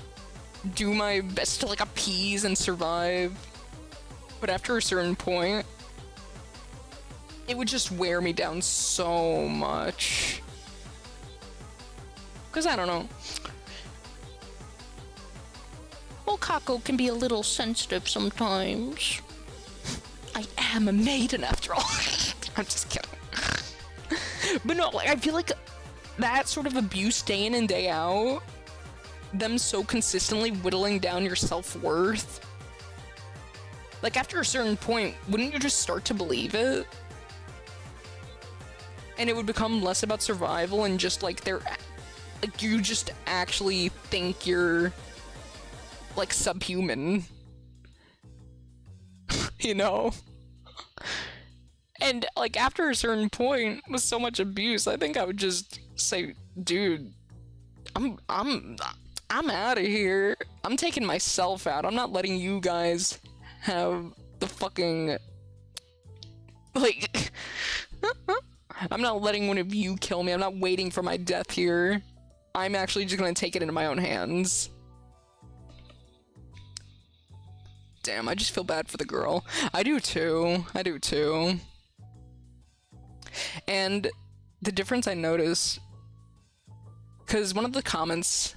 do my best to like appease and survive, but after a certain point it would just wear me down so much. Because I don't know. Well, Coco can be a little sensitive sometimes. I am a maiden after all. I'm just kidding. But no, like, I feel like that sort of abuse day in and day out, them so consistently whittling down your self-worth, like, after a certain point, wouldn't you just start to believe it? And it would become less about survival and just, like, like, you just actually think you're, like, subhuman. You know? And, like, after a certain point, with so much abuse, I think I would just say, dude, I'm out of here. I'm taking myself out. I'm not letting you guys have the fucking, like, I'm not letting one of you kill me. I'm not waiting for my death here. I'm actually just gonna take it into my own hands. Damn, I just feel bad for the girl. I do too. I do too. And the difference I notice, because one of the comments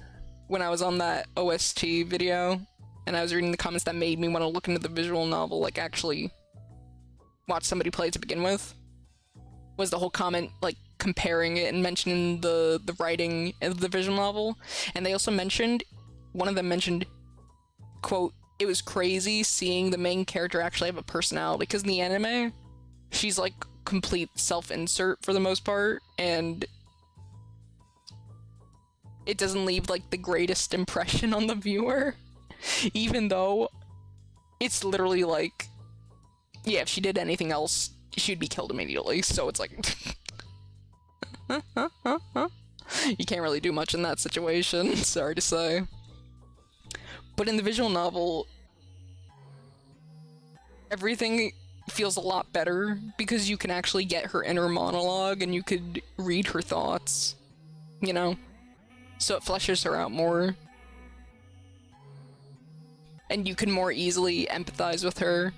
when I was on that OST video, and I was reading the comments that made me want to look into the visual novel, like actually watch somebody play it to begin with, was the whole comment like comparing it and mentioning the writing of the visual novel. And they also mentioned, one of them mentioned, quote, it was crazy seeing the main character actually have a personality, because in the anime she's like complete self-insert for the most part, and it doesn't leave like the greatest impression on the viewer, even though it's literally like, yeah, if she did anything else she'd be killed immediately. So it's like you can't really do much in that situation, sorry to say. But in the visual novel, everything feels a lot better because you can actually get her inner monologue and you could read her thoughts, you know? So it fleshes her out more. And you can more easily empathize with her.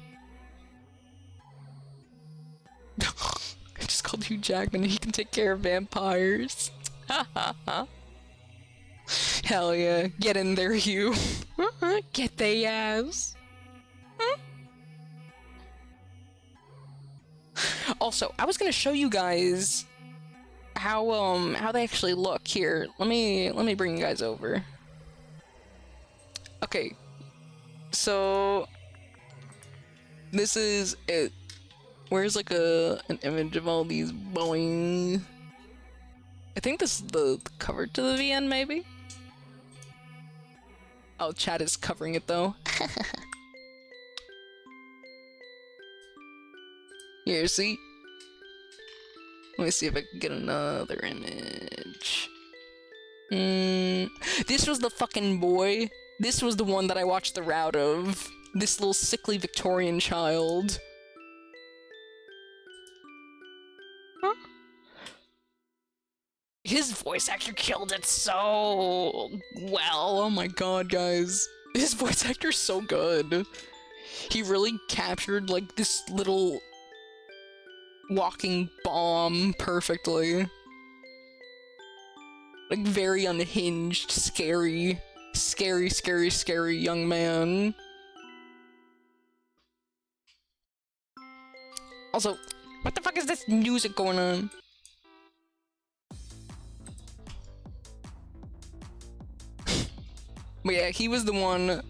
I just called Hugh Jackman and he can take care of vampires. Hell yeah. Get in there, Hugh. Get they ass. Also, I was gonna show you guys how they actually look. Here, let me bring you guys over. Okay, so this is it. Where's like an image of all these boing? I think this is the cover to the VN, maybe? Oh, chat is covering it though. Here, see? Let me see if I can get another image. This was the fucking boy. This was the one that I watched the route of. This little sickly Victorian child. Huh? His voice actor killed it so well. Oh my god, guys. His voice actor's so good. He really captured, like, this little walking bomb perfectly. Like, very unhinged, scary young man. Also, what the fuck is this music going on? But yeah, he was the one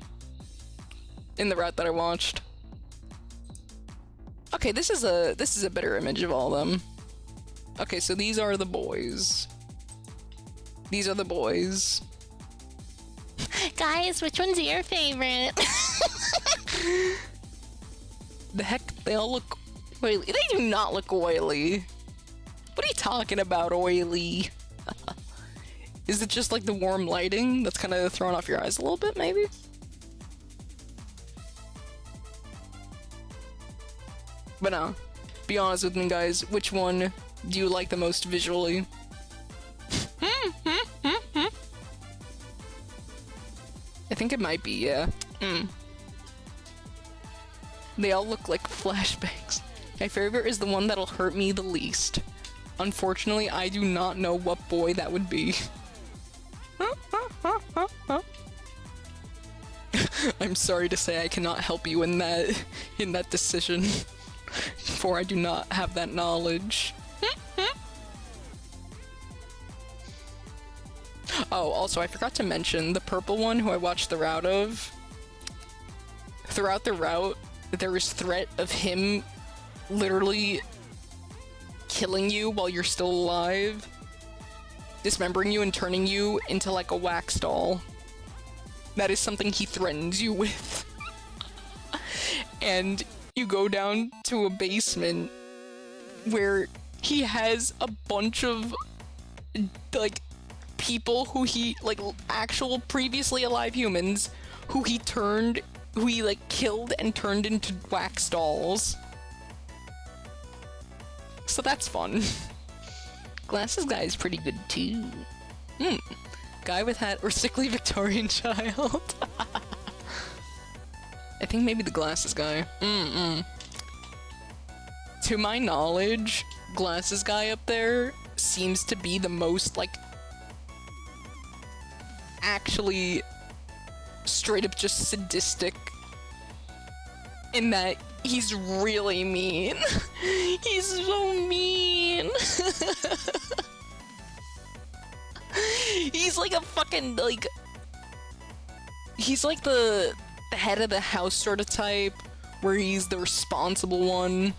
in the route that I watched. Okay, this is a better image of all of them. Okay, so these are the boys. These are the boys. Guys, which one's your favorite? The heck? They all look oily. They do not look oily. What are you talking about, oily? Is it just like the warm lighting that's kind of throwing off your eyes a little bit, maybe? But no, be honest with me, guys. Which one do you like the most visually? I think it might be, yeah. They all look like flashbacks. My favorite is the one that'll hurt me the least. Unfortunately, I do not know what boy that would be. I'm sorry to say I cannot help you in that decision, for I do not have that knowledge. Oh, also, I forgot to mention, the purple one who I watched the route of, throughout the route, there was threat of him literally killing you while you're still alive, dismembering you and turning you into like a wax doll. That is something he threatens you with. And you go down to a basement where he has a bunch of like people who he like actual previously alive humans who he like killed and turned into wax dolls. So that's fun. Glasses guy is pretty good too. Guy with hat or sickly Victorian child. I think maybe the glasses guy. To my knowledge, glasses guy up there seems to be the most, like, actually straight up just sadistic in that he's really mean. He's so mean. He's like a fucking, like, he's like the head of the house sort of type, where he's the responsible one,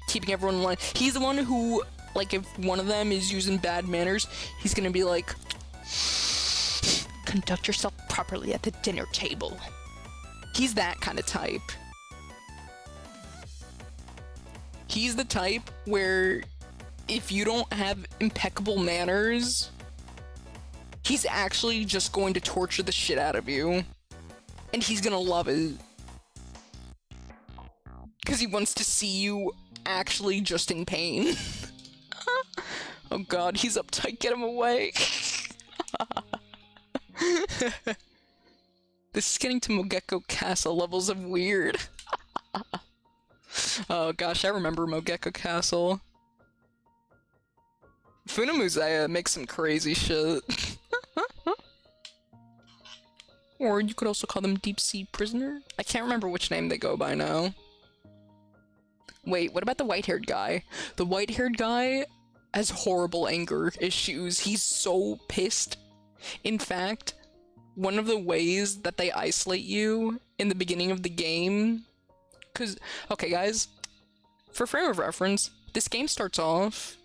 keeping everyone in line. He's the one who, like, if one of them is using bad manners, he's gonna be like, conduct yourself properly at the dinner table. He's that kind of type. He's the type where if you don't have impeccable manners, he's actually just going to torture the shit out of you. And he's gonna love it. Because he wants to see you actually just in pain. Oh god, he's uptight, get him away. This is getting to Mogeko Castle levels of weird. Oh gosh, I remember Mogeko Castle. Funamuzaya makes some crazy shit. Or you could also call them deep sea prisoner? I can't remember which name they go by now. Wait, what about the white-haired guy? The white-haired guy has horrible anger issues. He's so pissed. In fact, one of the ways that they isolate you in the beginning of the game... Cause, okay guys, for frame of reference, this game starts off...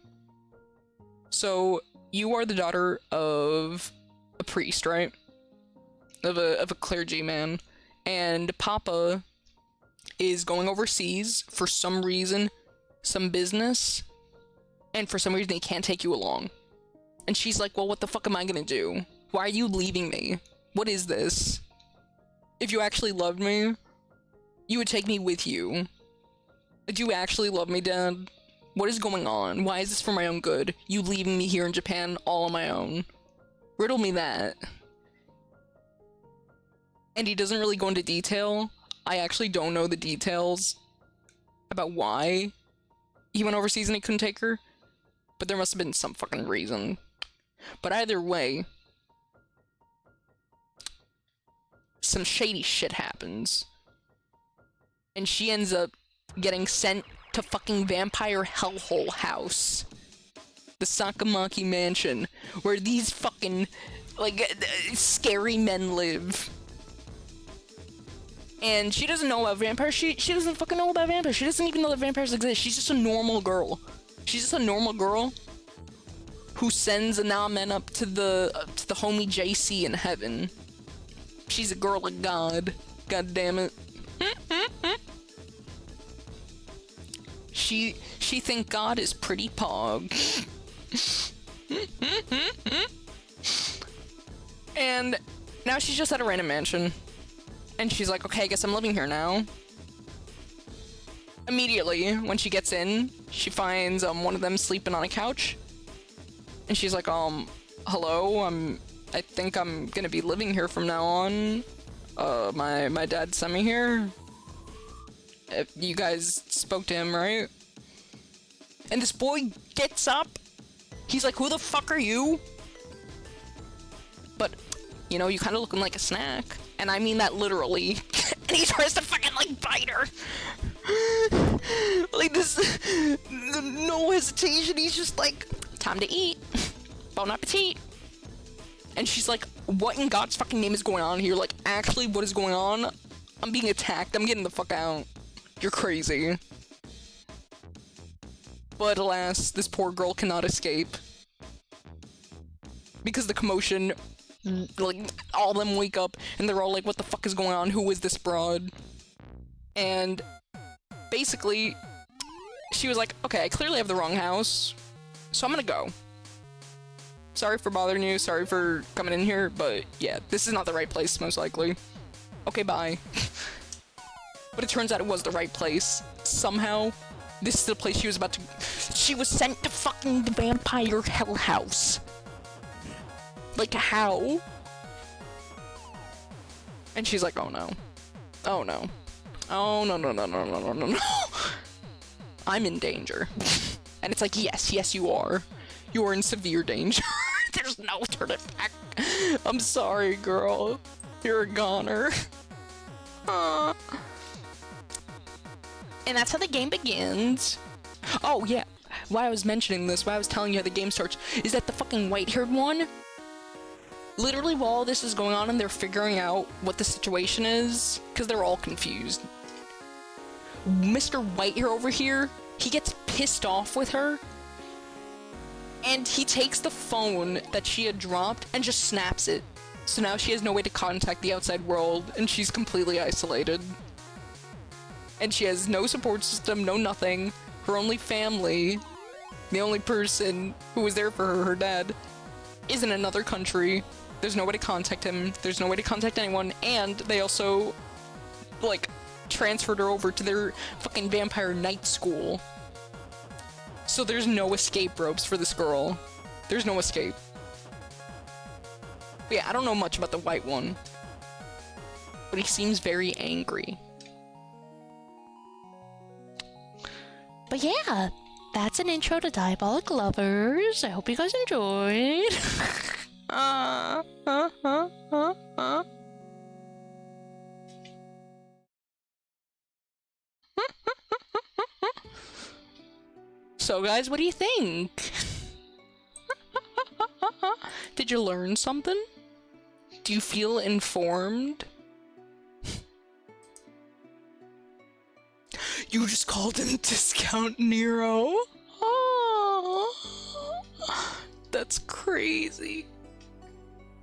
So, you are the daughter of a priest, right? Of a clergyman, and Papa is going overseas for some reason, some business, and for some reason he can't take you along. And she's like, well, what the fuck am I gonna do? Why are you leaving me? What is this? If you actually loved me, you would take me with you. Do you actually love me, Dad? What is going on? Why is this for my own good? You leaving me here in Japan all on my own? Riddle me that. And he doesn't really go into detail. I actually don't know the details about why he went overseas and he couldn't take her. But there must have been some fucking reason. But either way, some shady shit happens. And she ends up getting sent to fucking Vampire Hellhole House. The Sakamaki Mansion, where these fucking, like, scary men live. And she doesn't know about vampires. She doesn't fucking know about vampires. She doesn't even know that vampires exist. She's just a normal girl. She's just a normal girl who sends a Namen up to the homie JC in heaven. She's a girl of God. God damn it. She think God is pretty pog. And now she's just at a random mansion. And she's like, okay, I guess I'm living here now. Immediately, when she gets in, she finds one of them sleeping on a couch. And she's like, hello, I think I'm gonna be living here from now on. My dad sent me here. You guys spoke to him, right? And this boy gets up. He's like, who the fuck are you? But, you know, you kind of looking like a snack. And I mean that literally. And he tries to fucking, like, bite her. Like, this... No hesitation. He's just like, time to eat. Bon appetit. And she's like, what in God's fucking name is going on here? Like, actually, what is going on? I'm being attacked. I'm getting the fuck out. You're crazy. But alas, this poor girl cannot escape. Because the commotion... Like, all of them wake up, and they're all like, what the fuck is going on? Who is this broad? And basically, she was like, okay, I clearly have the wrong house, so I'm gonna go. Sorry for bothering you, sorry for coming in here, but yeah, this is not the right place, most likely. Okay, bye. But it turns out it was the right place. Somehow, this is the place she was about to... She was sent to fucking the Vampire Hell House. Like, how? And she's like, oh no. Oh no. Oh, no, no, no, no, no, no, no, no. I'm in danger. And it's like, yes, you are. You are in severe danger. There's no turning back. I'm sorry, girl. You're a goner. And that's how the game begins. Oh, yeah. Why I was mentioning this, why I was telling you how the game starts, is that the fucking white-haired one, literally while all this is going on and they're figuring out what the situation is, because they're all confused, Mr. Whitehair over here, he gets pissed off with her, and he takes the phone that she had dropped and just snaps it. So now she has no way to contact the outside world, and she's completely isolated. And she has no support system, no nothing. Her only family, the only person who was there for her, her dad, is in another country. There's no way to contact him, there's no way to contact anyone, and they also, like, transferred her over to their fucking vampire night school. So there's no escape ropes for this girl. There's no escape. But yeah, I don't know much about the white one, but he seems very angry. But yeah, that's an intro to Diabolic Lovers. I hope you guys enjoyed. So guys, what do you think? Did you learn something? Do you feel informed? You just called him Discount Nero? Oh, that's crazy.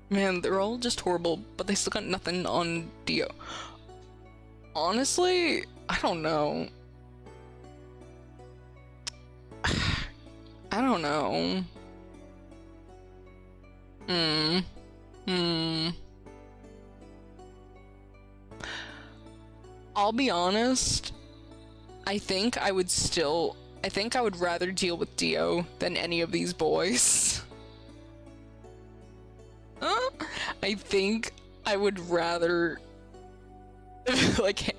Man, they're all just horrible, but they still got nothing on Dio. Honestly, I don't know. I don't know. I'll be honest. I think I would rather deal with Dio than any of these boys. I think I would rather like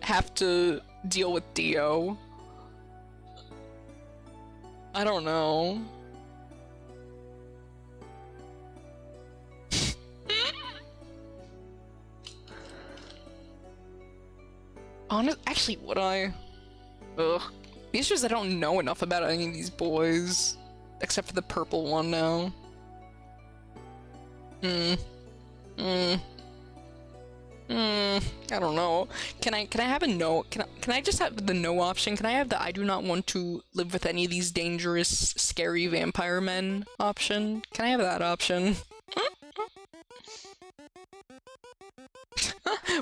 have to deal with Dio. I don't know. Actually, would I? Ugh. The issue is I don't know enough about any of these boys. Except for the purple one now. I don't know. Can I have a no? Can I just have the no option? Can I have the I do not want to live with any of these dangerous, scary vampire men option? Can I have that option?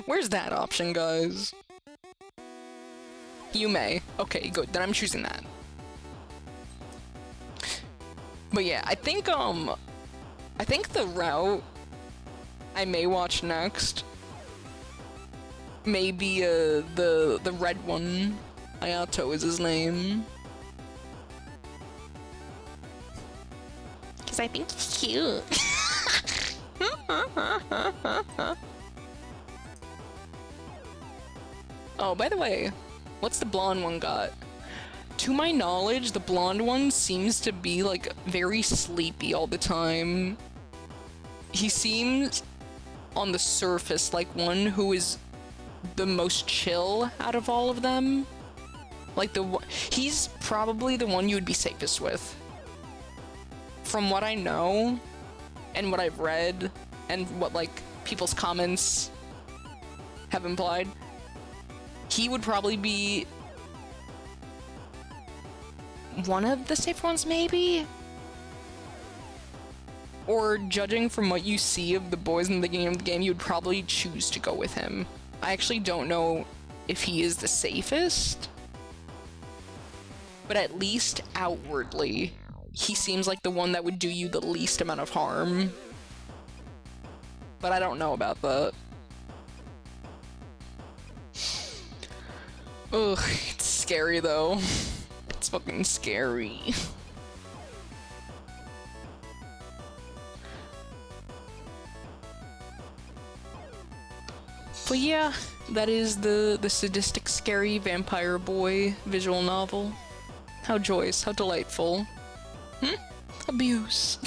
Where's that option, guys? You may. Okay, good. Then I'm choosing that. But yeah, I think the route I may watch next may be the red one. Ayato is his name. Because I think he's cute. Oh, by the way, what's the blonde one got? To my knowledge, the blonde one seems to be, like, very sleepy all the time. He seems, on the surface, like one who is the most chill out of all of them. Like, he's probably the one you would be safest with. From what I know, and what I've read, and what, like, people's comments have implied, he would probably be one of the safe ones, maybe? Or judging from what you see of the boys in the game, you would probably choose to go with him. I actually don't know if he is the safest, but at least outwardly, he seems like the one that would do you the least amount of harm. But I don't know about that. Ugh, it's scary though. It's fucking scary. But yeah, That is the sadistic, scary vampire boy visual novel. How joyous, how delightful. Abuse.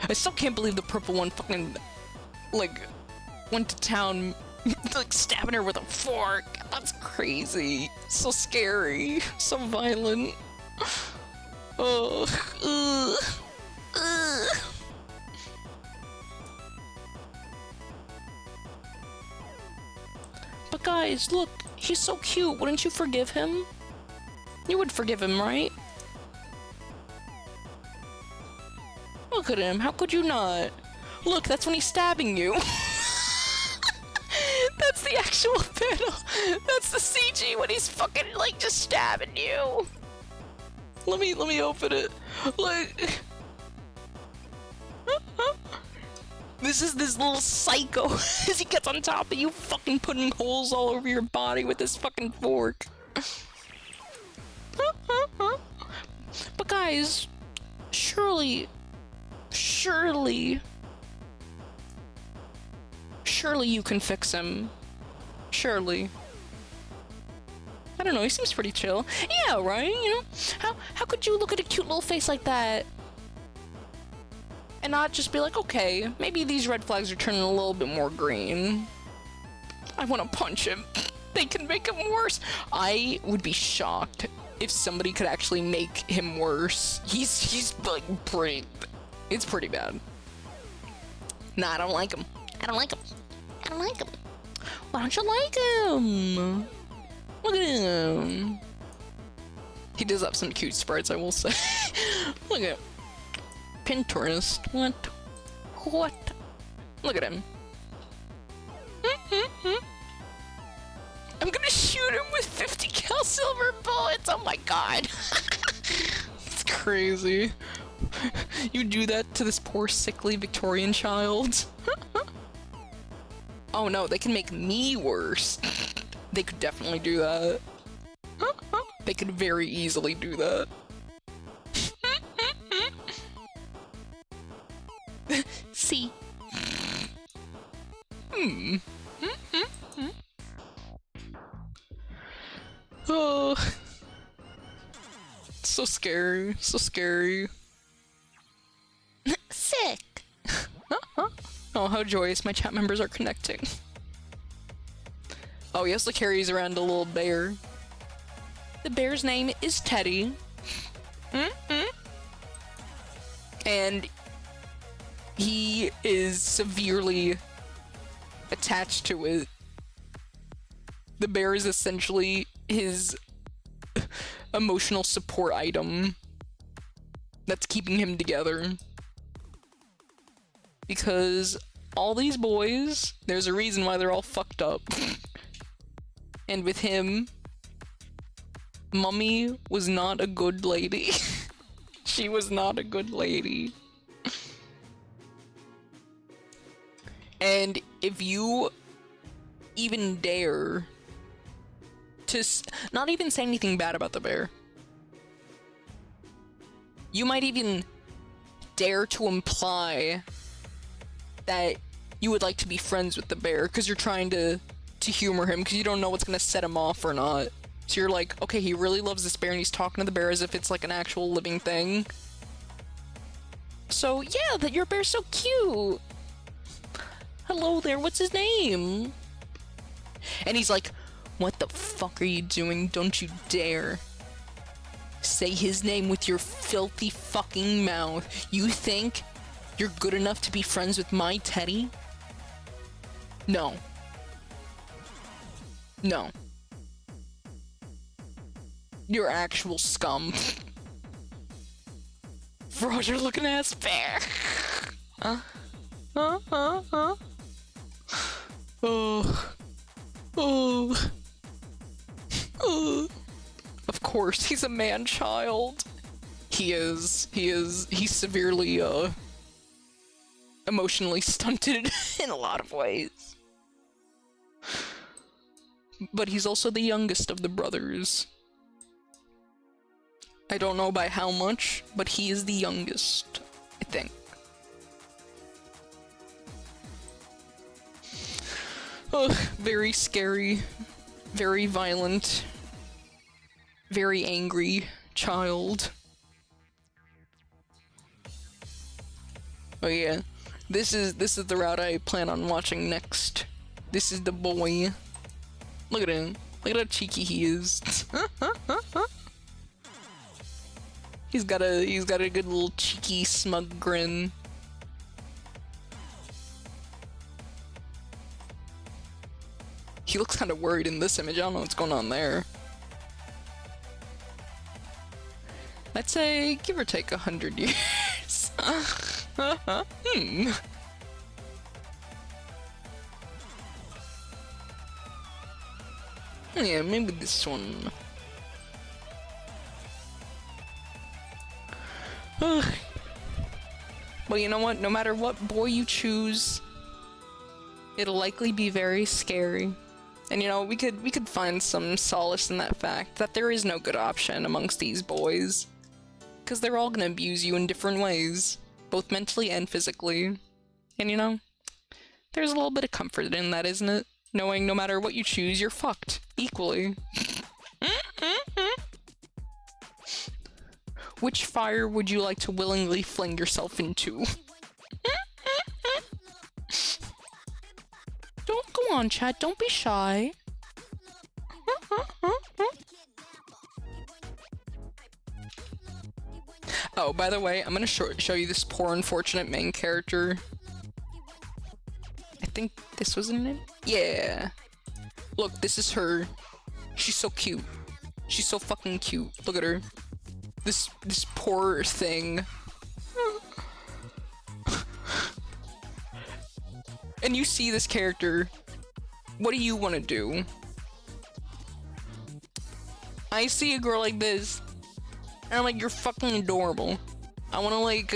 I still can't believe the purple one fucking, like, went to town, like, stabbing her with a fork. That's crazy. So scary. So violent. Ugh. Ugh. Ugh. But guys, look, he's so cute. Wouldn't you forgive him? You would forgive him, right? Look at him. How could you not? Look, that's when he's stabbing you. That's the actual battle. That's the CG when he's fucking, like, just stabbing you. Let me open it. Like... This is this little psycho as he gets on top of you, fucking putting holes all over your body with this fucking fork. But guys, surely you can fix him. Surely. I don't know, he seems pretty chill. Yeah, right? You know? How could you look at a cute little face like that and not just be like, okay, maybe these red flags are turning a little bit more green. I want to punch him. They can make him worse. I would be shocked if somebody could actually make him worse. He's like pretty, it's pretty bad. Nah, I don't like him. I don't like him. I don't like him. Why don't you like him? Look at him. He does have some cute sprites, I will say. Look at Pinterest. What? What? Look at him. I'm gonna shoot him with 50 cal silver bullets. Oh my god. It's crazy. You do that to this poor sickly Victorian child. Oh no, they can make me worse. They could definitely do that. They could very easily do that. See. Oh. So scary. So scary. Sick. Oh, how joyous my chat members are connecting. Oh, he also carries around a little bear. The bear's name is Teddy. And he is severely attached to it. The bear is essentially his emotional support item that's keeping him together. Because all these boys, there's a reason why they're all fucked up. And with him, Mummy was not a good lady. She was not a good lady. And if you even dare to not even say anything bad about the bear, you might even dare to imply that you would like to be friends with the bear because you're trying to humor him because you don't know what's gonna set him off or not. So you're like, okay, he really loves this bear and he's talking to the bear as if it's like an actual living thing. So yeah, that your bear's so cute. Hello there, what's his name? And he's like, what the fuck are you doing? Don't you dare say his name with your filthy fucking mouth. You think you're good enough to be friends with my Teddy? No. No. You're actual scum. Roger looking ass bear. Oh. Of course, he's a man-child. He's severely, emotionally stunted in a lot of ways. But he's also the youngest of the brothers. I don't know by how much, but he is the youngest, I think. Ugh, very scary, very violent, very angry child. Oh yeah, this is the route I plan on watching next. This is the boy. Look at him. Look at how cheeky he is. He's got a good little cheeky smug grin. He looks kind of worried in this image. I don't know what's going on there. I'd say give or take 100 years. Yeah, maybe this one. Well, you know what? No matter what boy you choose, it'll likely be very scary. And you know, we could find some solace in that fact that there is no good option amongst these boys. Because they're all gonna abuse you in different ways, both mentally and physically. And you know, there's a little bit of comfort in that, isn't it? Knowing no matter what you choose, you're fucked equally. Which fire would you like to willingly fling yourself into? Don't go on, Chad. Don't be shy. Oh, by the way, I'm gonna show you this poor unfortunate main character. I think this was in it? Yeah. Look, this is her. She's so cute. She's so fucking cute. Look at her. This poor thing. And you see this character. What do you want to do? I see a girl like this. And I'm like, you're fucking adorable. I want to like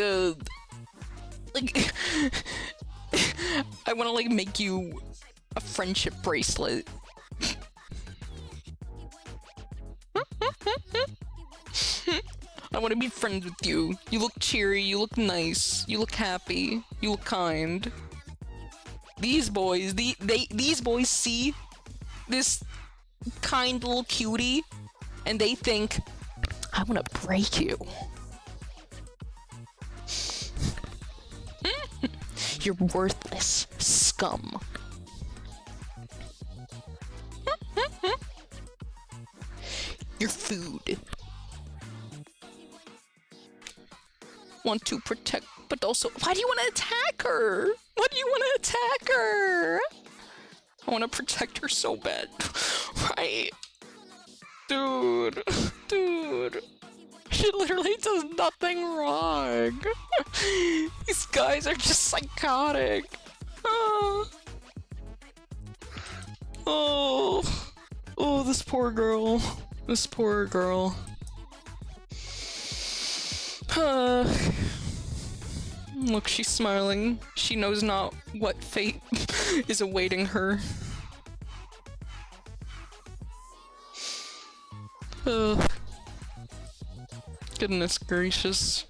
I want to like make you a friendship bracelet. I want to be friends with you. You look cheery, you look nice, you look happy, you look kind. These boys, these boys see this kind little cutie and they think, I want to break you. You're worthless, scum. Your food. Want to protect, but also, why do you want to attack her? Why do you want to attack her? I want to protect her so bad. Right? Dude. She literally does nothing wrong. These guys are just psychotic. Oh, this poor girl. This poor girl. Look, she's smiling. She knows not what fate is awaiting her. Goodness gracious.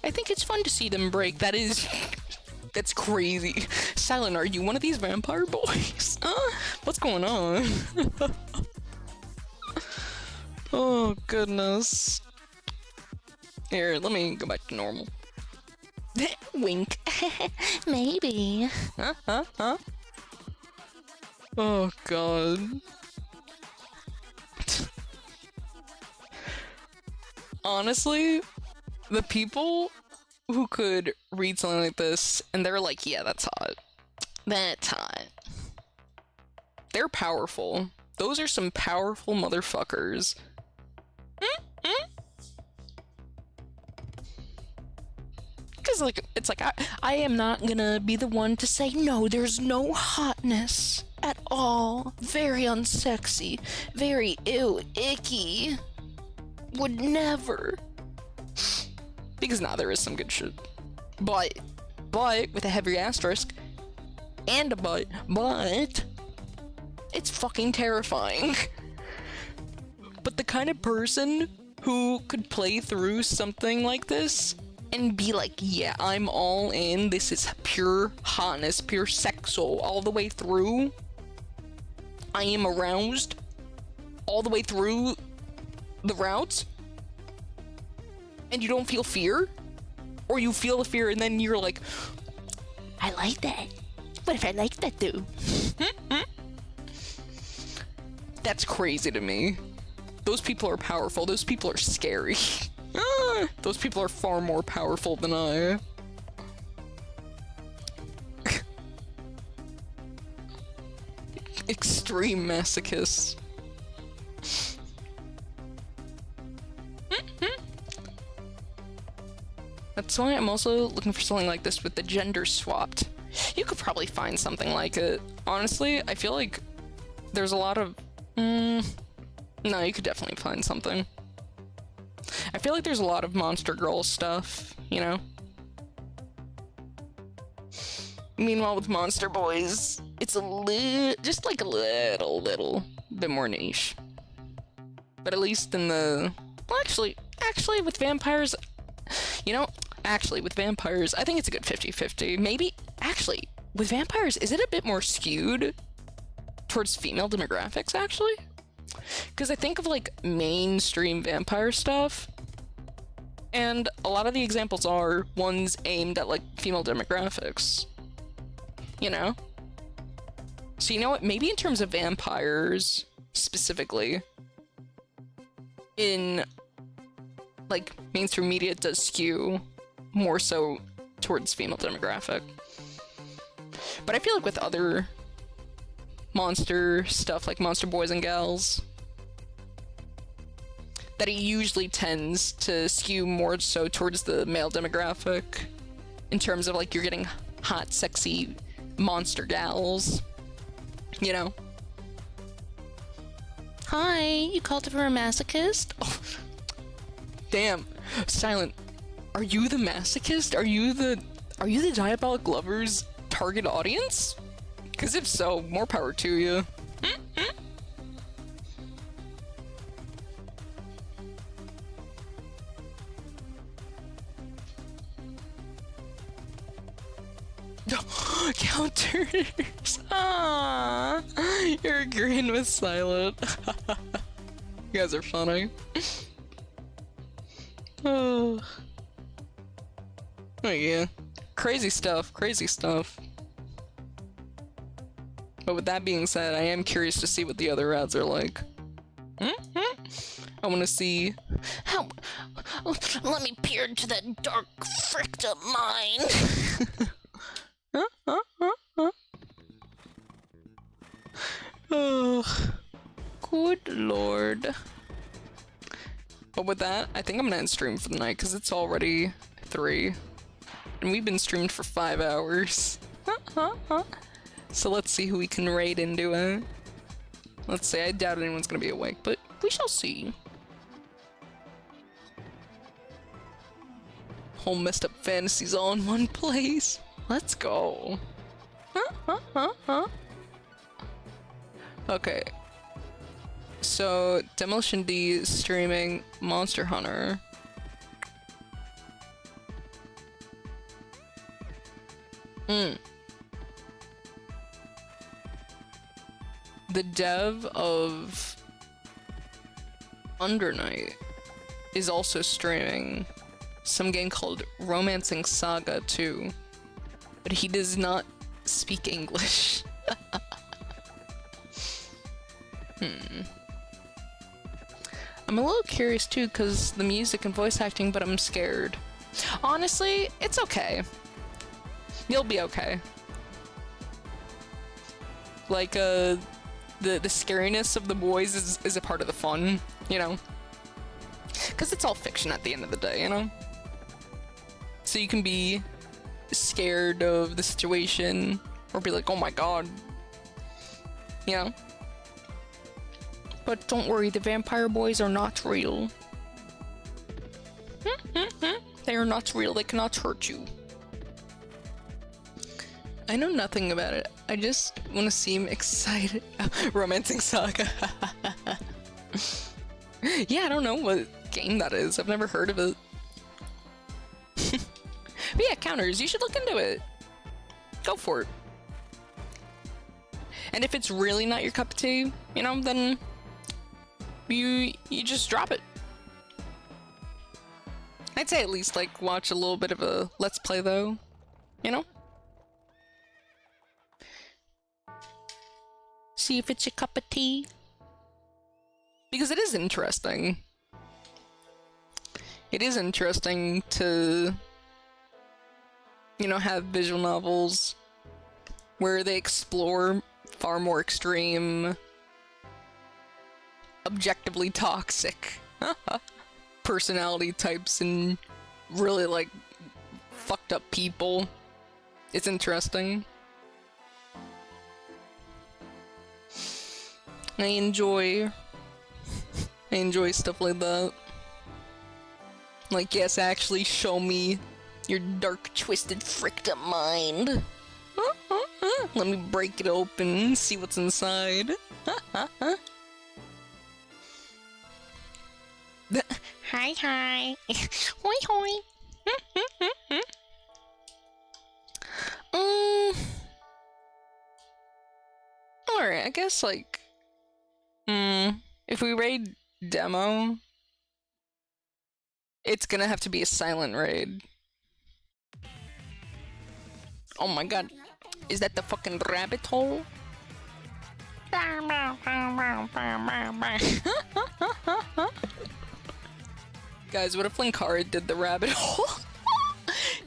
I think it's fun to see them break. That's crazy. Silent, are you one of these vampire boys? What's going on? Oh, goodness. Here, let me go back to normal. Wink. Maybe. Huh? Oh, God. Honestly, the people who could read something like this and they're like, yeah, that's hot. That's hot. They're powerful. Those are some powerful motherfuckers. Because, like, it's like, I am not gonna be the one to say, no, there's no hotness at all. Very unsexy. Very ew, icky. Would never. Because now there is some good shit. But, with a heavy asterisk, and a but, it's fucking terrifying. But the kind of person who could play through something like this and be like, yeah, I'm all in, this is pure hotness, pure sexual, all the way through, I am aroused, all the way through the route, and you don't feel fear? Or you feel the fear and then you're like, I like that. What if I like that though? That's crazy to me. Those people are powerful. Those people are scary. Those people are far more powerful than I. Extreme masochists. That's why I'm also looking for something like this with the gender swapped. You could probably find something like it. Honestly, I feel like there's a lot of... no, you could definitely find something. I feel like there's a lot of Monster Girl stuff, you know? Meanwhile, with Monster Boys, it's just like a little bit more niche. But at least in the... Well, actually, with vampires... You know, actually, with vampires, I think it's a good 50-50. Maybe, actually, with vampires, is it a bit more skewed towards female demographics, actually? Because I think of, like, mainstream vampire stuff, and a lot of the examples are ones aimed at, like, female demographics. You know? So you know what? Maybe in terms of vampires, specifically, in... like, mainstream media does skew more so towards female demographic. But I feel like with other monster stuff, like Monster Boys and Gals, that it usually tends to skew more so towards the male demographic, in terms of, like, you're getting hot, sexy monster gals, you know? Hi, you called for a masochist? Oh. Damn, Silent, are you the masochist? Are you the Diabolic Lovers target audience? Because if so, more power to you. Counters! Ah, you're agreeing with Silent. You guys are funny. Oh yeah. Crazy stuff, crazy stuff. But with that being said, I am curious to see what the other ads are like. I want to see how... Let me peer into that dark fricked up mind. Oh, good lord. But with that, I think I'm gonna end stream for the night because it's already 3. And we've been streamed for 5 hours. So let's see who we can raid into it. Let's see, I doubt anyone's gonna be awake, but we shall see. Whole messed up fantasies all in one place. Let's go. Okay. So, Demolition D is streaming Monster Hunter. The dev of Undernight is also streaming some game called Romancing Saga 2, but he does not speak English. I'm a little curious too, because the music and voice acting, but I'm scared. Honestly, it's okay. You'll be okay. Like, the scariness of the boys is a part of the fun, you know? Because it's all fiction at the end of the day, you know? So you can be scared of the situation, or be like, oh my god. You know? But don't worry, the vampire boys are not real. They are not real, they cannot hurt you. I know nothing about it, I just want to seem excited. Romancing Saga. Yeah, I don't know what game that is, I've never heard of it. encounters. You should look into it. Go for it. And if it's really not your cup of tea, you know, then you just drop it. I'd say at least like watch a little bit of a let's play though, you know? See if it's your cup of tea. Because it is interesting. It is interesting to, you know, have visual novels where they explore far more extreme, objectively toxic personality types and really like fucked up people. It's interesting. I enjoy stuff like that. Like, yes, actually show me your dark, twisted, fricked up mind. Let me break it open, see what's inside. Hi, hi. Hoi, hoi. Alright, I guess, like, if we raid demo, it's gonna have to be a silent raid. Oh my god. Is that the fucking rabbit hole? Guys, what if Linkara did the rabbit hole?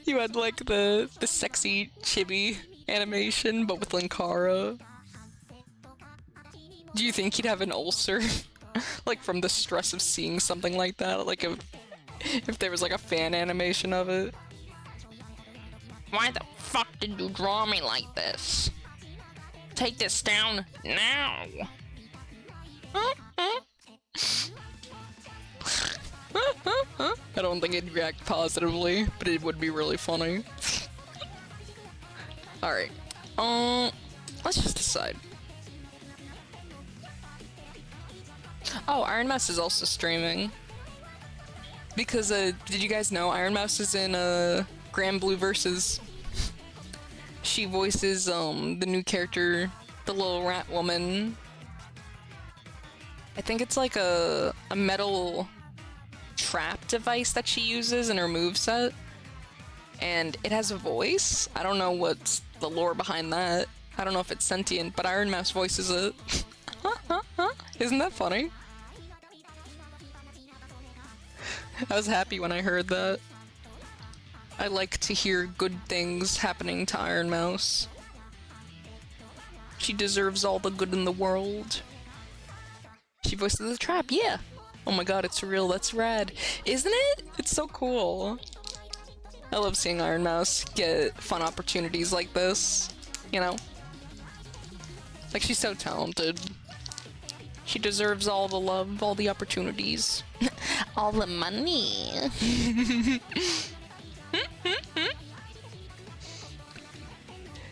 You had like the sexy chibi animation, but with Linkara. Do you think he'd have an ulcer? Like from the stress of seeing something like that? Like if there was like a fan animation of it? Why the fuck did you draw me like this? Take this down now! I don't think it'd react positively, but it would be really funny. Alright. Let's just decide. Oh, Iron Mouse is also streaming. Because, did you guys know Iron Mouse is in, Grand Blue Versus? She voices, the new character, the little rat woman. I think it's like a metal trap device that she uses in her moveset. And it has a voice. I don't know what's the lore behind that. I don't know if it's sentient, but Iron Mouse voices it. Isn't that funny? I was happy when I heard that. I like to hear good things happening to Iron Mouse. She deserves all the good in the world. She voices the trap, yeah! Oh my god, it's real, that's rad. Isn't it? It's so cool. I love seeing Iron Mouse get fun opportunities like this, you know? Like, she's so talented. She deserves all the love, all the opportunities. All the money.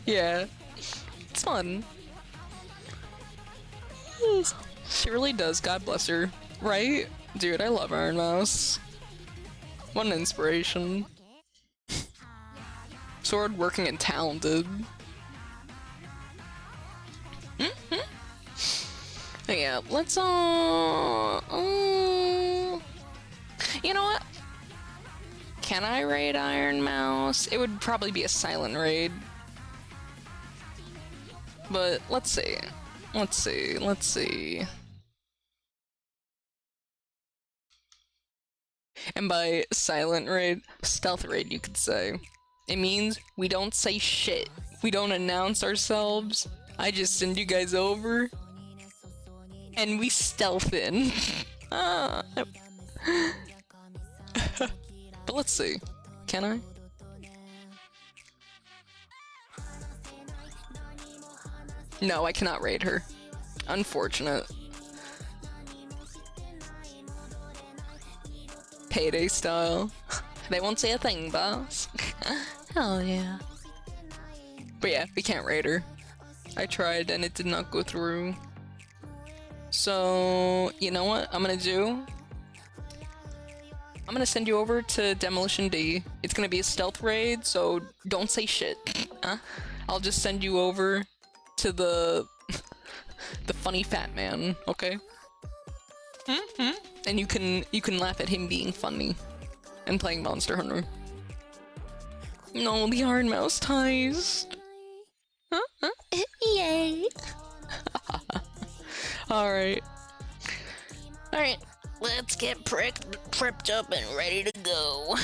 Yeah. It's fun. She really does, God bless her. Right? Dude, I love Iron Mouse. What an inspiration. So hardworking and talented. Yeah, let's you know what? Can I raid Iron Mouse? It would probably be a silent raid. But let's see. Let's see. And by silent raid, stealth raid you could say. It means we don't say shit. We don't announce ourselves. I just send you guys over. And we stealth in. But let's see. Can I? No, I cannot raid her. Unfortunate. Payday style. They won't say a thing, boss. Hell yeah. But yeah, we can't raid her. I tried and it did not go through. So, you know what I'm gonna do? I'm gonna send you over to Demolition D. It's gonna be a stealth raid, so don't say shit. Huh? I'll just send you over to the the funny fat man, okay? And you can laugh at him being funny and playing Monster Hunter. No, the Iron Mouse ties. Yay! Alright. Alright, let's get prepped up and ready to go.